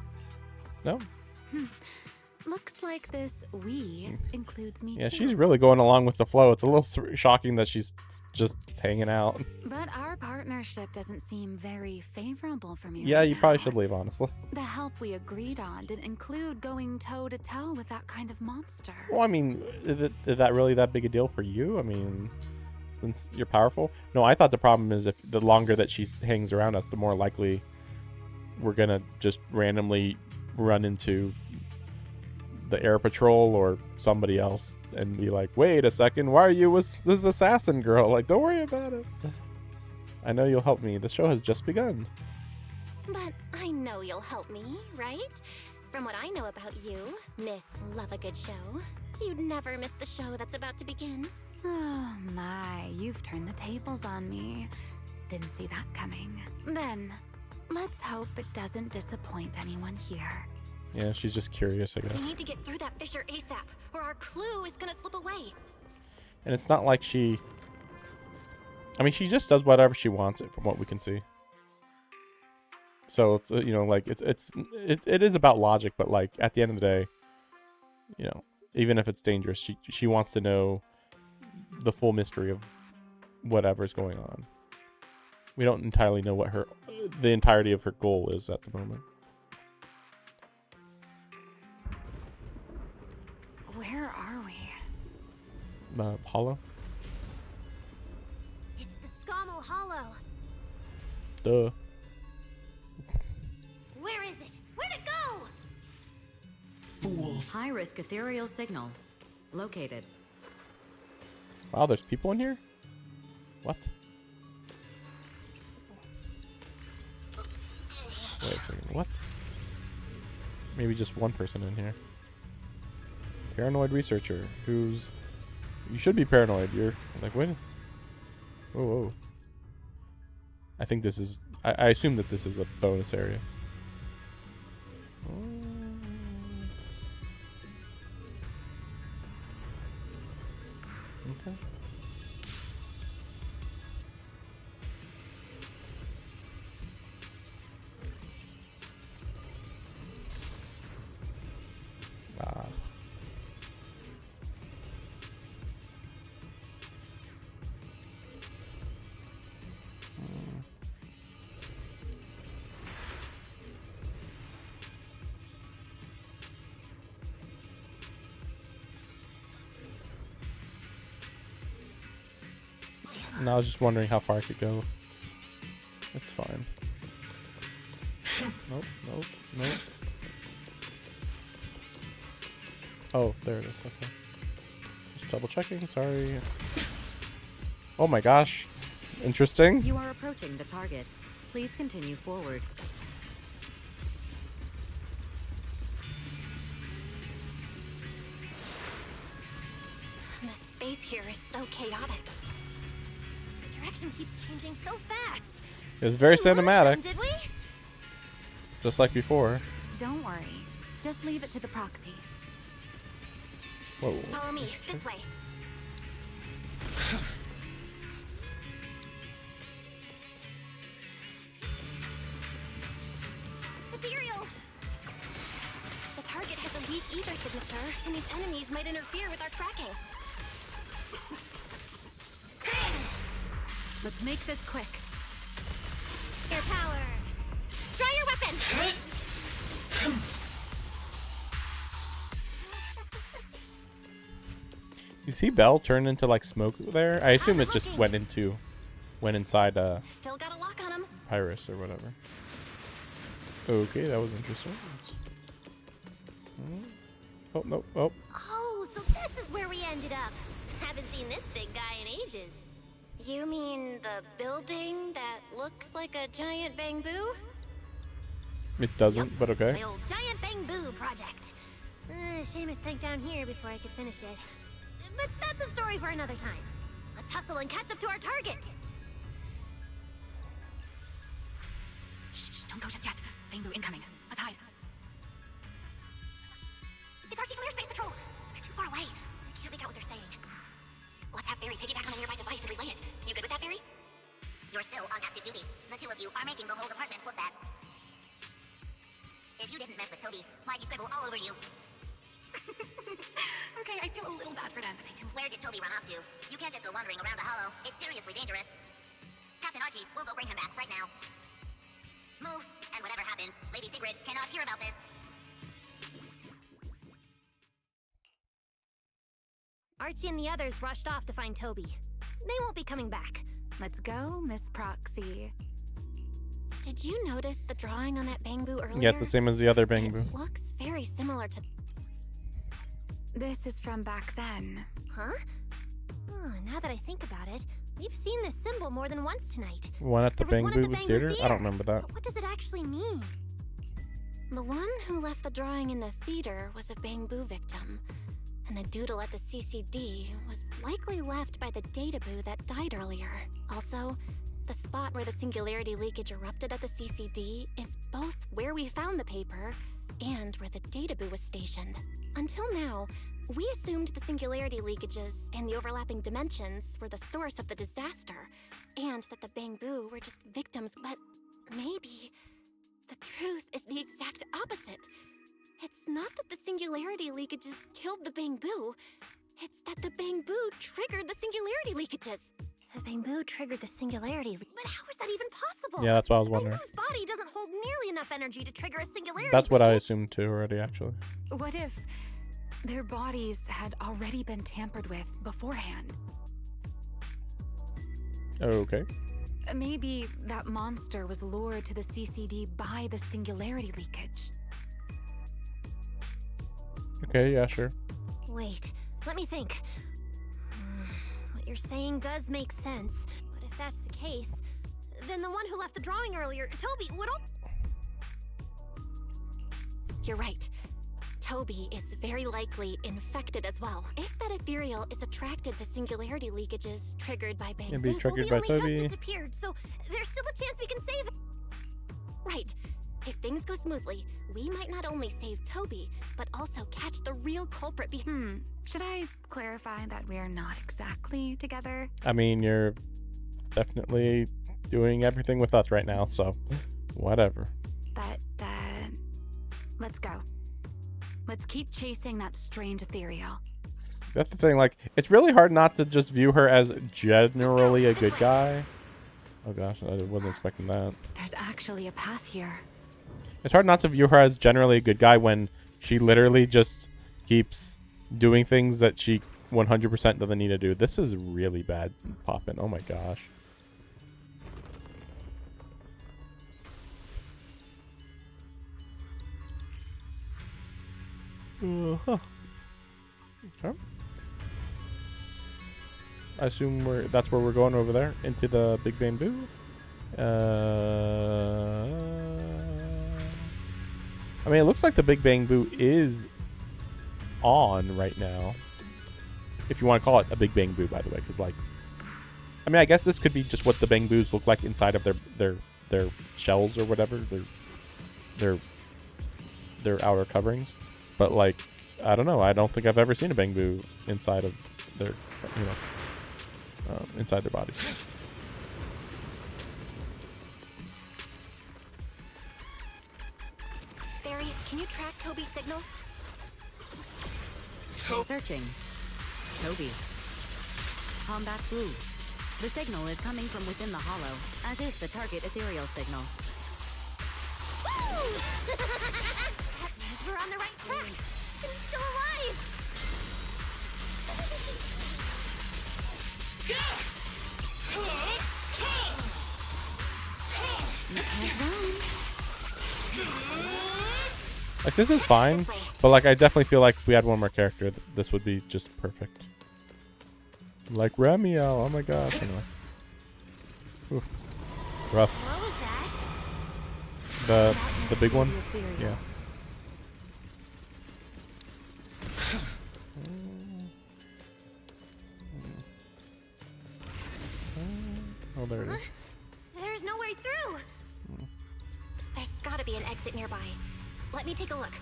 No. Looks like this we includes me Yeah, too. she's really going along with the flow. It's a little shocking that she's just hanging out. But our partnership doesn't seem very favorable for me. Yeah, right you now. probably should leave, honestly. The help we agreed on didn't include going toe-to-toe with that kind of monster. Well, I mean, is that really that big a deal for you? I mean, since you're powerful? No, I thought the problem is if the longer that she hangs around us, the more likely we're gonna just randomly run into the air patrol or somebody else and be like, wait a second, why are you with this assassin girl? Like, don't worry about it. I know you'll help me. The show has just begun. But I know you'll help me, right? From what I know about you, Miss Love a Good Show, you'd never miss the show that's about to begin. Oh my, you've turned the tables on me. Didn't see that coming. Then, let's hope it doesn't disappoint anyone here. Yeah, she's just curious, I guess. We need to get through that fissure ASAP, or our clue is gonna slip away. And it's not like she... I mean, she just does whatever she wants, from what we can see. So, it's, you know, like, it is about logic, but, like, at the end of the day, you know, even if it's dangerous, she wants to know the full mystery of whatever's going on. We don't entirely know what the entirety of her goal is at the moment. Where are we? Hollow? It's the Scommel Hollow. Duh. Where is it? Where'd it go? Fools. High-risk ethereal signal. Located. Wow, there's people in here? What? Wait a second, what? Maybe just one person in here. Paranoid researcher who's... You should be paranoid. You're like, wait. Whoa, whoa. I think this is... I assume that this is a bonus area. Okay. And I was just wondering how far I could go. It's fine. Nope, nope, nope. Oh, there it is. Okay. Just double checking. Sorry. Oh my gosh. Interesting. You are approaching the target. Please continue forward. The space here is so chaotic. The direction keeps changing so fast. It's very cinematic. Did we? Just like before. Don't worry. Just leave it to the proxy. Whoa. Follow me, this way. Ethereals! The target has a weak ether signature, and these enemies might interfere with our tracking. Let's make this quick. Air power! Draw your weapon! You see Belle turn into like smoke there? I assume it just went inside Still got a lock on him. Pyrus or whatever. Okay, that was interesting. Oh, no. Oh. Oh, so this is where we ended up. Haven't seen this big guy in ages. You mean the building that looks like a giant bamboo? It doesn't, but okay. My old giant bamboo project. Shame it sank down here before I could finish it. But that's a story for another time. Let's hustle and catch up to our target. Shh, don't go just yet. Bamboo incoming. Let's hide. It's Archie from Airspace Patrol. They're too far away. I can't make out what they're saying. Let's have Barry piggyback on a nearby device and relay it. You good with that, Barry? You're still on active duty. The two of you are making the whole department look bad. If you didn't mess with Toby, why'd he scribble all over you? Okay, I feel a little bad for them, but they do. Where did Toby run off to? You can't just go wandering around a hollow. It's seriously dangerous. Captain Archie, we'll go bring him back right now. Move, and whatever happens, Lady Sigrid cannot hear about this. Archie and the others rushed off to find Toby. They won't be coming back. Let's go, Miss Proxy. Did you notice the drawing on that bamboo earlier? Yeah, it's the same as the other bamboo. It looks very similar to... This is from back then. Huh? Oh, now that I think about it, we've seen this symbol more than once tonight. One at the There was one at Bamboo the Theater? I don't remember that. But what does it actually mean? The one who left the drawing in the theater was a bamboo victim. And the doodle at the CCD was likely left by the databoo that died earlier. Also, the spot where the singularity leakage erupted at the CCD is both where we found the paper and where the databoo was stationed. Until now, we assumed the singularity leakages and the overlapping dimensions were the source of the disaster, and that the bamboo were just victims, but maybe the truth is the exact opposite. It's not that the singularity leakages killed the bamboo, it's that the bamboo triggered the singularity leakages. The bamboo triggered the singularity. But how is that even possible? Yeah, that's what I was wondering. Bamboo's body doesn't hold nearly enough energy to trigger a singularity. That's what I assumed too already, actually. What if their bodies had already been tampered with beforehand? Okay. Maybe that monster was lured to the CCD by the singularity leakage. Okay, yeah, sure. Wait, let me think. What you're saying does make sense, but if that's the case, then the one who left the drawing earlier, Toby, would You're right. Toby is very likely infected as well. If that ethereal is attracted to singularity leakages triggered by bamboo, It'd be triggered by only Toby. just disappeared, so there's still a chance we can save it. Right. If things go smoothly, we might not only save Toby, but also catch the real culprit behind. Should I clarify that we are not exactly together? I mean, you're definitely doing everything with us right now, so whatever. But, let's go. Let's keep chasing that strange ethereal. That's the thing, like, it's really hard not to just view her as generally a good guy. Oh gosh, I wasn't expecting that. There's actually a path here. It's hard not to view her as generally a good guy when she literally just keeps doing things that she 100% doesn't need to do. This is really bad popping. Oh my gosh. Okay. I assume that's where we're going over there, into the big bamboo. I mean, it looks like the big bamboo is on right now. If you want to call it a big bamboo, by the way, because like, I mean, I guess this could be just what the bamboos look like inside of their shells or whatever, their outer coverings. But like, I don't know. I don't think I've ever seen a bamboo inside of their, inside their bodies. Barry, can you track Toby's signal? Searching. Toby. Combat blue. The signal is coming from within the hollow, as is the target ethereal signal. Woo! That means we're on the right track. And he's still alive. Like, this is fine, but like, I definitely feel like if we had one more character, this would be just perfect. Like Ramiel, oh my gosh. Anyway. Oof. Rough. What was that? The big one? Yeah. Oh, there it is. There's no way through. There's gotta be an exit nearby. Let me take a look.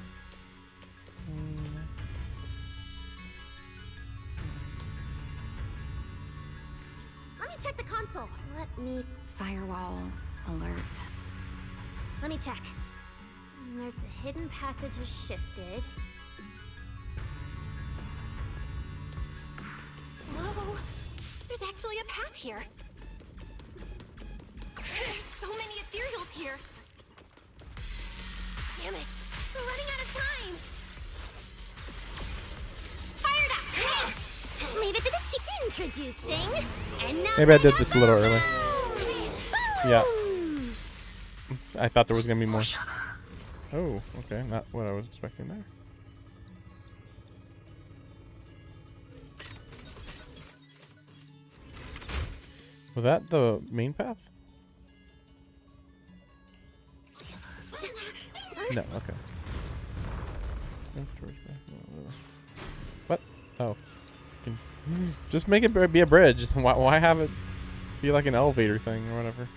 Let me check the console. Let me... Firewall alert. Let me check. There's the hidden passage has shifted. Whoa! There's actually a path here. There's so many ethereals here. Damn it! We're running out of time. Fired up! Leave it to the Introducing. And now Maybe I did this a little early. Yeah. I thought there was gonna be more. Oh, okay, not what I was expecting there. Was that the main path? No, okay. What? Oh. Just make it be a bridge. Why have it be like an elevator thing or whatever?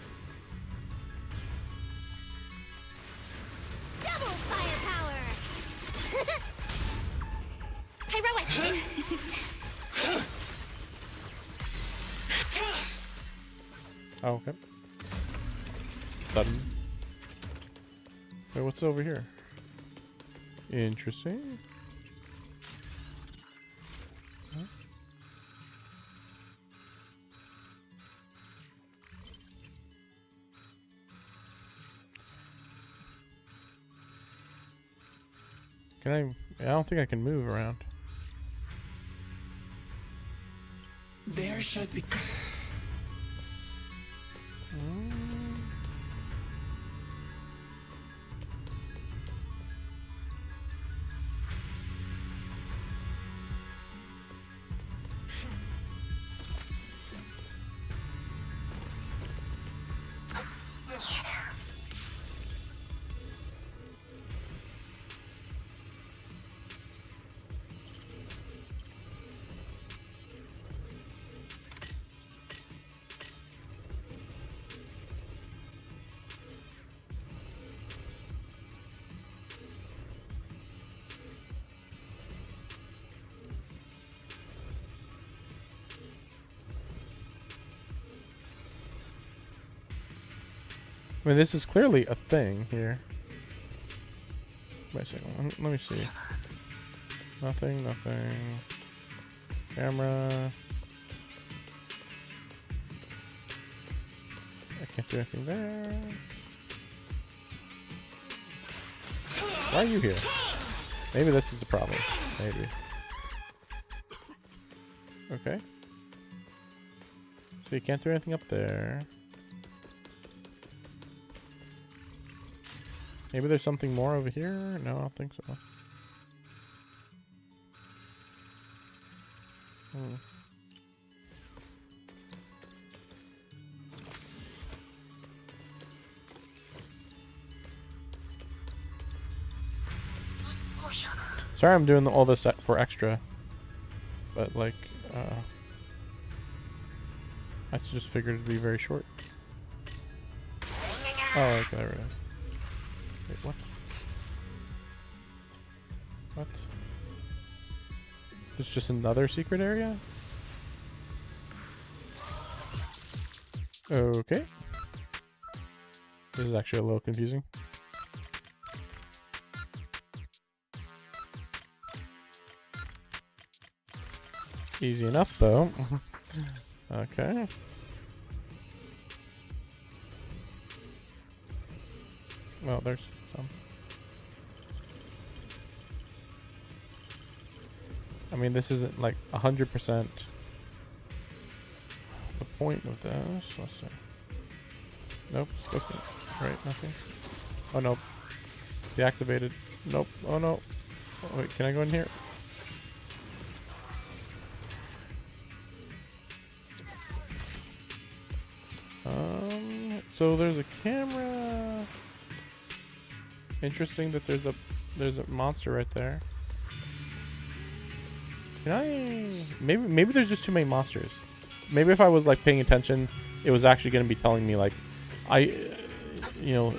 Double firepower! Heroic! Oh, okay. Sudden. Wait, what's over here? Interesting. Huh? Can I don't think I can move around. There should be. I mean, this is clearly a thing here. Wait a second. Let me see. Nothing, nothing. Camera. I can't do anything there. Why are you here? Maybe this is the problem. Maybe. Okay. So you can't do anything up there. Maybe there's something more over here? No, I don't think so. Sorry I'm doing all this for extra. But like, I just figured it'd be very short. Oh, okay, there we go. Wait, what? What? It's just another secret area? Okay. This is actually a little confusing. Easy enough, though. Okay. Well, there's some. I mean, this isn't like 100% the point of this. Let's see. Nope. Right, nothing. Oh, nope. Deactivated. Nope. Oh, no. Oh, wait, can I go in here? So there's a camera. Interesting that there's a monster right there. Can I maybe there's just too many monsters. Maybe if I was like paying attention, it was actually going to be telling me like you know,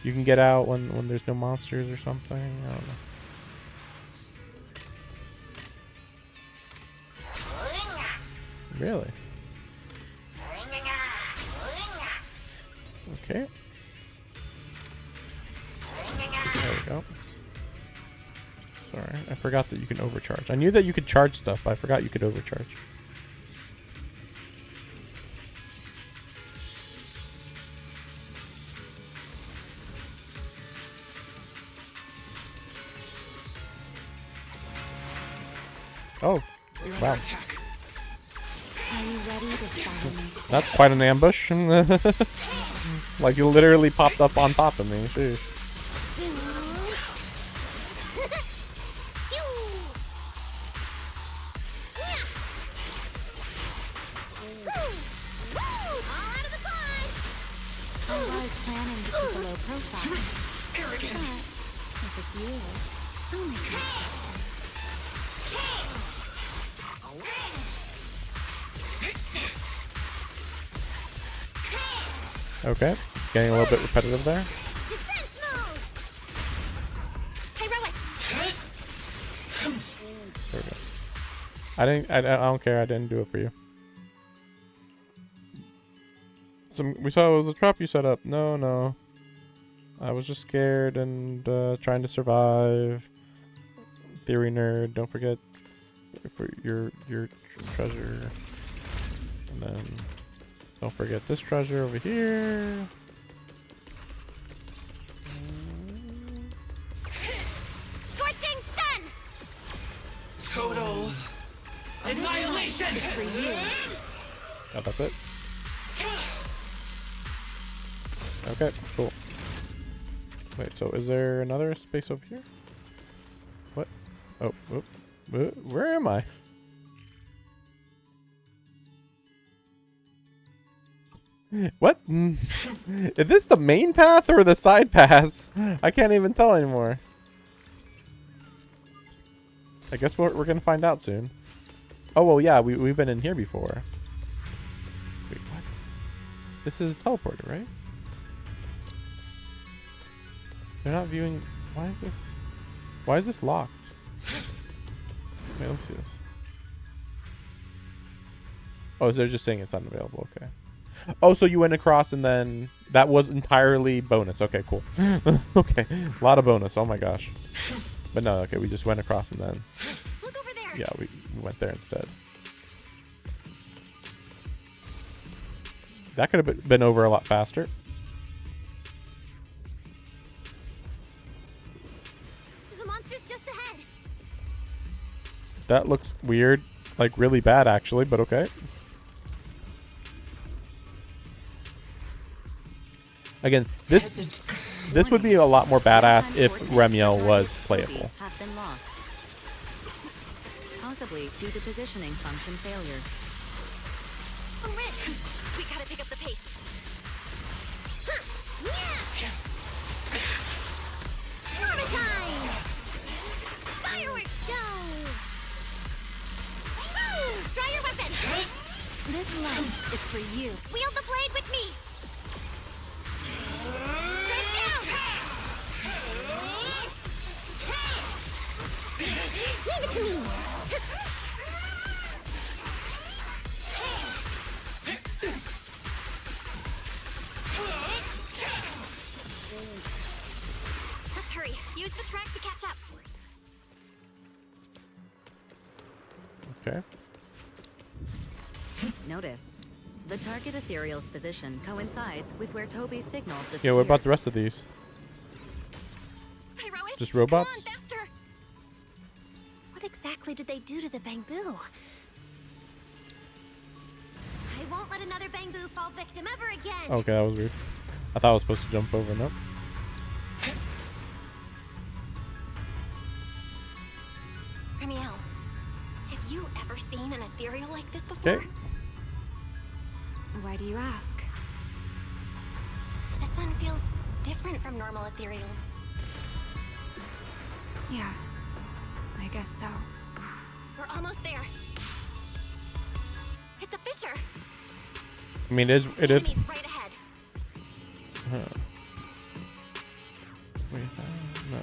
you can get out when there's no monsters or something. I don't know. Really? Okay. There we go. Sorry, I forgot that you can overcharge. I knew that you could charge stuff, but I forgot you could overcharge. Oh, wow. Are you ready to follow me? That's quite an ambush. Like, you literally popped up on top of me. Jeez. I was planning to keep a low profile. Arrogant. But if it's you, I'll make an exception. Okay. Getting a little bit repetitive there. Defense mode! Heroic! There we go. I don't care. I didn't do it for you. We saw it was a trap you set up. No. I was just scared and trying to survive. Theory nerd. Don't forget for your treasure. And then don't forget this treasure over here. Scorching sun! Total annihilation! For you. Oh, that's it. Okay, cool. Wait, so is there another space over here? What? Oh, where am I? What? Is this the main path or the side paths? I can't even tell anymore. I guess we're gonna find out soon. Oh, well, yeah, we've been in here before. Wait, what? This is a teleporter, right? They're not viewing... Why is this locked? Wait, let me see this. Oh, they're just saying it's unavailable. Okay. Oh, so you went across and then... That was entirely bonus. Okay, cool. Okay. A lot of bonus. Oh my gosh. But no, okay, we just went across and then... Look over there! Yeah, we went there instead. That could have been over a lot faster. The monster's just ahead. That looks weird. Like, really bad, actually, but okay. Again, this would be a lot more badass if Remiel was playable. Have been lost. Possibly due to positioning function failure. Oh, Rich! We gotta pick up the pace. Karma time! Fireworks show! Woo! Draw your weapon! This light is for you. Wield the blade with me! Straight down! Leave it to me! Let's hurry. Use the track to catch up. Okay. Notice, the target ethereal's position coincides with where Toby's signal disappeared. Yeah, what about the rest of these? Pyrois, Just robots? Come on, faster. What exactly did they do to the Bangbu? I won't let another Bangbu fall victim ever again. Okay, that was weird. I thought I was supposed to jump over. Nope. Remiel, have you ever seen an ethereal like this before? Okay. Why do you ask? This one feels different from normal ethereals. Yeah, I guess so. We're almost there. It's a fissure. I mean, it is. Enemy's right ahead. Wait, no.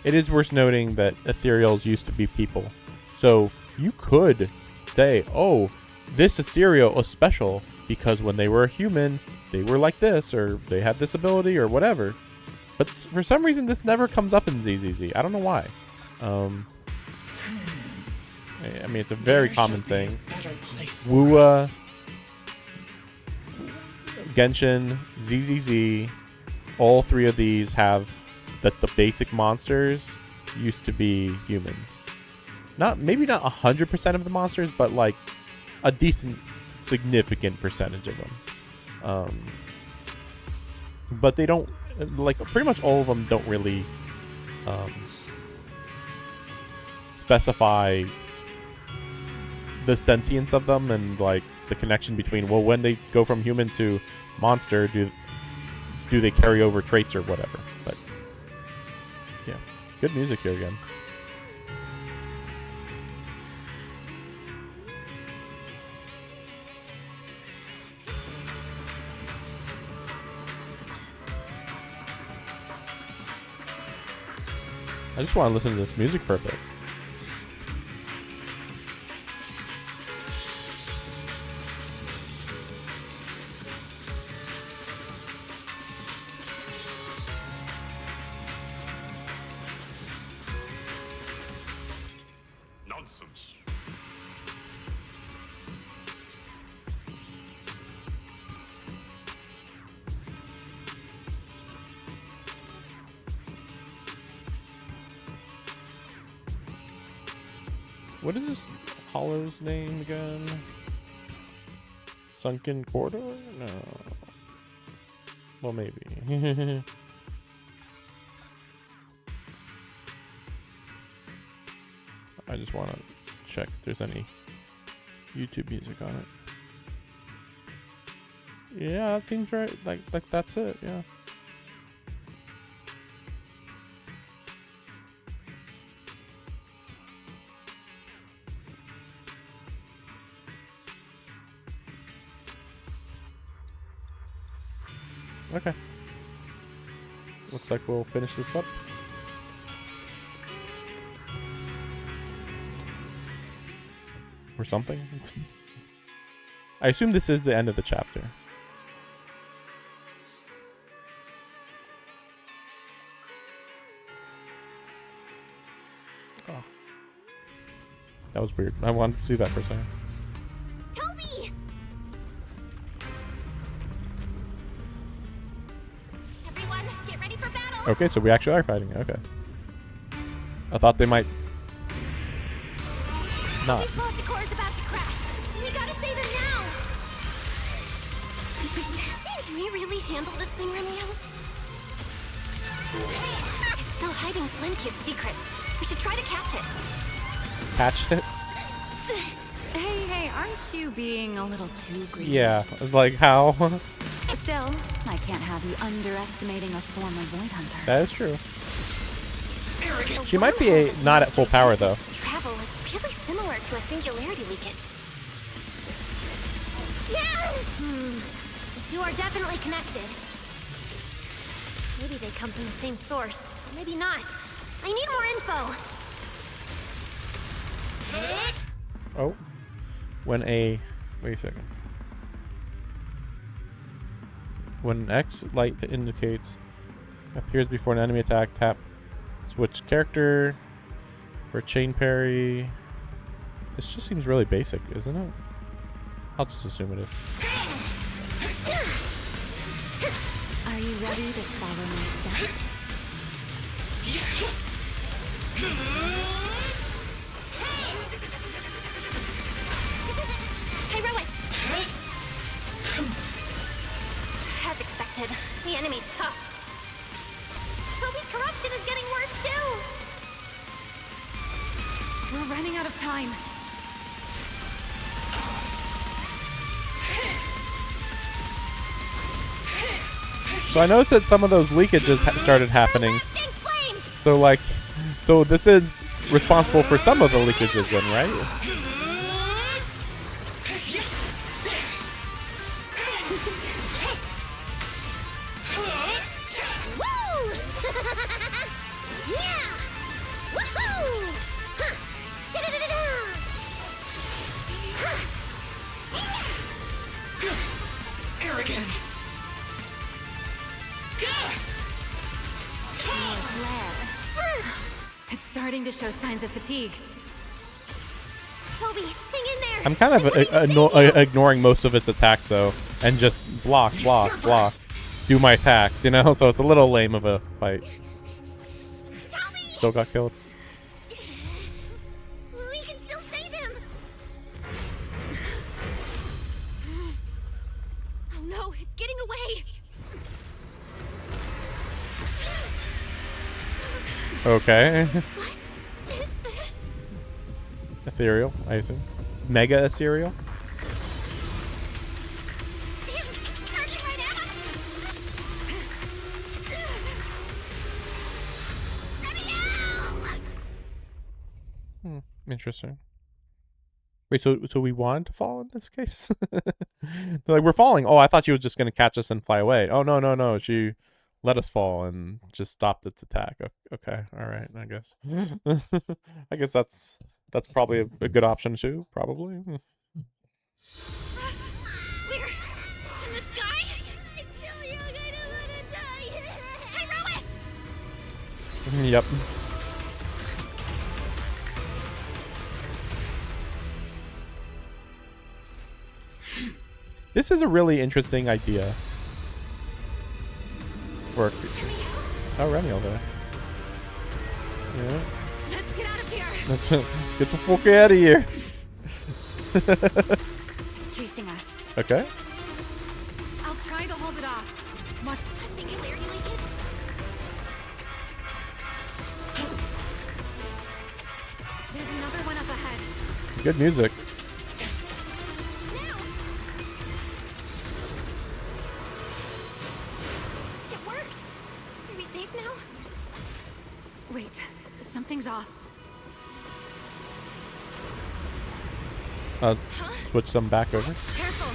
It is worth noting that ethereals used to be people. So you could say, oh, this ethereal is special because when they were a human, they were like this, or they had this ability, or whatever. But for some reason, this never comes up in ZZZ. I don't know why. I mean, it's a very common thing. Wua, Genshin, ZZZ, all three of these have that the basic monsters used to be humans. Maybe not 100% of the monsters, but like a decent, significant percentage of them. but they don't, like, pretty much all of them don't really specify the sentience of them and like the connection between, well, when they go from human to monster, do they carry over traits or whatever. But yeah, good music here again. I just want to listen to this music for a bit. Nonsense. What is this hollow's name again? Sunken Corridor? No. Well, maybe. I just want to check if there's any YouTube music on it. Yeah, that seems right. Like that's it. Yeah. Okay. Looks like we'll finish this up. Or something. I assume this is the end of the chapter. Oh. That was weird. I wanted to see that for a second. Toby! Everyone, get ready for battle! Okay, so we actually are fighting. Okay. I thought they might not. Toby's logic core is about to crash. We gotta save him now! Can we really handle this thing, Romeo? It's still hiding plenty of secrets. We should try to catch it. Catch it? Hey, aren't you being a little too greedy? Yeah, like how? Still, I can't have you underestimating a former Void Hunter. That is true. She might be not at full power though. Travel is really similar to a singularity leakage. Yeah! The two are definitely connected. Maybe they come from the same source, or maybe not. I need more info. Oh. When a... Wait a second. When an X light indicates appears before an enemy attack, tap switch character for chain parry. This just seems really basic, isn't it? I'll just assume it is. Are you ready to follow my steps? Heroic! As expected, the enemy's tough. Toby's corruption is getting worse too! We're running out of time. So I noticed that some of those leakages started happening. So like, so this is responsible for some of the leakages then, right? It's starting to show signs of fatigue. Toby, hang in there! I'm kind of ignoring most of its attacks though, and just block, do my attacks, you know? So it's a little lame of a fight. Still got killed. We can still save him! Oh no, it's getting away! Okay. What is this? Ethereal, I assume. Mega ethereal. Interesting. Wait, so we wanted to fall in this case? They're like, we're falling. Oh, I thought she was just gonna catch us and fly away. Oh no. She let us fall and just stopped its attack. Okay, all right. I guess. I guess that's probably a good option too. Probably. We're in the sky. It's still young. I don't want to die. Hey, Rowan! Yep. This is a really interesting idea for a creature. Oh, Remy over there. Yeah. Let's get out of here. Get the fuck out of here. It's chasing us. Okay. I'll try to hold it off. What? Singularity leakage? There's another one up ahead. Good music. It worked. Are we safe now? Wait, something's off. Switch some back over. Careful.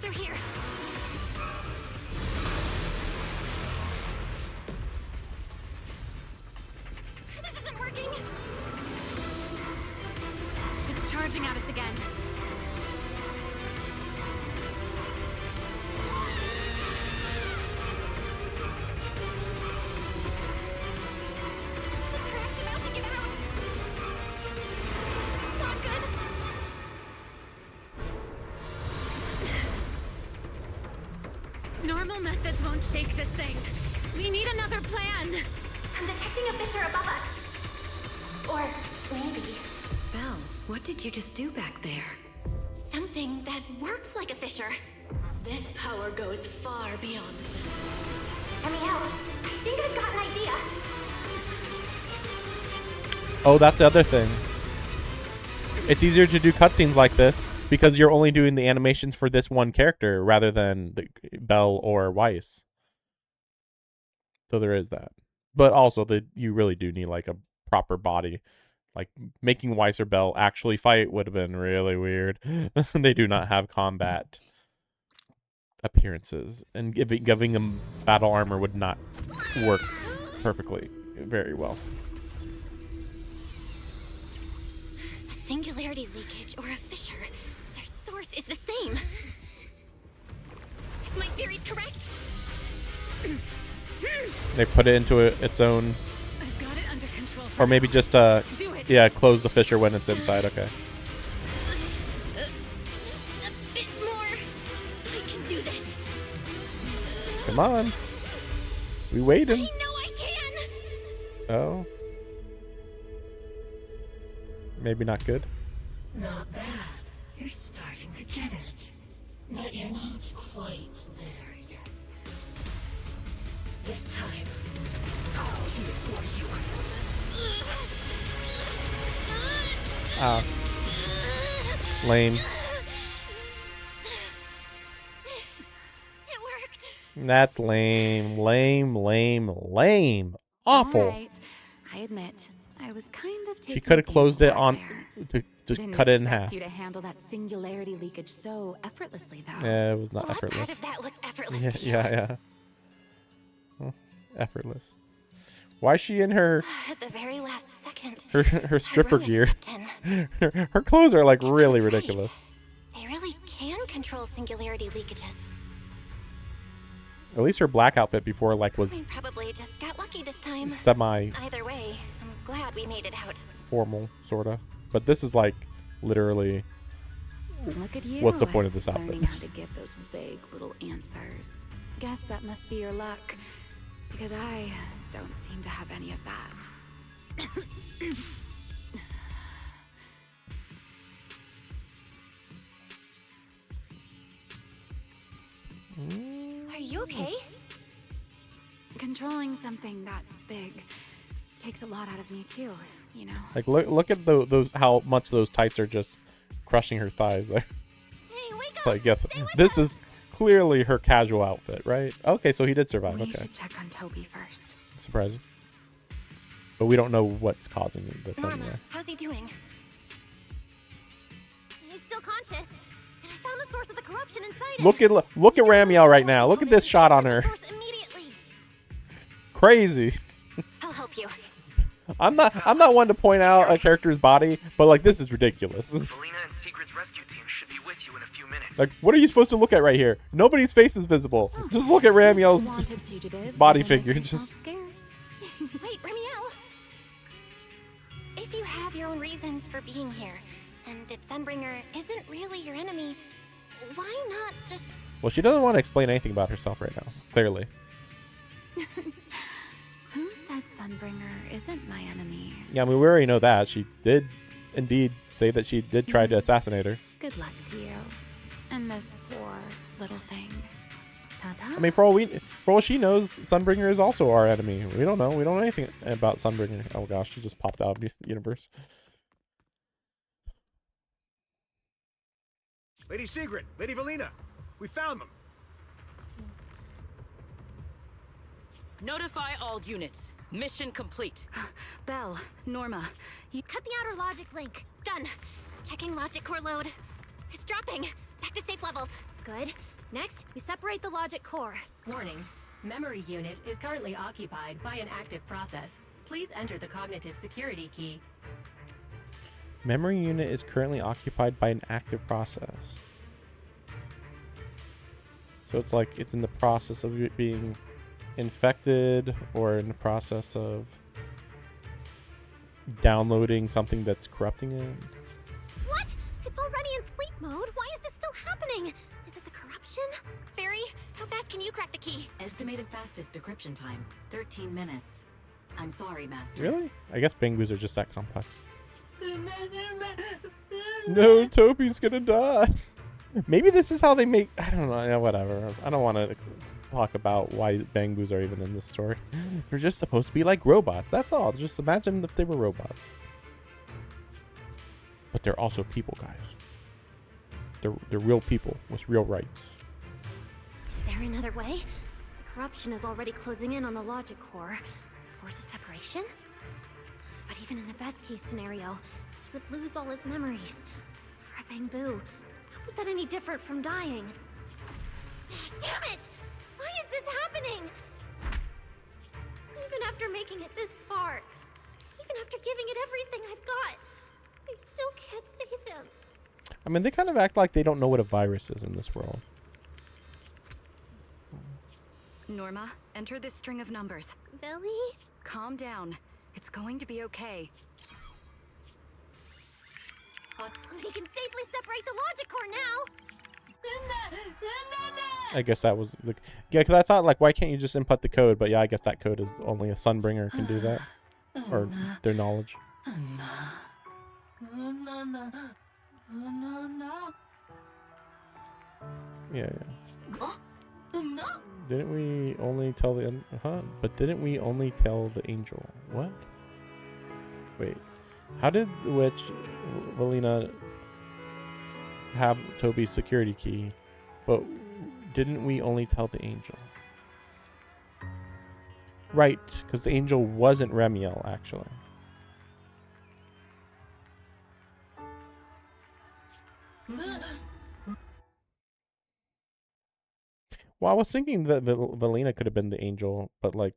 They're here. This isn't working. It's charging at us again. The track's about to give out. Not good. Normal methods won't shake this thing. We need another plan. I'm detecting a fissure above us. Or maybe Belle, what did you just do back there? something that works like a fissure. This power goes far beyond me. Let me out. I think I've got an idea. Oh, that's the other thing. It's easier to do cutscenes like this because you're only doing the animations for this one character rather than Belle or Weiss. So there is that. But also, you really do need like a proper body. Like making Weiss or Belle actually fight would have been really weird. They do not have combat appearances, and giving them battle armor would not work perfectly, very well. A singularity leakage or a fissure. Their source is the same. If my theory's correct. They put it into its own, I've got it under control. or maybe just yeah, close the fissure when it's inside. Okay. Just a bit more. I can do this. Come on. We waiting. I know I can. Oh. Maybe not good. Not bad. You're starting to get it. But you're not quite there yet. This time, I'll do it for you. Ah. Lame. It worked. That's lame. Lame. Awful. All right. I admit, I was kind of taking She could have closed it on to Didn't cut it in expect half. you to handle that singularity leakage so effortlessly, though. Yeah, it was not What effortless. part of that looked effortless Yeah, to you? yeah. Oh, effortless. Why is she in her At the very last second. her stripper Iroha gear? stepped in. Her clothes are like Guess I really was right. ridiculous. They really can control singularity leakages. At least her black outfit before like was We probably just got lucky this time. semi Either way, I'm glad we made it out. formal, sorta. But this is like literally. Look at you. What's the point of this outfit? Learning how to give those vague little answers. Guess that must be your luck, because I don't seem to have any of that. Are you okay? Controlling something that big takes a lot out of me too, you know. Like look at those how much those tights are just crushing her thighs there. Hey, wake It's like, yes, this is clearly her casual outfit, right? Okay, so he did survive. We Okay, should check on Toby first. surprising. But we don't know what's causing this Norma, anyway. how's he doing? He's still conscious, and I found the source of the corruption inside him. Look at Ramiel right now. Look at this shot on her. Crazy. I'll help you. I'm not one to point out a character's body, but like this is ridiculous. Valina and Secret's rescue team should be with you in a few minutes. Like, what are you supposed to look at right here? Nobody's face is visible. Just look at Ramiel's body figure. Just Wait, Ramiel. If you have your own reasons for being here, and if Sunbringer isn't really your enemy, why not just... well, she doesn't want to explain anything about herself right now. Clearly. Who said Sunbringer isn't my enemy? Yeah, I mean, we already know that. She did indeed say that she did try to assassinate her. Good luck to you. And this poor little thing. Ta-ta. I mean, for all she knows, Sunbringer is also our enemy. We don't know. We don't know anything about Sunbringer. Oh gosh, she just popped out of the universe. Lady Secret, Lady Valina, we found them. Notify all units. Mission complete. Belle, Norma, you cut the outer logic link. Done. Checking logic core load. It's dropping. Back to safe levels. Good. Next, we separate the logic core. Warning. Memory unit is currently occupied by an active process. Please enter the cognitive security key. Memory unit is currently occupied by an active process. So it's like it's in the process of it being infected or in the process of downloading something that's corrupting it. What? It's already in sleep mode. Why is this still happening? Is it the corruption? Fairy, how fast can you crack the key? Estimated fastest decryption time, 13 minutes. I'm sorry, Master. Really? I guess Bangbus are just that complex. No, Toby's gonna die. Maybe this is how they make... I don't know. Yeah, whatever. I don't want to talk about why Bangbus are even in this story. They're just supposed to be like robots. That's all. Just imagine if they were robots. But they're also people, guys. They're real people with real rights. Is there another way? The corruption is already closing in on the logic core. Force a separation? But even in the best case scenario, he would lose all his memories. For a Bangbu, how is that any different from dying? Damn it! Why is this happening? Even after making it this far, even after giving it everything I've got, I still can't save him. I mean, they kind of act like they don't know what a virus is in this world. Norma, enter this string of numbers. Billy? Calm down. It's going to be okay. We can safely separate the logic core now. I guess that was the... Yeah, because I thought, like, why can't you just input the code? But yeah, I guess that code is only a Sunbringer can do that. Or their knowledge. Yeah. Didn't we only tell the... But didn't we only tell the angel? What? Wait. How did the witch, Valina, have Toby's security key, but didn't we only tell the angel? Right, because the angel wasn't Ramiel, actually. Well, I was thinking that Valina could have been the angel, but like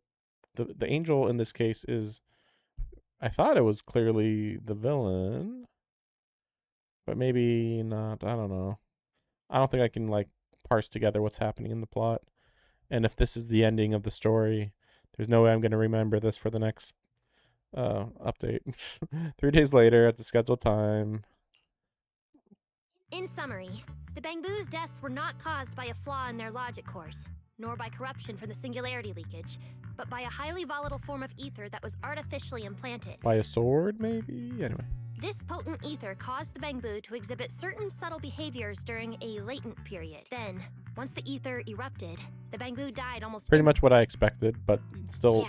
the angel in this case is... I thought it was clearly the villain, but maybe not. I don't know. I don't think I can like parse together what's happening in the plot. And if this is the ending of the story, there's no way I'm going to remember this for the next update. 3 days later at the scheduled time. In summary, the Bangbu's deaths were not caused by a flaw in their logic cores, nor by corruption from the singularity leakage, but by a highly volatile form of ether that was artificially implanted. By a sword, maybe? Anyway. This potent ether caused the Bangbu to exhibit certain subtle behaviors during a latent period. Then, once the ether erupted, the Bangbu died almost Pretty much what I expected, but still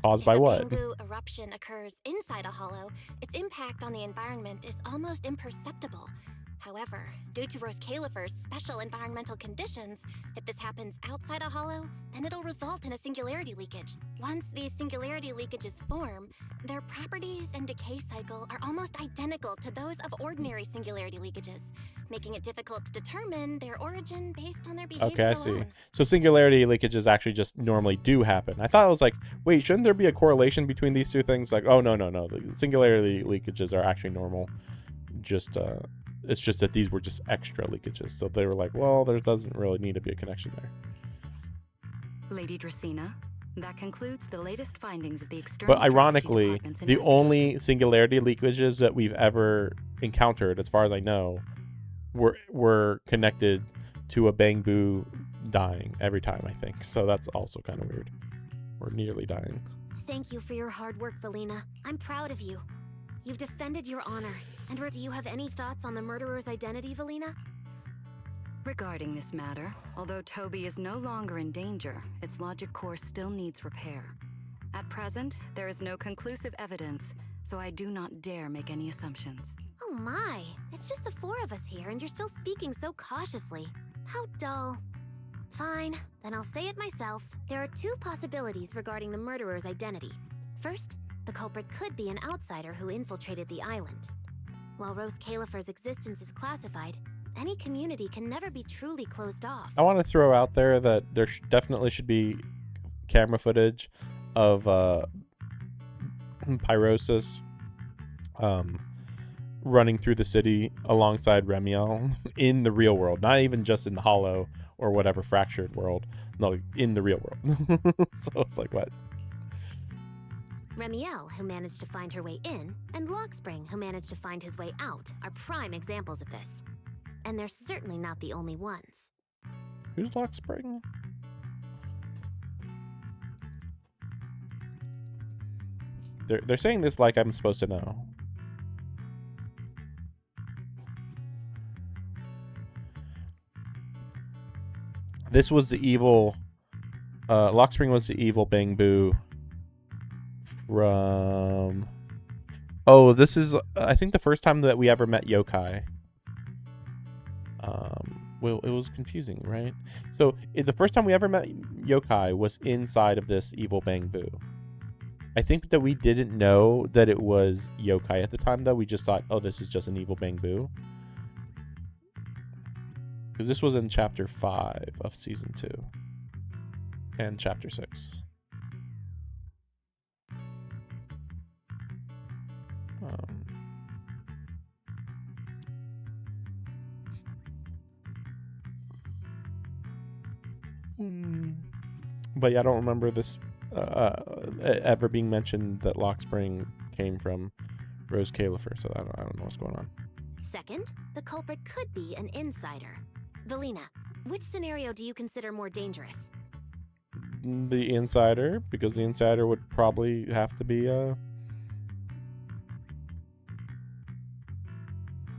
caused by what? If a Bangbu eruption occurs inside a hollow, its impact on the environment is almost imperceptible. However, due to Rose Califer's special environmental conditions, if this happens outside a hollow, then it'll result in a singularity leakage. Once these singularity leakages form, their properties and decay cycle are almost identical to those of ordinary singularity leakages, making it difficult to determine their origin based on their behavior Okay, I see. alone. So singularity leakages actually just normally do happen. I thought it was like, wait, shouldn't there be a correlation between these two things? Like, oh, no. The singularity leakages are actually normal. Just, it's just that these were just extra leakages. So they were like, well, there doesn't really need to be a connection there. Lady Dracena, that concludes the latest findings of the external. But ironically, the only singularity leakages that we've ever encountered, as far as I know, were connected to a Bangbu dying every time, I think. So that's also kind of weird. Or nearly dying. Thank you for your hard work, Valina. I'm proud of you. You've defended your honor. And do you have any thoughts on the murderer's identity, Valina? Regarding this matter, although Toby is no longer in danger, its logic core still needs repair. At present, there is no conclusive evidence, so I do not dare make any assumptions. Oh my, it's just the four of us here and you're still speaking so cautiously. How dull. Fine, then I'll say it myself. There are two possibilities regarding the murderer's identity. First, the culprit could be an outsider who infiltrated the island. While Rose Califer's existence is classified, any community can never be truly closed off. I want to throw out there that there definitely should be camera footage of Pyrosis running through the city alongside Remiel in the real world, not even just in the hollow or whatever fractured world. No, in the real world. So it's like, what? Remiel, who managed to find her way in, and Lockspring, who managed to find his way out, are prime examples of this. And they're certainly not the only ones. Who's Lockspring? They're saying this like I'm supposed to know. This was the evil... Lockspring was the evil Bangbu from... Oh, this is, I think, the first time that we ever met yokai. Well, it was confusing, right? So, the first time we ever met yokai was inside of this evil Bangbu. I think that we didn't know that it was yokai at the time, though. We just thought, oh, this is just an evil Bangbu. Because this was in Chapter 5 of Season 2. And Chapter 6. But yeah, I don't remember this ever being mentioned that Lockspring came from Rose Califer, so I don't know what's going on. Second, the culprit could be an insider. Valina, which scenario do you consider more dangerous? The insider, because the insider would probably have to be a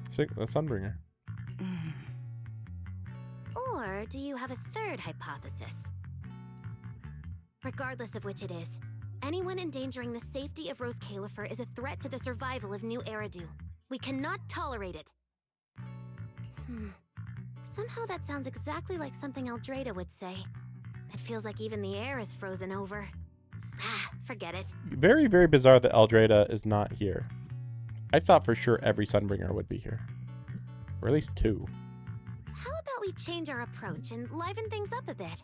Sunbringer. Or do you have a third hypothesis? Regardless of which it is, anyone endangering the safety of Rose Califer is a threat to the survival of New Eridu. We cannot tolerate it. Somehow that sounds exactly like something Eldrada would say. It feels like even the air is frozen over. Forget it. Very, very bizarre that Eldrada is not here. I thought for sure every Sunbringer would be here. Or at least two. How about we change our approach and liven things up a bit?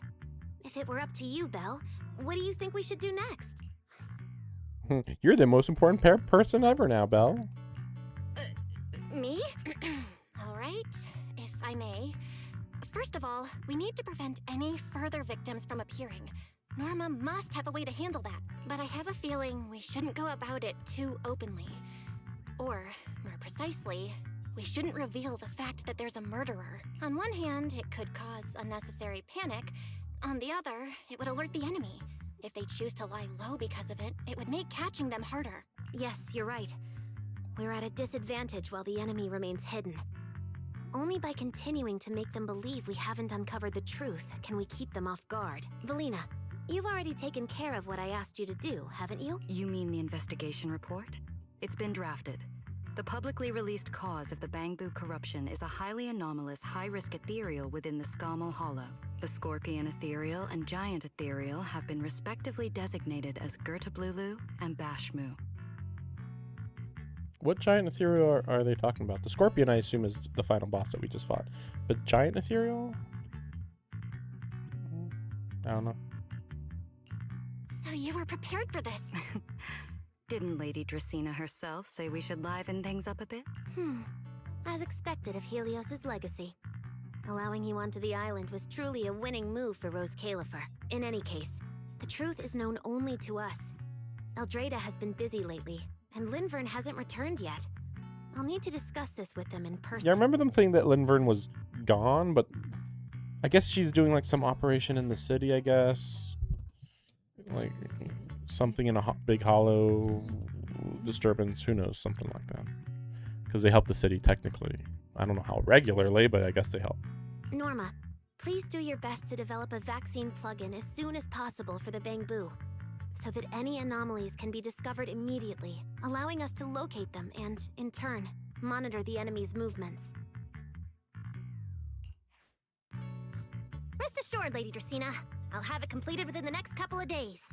If it were up to you, Belle, what do you think we should do next? You're the most important person ever now, Belle. Me? All right, if I may. First of all, we need to prevent any further victims from appearing. Norma must have a way to handle that, but I have a feeling we shouldn't go about it too openly. Or, more precisely, we shouldn't reveal the fact that there's a murderer. On one hand, it could cause unnecessary panic. On the other, it would alert the enemy. If they choose to lie low because of it, it would make catching them harder. Yes, you're right. We're at a disadvantage while the enemy remains hidden. Only by continuing to make them believe we haven't uncovered the truth can we keep them off guard. Valina, you've already taken care of what I asked you to do, haven't you? You mean the investigation report? It's been drafted. The publicly released cause of the Bangbu corruption is a highly anomalous, high-risk ethereal within the Skamel Hollow. The Scorpion Ethereal and Giant Ethereal have been respectively designated as Gertablulu and Bashmu. What giant ethereal are they talking about? The Scorpion, I assume, is the final boss that we just fought. But giant ethereal? I don't know. So you were prepared for this? Didn't Lady Dracena herself say we should liven things up a bit? As expected of Helios's legacy. Allowing you onto the island was truly a winning move for Rose Califer. In any case, the truth is known only to us. Eldrada has been busy lately, and Linvern hasn't returned yet. I'll need to discuss this with them in person. Yeah, I remember them saying that Linvern was gone, but I guess she's doing like some operation in the city, I guess. Like something in a big hollow disturbance, who knows, something like that. Because they help the city technically. I don't know how regularly, but I guess they help. Norma, please do your best to develop a vaccine plugin as soon as possible for the Bangbu, so that any anomalies can be discovered immediately, allowing us to locate them and, in turn, monitor the enemy's movements. Rest assured, Lady Dracena, I'll have it completed within the next couple of days.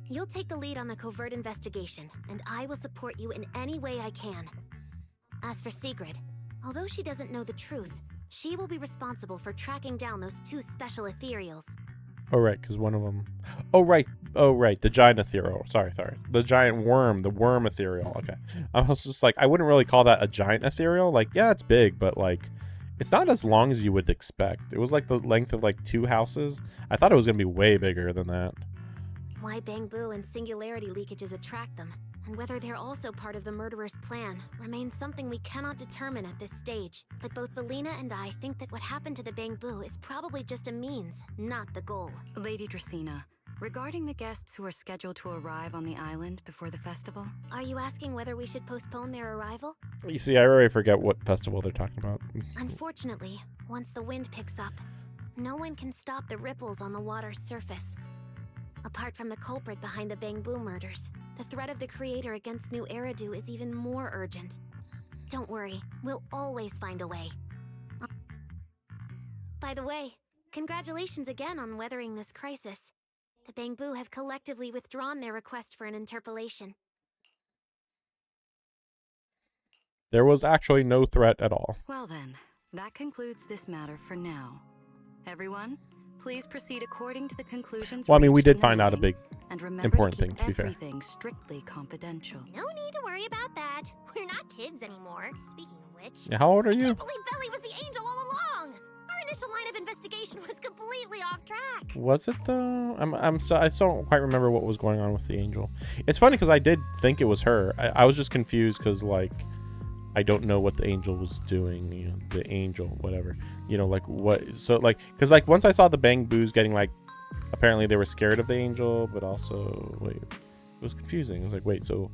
You'll take the lead on the covert investigation, and I will support you in any way I can. As for Sigrid, although she doesn't know the truth, she will be responsible for tracking down those two special ethereals. Oh, right, because one of them... Oh, right, the giant ethereal. Sorry. The giant worm, the worm ethereal. Okay. I was just like, I wouldn't really call that a giant ethereal. Like, yeah, it's big, but like, it's not as long as you would expect. It was like the length of like 2 houses. I thought it was going to be way bigger than that. Why Bangbu and singularity leakages attract them, and whether they're also part of the murderer's plan, remains something we cannot determine at this stage. But both Belina and I think that what happened to the Bangbu is probably just a means, not the goal. Lady Dracena, regarding the guests who are scheduled to arrive on the island before the festival? Are you asking whether we should postpone their arrival? You see, I already forget what festival they're talking about. Unfortunately, once the wind picks up, no one can stop the ripples on the water's surface. Apart from the culprit behind the Bangbu murders, the threat of the Creator against New Eridu is even more urgent. Don't worry, we'll always find a way. By the way, congratulations again on weathering this crisis. The Bangbu have collectively withdrawn their request for an interpolation. There was actually no threat at all. Well then, that concludes this matter for now. Everyone, please proceed according to the conclusions. Well, I mean, we reached did in the find out a meeting, big, and remember important to thing, keep to be fair. everything strictly confidential. No need to worry about that. We're not kids anymore. Speaking of which... Yeah, how old are you? I can't believe Veli was the angel all along! Our initial line of investigation was completely off track. Was it though? I still don't quite remember what was going on with the angel. It's funny because I did think it was her. I was just confused because like I don't know what the angel was doing. You know, the angel, whatever. You know, like what? So like, because like once I saw the Bangboos getting like, apparently they were scared of the angel, but also wait, it was confusing. It was like wait, so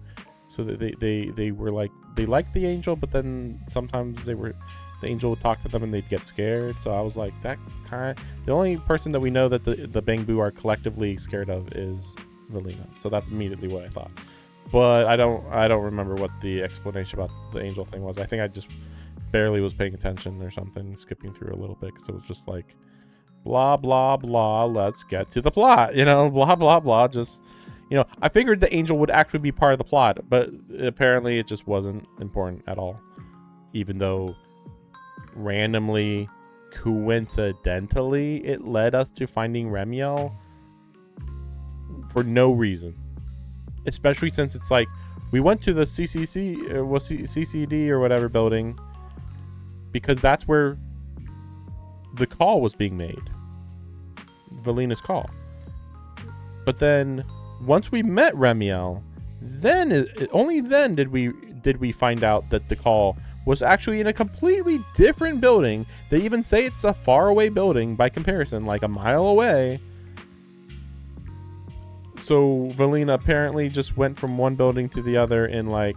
they were like they liked the angel, but then sometimes the angel would talk to them and they'd get scared. So I was like, that kind. The only person that we know that the Bangbu are collectively scared of is Valina. So that's immediately what I thought. But I don't remember what the explanation about the angel thing was. I think I just barely was paying attention or something, skipping through a little bit because it was just like, blah blah blah. Let's get to the plot. You know, blah blah blah. Just, you know, I figured the angel would actually be part of the plot, but apparently it just wasn't important at all. Even though randomly, coincidentally, it led us to finding Remiel for no reason. Especially since it's like we went to the CCD or whatever building because that's where the call was being made, Valina's call. But then once we met Remiel, then only then did we find out that the call was actually in a completely different building. They even say it's a faraway building by comparison, like a mile away. So Valina apparently just went from one building to the other in like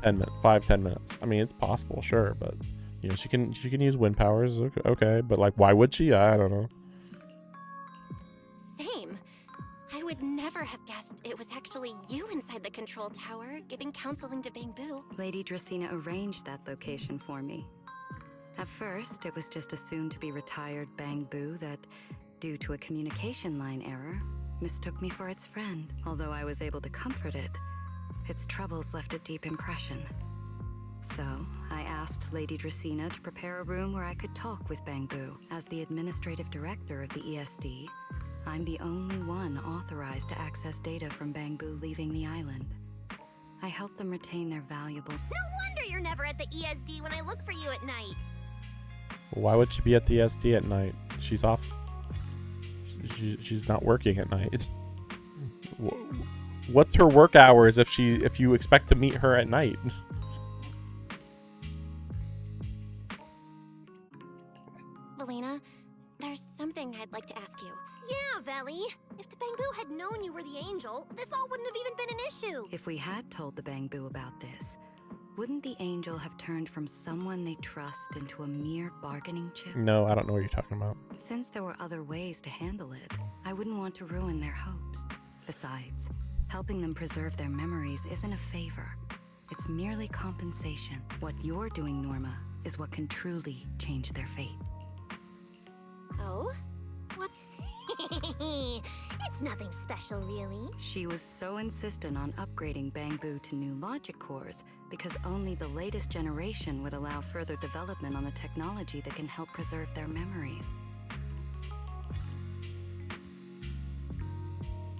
5-10 minutes. I mean, it's possible, sure, but you know, she can use wind powers. Okay, but like, why would she? I don't know. Same. I would never have guessed it was actually you inside the control tower giving counseling to Bangbu. Lady Dracaena arranged that location for me. At first, it was just a soon-to-be retired Bangbu that, due to a communication line error, mistook me for its friend. Although I was able to comfort it, its troubles left a deep impression. So, I asked Lady Dracaena to prepare a room where I could talk with Bangbu. As the administrative director of the ESD, I'm the only one authorized to access data from Bangbu leaving the island. I help them retain their valuable... No wonder you're never at the ESD when I look for you at night. Why would she be at the ESD at night? She's off. She's not working at night. What's her work hours if you expect to meet her at night? Valina, there's something I'd like to ask you. Yeah, Veli. If the Bangbu had known you were the angel, this all wouldn't have even been an issue. If we had told the Bangbu about this, wouldn't the angel have turned from someone they trust into a mere bargaining chip? No, I don't know what you're talking about. Since there were other ways to handle it, I wouldn't want to ruin their hopes. Besides, helping them preserve their memories isn't a favor. It's merely compensation. What you're doing, Norma, is what can truly change their fate. Oh? What's... It's nothing special, really. She was so insistent on upgrading Bangbu to new logic cores because only the latest generation would allow further development on the technology that can help preserve their memories.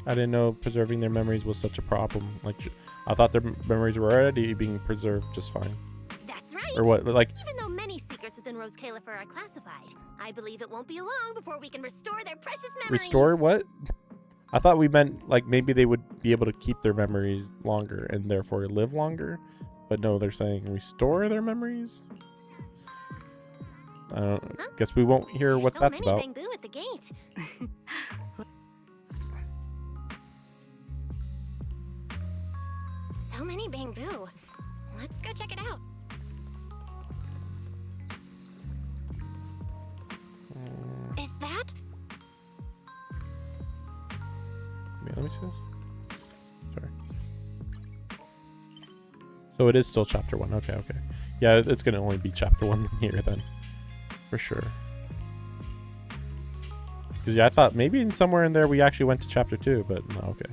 I didn't know preserving their memories was such a problem. Like, I thought their memories were already being preserved just fine. That's right. Or what? Like, even though many secrets within Rose Califer are classified, I believe it won't be long before we can restore their precious memories. Restore what? I thought we meant like maybe they would be able to keep their memories longer and therefore live longer. But no, they're saying restore their memories. I don't. Huh? Guess we won't hear what that's about. So many Bangbu at the gate. So many Bangbu. Let's go check it out. Is that? Wait, let me see this. Sorry. So it is still chapter 1. Okay. Yeah, it's gonna only be chapter 1 here then, for sure. Because yeah, I thought maybe in somewhere in there we actually went to chapter 2, but no. Okay,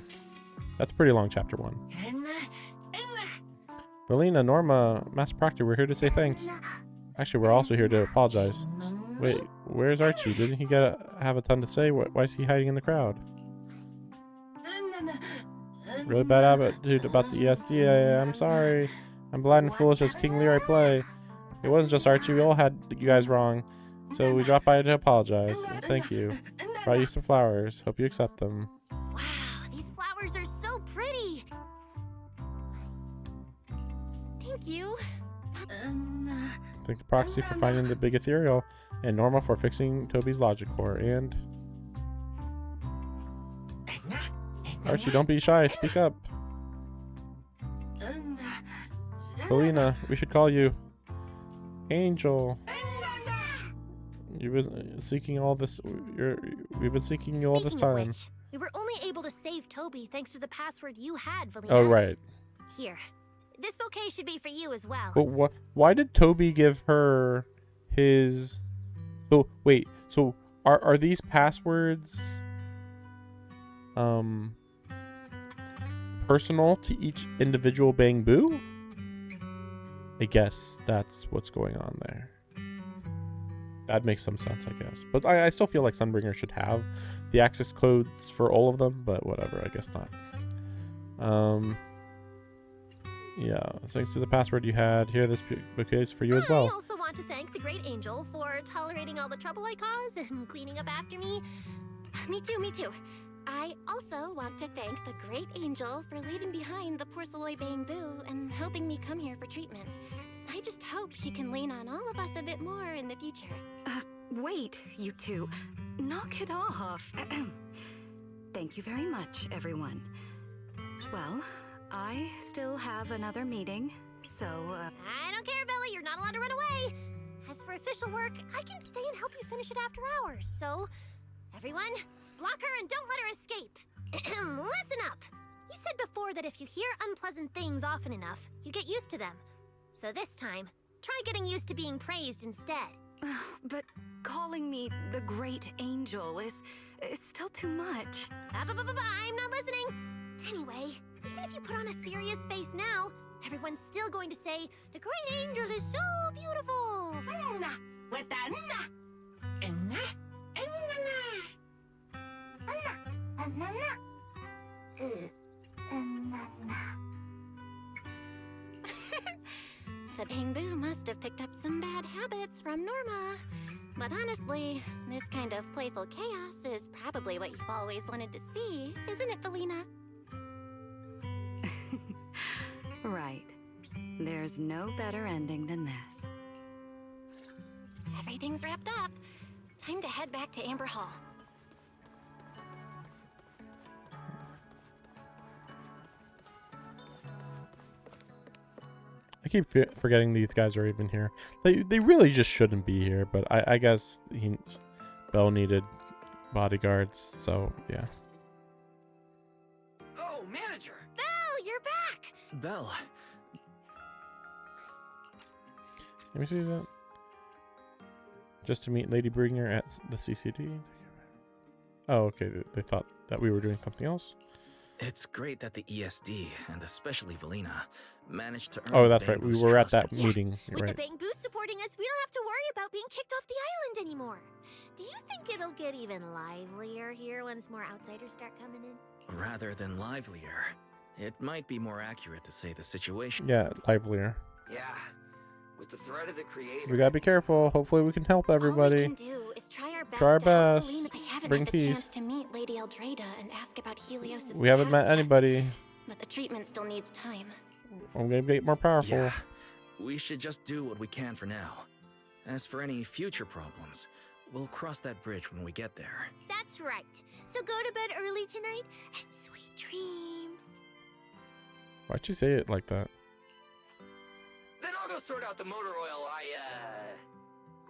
that's pretty long. Chapter 1. Valina, Norma, Master Proctor, we're here to say thanks. Actually, we're also here to apologize. Wait, where's Archie? Didn't he have a ton to say? Why is he hiding in the crowd? Really bad attitude about the ESD. I'm sorry. I'm blind and foolish as King Lear I play. It wasn't just Archie. We all had you guys wrong. So we dropped by to apologize. Thank you. Brought you some flowers. Hope you accept them. Wow, these flowers are so pretty. Thank you. Thank the Proxy for finding the big ethereal, and Norma for fixing Toby's logic core, and... Archie, don't be shy. Speak up. Valina, we should call you Angel. You've been seeking all this. We've been seeking you all this time. Which, we were only able to save Toby thanks to the password you had, Valina. Oh right. Here, this bouquet should be for you as well. But why did Toby give her his? So wait. So are these passwords personal to each individual Bangbu? I guess that's what's going on there. That makes some sense, I guess. But I still feel like Sunbringer should have the access codes for all of them, but whatever, I guess not. Yeah, thanks to the password you had. Here, this bouquet is for you as well. I also want to thank the Great Angel for tolerating all the trouble I caused and cleaning up after me. Me too. I also want to thank the Great Angel for leaving behind the Porceloy Bangbu and helping me come here for treatment. I just hope she can lean on all of us a bit more in the future. Wait, you two. Knock it off. Thank you very much, everyone. Well, I still have another meeting, So, I don't care, Bella. You're not allowed to run away. As for official work, I can stay and help you finish it after hours. So, everyone, block her and don't let her escape. Listen up. You said before that if you hear unpleasant things often enough, you get used to them. So this time, try getting used to being praised instead. but calling me the Great Angel is still too much. I'm not listening. Anyway, even if you put on a serious face now, everyone's still going to say, the Great Angel is so beautiful. With the The Bamboo must have picked up some bad habits from Norma. But honestly, this kind of playful chaos is probably what you've always wanted to see, isn't it, Felina? Right. There's no better ending than this. Everything's wrapped up. Time to head back to Amber Hall. I keep forgetting these guys are even here. They really just shouldn't be here, but I guess Belle needed bodyguards, so yeah. Oh, manager! Belle, you're back! Belle. Let me see that. Just to meet Lady Bringer at the CCD. Oh, okay. They thought that we were doing something else. It's great that the ESD, and especially Velina, managed to earn Oh, that's right. We Bangbu's were at trust. that meeting. With Right. the Bangboos supporting us, we don't have to worry about being kicked off the island anymore. Do you think it'll get even livelier here once more outsiders start coming in? Rather than livelier, it might be more accurate to say the situation. Yeah, livelier. Yeah. With the threat of the creator. We gotta be careful. Hopefully we can help everybody. All we can do is try our best. Try our to help best. Felina. I haven't Bring had the peace. chance to meet Lady Eldrada and ask about Helios's We haven't met past yet, anybody. but the treatment still needs time. I'm gonna get more powerful. Yeah, we should just do what we can for now. As for any future problems, we'll cross that bridge when we get there. That's right. So go to bed early tonight and sweet dreams. Why'd you say it like that? Then I'll go sort out the motor oil I,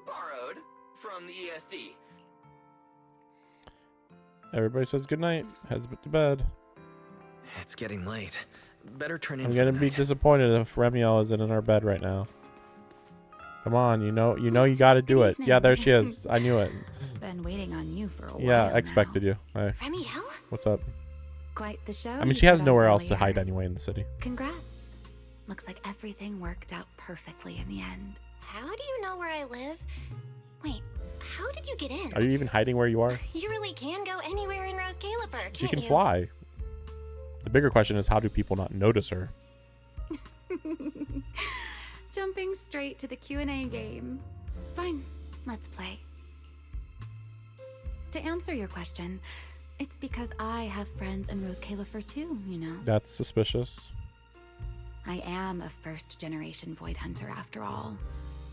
borrowed from the ESD. Everybody says goodnight. Heads to bed. It's getting late. Better turn in I'm for gonna the be night. disappointed if Remiel isn't in our bed right now. Come on, you know you gotta do it. Yeah, there she is. I knew it. Been waiting on you for a while. Yeah, expected you. Hey. Remiel? What's up? Quite the show. I mean, you she has put on nowhere else to earlier. hide anyway in the city. Congrats. Looks like everything worked out perfectly in the end. How do you know where I live? Wait, how did you get in? Are you even hiding where you are? You really can go anywhere in Rose Califer, can't She can you? fly. The bigger question is, how do people not notice her? Jumping straight to the Q&A game. Fine, let's play. To answer your question, it's because I have friends in Rose Califer too, you know. That's suspicious. I am a first-generation Void Hunter after all.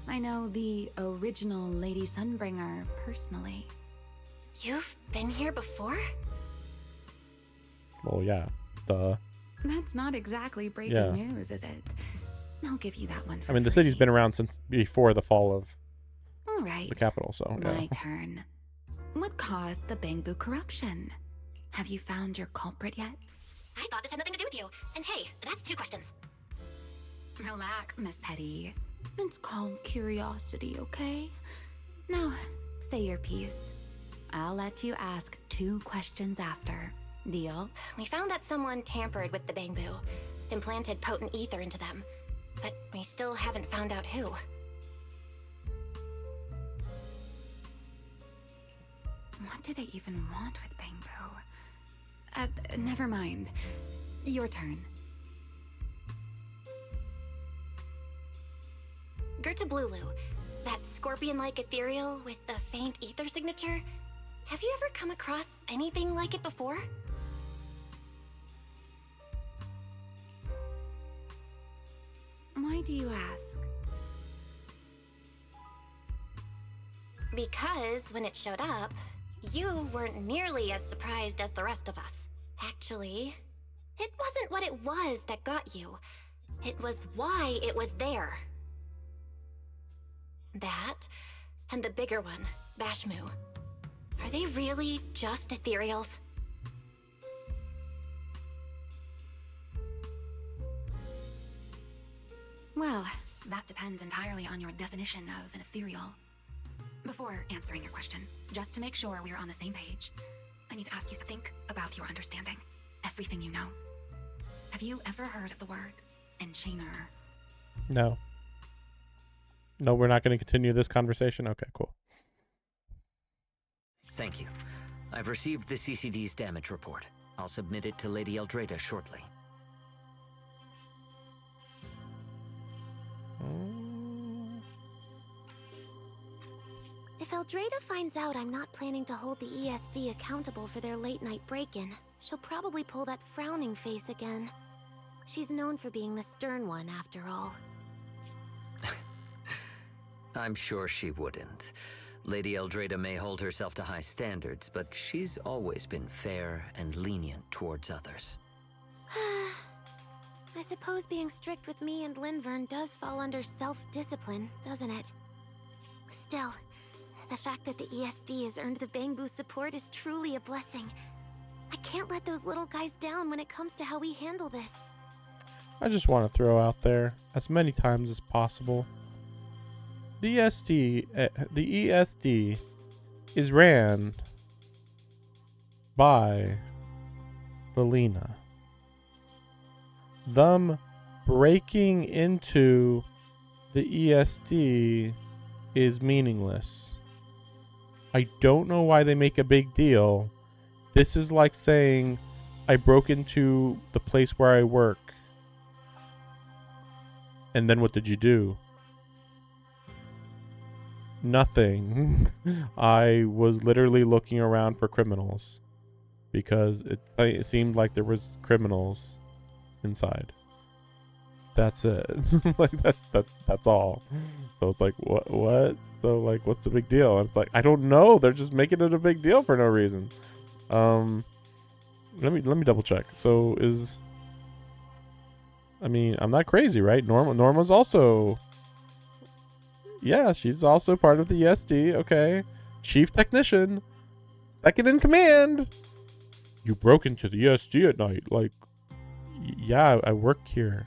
I know the original Lady Sunbringer personally. You've been here before? Well, yeah. Duh. That's not exactly breaking Yeah. news, is it? I'll give you that one for I mean, the free. city's been around since before the fall of All right. the capital, so yeah. My turn. What caused the Bangbu corruption? Have you found your culprit yet? I thought this had nothing to do with you. And hey, that's 2 questions. Relax, Miss Petty. It's called curiosity, okay? Now, say your piece. I'll let you ask 2 questions after. Deal? We found that someone tampered with the Bangbu, implanted potent ether into them, but we still haven't found out who. What do they even want with Bangbu? Never mind. Your turn. Gerta Blulu, that scorpion-like ethereal with the faint ether signature. Have you ever come across anything like it before? Why do you ask? Because when it showed up, you weren't nearly as surprised as the rest of us. Actually, it wasn't what it was that got you. It was why it was there. That, and the bigger one, Bashmu. Are they really just ethereals? Well, that depends entirely on your definition of an ethereal. Before answering your question, just to make sure we're on the same page, I need to ask you to think about your understanding. Everything you know. Have you ever heard of the word enchainer? No. No, we're not going to continue this conversation? Okay, cool. Thank you. I've received the CCD's damage report. I'll submit it to Lady Eldrada shortly. If Eldrada finds out I'm not planning to hold the ESD accountable for their late-night break-in, she'll probably pull that frowning face again. She's known for being the stern one, after all. I'm sure she wouldn't. Lady Eldrada may hold herself to high standards, but she's always been fair and lenient towards others. I suppose being strict with me and Linvern does fall under self-discipline, doesn't it? Still, the fact that the ESD has earned the Bangbu support is truly a blessing. I can't let those little guys down when it comes to how we handle this. I just want to throw out there, as many times as possible, the ESD is ran by Valina. Them breaking into the ESD is meaningless. I don't know why they make a big deal. This is like saying I broke into the place where I work. And then what did you do? Nothing. I was literally looking around for criminals because it seemed like there was criminals inside. That's it. Like that's all. So it's like what? So like what's the big deal? And it's like I don't know. They're just making it a big deal for no reason. Let me double check. So I'm not crazy, right? Norma's also, yeah, she's also part of the ESD. Okay, chief technician, second in command. You broke into the ESD at night, like, yeah, I work here.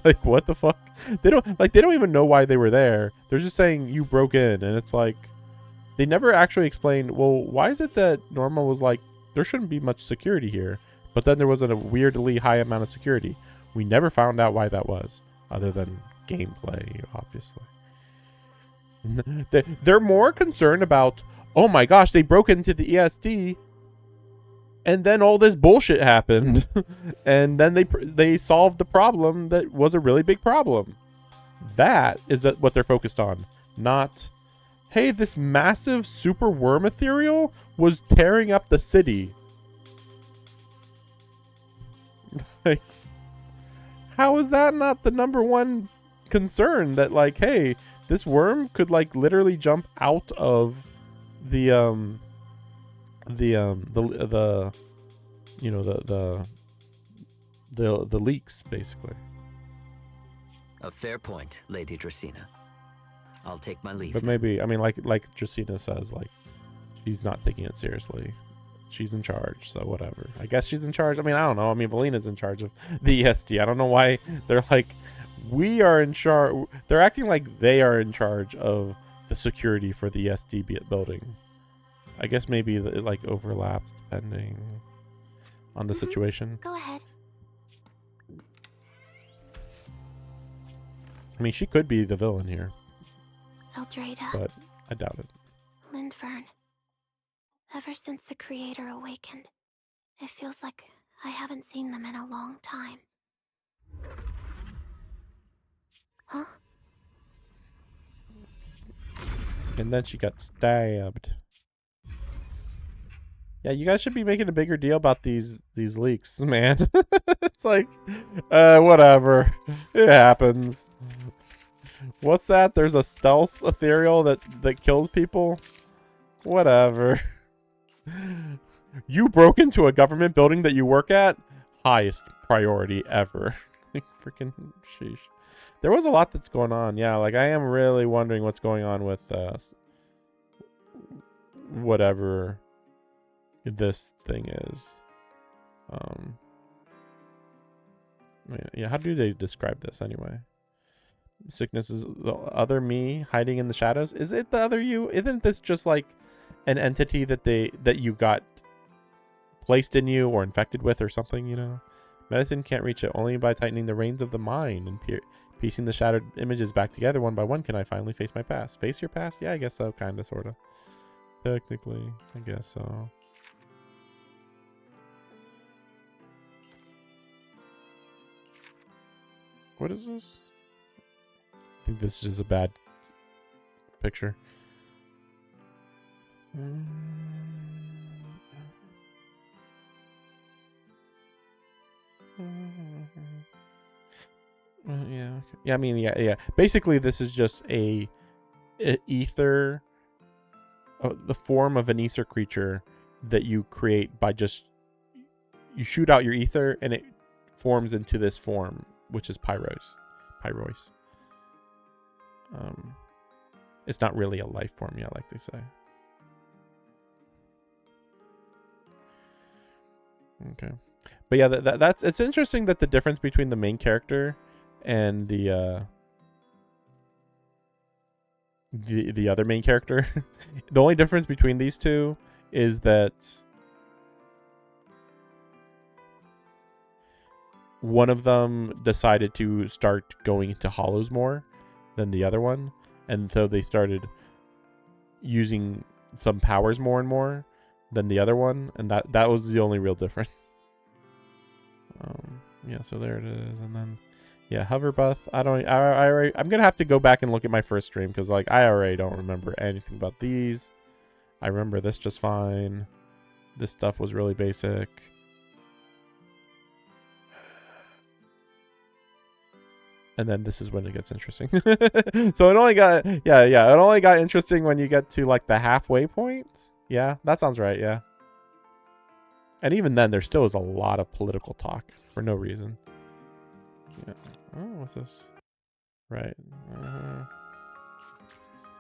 Like, what the fuck? They don't even know why they were there. They're just saying you broke in, and it's like they never actually explained. Well, why is it that Norma was like, there shouldn't be much security here, but then there was a weirdly high amount of security. We never found out why that was, other than gameplay, obviously. They're more concerned about, oh my gosh, they broke into the ESD, and then all this bullshit happened, and then they solved the problem that was a really big problem. That is what they're focused on, not, hey, this massive super worm ethereal was tearing up the city. Like, how is that not the number one concern? That like, hey, this worm could like literally jump out of the leaks, basically. A fair point, Lady Dracena. I'll take my leave. But maybe, I mean, like Dracena says, like, she's not taking it seriously. She's in charge, so whatever. I guess she's in charge. I mean, I don't know. I mean, Valina's in charge of the ESD. I don't know why they're like, we are in charge. They're acting like they are in charge of the security for the ESD building. I guess maybe it like overlaps depending on the situation. Go ahead. I mean, she could be the villain here. Eldrada. But I doubt it. Linvern. Ever since the Creator awakened, it feels like I haven't seen them in a long time. Huh? And then she got stabbed. Yeah, you guys should be making a bigger deal about these leaks, man. It's like, whatever. It happens. What's that? There's a stealth ethereal that kills people? Whatever. You broke into a government building that you work at? Highest priority ever. Like, freaking sheesh. There was a lot that's going on. Yeah, like I am really wondering what's going on with whatever this thing is. Yeah, how do they describe this anyway? Sickness is the other me hiding in the shadows. Is it the other you? Isn't this just like an entity that you got placed in you or infected with or something, you know? Medicine can't reach it. Only by tightening the reins of the mind and piecing the shattered images back together one by one can I finally face my past. Face your past? Yeah, I guess so, kind of, sort of. Technically, I guess so. What is this? I think this is just a bad picture. Yeah. Okay. Yeah. I mean, yeah. Basically, this is just a ether, the form of an ether creature that you create by just you shoot out your ether and it forms into this form, which is Pyrois. It's not really a life form yet, like they say. Okay, but yeah, that's it's interesting that the difference between the main character and the other main character, the only difference between these two is that one of them decided to start going into hollows more than the other one, and so they started using some powers more and more than the other one, and that was the only real difference. Yeah, so there it is, and then yeah, Hoverbuff. I'm gonna have to go back and look at my first stream because like I already don't remember anything about these. I remember this just fine. This stuff was really basic. And then this is when it gets interesting. So it only got it only got interesting when you get to like the halfway point. Yeah, that sounds right. Yeah. And even then, there still is a lot of political talk for no reason. Yeah. Oh, what's this? Right.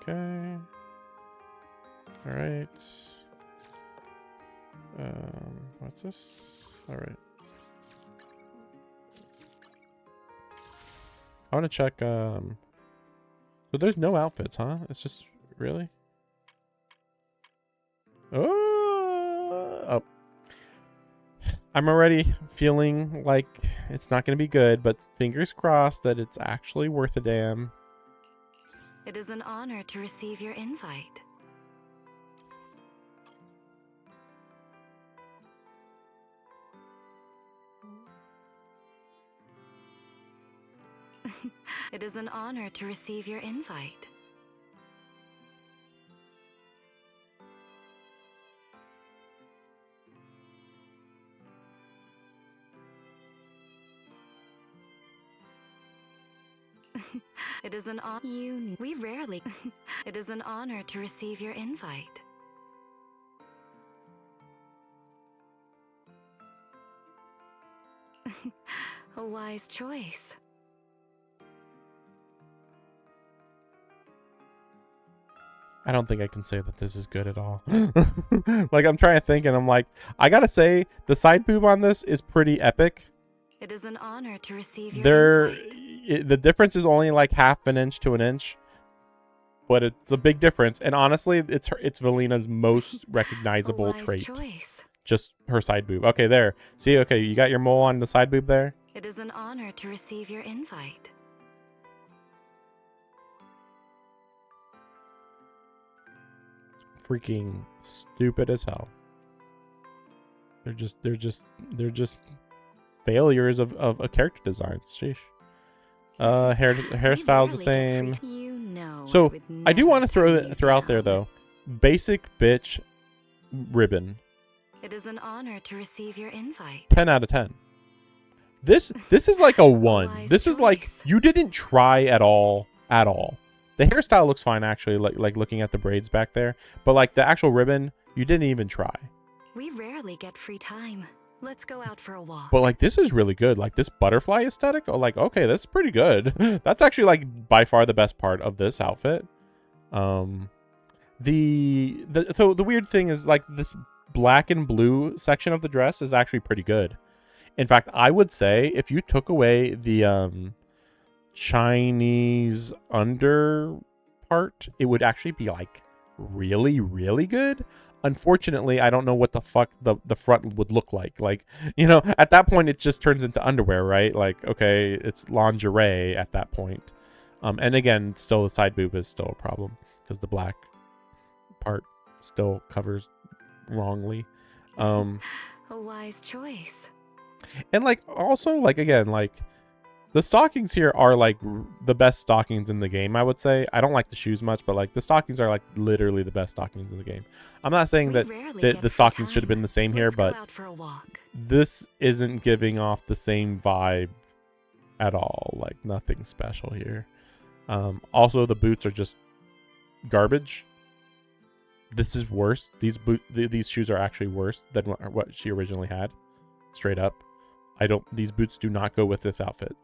Okay. All right. What's this? All right. I want to check. So there's no outfits, huh? It's just really. Oh. I'm already feeling like it's not going to be good, but fingers crossed that it's actually worth a damn. It is an honor to receive your invite. It is an honor to receive your invite. It is an honor. We rarely. It is an honor to receive your invite. A wise choice. I don't think I can say that this is good at all. Like, I'm trying to think, and I'm like, I gotta say, the side boob on this is pretty epic. It is an honor to receive your invite. The difference is only like half an inch to an inch, but it's a big difference. And honestly, it's Valina's most recognizable trait. Choice. Just her side boob. Okay, there. See, okay, you got your mole on the side boob there? It is an honor to receive your invite. Freaking stupid as hell. They're just failures of a character designs. Sheesh. Hairstyle's the same. So I do want to throw out there though, basic bitch ribbon. It is an honor to receive your invite. 10 out of 10. This is like a 1. This is like you didn't try at all. The hairstyle looks fine actually, like looking at the braids back there, but like the actual ribbon, you didn't even try. We rarely get free time. Let's go out for a walk. But like this is really good. Like this butterfly aesthetic. Oh, like okay, that's pretty good. That's actually like by far the best part of this outfit. So the weird thing is like this black and blue section of the dress is actually pretty good. In fact, I would say if you took away the Chinese under part, it would actually be like really, really good. Unfortunately, I don't know what the fuck the front would look like. Like, you know, at that point, it just turns into underwear, right? Like, okay, it's lingerie at that point. And again, still the side boob is still a problem because the black part still covers wrongly. A wise choice. And like, also, like, again, like, the stockings here are like the best stockings in the game, I would say. I don't like the shoes much, but like the stockings are like literally the best stockings in the game. I'm not saying that the stockings should have been the same here, but this isn't giving off the same vibe at all. Like nothing special here. Also, the boots are just garbage. This is worse. These shoes are actually worse than what she originally had. Straight up. These boots do not go with this outfit.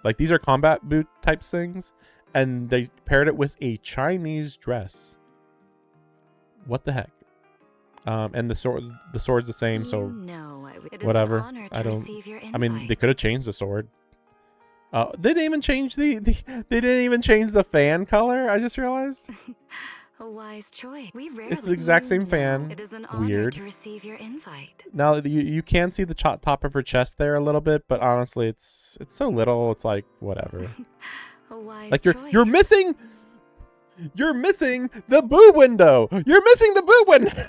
Like these are combat boot types things, and they paired it with a Chinese dress. What the heck? And the sword's the same, so whatever. I mean, they could have changed the sword. They didn't even change they didn't even change the fan color. I just realized. A wise choice. It's the exact same fan. It is an honor Weird. to receive your invite. Now you can see the top of her chest there a little bit, but honestly, it's so little. It's like whatever. A wise like choice. you're missing the boob window. You're missing the boob window.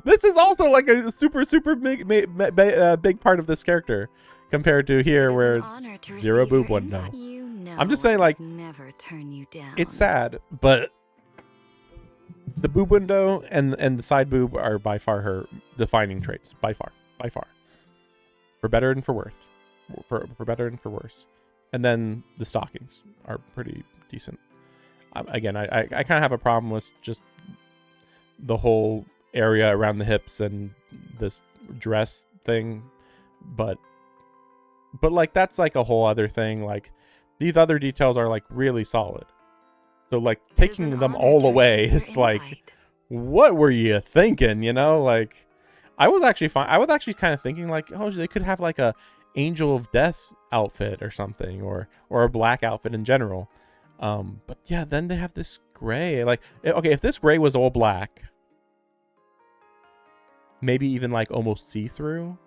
This is also like a super big part of this character compared to here where it's zero boob window. I'm just saying, like, never turn you down. It's sad, but the boob window and the side boob are by far her defining traits. By far. For better and for worse. For better and for worse. And then the stockings are pretty decent. Again, I kind of have a problem with just the whole area around the hips and this dress thing, but like that's like a whole other thing. Like these other details are like really solid. So like taking them all away is like, what were you thinking? You know, like I was actually fine. I was actually kind of thinking like, oh, they could have like a Angel of Death outfit or something, or a black outfit in general. But yeah, then they have this gray. Like, okay, if this gray was all black, maybe even like almost see-through.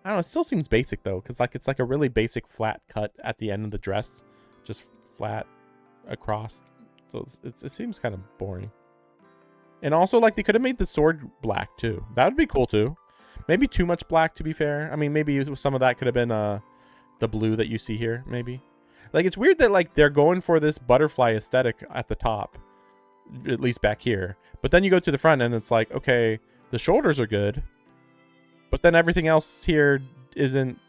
I don't know. It still seems basic though, because like it's like a really basic flat cut at the end of the dress, just flat across. So it seems kind of boring. And also, like, they could have made the sword black too. That would be cool too. Maybe too much black, to be fair. I mean, maybe some of that could have been the blue that you see here. Maybe. Like, it's weird that like they're going for this butterfly aesthetic at the top, at least back here. But then you go to the front and it's like, okay, the shoulders are good. But then everything else here isn't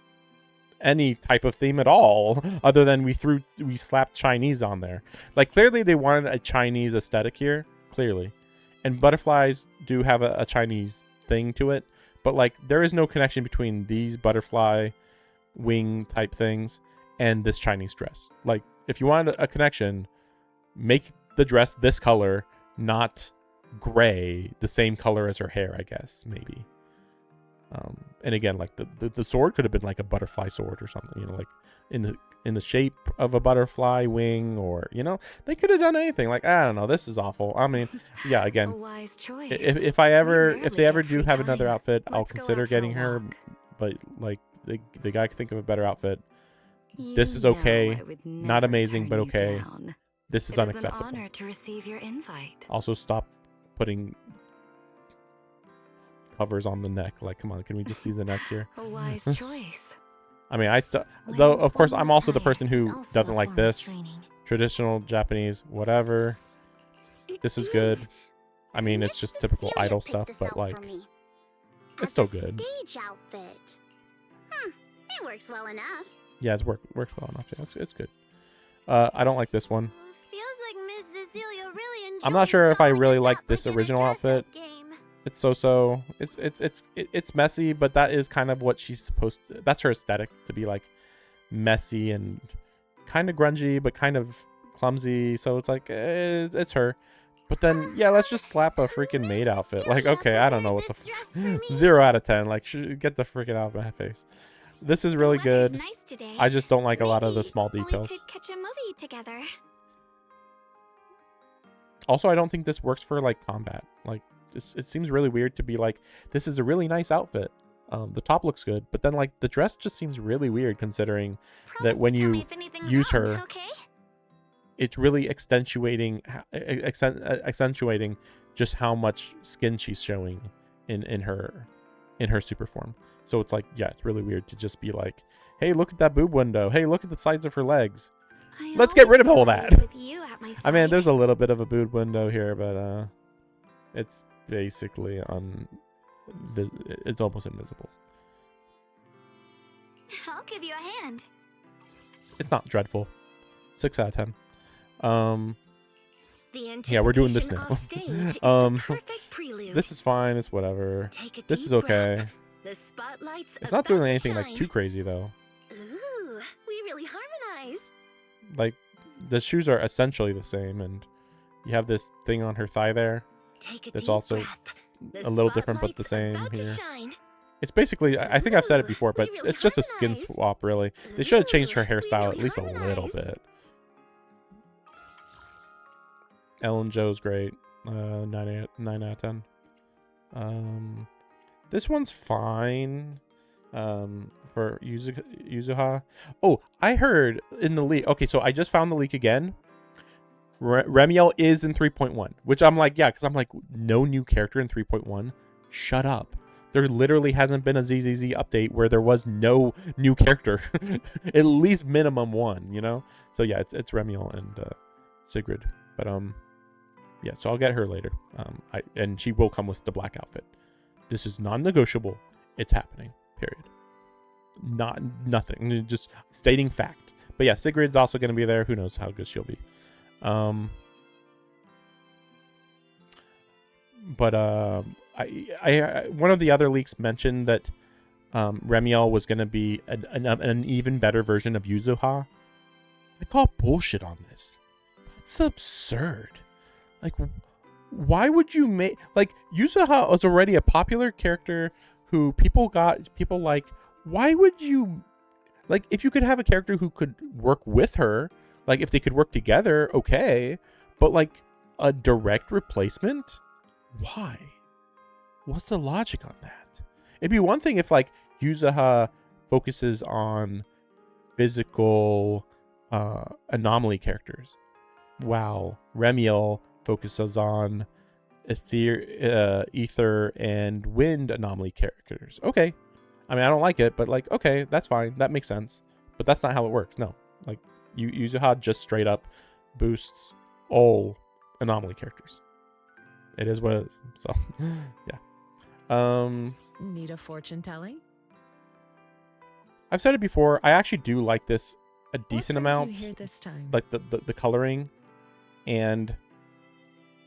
any type of theme at all, other than we slapped Chinese on there. Like, clearly they wanted a Chinese aesthetic here, clearly. And butterflies do have a Chinese thing to it, but like there is no connection between these butterfly wing type things and this Chinese dress. Like, if you wanted a connection, make the dress this color, not gray, the same color as her hair, I guess, maybe. And again, like the sword could have been like a butterfly sword or something, you know, like in the shape of a butterfly wing, or, you know, they could have done anything. Like, I don't know, this is awful. I mean, yeah, again, if they ever do have another outfit, I'll consider getting her, but like they gotta think of a better outfit. This is okay, not amazing, but okay. This is unacceptable. It is an honor to receive your invite. Also, stop putting covers on the neck. Like, come on, can we just see the neck here? A wise choice. I mean, though of course I'm also the person who doesn't like this traditional Japanese whatever. This is good. I mean, it's just typical idol stuff, but like it's still good. Stage outfit. It works well enough. Yeah, it works well enough. Yeah, it's good. I don't like this one. Feels like Miss Cecilia really enjoys I'm not sure if I really doing like up this within a original dress-up outfit. game. It's so. It's messy, but that is kind of what she's supposed to. That's her aesthetic, to be like messy and kind of grungy, but kind of clumsy. So it's like it's her. But then yeah, let's just slap a freaking maid outfit. Like okay, I don't know what the 0 out of 10. Like get the freaking out of my face. This is really good. Nice I just don't like a lot of the small details. We could catch a movie together. Also, I don't think this works for like combat. Like it seems really weird to be like, this is a really nice outfit. The top looks good, but then like the dress just seems really weird considering that when you use her, it's really accentuating just how much skin she's showing in her super form. So it's like, yeah, it's really weird to just be like, hey, look at that boob window. Hey, look at the sides of her legs. Let's get rid of all that. I mean, there's a little bit of a boob window here, but it's basically it's almost invisible. I'll give you a hand. It's not dreadful. 6 out of 10. Yeah, we're doing this now. This is fine. It's whatever. This is okay. It's not doing anything like too crazy though. Ooh, we really harmonize. Like the shoes are essentially the same, and you have this thing on her thigh there. That's also a little different, but the same here. It's basically, I think I've said it before, but it's just a skin swap, really. They should have changed her hairstyle at least a little bit. Ellen Jo's great. 9 out of 10. This one's fine. For Yuzuha. Oh, I heard in the leak. Okay, so I just found the leak again. Remiel is in 3.1, which I'm like, yeah, because I'm like, no new character in 3.1. Shut up. There literally hasn't been a ZZZ update where there was no new character. At least minimum one, you know? So yeah, it's Remiel and Sigrid. But yeah, so I'll get her later. And she will come with the black outfit. This is non-negotiable. It's happening. Period. Nothing. Just stating fact. But yeah, Sigrid's also going to be there. Who knows how good she'll be. But I one of the other leaks mentioned that Remiel was going to be an even better version of Yuzuha. I call bullshit on this. That's absurd. Like, why would you make, like, Yuzuha was already a popular character who people like. Why would you, like, if you could have a character who could work with her, like if they could work together, okay, but like a direct replacement, why? What's the logic on that? It'd be one thing if like Yuzuha focuses on physical anomaly characters, while Remiel focuses on ether and wind anomaly characters. Okay. I mean, I don't like it, but like, okay, that's fine. That makes sense. But that's not how it works. No. Like, Yuzuha just straight up boosts all anomaly characters. It is what it is. So, yeah. Need a fortune telling? I've said it before. I actually do like this a decent amount. Here this time? Like the coloring and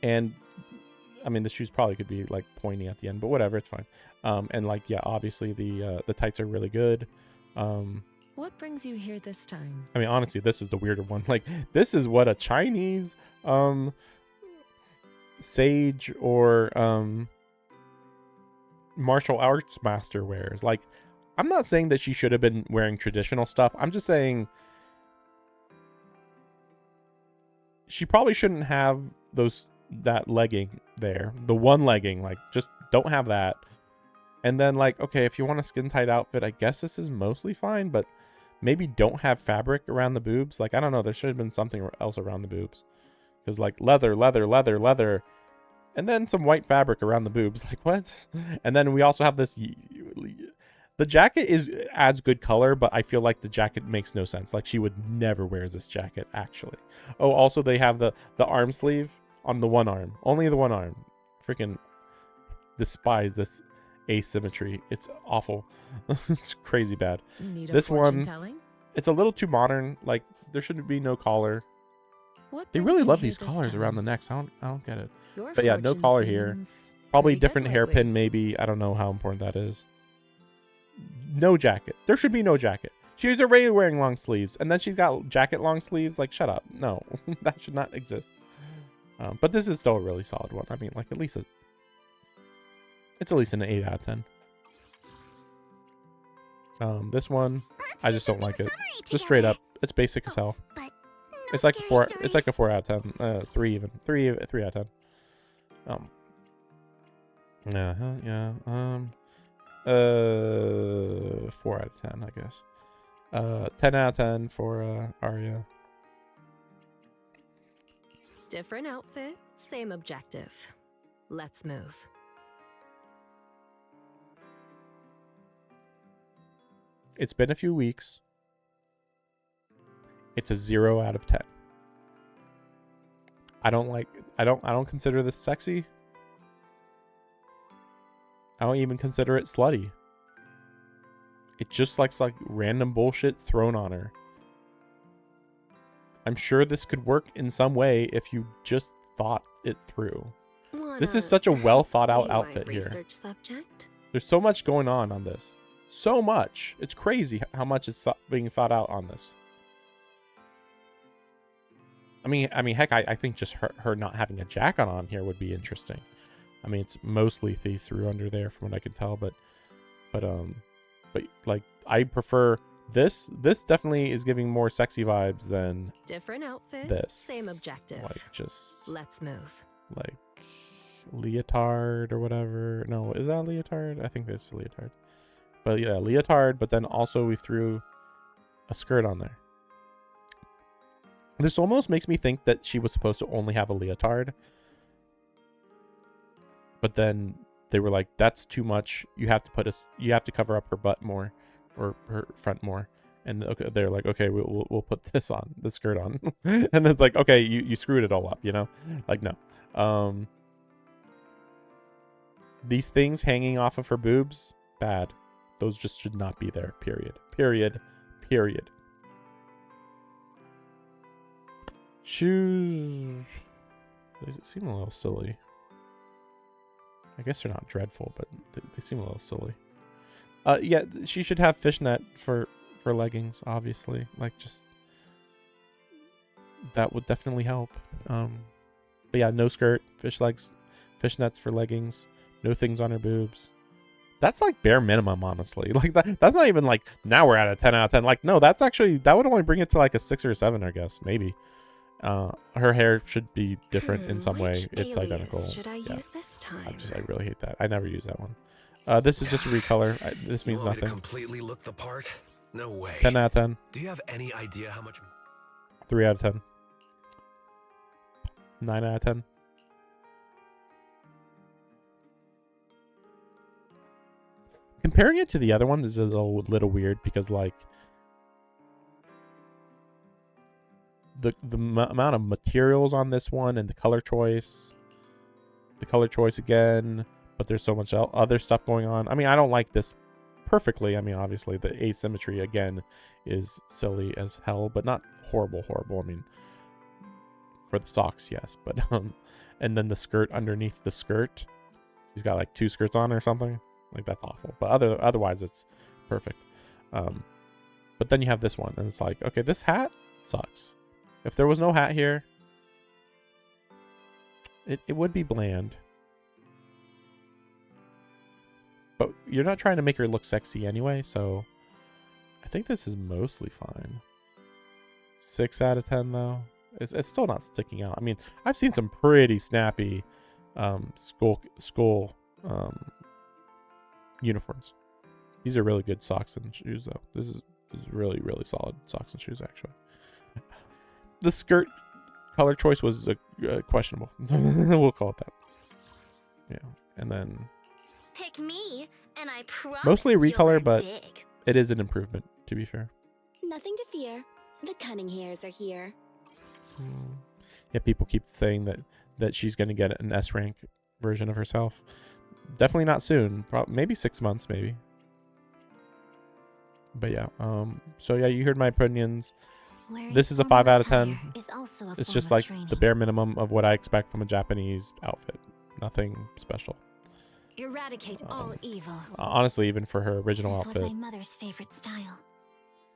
I mean, the shoes probably could be like pointy at the end, but whatever, it's fine. And like, yeah, obviously the tights are really good. What brings you here this time? I mean, honestly, this is the weirder one. Like, this is what a Chinese sage or martial arts master wears. Like, I'm not saying that she should have been wearing traditional stuff. I'm just saying she probably shouldn't have that legging there. The one legging, like, just don't have that. And then, like, okay, if you want a skin tight outfit, I guess this is mostly fine, but maybe don't have fabric around the boobs. Like, I don't know, there should have been something else around the boobs. Because, like, leather, and then some white fabric around the boobs. Like, what? And then we also have this. The jacket adds good color, but I feel like the jacket makes no sense. Like, she would never wear this jacket, actually. Oh, also, they have the arm sleeve on the one arm. Only the one arm. Freaking despise this asymmetry. It's awful. It's crazy bad. This one, it's a little too modern. Like, there should be no collar. They really love these collars around the necks. I don't get it. But yeah, no collar here. Probably Pretty good different lately. hairpin, maybe. I don't know how important that is. No jacket. There should be no jacket. She was already wearing long sleeves, and then she's got jacket long sleeves. Like, shut up. No, that should not exist. But this is still a really solid one. I mean, like, it's at least an 8 out of 10. This one, I just don't like it. Just straight up, it's basic as hell. It's like a 4. It's like a 4 out of 10. 3 even. 3 out of 10. Yeah. 4 out of 10, I guess. 10 out of 10 for Arya. Different outfit, same objective. Let's move. It's been a few weeks. It's a 0 out of 10. I don't consider this sexy. I don't even consider it slutty. It just looks like random bullshit thrown on her. I'm sure this could work in some way if you just thought it through. This is such a well thought out outfit here. Research subject? There's so much going on this. So much. It's crazy how much is being thought out on this. I mean, heck, I think just her not having a jacket on here would be interesting. I mean, it's mostly see-through under there from what I can tell, but like, I prefer this. This definitely is giving more sexy vibes than different outfit, this. same objective. Like, just let's move. Like leotard or whatever. No, is that leotard? I think that's leotard. But yeah, leotard, but then also we threw a skirt on there. This almost makes me think that she was supposed to only have a leotard. But then they were like, that's too much. You have to cover up her butt more, or her front more. And okay, they're like, okay, we'll put this on, the skirt on. And it's like, okay, you screwed it all up, you know? Like, no. These things hanging off of her boobs, bad. Those just should not be there, period. Period. Shoes, they seem a little silly. I guess they're not dreadful, but they seem a little silly. Yeah, she should have fishnet for leggings, obviously. Like, just that would definitely help. But yeah, no skirt, fishnets for leggings, no things on her boobs. That's like bare minimum, honestly. Like, that's not even like, now we're at a 10 out of 10. Like, no, that would only bring it to like a 6 or a 7, I guess, maybe. Her hair should be different in some way. It's identical. Should I use this time? I really hate that. I never use that one. This is just a recolor. This means nothing. nothing. Completely look the part? No way. 10 out of 10. Do you have any idea how much? 3 out of 10. 9 out of 10. Comparing it to the other one is a little weird because, like, the amount of materials on this one and the color choice again, but there's so much other stuff going on. I mean, I don't like this perfectly. I mean, obviously the asymmetry again is silly as hell, but not horrible. I mean, for the socks, yes, but and then the skirt underneath the skirt, he's got like 2 skirts on or something. Like, that's awful, but otherwise it's perfect. But then you have this one, and it's like, okay, this hat sucks. If there was no hat here, it would be bland. But you're not trying to make her look sexy anyway, so I think this is mostly fine. 6 out of 10 though. It's still not sticking out. I mean, I've seen some pretty snappy skull uniforms. These are really good socks and shoes though. This is really, really solid socks and shoes, actually. The skirt color choice was questionable. We'll call it that. Yeah, and then Pick me, and I promise mostly you'll recolor, learn but big. it is an improvement, to be fair. Nothing to fear. The cunning hairs are here. Yeah, people keep saying that she's going to get an S rank version of herself. Definitely not soon. Maybe 6 months, maybe. But yeah, so yeah, you heard my opinions. This is a 5 out of 10. It's just like the bare minimum of what I expect from a Japanese outfit. Nothing special. Eradicate all evil. Honestly, even for her original This outfit. was my mother's favorite style.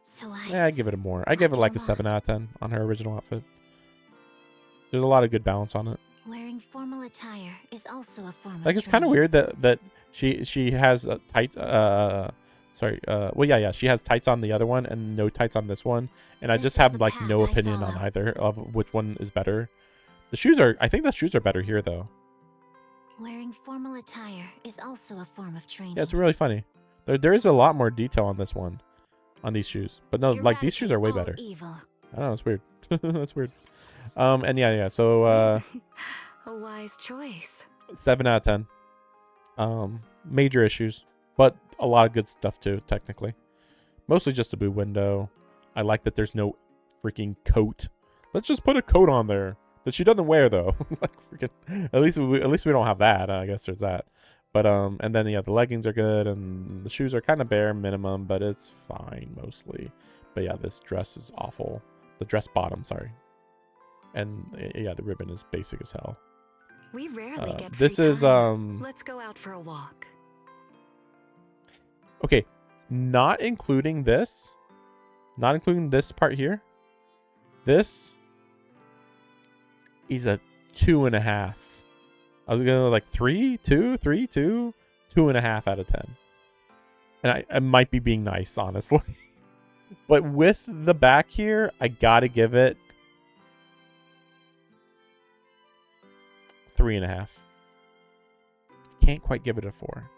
So Yeah, I give it a more. I give it like a 7 out of 10 on her original outfit. There's a lot of good balance on it. Wearing formal attire is also a form of Like it's kind of weird that she has a tight she has tights on the other one and no tights on this one, and I just have like no opinion on either of which one is better. I think the shoes are better here though. Wearing formal attire is also a form of training. Yeah, it's really funny. There is a lot more detail on this one, on these shoes, but no, like these shoes are way better. Evil. I don't know, it's weird. That's weird. And yeah. So A wise choice. 7 out of 10. Major issues, but a lot of good stuff too, technically. Mostly just a boo window. I like that there's no freaking coat. Let's just put a coat on there that she doesn't wear though. Like freaking, at least we don't have that. I guess there's that. But and then yeah, the leggings are good and the shoes are kind of bare minimum, but it's fine mostly. But yeah, this dress is awful. The dress bottom, sorry. And yeah, the ribbon is basic as hell. We rarely get this free is time. Let's go out for a walk. Okay, not including this part here. This is a 2.5. I was gonna like 3, 2, 3, 2, 2.5 out of 10. And I might be being nice, honestly. But with the back here, I gotta give it 3.5. Can't quite give it a 4.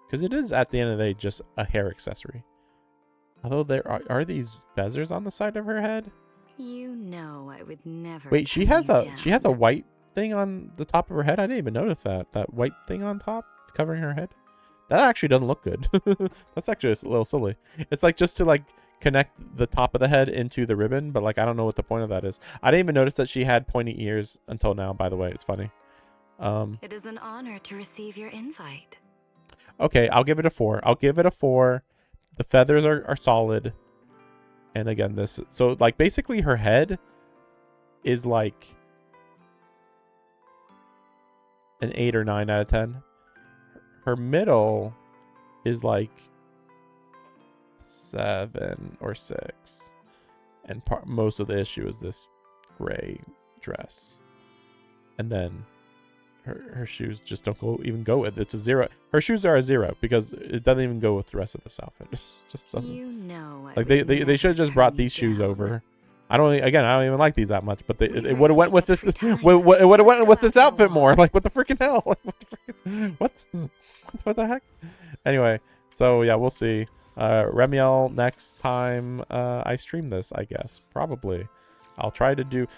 Because it is, at the end of the day, just a hair accessory. Although there are these feathers on the side of her head. You know I would never. Wait, she has a white thing on the top of her head. I didn't even notice that white thing on top covering her head. That actually doesn't look good. That's actually a little silly. It's like just to like connect the top of the head into the ribbon, but like I don't know what the point of that is. I didn't even notice that she had pointy ears until now, by the way. It's funny. It is an honor to receive your invite. Okay, I'll give it a 4. I'll give it a 4. The feathers are solid. And again, this, so like basically her head is like an 8 or 9 out of 10. Her middle is like 7 or 6. And most of the issue is this gray dress. And then her shoes just don't even go with. It's a 0. Her shoes are a 0 because it doesn't even go with the rest of this outfit. It's just something. You know, like they should have just brought these shoes over. I don't even like these that much, but they would have went with this. It would have went with this outfit more. Like what the freaking hell? Like what the heck? Anyway, so yeah, we'll see. Remiel, next time I stream this, I guess probably I'll try to do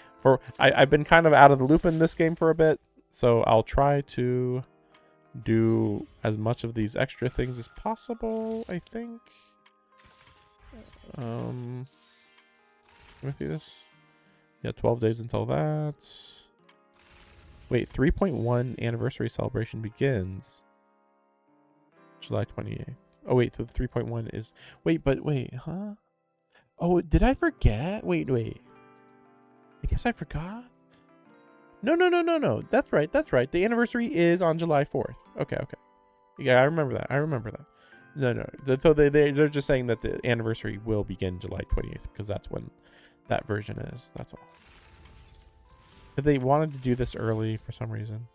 I've been kind of out of the loop in this game for a bit. So I'll try to do as much of these extra things as possible, I think. Let me see this. Yeah, 12 days until that. Wait, 3.1 anniversary celebration begins July 28th. Oh, wait, so the 3.1 is... Wait, huh? Oh, did I forget? Wait. I guess I forgot. No. That's right. The anniversary is on July 4th. Okay. Yeah, I remember that. No. So they're just saying that the anniversary will begin July 28th because that's when that version is. That's all. But they wanted to do this early for some reason.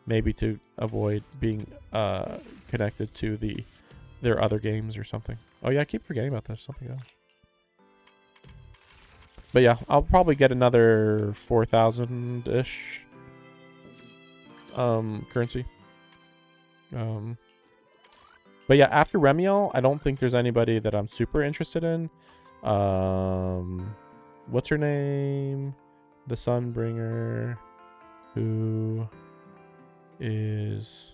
Maybe to avoid being connected to their other games or something. Oh yeah, I keep forgetting about this. Something else. But yeah, I'll probably get another 4,000-ish currency. But yeah, after Remiel, I don't think there's anybody that I'm super interested in. What's her name? The Sunbringer, who is...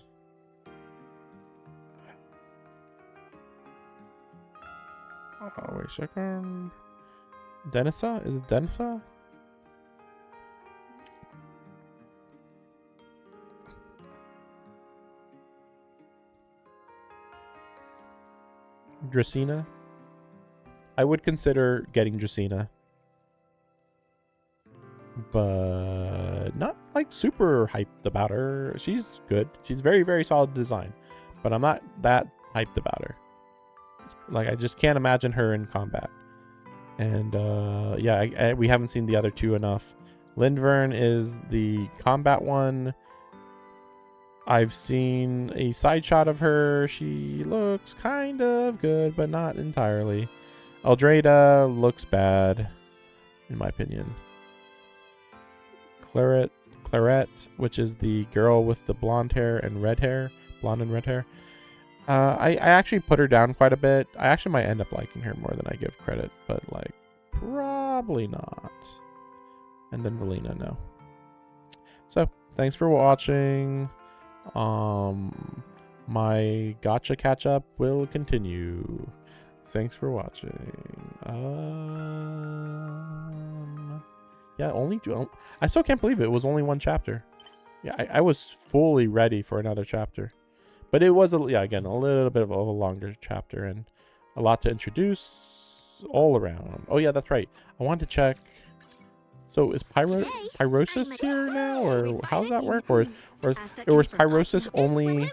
Oh, wait a second. Denisa? Is it Denisa? Dracena? I would consider getting Dracena. But not like super hyped about her. She's good. She's very, very solid design, but I'm not that hyped about her. Like, I just can't imagine her in combat. And yeah, we haven't seen the other two enough. Lindvern is the combat one. I've seen a side shot of her. She looks kind of good, but not entirely. Eldrada looks bad, in my opinion. Claret, which is the girl with the blonde hair and red hair. Blonde and red hair. I actually put her down quite a bit. I actually might end up liking her more than I give credit, but like probably not. And then Valina, no. So thanks for watching. My gacha catch up will continue. Thanks for watching. Yeah, I still can't believe it was only one chapter. Yeah, I was fully ready for another chapter. But it was, again, a little bit of a longer chapter and a lot to introduce all around. Oh, yeah, that's right. I wanted to check. So is Pyrosis here now? Or how does that work? Or was Pyrosis only...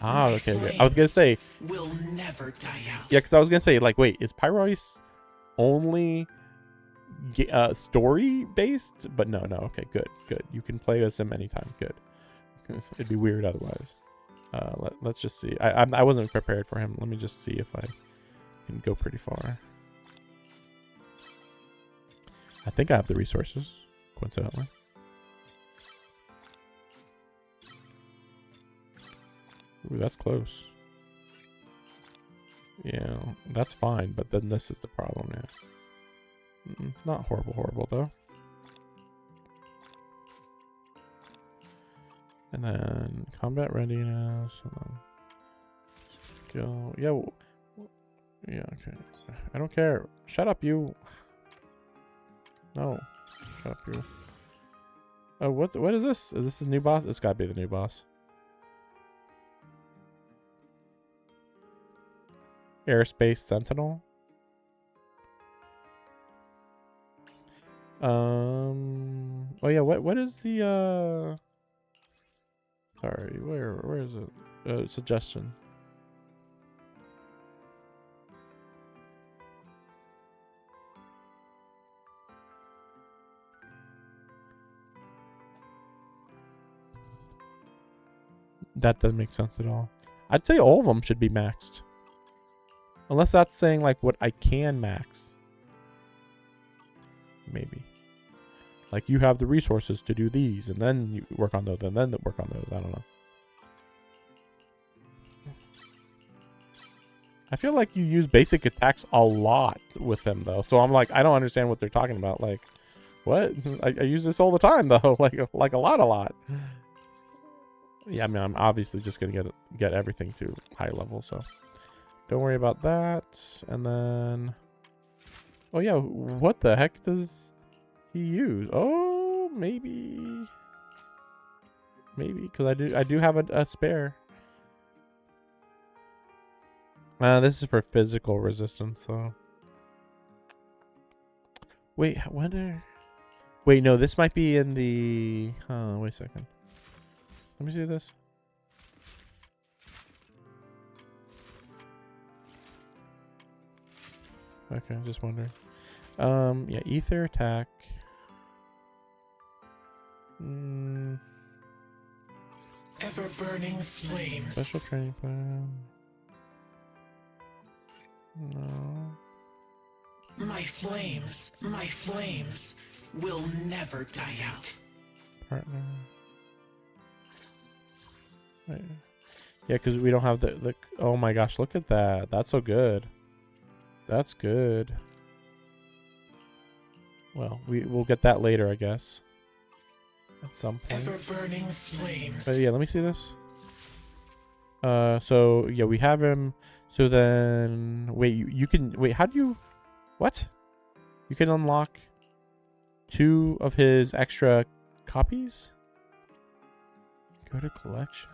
Ah, okay. I was going to say... Will never die out. Yeah, because I was going to say, like, wait, is Pyrosis only story-based? But no. Okay, good. You can play as him anytime. Good. It'd be weird otherwise. Let's just see. I wasn't prepared for him. Let me just see if I can go pretty far. I think I have the resources, coincidentally. Ooh, that's close. Yeah, that's fine, but then this is the problem, yeah. Not horrible though. And then combat readiness. Go. Yeah, okay. I don't care. Shut up, you. No. Shut up, you. Oh, what is this? Is this the new boss? It's gotta be the new boss. Airspace Sentinel. Oh yeah, what is the sorry, where is it? Suggestion. That doesn't make sense at all. I'd say all of them should be maxed. Unless that's saying like what I can max. Maybe. Like you have the resources to do these and then you work on those and then work on those. I don't know. I feel like you use basic attacks a lot with them though. So I'm like, I don't understand what they're talking about. Like, what? I use this all the time though. like a lot. Yeah, I mean, I'm obviously just gonna get everything to high level, so don't worry about that. And then, oh yeah, what the heck does he use? Oh, maybe, because I do have a spare. This is for physical resistance, though. Wait, wait, no, this might be in the. Wait a second. Let me see this. Okay, just wondering. Yeah, ether attack. Ever burning flames. Special training plan. No. My flames will never die out. Partner. Right. Yeah, because we don't have the. Oh my gosh, look at that. That's so good. That's good. Well, we'll get that later, I guess. At some point. Ever burning flames. But yeah, let me see this. So yeah, we have him. So then, wait, you can wait. How do you? What? You can unlock 2 of his extra copies. Go to collection.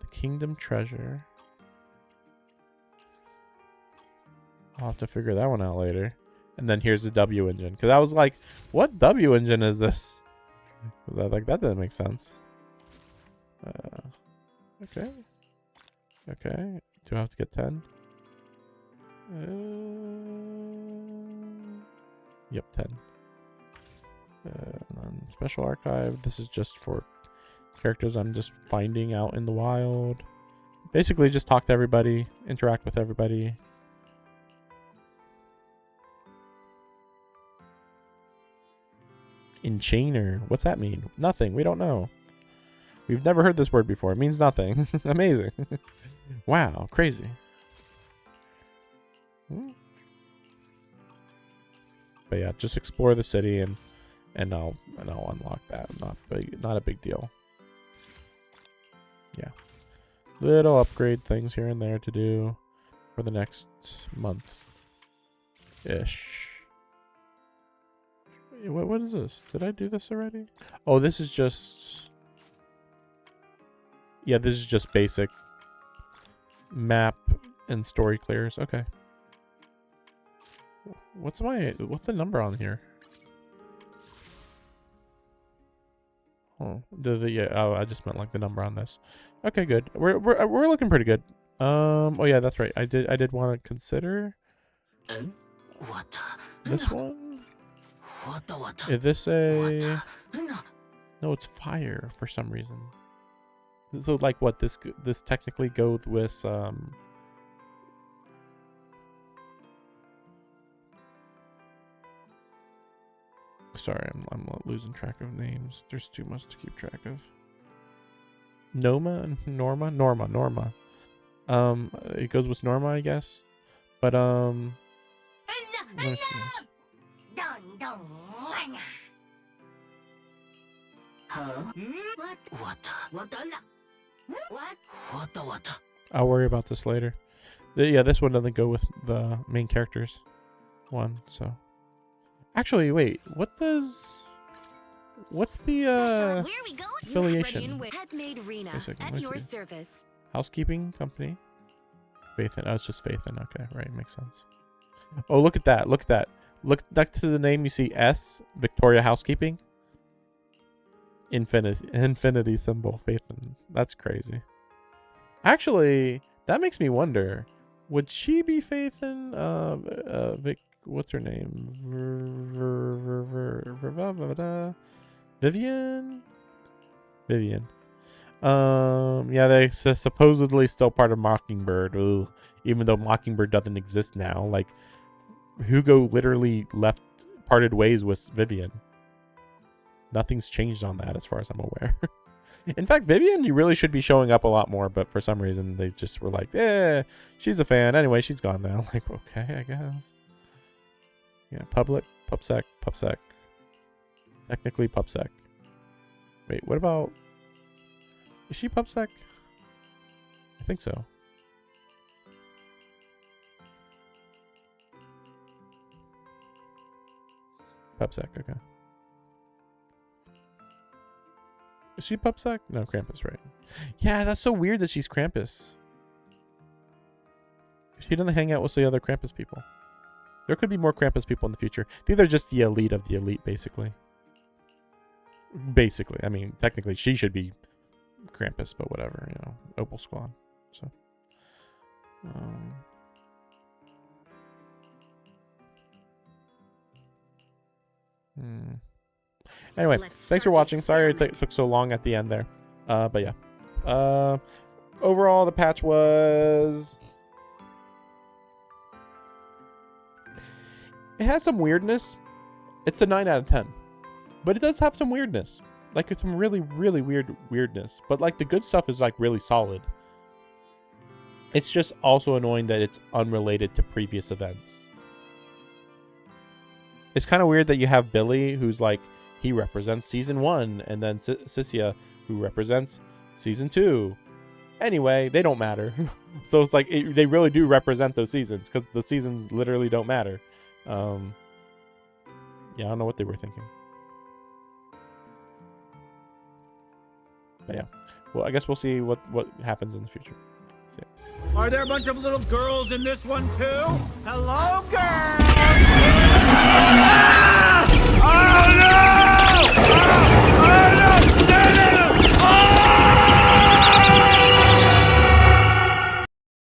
The Kingdom Treasure. I'll have to figure that one out later. And then here's the W engine. Because I was like, what W engine is this? Like, that doesn't make sense. Okay. Okay. Do I have to get 10? Yep, 10. And then special archive. This is just for characters I'm just finding out in the wild. Basically, just talk to everybody, interact with everybody. Enchainer. What's that mean? Nothing. We don't know. We've never heard this word before. It means nothing. Amazing. Wow. Crazy. But yeah, just explore the city and I'll unlock that. Not a big deal. Yeah. Little upgrade things here and there to do for the next month-ish. What is this? Did I do this already? Oh, this is just... Yeah, this is just basic map and story clears. Okay. What's the number on here? Oh, I just meant like the number on this. Okay, good. We're looking pretty good. Oh yeah, that's right. I did want to consider this one. Is this a... No, it's fire for some reason. So like what this technically goes with sorry, I'm losing track of names. There's too much to keep track of. Norma. It goes with Norma, I guess. But let me see. What? I'll worry about this later. Yeah, this one doesn't go with the main characters one, so. Actually, wait. What's the affiliation? Headmaid Rena at your service. Housekeeping company. Faithin. Oh, it's just Faithin. Okay, right, makes sense. Oh, look at that. Look next to the name. You see S, Victoria Housekeeping. Infinity symbol, Faithin. That's crazy. Actually, that makes me wonder. Would she be Faithin? What's her name? Vivian. Yeah, they supposedly still part of Mockingbird. Ooh, even though Mockingbird doesn't exist now. Like, Hugo literally parted ways with Vivian. Nothing's changed on that as far as I'm aware. In fact, Vivian, you really should be showing up a lot more, but for some reason they just were like, she's a fan. Anyway, she's gone now. Like, okay, I guess. Yeah, PubSec. Technically PubSec. Wait, what about... Is she PubSec? I think so. PubSec, okay. Is she PubSec? No, Krampus, right? Yeah, that's so weird that she's Krampus. She doesn't hang out with the other Krampus people. There could be more Krampus people in the future. I think they're just the elite of the elite, basically. Basically. I mean, technically, she should be Krampus, but whatever, you know. Opal Squad. So. Anyway, thanks for watching. Sorry it took so long at the end there. But yeah. Overall, the patch was... It has some weirdness. It's a 9 out of 10. But it does have some weirdness. Like, it's some really, really weirdness. But, like, the good stuff is, like, really solid. It's just also annoying that it's unrelated to previous events. It's kind of weird that you have Billy, who's, like, he represents Season 1. And then Cynthia, who represents Season 2. Anyway, they don't matter. So it's like, they really do represent those seasons. Because the seasons literally don't matter. Yeah, I don't know what they were thinking. But yeah. Well, I guess we'll see what happens in the future. See ya. Are there a bunch of little girls in this one too? Hello, girls!